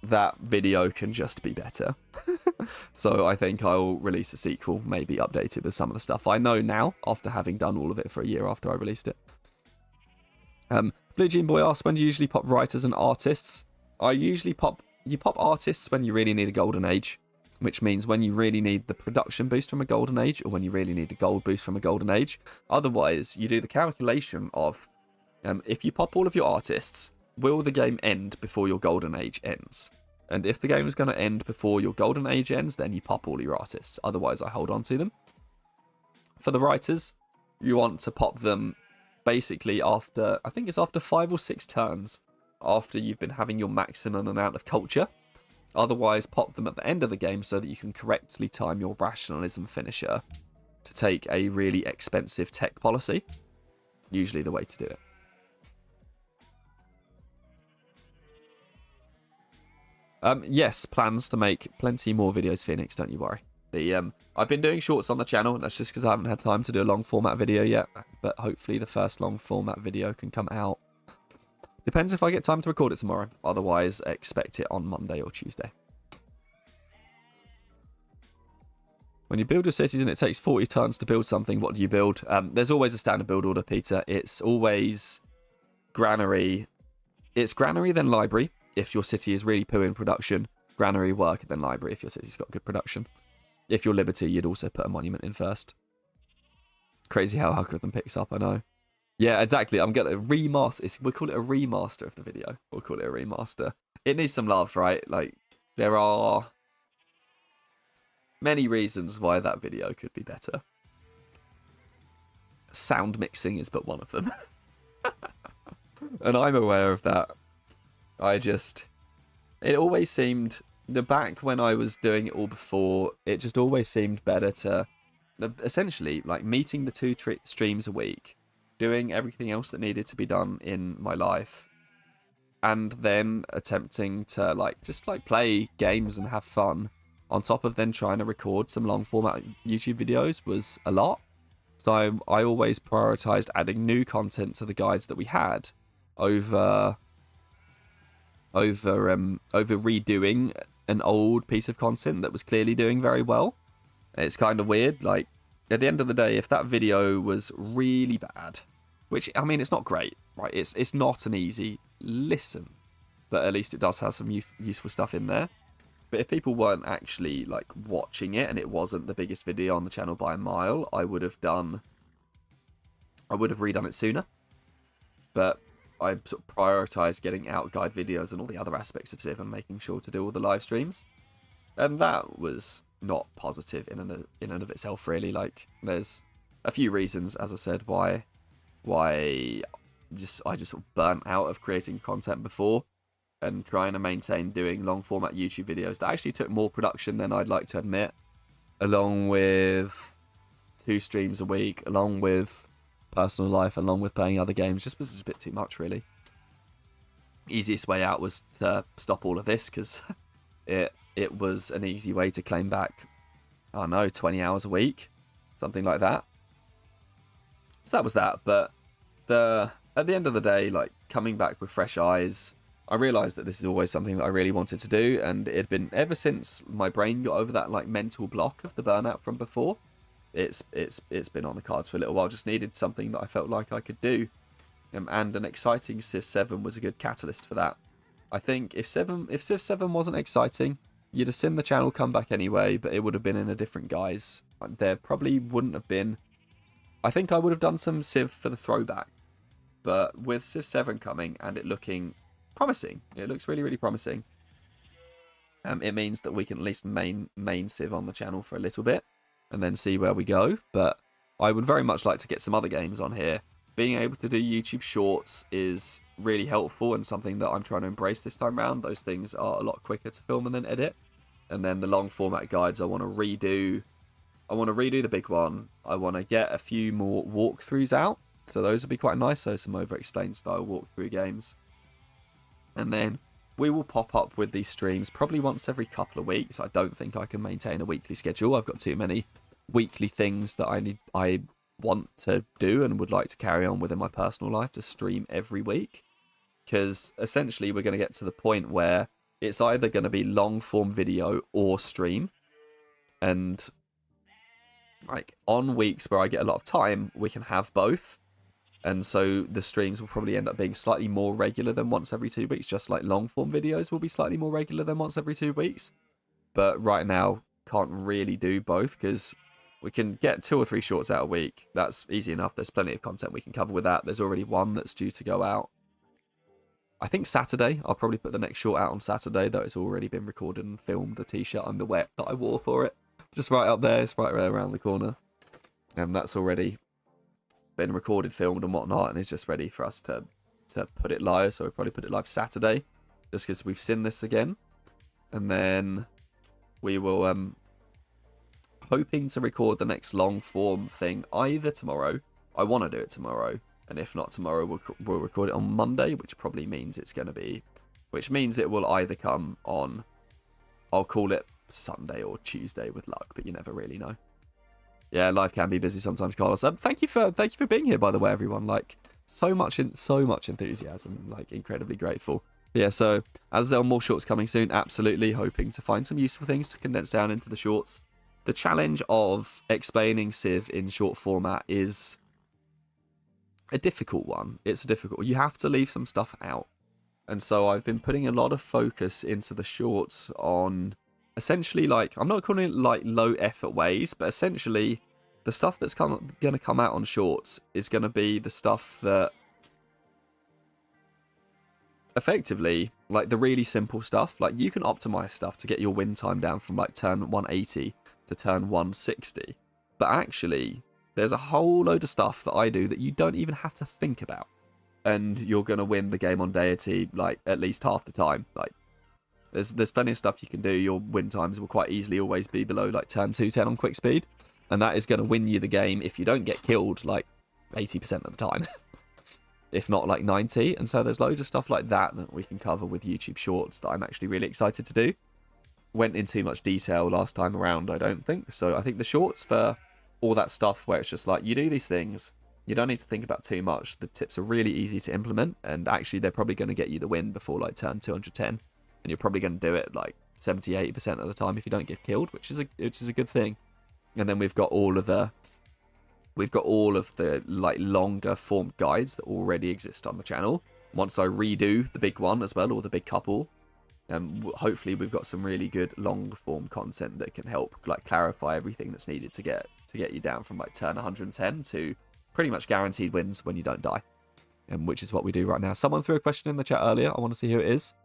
that video can just be better. So I think I'll release a sequel, maybe updated with some of the stuff I know now after having done all of it for a year after I released it. Blue Jean Boy asks, when do you usually pop writers and artists? You pop artists when you really need a golden age, which means when you really need the production boost from a golden age, or when you really need the gold boost from a golden age. Otherwise, you do the calculation of, if you pop all of your artists, will the game end before your golden age ends? And if the game is going to end before your golden age ends, then you pop all your artists. Otherwise, I hold on to them. For the writers, you want to pop them basically after, I think it's after 5 or 6 turns, after you've been having your maximum amount of culture. Otherwise, pop them at the end of the game so that you can correctly time your rationalism finisher to take a really expensive tech policy. Usually the way to do it. Yes, plans to make plenty more videos, Phoenix, don't you worry. I've been doing shorts on the channel, and that's just because I haven't had time to do a long format video yet, but hopefully the first long format video can come out. Depends if I get time to record it tomorrow, otherwise expect it on Monday or Tuesday. When you build your cities and it takes 40 turns to build something, what do you build? There's always a standard build order, Peter. It's always granary. It's granary, then library, if your city is really poo in production. Granary, work, then library if your city's got good production. If you're Liberty, you'd also put a monument in first. Crazy how algorithm picks up, I know. Yeah, exactly. I'm going to remaster. We'll call it a remaster of the video. We'll call it a remaster. It needs some love, right? Like, there are many reasons why that video could be better. Sound mixing is but one of them. And I'm aware of that. It always seemed, back when I was doing it all before, it just always seemed better to, essentially, like, meeting the 2 streams a week, doing everything else that needed to be done in my life, and then attempting to, like, just, like, play games and have fun, on top of then trying to record some long format YouTube videos was a lot. So I always prioritized adding new content to the guides that we had over redoing an old piece of content that was clearly doing very well. It's kind of weird. Like, at the end of the day, if that video was really bad, which, I mean, it's not great, right? It's not an easy listen, but at least it does have some useful stuff in there. But if people weren't actually, like, watching it and it wasn't the biggest video on the channel by a mile, I would have redone it sooner. But I sort of prioritised getting out guide videos and all the other aspects of Civ and making sure to do all the live streams. And that was not positive in and of itself, really. Like, there's a few reasons, as I said, why I just sort of burnt out of creating content before and trying to maintain doing long format YouTube videos that actually took more production than I'd like to admit, along with 2 streams a week, along with personal life, along with playing other games. Just was a bit too much, really. Easiest way out was to stop all of this, because it was an easy way to claim back, I don't know, 20 hours a week, something like that. So that was that. But at the end of the day, like, coming back with fresh eyes, I realised that this is always something that I really wanted to do, and it had been, ever since my brain got over that, like, mental block of the burnout from before, it's been on the cards for a little while. Just needed something that I felt like I could do, and an exciting Civ 7 was a good catalyst for that. I think if Civ 7 wasn't exciting, you'd have seen the channel come back anyway, but it would have been in a different guise there probably wouldn't have been. I think I would have done some Civ for the throwback, but with Civ 7 coming and it looking promising, it looks really, really promising. It means that we can at least main Civ on the channel for a little bit and then see where we go. But I would very much like to get some other games on here. Being able to do YouTube Shorts is really helpful and something that I'm trying to embrace this time around. Those things are a lot quicker to film and then edit. And then the long format guides I want to redo. I want to redo the big one. I want to get a few more walkthroughs out. So those would be quite nice. So some over-explained style walkthrough games. And then we will pop up with these streams probably once every couple of weeks. I don't think I can maintain a weekly schedule. I've got too many weekly things that I want to do and would like to carry on within my personal life to stream every week. Because essentially we're going to get to the point where it's either going to be long form video or stream. And like on weeks where I get a lot of time, we can have both. And so the streams will probably end up being slightly more regular than once every 2 weeks, just like long form videos will be slightly more regular than once every 2 weeks. But right now, can't really do both because we can get 2 or 3 shorts out a week. That's easy enough. There's plenty of content we can cover with that. There's already one that's due to go out. I think Saturday. I'll probably put the next short out on Saturday, though it's already been recorded and filmed. The t-shirt and the wet that I wore for it. Just right up there. It's right around the corner. And that's already been recorded, filmed and whatnot, and it's just ready for us to put it live. So we'll probably put it live Saturday, just because we've seen this again. And then we will hoping to record the next long form thing either tomorrow. I want to do it tomorrow, and if not tomorrow, we'll record it on Monday, which probably means it's going to be, which means it will either come on, I'll call it Sunday or Tuesday with luck, but you never really know. Yeah, life can be busy sometimes, Carlos. Thank you for being here, by the way, everyone. Like, so much enthusiasm. Like, incredibly grateful. Yeah, so as there are more shorts coming soon, absolutely hoping to find some useful things to condense down into the shorts. The challenge of explaining Civ in short format is a difficult one. It's difficult. You have to leave some stuff out, and so I've been putting a lot of focus into the shorts on. Essentially, like, I'm not calling it like low effort ways, but essentially the stuff that's going to come out on shorts is going to be the stuff that effectively, like the really simple stuff, like you can optimize stuff to get your win time down from like turn 180 to turn 160. But actually, there's a whole load of stuff that I do that you don't even have to think about. And you're going to win the game on deity like at least half the time. Like, There's plenty of stuff you can do. Your win times will quite easily always be below like turn 210 on quick speed. And that is going to win you the game if you don't get killed like 80% of the time. If not like 90. And so there's loads of stuff like that that we can cover with YouTube Shorts that I'm actually really excited to do. Went in too much detail last time around, I don't think. So I think the Shorts for all that stuff where it's just like you do these things, you don't need to think about too much. The tips are really easy to implement. And actually they're probably going to get you the win before like turn 210. And you're probably going to do it like 70-80% of the time if you don't get killed, which is a good thing. And then we've got all of the like longer form guides that already exist on the channel. Once I redo the big one as well, or the big couple, hopefully we've got some really good long form content that can help like clarify everything that's needed to get you down from like turn 110 to pretty much guaranteed wins when you don't die. Which is what we do right now. Someone threw a question in the chat earlier. I want to see who it is.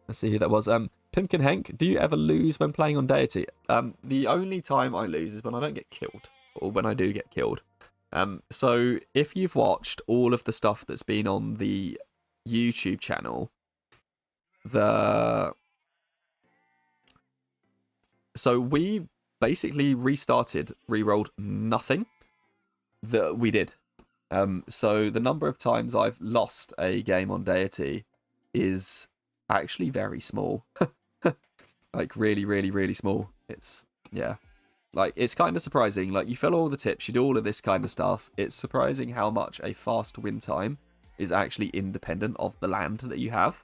Let's see who that was. Pimkin Henk, do you ever lose when playing on deity? The only time I lose is when I don't get killed, or when I do get killed. So if you've watched all of the stuff that's been on the YouTube channel, so we basically re-rolled nothing that we did. So the number of times I've lost a game on deity is actually very small. Like really, really, really small. It's, yeah. Like, it's kind of surprising. Like, you follow all the tips, you do all of this kind of stuff. It's surprising how much a fast win time is actually independent of the land that you have,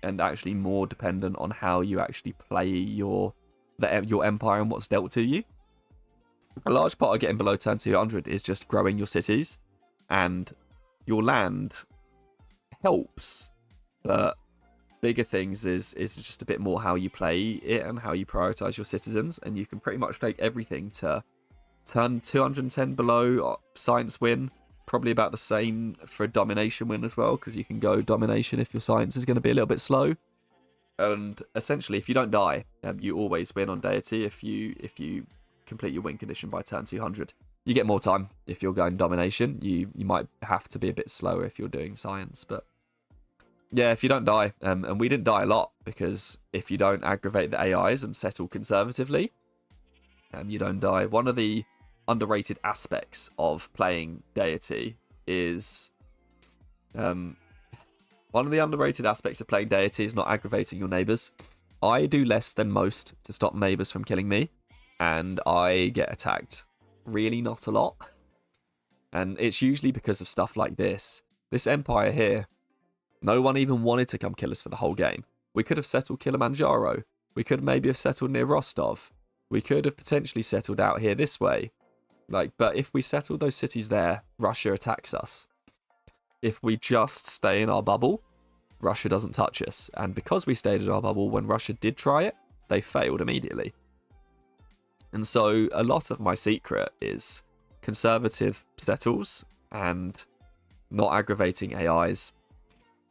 and actually more dependent on how you actually play your empire and what's dealt to you. A large part of getting below turn 200 is just growing your cities, and your land helps, but bigger things is just a bit more how you play it and how you prioritize your citizens, and you can pretty much take everything to turn 210 below science win, probably about the same for a domination win as well, because you can go domination if your science is going to be a little bit slow. And essentially, if you don't die, you always win on deity. If you complete your win condition by turn 200, you get more time. If you're going domination, you might have to be a bit slower if you're doing science. But yeah, if you don't die, and we didn't die a lot, because if you don't aggravate the AIs and settle conservatively, you don't die. One of the underrated aspects of playing deity is one of the underrated aspects of playing deity is not aggravating your neighbors. I do less than most to stop neighbors from killing me, and I get attacked really not a lot. And it's usually because of stuff like this. This empire here, no one even wanted to come kill us for the whole game. We could have settled Kilimanjaro. We could maybe have settled near Rostov. We could have potentially settled out here this way. But if we settle those cities there, Russia attacks us. If we just stay in our bubble, Russia doesn't touch us. And because we stayed in our bubble, when Russia did try it, they failed immediately. And so a lot of my secret is conservative settles and not aggravating AIs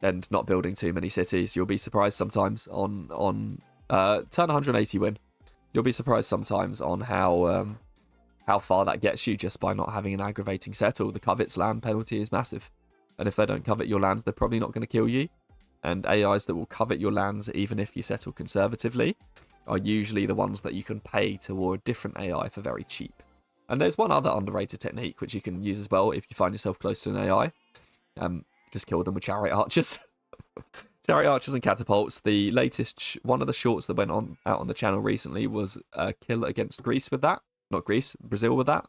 and not building too many cities. You'll be surprised sometimes on turn 180 win. You'll be surprised sometimes on how far that gets you just by not having an aggravating settle. The covets land penalty is massive. And if they don't covet your lands, they're probably not going to kill you. And AIs that will covet your lands, even if you settle conservatively, are usually the ones that you can pay toward different AI for very cheap. And there's one other underrated technique which you can use as well if you find yourself close to an AI. Just kill them with chariot archers. Chariot archers and catapults. The latest, one of the shorts that went out on the channel recently was a kill against Greece with that. Not Greece, Brazil with that.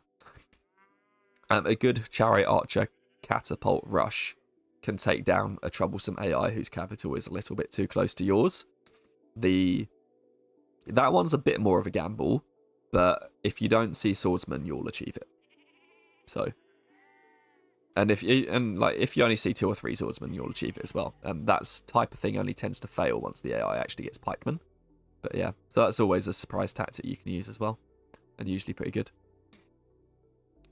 A good chariot archer catapult rush can take down a troublesome AI whose capital is a little bit too close to yours. That one's a bit more of a gamble, but if you don't see swordsman, you'll achieve it. So, and if you only see 2 or 3 swordsmen, you'll achieve it as well. That type of thing only tends to fail once the AI actually gets pikemen. But yeah, so that's always a surprise tactic you can use as well, and usually pretty good.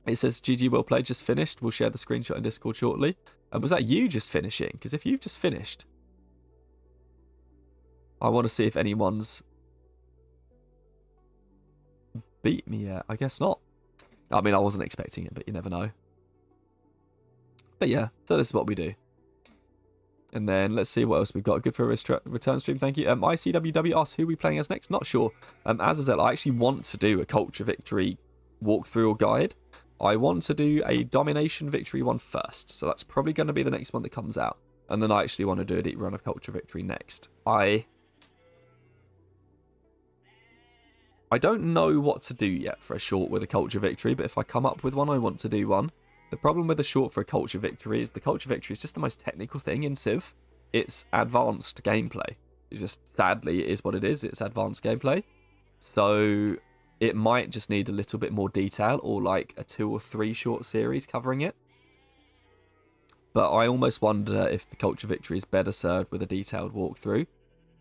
It says, GG, well played, just finished. We'll share the screenshot in Discord shortly. Was that you just finishing? Because if you've just finished, I want to see if anyone's beat me yet. I guess not. I mean, I wasn't expecting it, but you never know. But yeah, so this is what we do. And then let's see what else we've got. Good for a return stream, thank you. ICWW asks who we playing as next. Not sure. Azazel, I actually want to do a Culture Victory walkthrough or guide. I want to do a Domination Victory one first. So that's probably going to be the next one that comes out. And then I actually want to do a deep run of Culture Victory next. I don't know what to do yet for a short with a Culture Victory, but if I come up with one, I want to do one. The problem with a short for a Culture Victory is the Culture Victory is just the most technical thing in Civ. It's advanced gameplay. It just, sadly, it is what it is. It's advanced gameplay. So it might just need a little bit more detail, or like a 2 or 3 short series covering it. But I almost wonder if the Culture Victory is better served with a detailed walkthrough.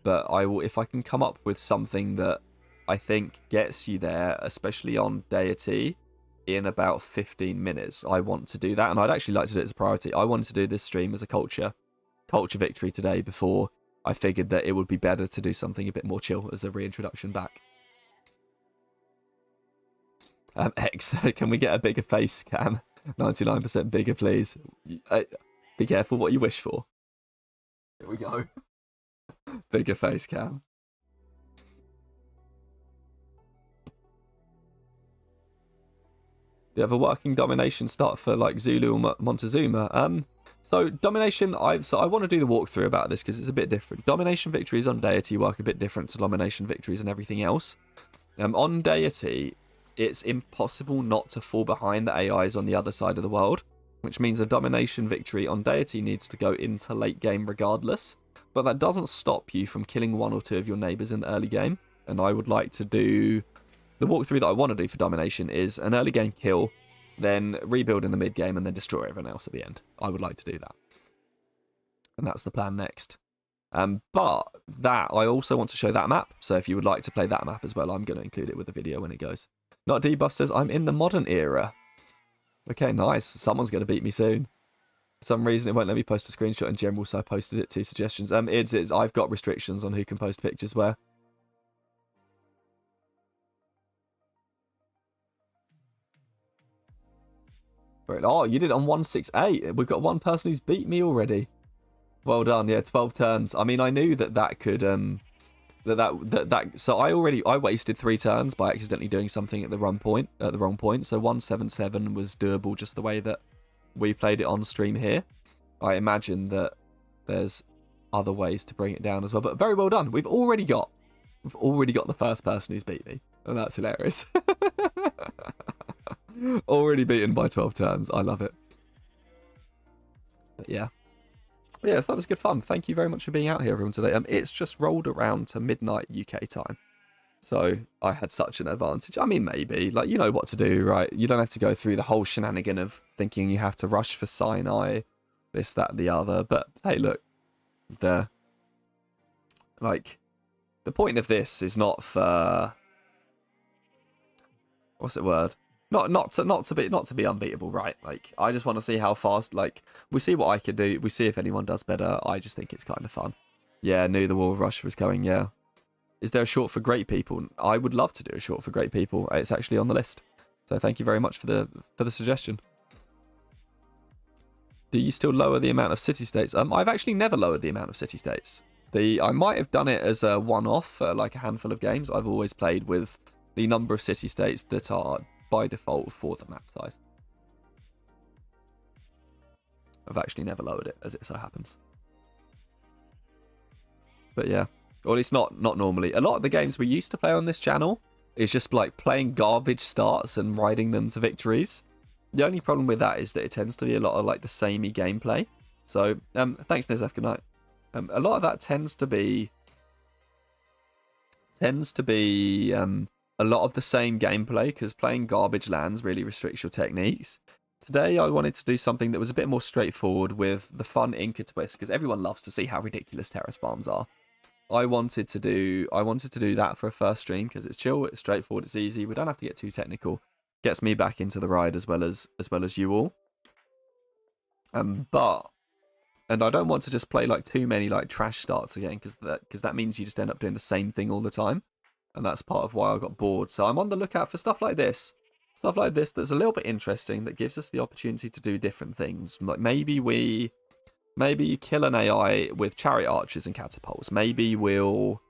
But I will, if I can come up with something that I think gets you there, especially on deity, in about 15 minutes, I want to do that. And I'd actually like to do it as a priority. I wanted to do this stream as a Culture Victory today before I figured that it would be better to do something a bit more chill as a reintroduction back. X, can we get a bigger face cam? 99% bigger, please. Be careful what you wish for. Here we go. Bigger face cam. Do you have a working domination start for like Zulu or Montezuma? So domination, I want to do the walkthrough about this because it's a bit different. Domination victories on deity work a bit different to domination victories and everything else. On deity, it's impossible not to fall behind the AIs on the other side of the world, which means a domination victory on deity needs to go into late game regardless. But that doesn't stop you from killing 1 or 2 of your neighbours in the early game. And I would like to do... The walkthrough that I want to do for domination is an early game kill, then rebuild in the mid game, and then destroy everyone else at the end. I would like to do that. And that's the plan next. But that I also want to show that map. So if you would like to play that map as well, I'm going to include it with the video when it goes. Not Debuff says, I'm in the modern era. Okay, nice. Someone's going to beat me soon. For some reason, it won't let me post a screenshot in general, so I posted it. 2 suggestions. It's I've got restrictions on who can post pictures where. Right. Oh, you did it on 168. We've got one person who's beat me already. Well done. Yeah, 12 turns. I mean, I knew that could so I wasted 3 turns by accidentally doing something at the wrong point. So 177 was doable just the way that we played it on stream here. I imagine that there's other ways to bring it down as well, but very well done. We've already got the first person who's beat me, and that's hilarious. Already beaten by 12 turns. I love it. But yeah. But yeah, so that was good fun. Thank you very much for being out here, everyone, today. It's just rolled around to midnight UK time. So I had such an advantage. I mean, maybe. Like, you know what to do, right? You don't have to go through the whole shenanigan of thinking you have to rush for Sinai, this, that, the other. But hey, look. The point of this is not for... What's the word? Not to be unbeatable, right? Like, I just want to see how fast, like, we see what I can do, we see if anyone does better. I just think it's kind of fun. Yeah, knew the War Rush was coming, yeah. Is there a short for great people? I would love to do a short for great people. It's actually on the list. So thank you very much for the suggestion. Do you still lower the amount of city-states? I've actually never lowered the amount of city-states. I might have done it as a one-off, like a handful of games. I've always played with the number of city-states that are by default for the map size. I've actually never lowered it, as it so happens. But yeah, or at least not normally. A lot of the games we used to play on this channel is just like playing garbage starts and riding them to victories. The only problem with that is that it tends to be a lot of like the samey gameplay. So thanks, Nizef, good night. A lot of that tends to be a lot of the same gameplay, because playing garbage lands really restricts your techniques. Today I wanted to do something that was a bit more straightforward with the fun Inca twist, because everyone loves to see how ridiculous terrace farms are. I wanted to do that for a first stream because it's chill, it's straightforward, it's easy. We don't have to get too technical. Gets me back into the ride as well as you all. And I don't want to just play like too many like trash starts again, because that means you just end up doing the same thing all the time. And that's part of why I got bored. So I'm on the lookout for stuff like this. Stuff like this that's a little bit interesting, that gives us the opportunity to do different things. Like maybe you kill an AI with chariot archers and catapults. Maybe we'll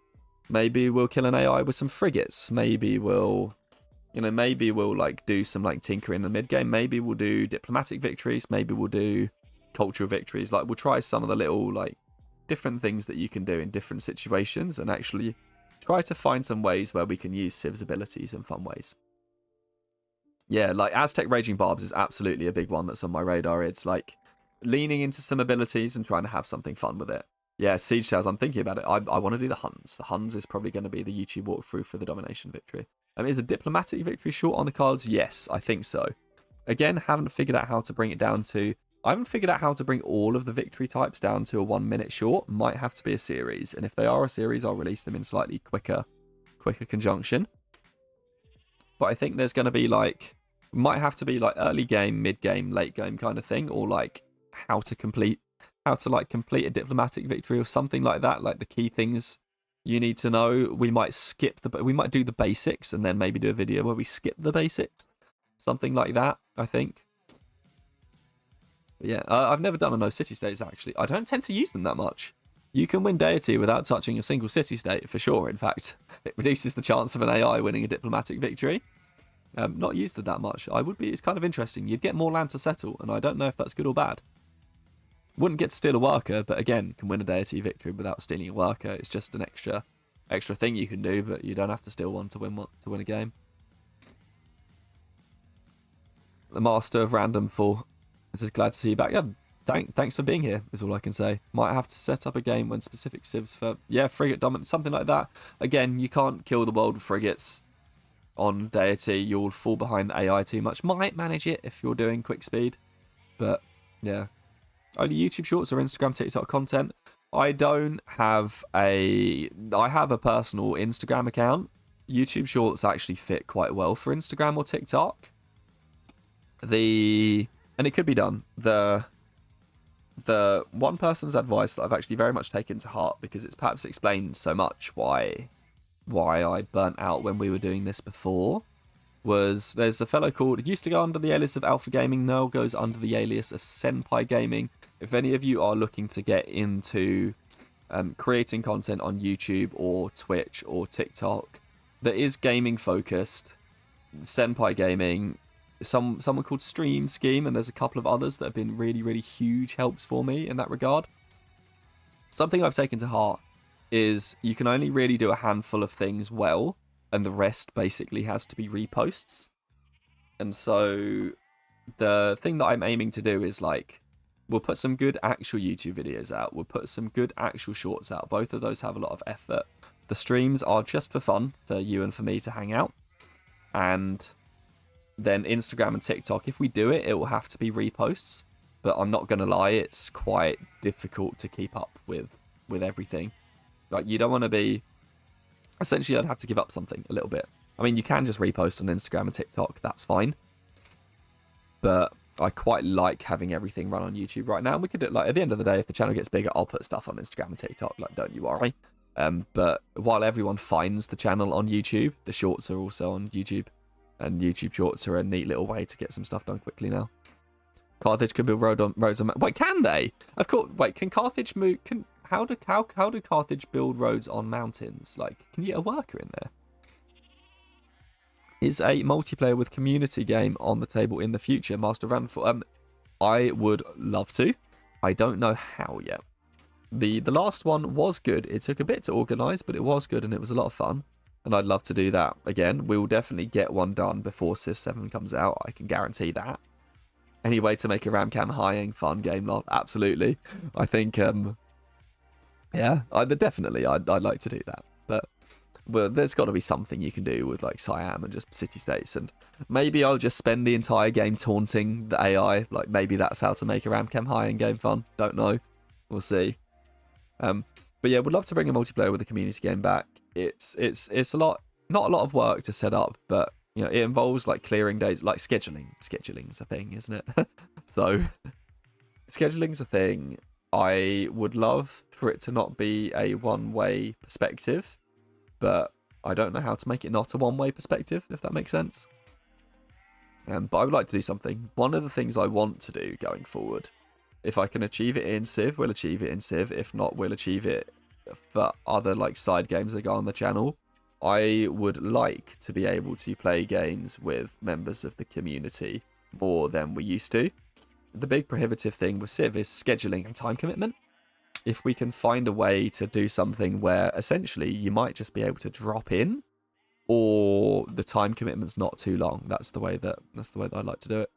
kill an AI with some frigates. Maybe we'll like do some like tinkering in the mid game. Maybe we'll do diplomatic victories. Maybe we'll do cultural victories. Like, we'll try some of the little like different things that you can do in different situations, and actually try to find some ways where we can use Civ's abilities in fun ways. Yeah, like Aztec Raging Barbs is absolutely a big one that's on my radar. It's like leaning into some abilities and trying to have something fun with it. Yeah, Siege Tales, I'm thinking about it. I want to do the Huns. The Huns is probably going to be the YouTube walkthrough for the domination victory. Is a diplomatic victory short on the cards? Yes, I think so. Again, haven't figured out how to bring it down to... I haven't figured out how to bring all of the victory types down to a 1 minute short. Might have to be a series. And if they are a series, I'll release them in slightly quicker conjunction. But I think there's going to be like... Might have to be like early game, mid game, late game kind of thing. Or like how to complete a diplomatic victory or something like that. Like the key things you need to know. We might do the basics and then maybe do a video where we skip the basics. Something like that, I think. Yeah, I've never done a no city-states, actually. I don't tend to use them that much. You can win deity without touching a single city-state, for sure, in fact. It reduces the chance of an AI winning a diplomatic victory. Not used it that much. It's kind of interesting. You'd get more land to settle, and I don't know if that's good or bad. Wouldn't get to steal a worker, but again, can win a deity victory without stealing a worker. It's just an extra thing you can do, but you don't have to steal one to win a game. The master of random for... Just glad to see you back. Yeah, thanks for being here, is all I can say. Might have to set up a game when specific civs for... Yeah, frigate dominant, something like that. Again, you can't kill the world with frigates on deity. You'll fall behind the AI too much. Might manage it if you're doing quick speed. But, yeah. Only YouTube Shorts or Instagram, TikTok content? I don't have I have a personal Instagram account. YouTube Shorts actually fit quite well for Instagram or TikTok. And it could be done. The one person's advice that I've actually very much taken to heart, because it's perhaps explained so much why I burnt out when we were doing this before, was there's a fellow called, used to go under the alias of Alpha Gaming, now goes under the alias of Senpai Gaming. If any of you are looking to get into creating content on YouTube or Twitch or TikTok that is gaming focused, Senpai Gaming, someone called Stream Scheme, and there's a couple of others that have been really, really huge helps for me in that regard. Something I've taken to heart is you can only really do a handful of things well, and the rest basically has to be reposts. And so the thing that I'm aiming to do is, like, we'll put some good actual YouTube videos out. We'll put some good actual shorts out. Both of those have a lot of effort. The streams are just for fun, for you and for me to hang out. And then Instagram and TikTok, if we do it, it will have to be reposts. But I'm not going to lie, it's quite difficult to keep up with everything. Like, you don't want to be... Essentially, I'd have to give up something a little bit. I mean, you can just repost on Instagram and TikTok. That's fine. But I quite like having everything run on YouTube right now. And we could do it, like, at the end of the day, if the channel gets bigger, I'll put stuff on Instagram and TikTok. Like, don't you worry. But while everyone finds the channel on YouTube, the shorts are also on YouTube. And YouTube shorts are a neat little way to get some stuff done quickly now. Carthage can build roads on... Wait, can they? Of course. Wait, can Carthage move... How do Carthage build roads on mountains? Like, can you get a worker in there? Is a multiplayer with community game on the table in the future, Master Ranful? I would love to. I don't know how yet. The last one was good. It took a bit to organise, but it was good and it was a lot of fun. And I'd love to do that again. We will definitely get one done before Civ 7 comes out. I can guarantee that. Any way to make a Ramcam high-end fun game, lol? Absolutely. I think, yeah, definitely, I'd like to do that. But well, there's got to be something you can do with, like, Siam and just city-states. And maybe I'll just spend the entire game taunting the AI. Like, maybe that's how to make a Ramcam high-end game fun. Don't know. We'll see. But yeah, would love to bring a multiplayer with a community game back. It's a lot, not a lot of work to set up, but you know, it involves like clearing days, like scheduling. Scheduling's a thing, isn't it? So scheduling's a thing. I would love for it to not be a one-way perspective, but I don't know how to make it not a one-way perspective, if that makes sense. But I would like to do something. One of the things I want to do going forward, if I can achieve it in Civ, we'll achieve it in Civ. If not, we'll achieve it for other like side games that go on the channel. I would like to be able to play games with members of the community more than we used to. The big prohibitive thing with Civ is scheduling and time commitment. If we can find a way to do something where essentially you might just be able to drop in, or the time commitment's not too long, that's the way that I'd like to do it.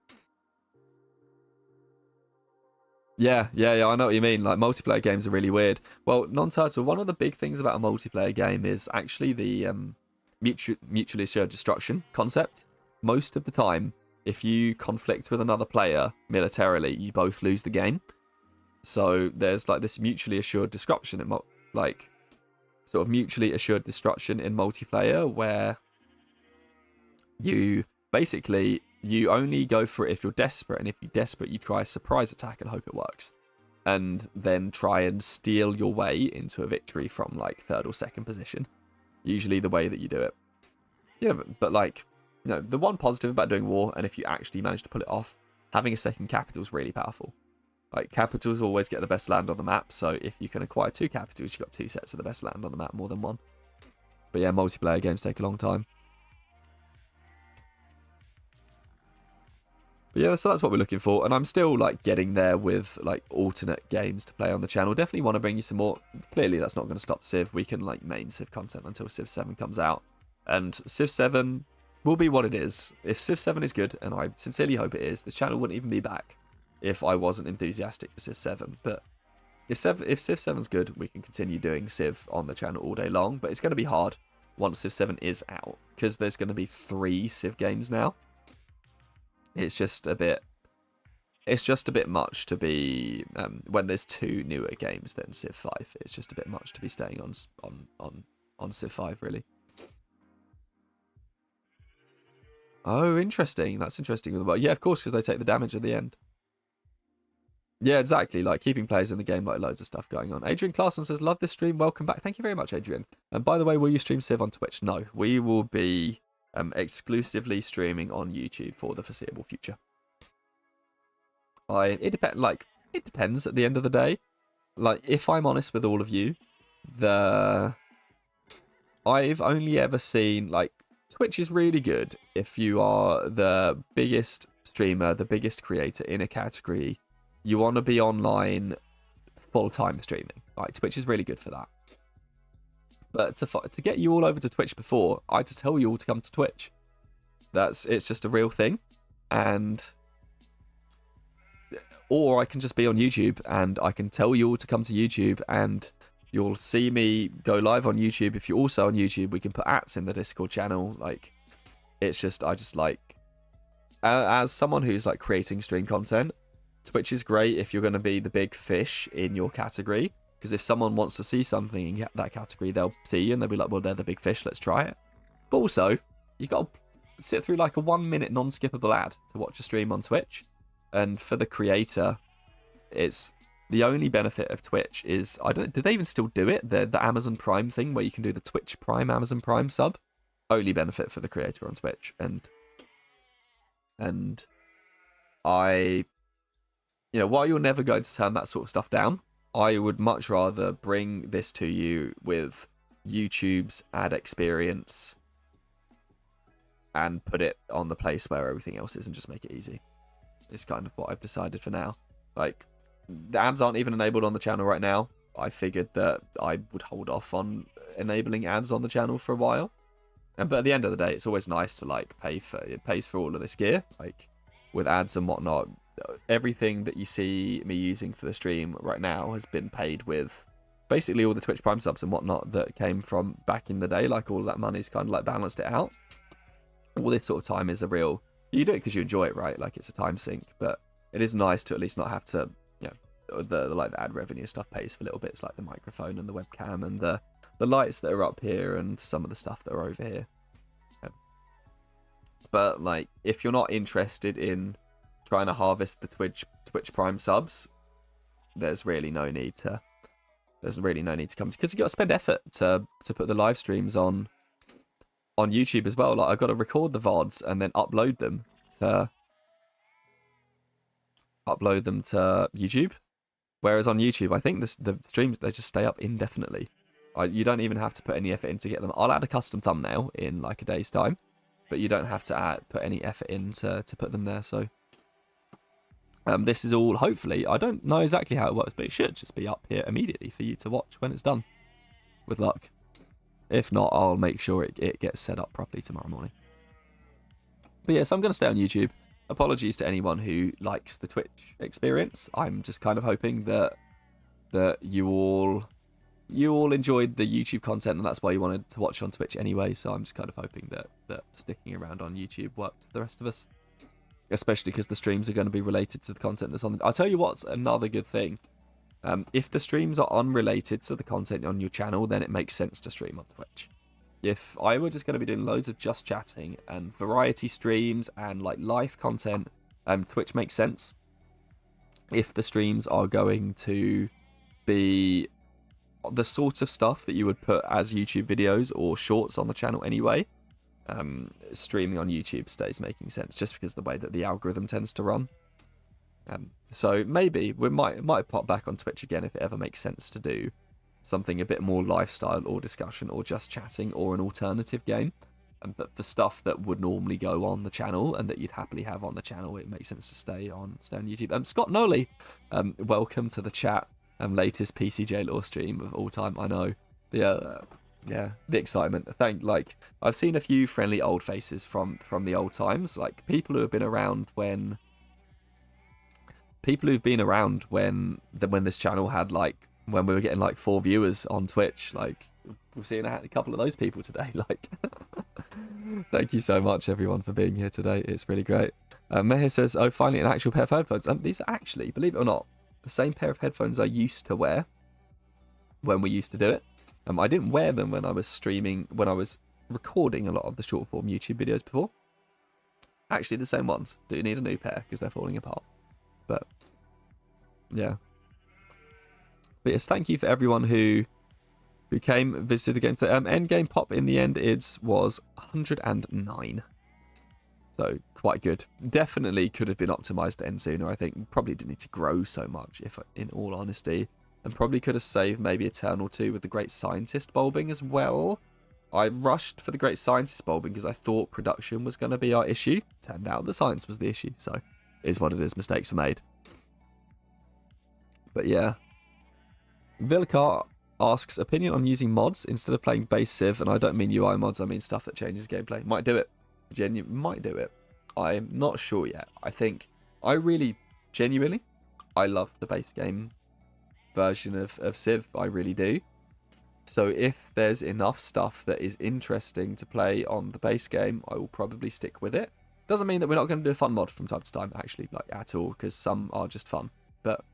Yeah, I know what you mean. Like, multiplayer games are really weird. Well, Non-Turtle, one of the big things about a multiplayer game is actually the mutually assured destruction concept. Most of the time, if you conflict with another player militarily, you both lose the game. So there's like this mutually assured destruction in mutually assured destruction in multiplayer, where you basically, you only go for it if you're desperate, and if you're desperate, you try a surprise attack and hope it works. And then try and steal your way into a victory from, like, third or second position. Usually the way that you do it. Yeah, but like, you know, the one positive about doing war, and if you actually manage to pull it off, having a second capital is really powerful. Like, capitals always get the best land on the map, so if you can acquire 2 capitals, you've got 2 sets of the best land on the map, more than 1. But yeah, multiplayer games take a long time. But yeah, so that's what we're looking for, and I'm still like getting there with like alternate games to play on the channel. Definitely want to bring you some more. Clearly that's not going to stop Civ. We can like main Civ content until Civ 7 comes out, and Civ 7 will be what it is. If Civ 7 is good, and I sincerely hope it is, this channel wouldn't even be back if I wasn't enthusiastic for Civ 7. But if Civ 7's good, we can continue doing Civ on the channel all day long, but it's going to be hard once Civ 7 is out, because there's going to be 3 Civ games now. It's just a bit... it's just a bit much to be when there's 2 newer games than Civ 5. It's just a bit much to be staying on Civ 5, really. Oh, interesting. That's interesting. Yeah, of course, because they take the damage at the end. Yeah, exactly. Like keeping players in the game, like loads of stuff going on. Adrian Clarkson says, "Love this stream. Welcome back." Thank you very much, Adrian. And by the way, will you stream Civ on Twitch? No, we will be exclusively streaming on YouTube for the foreseeable future. It depends at the end of the day. Like, if I'm honest with all of you, I've only ever seen, like, Twitch is really good if you are the biggest streamer, the biggest creator in a category. You want to be online full-time streaming. Like, Twitch is really good for that. But to get you all over to Twitch before, I had to tell you all to come to Twitch. It's just a real thing. Or I can just be on YouTube and I can tell you all to come to YouTube and you'll see me go live on YouTube. If you're also on YouTube, we can put ats in the Discord channel. Like, it's just, I just like, as someone who's like creating stream content, Twitch is great if you're going to be the big fish in your category. Because if someone wants to see something in that category, they'll see you and they'll be like, well, they're the big fish, let's try it. But also, you got to sit through like a 1-minute non-skippable ad to watch a stream on Twitch. And for the creator, it's the only benefit of Twitch is, I don't, do they even still do it? The Amazon Prime thing where you can do the Twitch Prime, Amazon Prime sub. Only benefit for the creator on Twitch. And I, while you're never going to turn that sort of stuff down, I would much rather bring this to you with YouTube's ad experience and put it on the place where everything else is and just make it easy. It's kind of what I've decided for now. Like, the ads aren't even enabled on the channel right now. I figured that I would hold off on enabling ads on the channel for a while. But at the end of the day, it's always nice to like it pays for all of this gear, like with ads and whatnot. Everything that you see me using for the stream right now has been paid with basically all the Twitch Prime subs and whatnot that came from back in the day. Like, all of that money's kind of like balanced it out. All this sort of time is a real... You do it because you enjoy it, right? Like, it's a time sink, but it is nice to at least not have to, the ad revenue stuff pays for little bits like the microphone and the webcam and the lights that are up here and some of the stuff that are over here. But like, if you're not interested in trying to harvest the Twitch Prime subs, there's really no need to come, because you got to spend effort to put the live streams on YouTube as well. Like, I've got to record the VODs and then upload them to YouTube. Whereas on YouTube, I think the streams, they just stay up indefinitely. You don't even have to put any effort in to get them. I'll add a custom thumbnail in like a day's time, but you don't have to put any effort in to put them there. So this is all, hopefully, I don't know exactly how it works, but it should just be up here immediately for you to watch when it's done, with luck. If not, I'll make sure it gets set up properly tomorrow morning. But yeah, so I'm going to stay on YouTube. Apologies to anyone who likes the Twitch experience. I'm just kind of hoping that you all enjoyed the YouTube content, and that's why you wanted to watch on Twitch anyway. So I'm just kind of hoping that sticking around on YouTube worked for the rest of us. Especially because the streams are going to be related to the content that's on. I'll tell you what's another good thing. If the streams are unrelated to the content on your channel, then it makes sense to stream on Twitch. If I were just going to be doing loads of just chatting and variety streams and like live content, Twitch makes sense. If the streams are going to be the sort of stuff that you would put as YouTube videos or shorts on the channel anyway, streaming on YouTube stays making sense, just because of the way that the algorithm tends to run. So maybe we might pop back on Twitch again if it ever makes sense to do something a bit more lifestyle or discussion or just chatting or an alternative game. But for stuff that would normally go on the channel and that you'd happily have on the channel, it makes sense to stay on YouTube. Scott Nolly, welcome to the chat. Latest PCJ Law stream of all time, I know. Yeah, the excitement. I've seen a few friendly old faces from the old times, like people who have been around when this channel had when we were getting 4 viewers on Twitch. We've seen a couple of those people today. Thank you so much everyone for being here today. It's really great. Meher says, oh, finally an actual pair of headphones. These are actually, believe it or not, the same pair of headphones I used to wear when we used to do it. I didn't wear them when I was streaming, when I was recording a lot of the short form YouTube videos before. Actually, the same ones. Do need a new pair because they're falling apart. But yeah. But yes, thank you for everyone who came, visited the game today. End game pop in the end was 109. So quite good. Definitely could have been optimized to end sooner. I think probably didn't need to grow so much, if in all honesty, and probably could have saved maybe a turn or two with the Great Scientist bulbing as well. I rushed for the Great Scientist bulbing because I thought production was going to be our issue. Turned out the science was the issue, so it is what it is. Mistakes were made. But yeah, Vilcar asks opinion on using mods instead of playing base Civ, and I don't mean UI mods. I mean stuff that changes gameplay. Might do it. Might do it. I'm not sure yet. I think I really genuinely love the base game version of Civ. I really do. So if there's enough stuff that is interesting to play on the base game, I will probably stick with it. Doesn't mean that we're not going to do a fun mod from time to time, actually, like at all, because some are just fun. But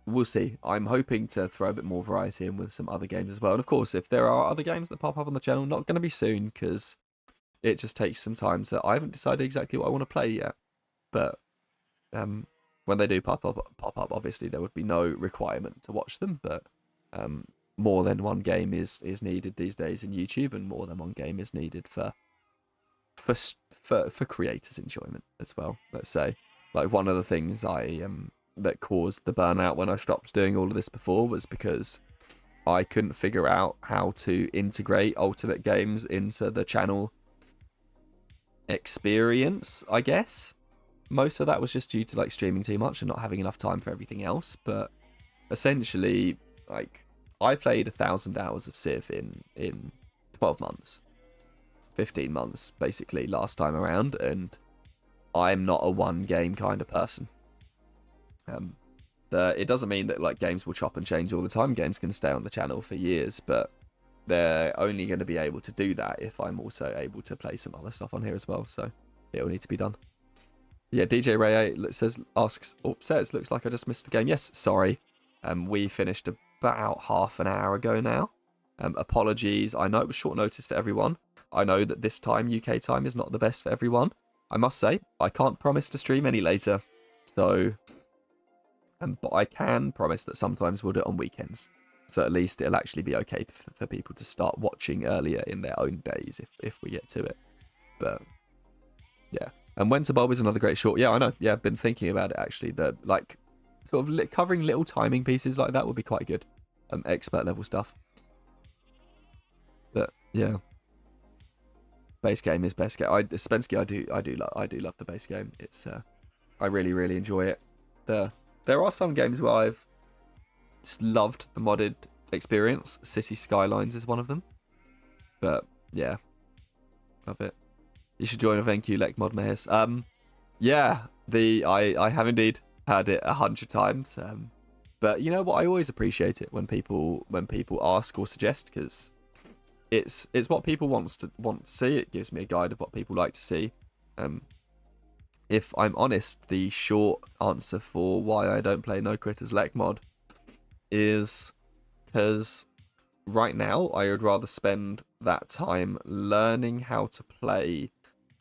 we'll see. I'm hoping to throw a bit more variety in with some other games as well. And of course, if there are other games that pop up on the channel, not going to be soon because it just takes some time. So I haven't decided exactly what I want to play yet. But when they do pop up, obviously there would be no requirement to watch them. But more than one game is needed these days in YouTube, and more than one game is needed for creators' enjoyment as well. Let's say, like, one of the things that caused the burnout when I stopped doing all of this before was because I couldn't figure out how to integrate alternate games into the channel experience, I guess. Most of that was just due to like streaming too much and not having enough time for everything else. But essentially, like, I played 1,000 hours of Civ in 12 months, 15 months basically last time around, and I'm not a one game kind of person. It doesn't mean that like games will chop and change all the time. Games can stay on the channel for years, but they're only going to be able to do that if I'm also able to play some other stuff on here as well. So it will need to be done. Yeah, DJ Ray says, looks like I just missed the game. Yes, sorry. We finished about half an hour ago now. Apologies. I know it was short notice for everyone. I know that this time, UK time, is not the best for everyone. I must say, I can't promise to stream any later. So, but I can promise that sometimes we'll do it on weekends. So at least it'll actually be okay for people to start watching earlier in their own days if we get to it. But yeah. And When to Bulb is another great short. Yeah, I know. Yeah, I've been thinking about it actually. The like sort of covering little timing pieces like that would be quite good. Expert level stuff. But yeah, base game is best game. Spensky, I do love the base game. It's I really enjoy it. There are some games where I've just loved the modded experience. City Skylines is one of them. But yeah, love it. You should join a Venq Lek mod, Mahis. Yeah, I have indeed heard it 100 times. But you know what? I always appreciate it when people ask or suggest, because it's what people want to see. It gives me a guide of what people like to see. If I'm honest, the short answer for why I don't play No Quitters Lek mod is because right now I would rather spend that time learning how to play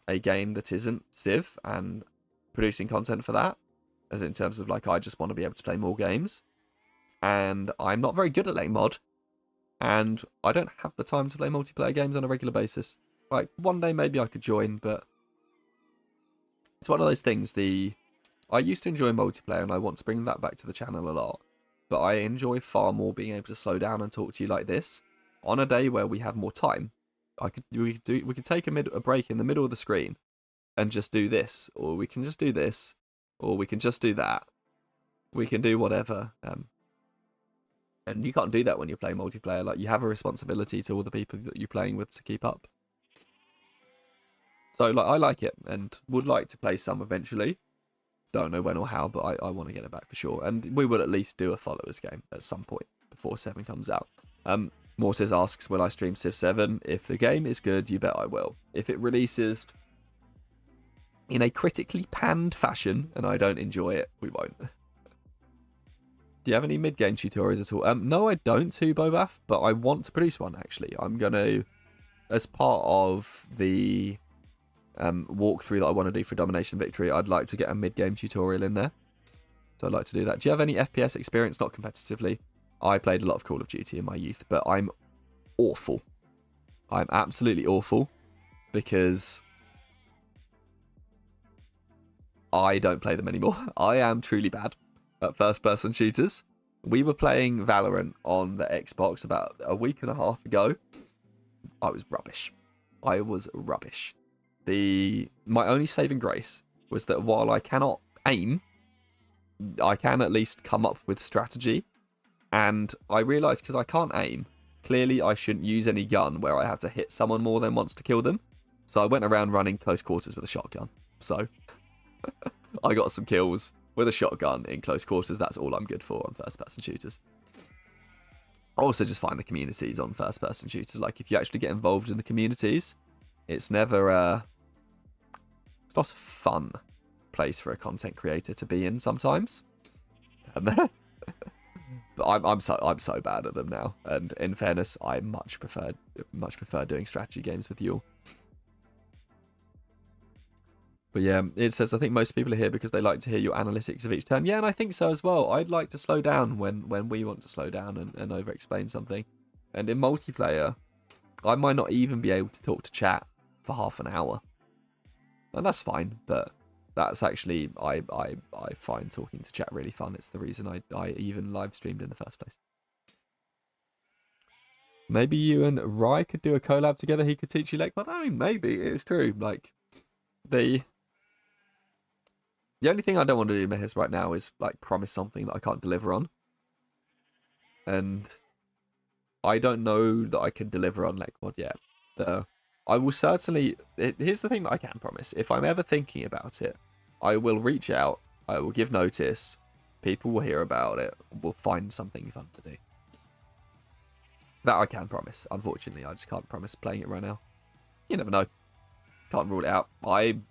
a game that isn't Civ and producing content for that, as in terms of like I just want to be able to play more games, and I'm not very good at Lek mod, and I don't have the time to play multiplayer games on a regular basis. Like one day maybe I could join, but it's one of those things. I used to enjoy multiplayer and I want to bring that back to the channel a lot, but I enjoy far more being able to slow down and talk to you like this on a day where we have more time. We could take a break in the middle of the screen and just do this, or we can just do this, or we can just do that. We can do whatever. And you can't do that when you're playing multiplayer. Like, you have a responsibility to all the people that you're playing with to keep up. So like, I like it and would like to play some eventually. Don't know when or how, but I want to get it back for sure. And we will at least do a followers game at some point before 7 comes out. Mortis asks, will I stream Civ 7? If the game is good, you bet I will. If it releases in a critically panned fashion, and I don't enjoy it, we won't. Do you have any mid-game tutorials at all? No, I don't, too, Bobath, but I want to produce one, actually. I'm going to, as part of the walkthrough that I want to do for Domination Victory, I'd like to get a mid-game tutorial in there. So I'd like to do that. Do you have any FPS experience? Not competitively. I played a lot of Call of Duty in my youth, but I'm awful. I'm absolutely awful because I don't play them anymore. I am truly bad at first-person shooters. We were playing Valorant on the Xbox about a week and a half ago. I was rubbish. I was rubbish. My only saving grace was that while I cannot aim, I can at least come up with strategy. And I realised because I can't aim, clearly I shouldn't use any gun where I have to hit someone more than once to kill them. So I went around running close quarters with a shotgun. So I got some kills with a shotgun in close quarters. That's all I'm good for on first-person shooters. I also just find the communities on first-person shooters. Like, if you actually get involved in the communities, it's never... it's not a fun place for a content creator to be in sometimes. But I'm so bad at them now. And in fairness, I much prefer doing strategy games with you all. But yeah, it says, I think most people are here because they like to hear your analytics of each turn. Yeah, and I think so as well. I'd like to slow down when we want to slow down and over-explain something. And in multiplayer, I might not even be able to talk to chat for half an hour. And that's fine, but that's actually, I find talking to chat really fun. It's the reason I even live streamed in the first place. Maybe you and Rai could do a collab together. He could teach you Lake, but I mean, maybe it's true. Like, the only thing I don't want to do, Mehes, right now is like promise something that I can't deliver on. And I don't know that I can deliver on Lekmod yet. I will certainly... Here's the thing that I can promise. If I'm ever thinking about it, I will reach out. I will give notice. People will hear about it. We'll find something fun to do. That I can promise. Unfortunately, I just can't promise playing it right now. You never know. Can't rule it out.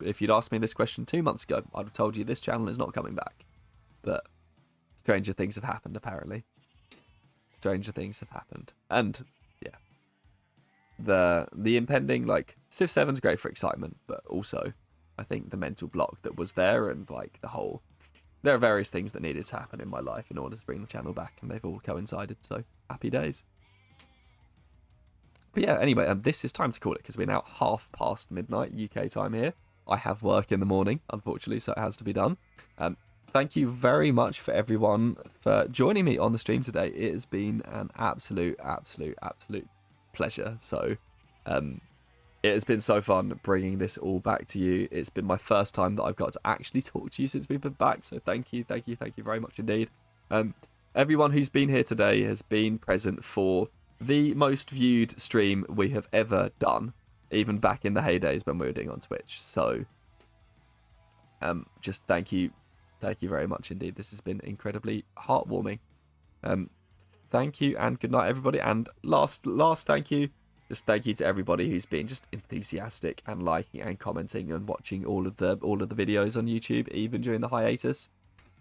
If you'd asked me this question 2 months ago, I'd have told you this channel is not coming back. But stranger things have happened, apparently. Stranger things have happened. And, yeah. The impending, like, Civ 7's great for excitement, but also, I think the mental block that was there and, like, the whole... There are various things that needed to happen in my life in order to bring the channel back, and they've all coincided, so happy days. But yeah, anyway, this is time to call it because we're now midnight UK time here. I have work in the morning, unfortunately, so it has to be done. Thank you very much for everyone for joining me on the stream today. It has been an absolute pleasure. So, it has been so fun bringing this all back to you. It's been my first time that I've got to actually talk to you since we've been back. So thank you very much indeed. Everyone who's been here today has been present for the most viewed stream we have ever done, even back in the heydays when we were doing on Twitch. So, just thank you very much indeed. This has been incredibly heartwarming. Thank you and good night, everybody. And last thank you. Just thank you to everybody who's been just enthusiastic and liking and commenting and watching all of the videos on YouTube, even during the hiatus.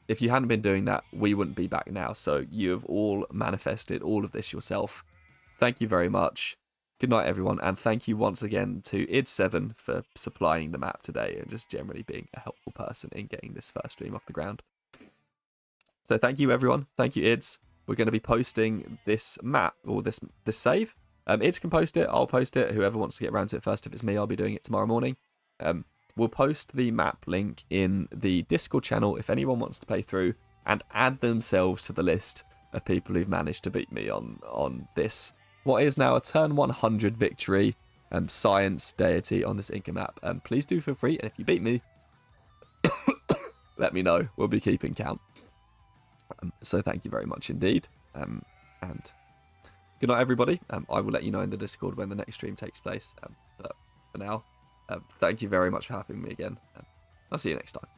If you hadn't been doing that, we wouldn't be back now. So you have all manifested all of this yourself. Thank you very much. Good night, everyone. And thank you once again to id7 for supplying the map today and just generally being a helpful person in getting this first stream off the ground. So thank you, everyone. Thank you, ids. We're going to be posting this map or this save. Ids can post it. I'll post it. Whoever wants to get around to it first. If it's me, I'll be doing it tomorrow morning. We'll post the map link in the Discord channel if anyone wants to play through and add themselves to the list of people who've managed to beat me on this, what is now a turn 100 victory, science deity on this Inca map. Please do feel free, and if you beat me, let me know. We'll be keeping count. So thank you very much indeed. And good night, everybody. I will let you know in the Discord when the next stream takes place. But for now, thank you very much for having me again. I'll see you next time.